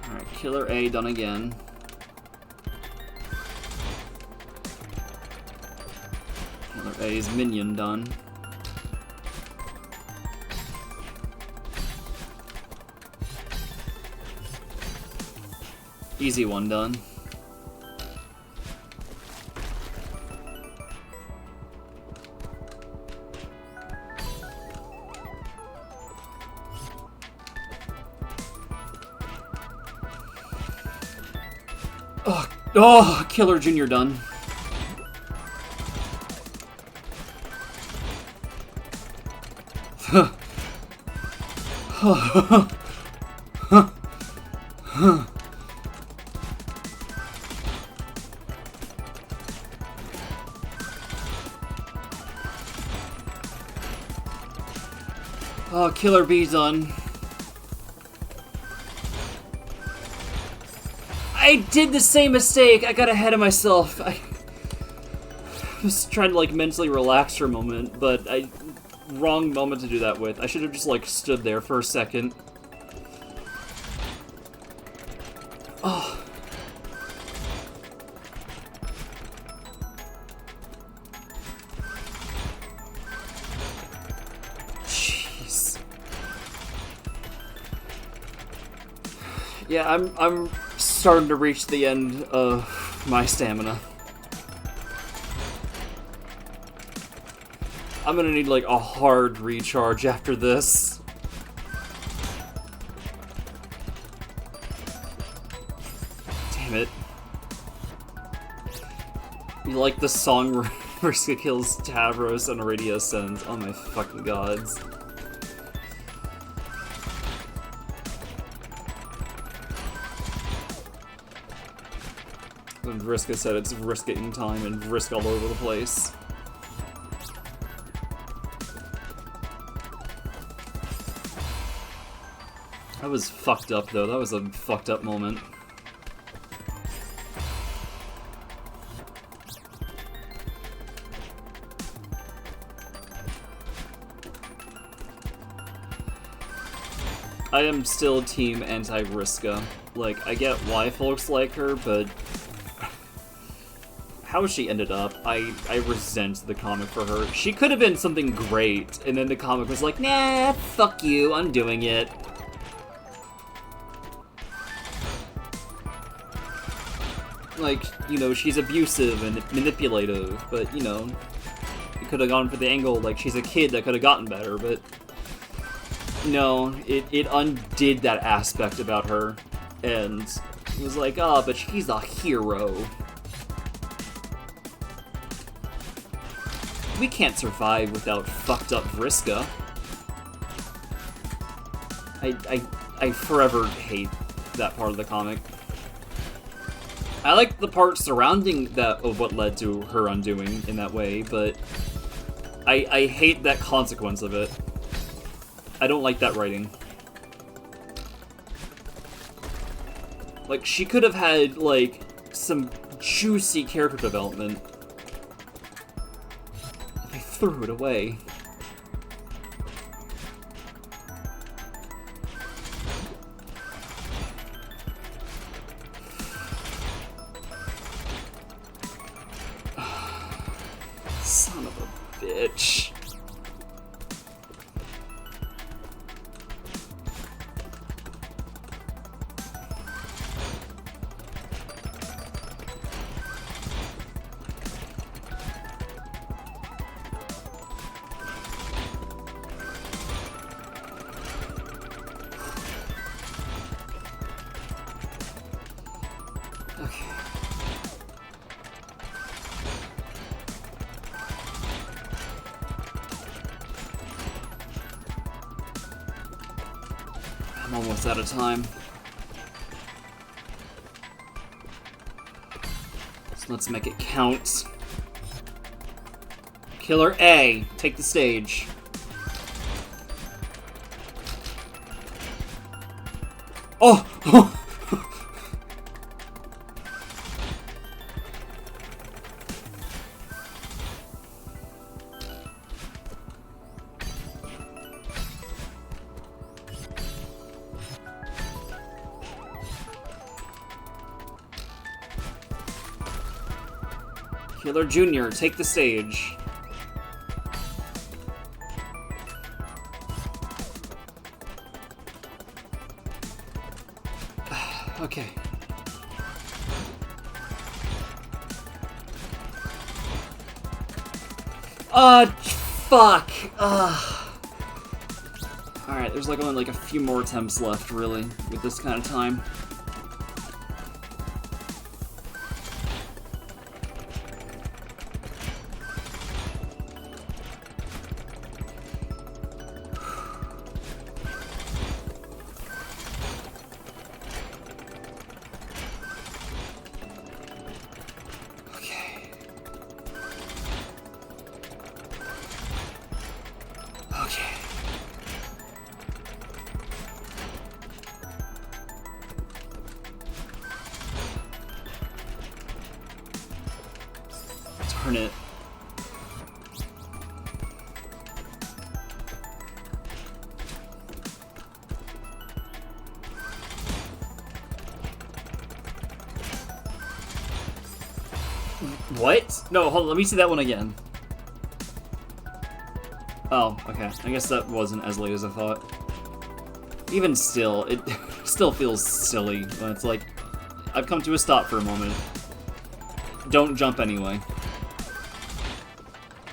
Alright, Killer A done again. Killer A's minion done. Easy one done. Oh, Killer Junior done. Oh, Killer B done. I did the same mistake. I got ahead of myself. I was trying to like mentally relax for a moment, but wrong moment to do that with. I should have just like stood there for a second. Oh. Jeez. Yeah, I'm starting to reach the end of my stamina. I'm gonna need like a hard recharge after this. Damn it. You like the song where Vriska kills Tavros and Iridia sends? Oh my fucking gods. When Vriska said it's Vriska-ing time and Vriska all over the place. That was fucked up though, that was a fucked up moment. I am still team anti-Vriska. Like, I get why folks like her, but how she ended up, I resent the comic for her. She could have been something great, and then the comic was like, nah, fuck you, I'm doing it. Like, you know, she's abusive and manipulative, but, you know, it could have gone for the angle, like, she's a kid that could have gotten better, but no, it undid that aspect about her, and it was like, oh, but she's a hero. We can't survive without fucked up Vriska. I forever hate that part of the comic. I like the part surrounding that of what led to her undoing in that way, but I hate that consequence of it. I don't like that writing. Like, she could have had, like, some juicy character development. They threw it away. Son of a bitch. Okay. I'm almost out of time. So let's make it count. Killer A, take the stage. Oh! Killer Jr., take the stage. Okay. Fuck. Alright, there's like only like a few more attempts left, really, with this kind of time. Turn it. What? No, hold on, let me see that one again. Oh, okay. I guess that wasn't as late as I thought. Even still, it still feels silly when it's like, I've come to a stop for a moment. Don't jump anyway.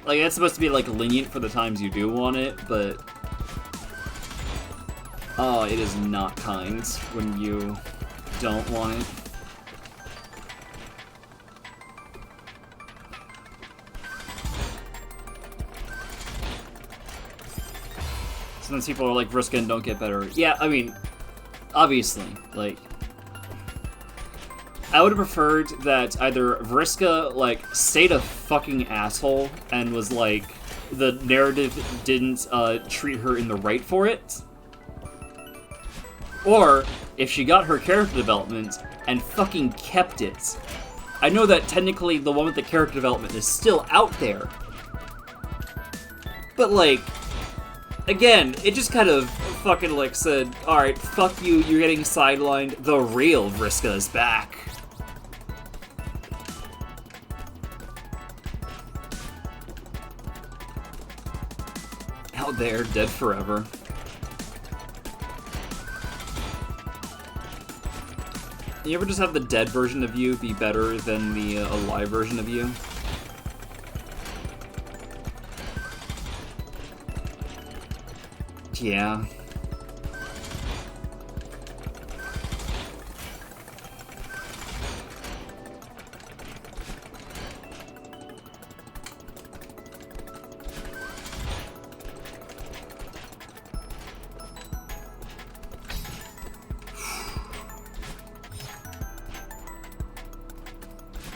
Like, it's supposed to be, like, lenient for the times you do want it, but... Oh, it is not kind when you don't want it. Sometimes people are like, Vriska and don't get better. Yeah, I mean, obviously, like... I would have preferred that either Vriska, like, stayed a fucking asshole and was, like, the narrative didn't, treat her in the right for it. Or, if she got her character development and fucking kept it. I know that technically the one with the character development is still out there. But, like, again, it just kind of fucking, like, said, alright, fuck you, you're getting sidelined, the real Vriska is back. Out there, dead forever. You ever just have the dead version of you be better than the alive version of you? Yeah.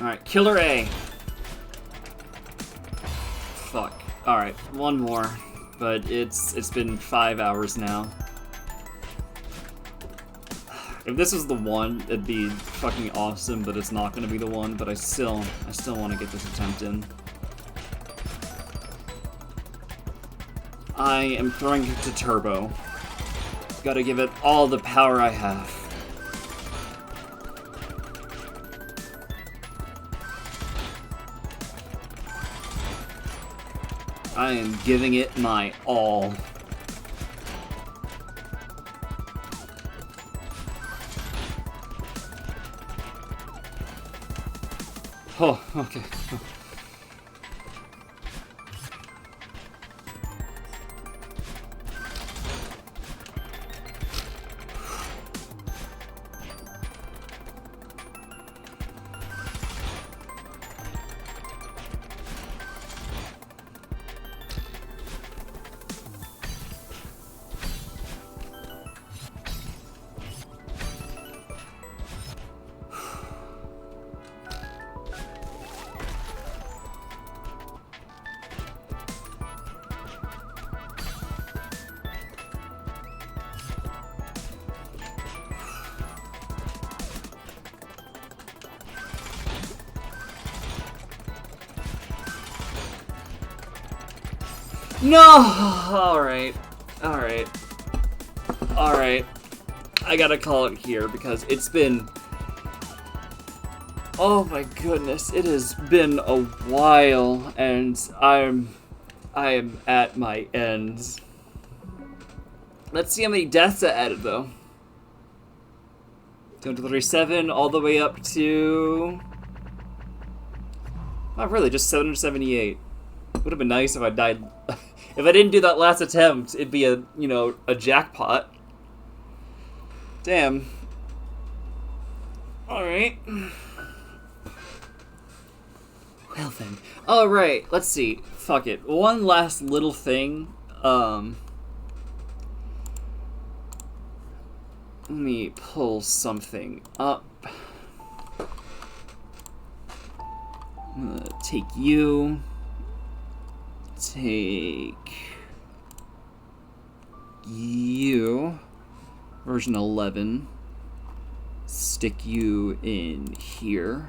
Alright, Killer A. Fuck. Alright, one more. But it's been 5 hours now. If this was the one, it'd be fucking awesome, but it's not gonna be the one, but I still want to get this attempt in. I am throwing it to turbo. Gotta give it all the power I have. I am giving it my all. Oh, okay. No! Alright. Alright. Alright. I gotta call it here because it's been Oh my goodness, it has been a while, and I am at my end. Let's see how many deaths I added, though. 237, all the way up to... Not really, just 778. Would have been nice if I died... If I didn't do that last attempt, it'd be a, you know, a jackpot. Damn. Alright. Well then. Alright, let's see. Fuck it. One last little thing. Let me pull something up. I'm gonna take you. Take you. Version 11. Stick you in here.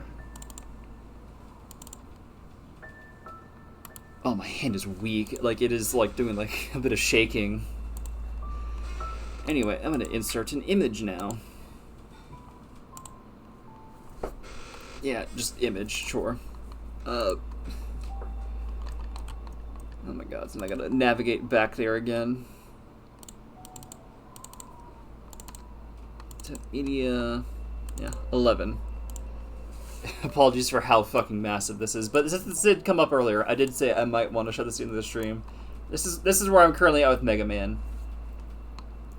Oh, my hand is weak. Like, it is, like, doing, like, a bit of shaking. Anyway, I'm gonna insert an image now. Yeah, just image, sure. Oh my god, so I gotta navigate back there again. Media... Yeah, 11. Apologies for how fucking massive this is, but this did come up earlier. I did say I might want to shut this into the stream. This is where I'm currently at with Mega Man.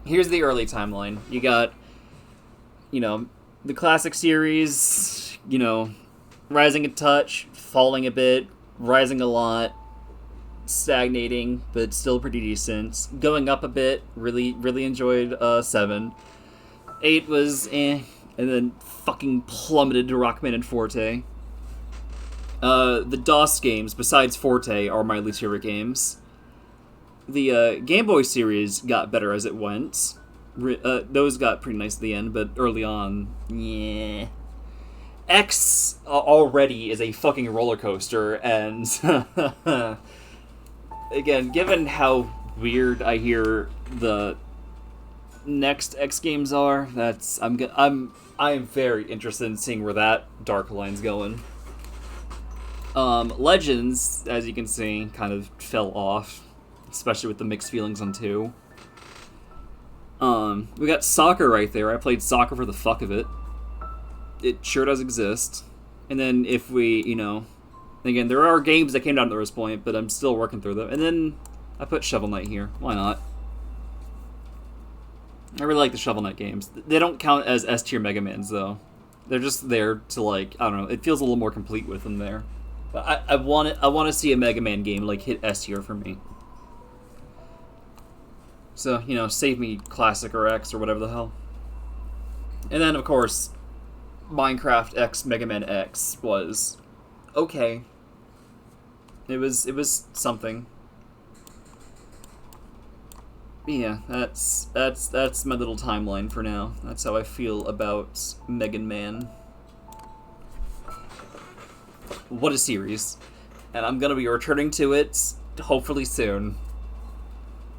Here's the early timeline. You got, you know, the classic series, you know, rising a touch, falling a bit, rising a lot, stagnating, but still pretty decent. Going up a bit, really enjoyed 7. 8 was eh, and then fucking plummeted to Rockman and Forte. The DOS games, besides Forte, are my least favorite games. The Game Boy series got better as it went. Those got pretty nice at the end, but early on, yeah. X already is a fucking roller coaster, and again, given how weird I hear the next X games are, I am very interested in seeing where that dark line's going. Legends, as you can see, kind of fell off, especially with the mixed feelings on 2. We got soccer right there. I played soccer for the fuck of it. It sure does exist. And then if we, you know, again, there are games that came down to this point, but I'm still working through them. And then I put Shovel Knight here. Why not? I really like the Shovel Knight games. They don't count as S-tier Mega Mans, though. They're just there to, like, I don't know, it feels a little more complete with them there. But I want to see a Mega Man game, like, hit S-tier for me. So, you know, save me Classic or X or whatever the hell. And then, of course, Minecraft X Mega Man X was okay. It was something. Yeah, that's my little timeline for now. That's how I feel about Mega Man. What a series. And I'm gonna be returning to it hopefully soon.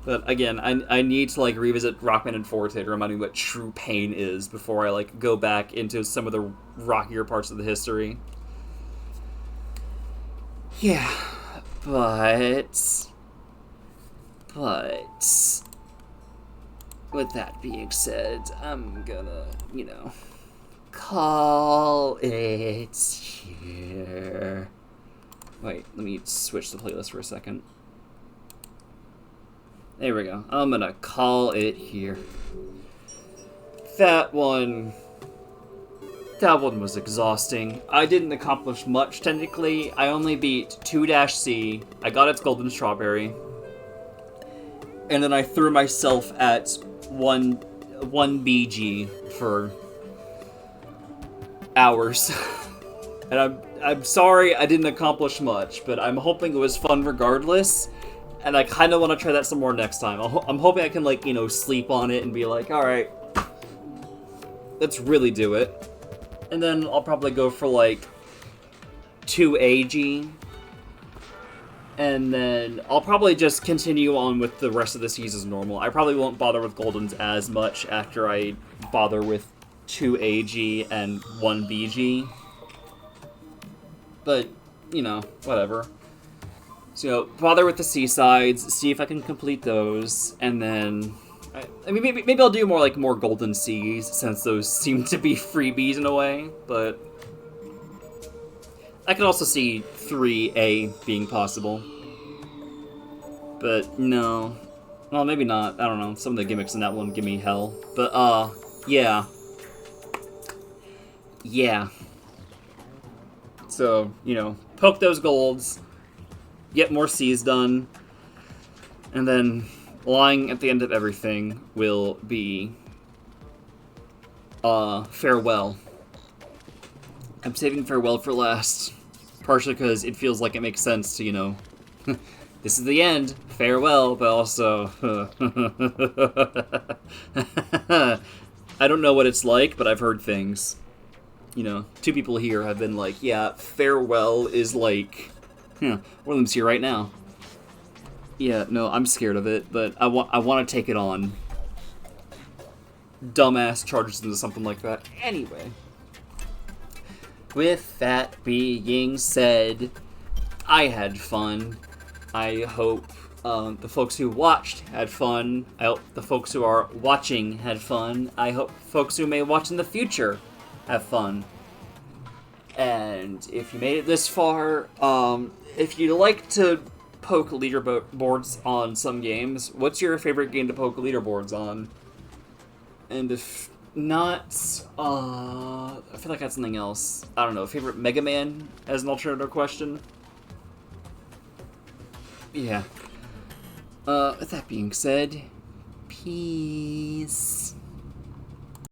But again, I need to, like, revisit Rockman and Forte to remind me what true pain is before I, like, go back into some of the rockier parts of the history. Yeah, but with that being said, I'm gonna, you know, call it here. Wait, let me switch the playlist for a second. There we go. I'm gonna call it here. That one was exhausting. I didn't accomplish much, technically. I only beat 2-C. I got its Golden Strawberry. And then I threw myself at 1 BG for hours. And I'm sorry I didn't accomplish much, but I'm hoping it was fun regardless. And I kind of want to try that some more next time. I'm hoping I can, like, you know, sleep on it and be like, alright, let's really do it. And then I'll probably go for, like, 2AG. And then I'll probably just continue on with the rest of the seasons normal. I probably won't bother with Goldens as much after I bother with 2AG and 1BG. But, you know, whatever. So, bother with the seasides, see if I can complete those, and then... I mean, maybe I'll do more golden seas, since those seem to be freebies in a way, but... I could also see 3A being possible. But, no. Well, maybe not. I don't know. Some of the gimmicks in that one give me hell. But, yeah. Yeah. So, you know, poke those golds, get more C's done, and then lying at the end of everything will be, farewell. I'm saving farewell for last, partially because it feels like it makes sense to, you know, this is the end, farewell, but also, I don't know what it's like, but I've heard things. You know, 2 people here have been like, yeah, farewell is like, one of them's here right now. Yeah, no, I'm scared of it, but I want to take it on. Dumbass charges into something like that. Anyway. With that being said, I had fun. I hope the folks who watched had fun. I hope the folks who are watching had fun. I hope folks who may watch in the future have fun. And if you made it this far, if you like to poke leaderboards on some games, what's your favorite game to poke leaderboards on? And if not, I feel like I had something else. I don't know, favorite Mega Man as an alternative question? Yeah. With that being said, peace.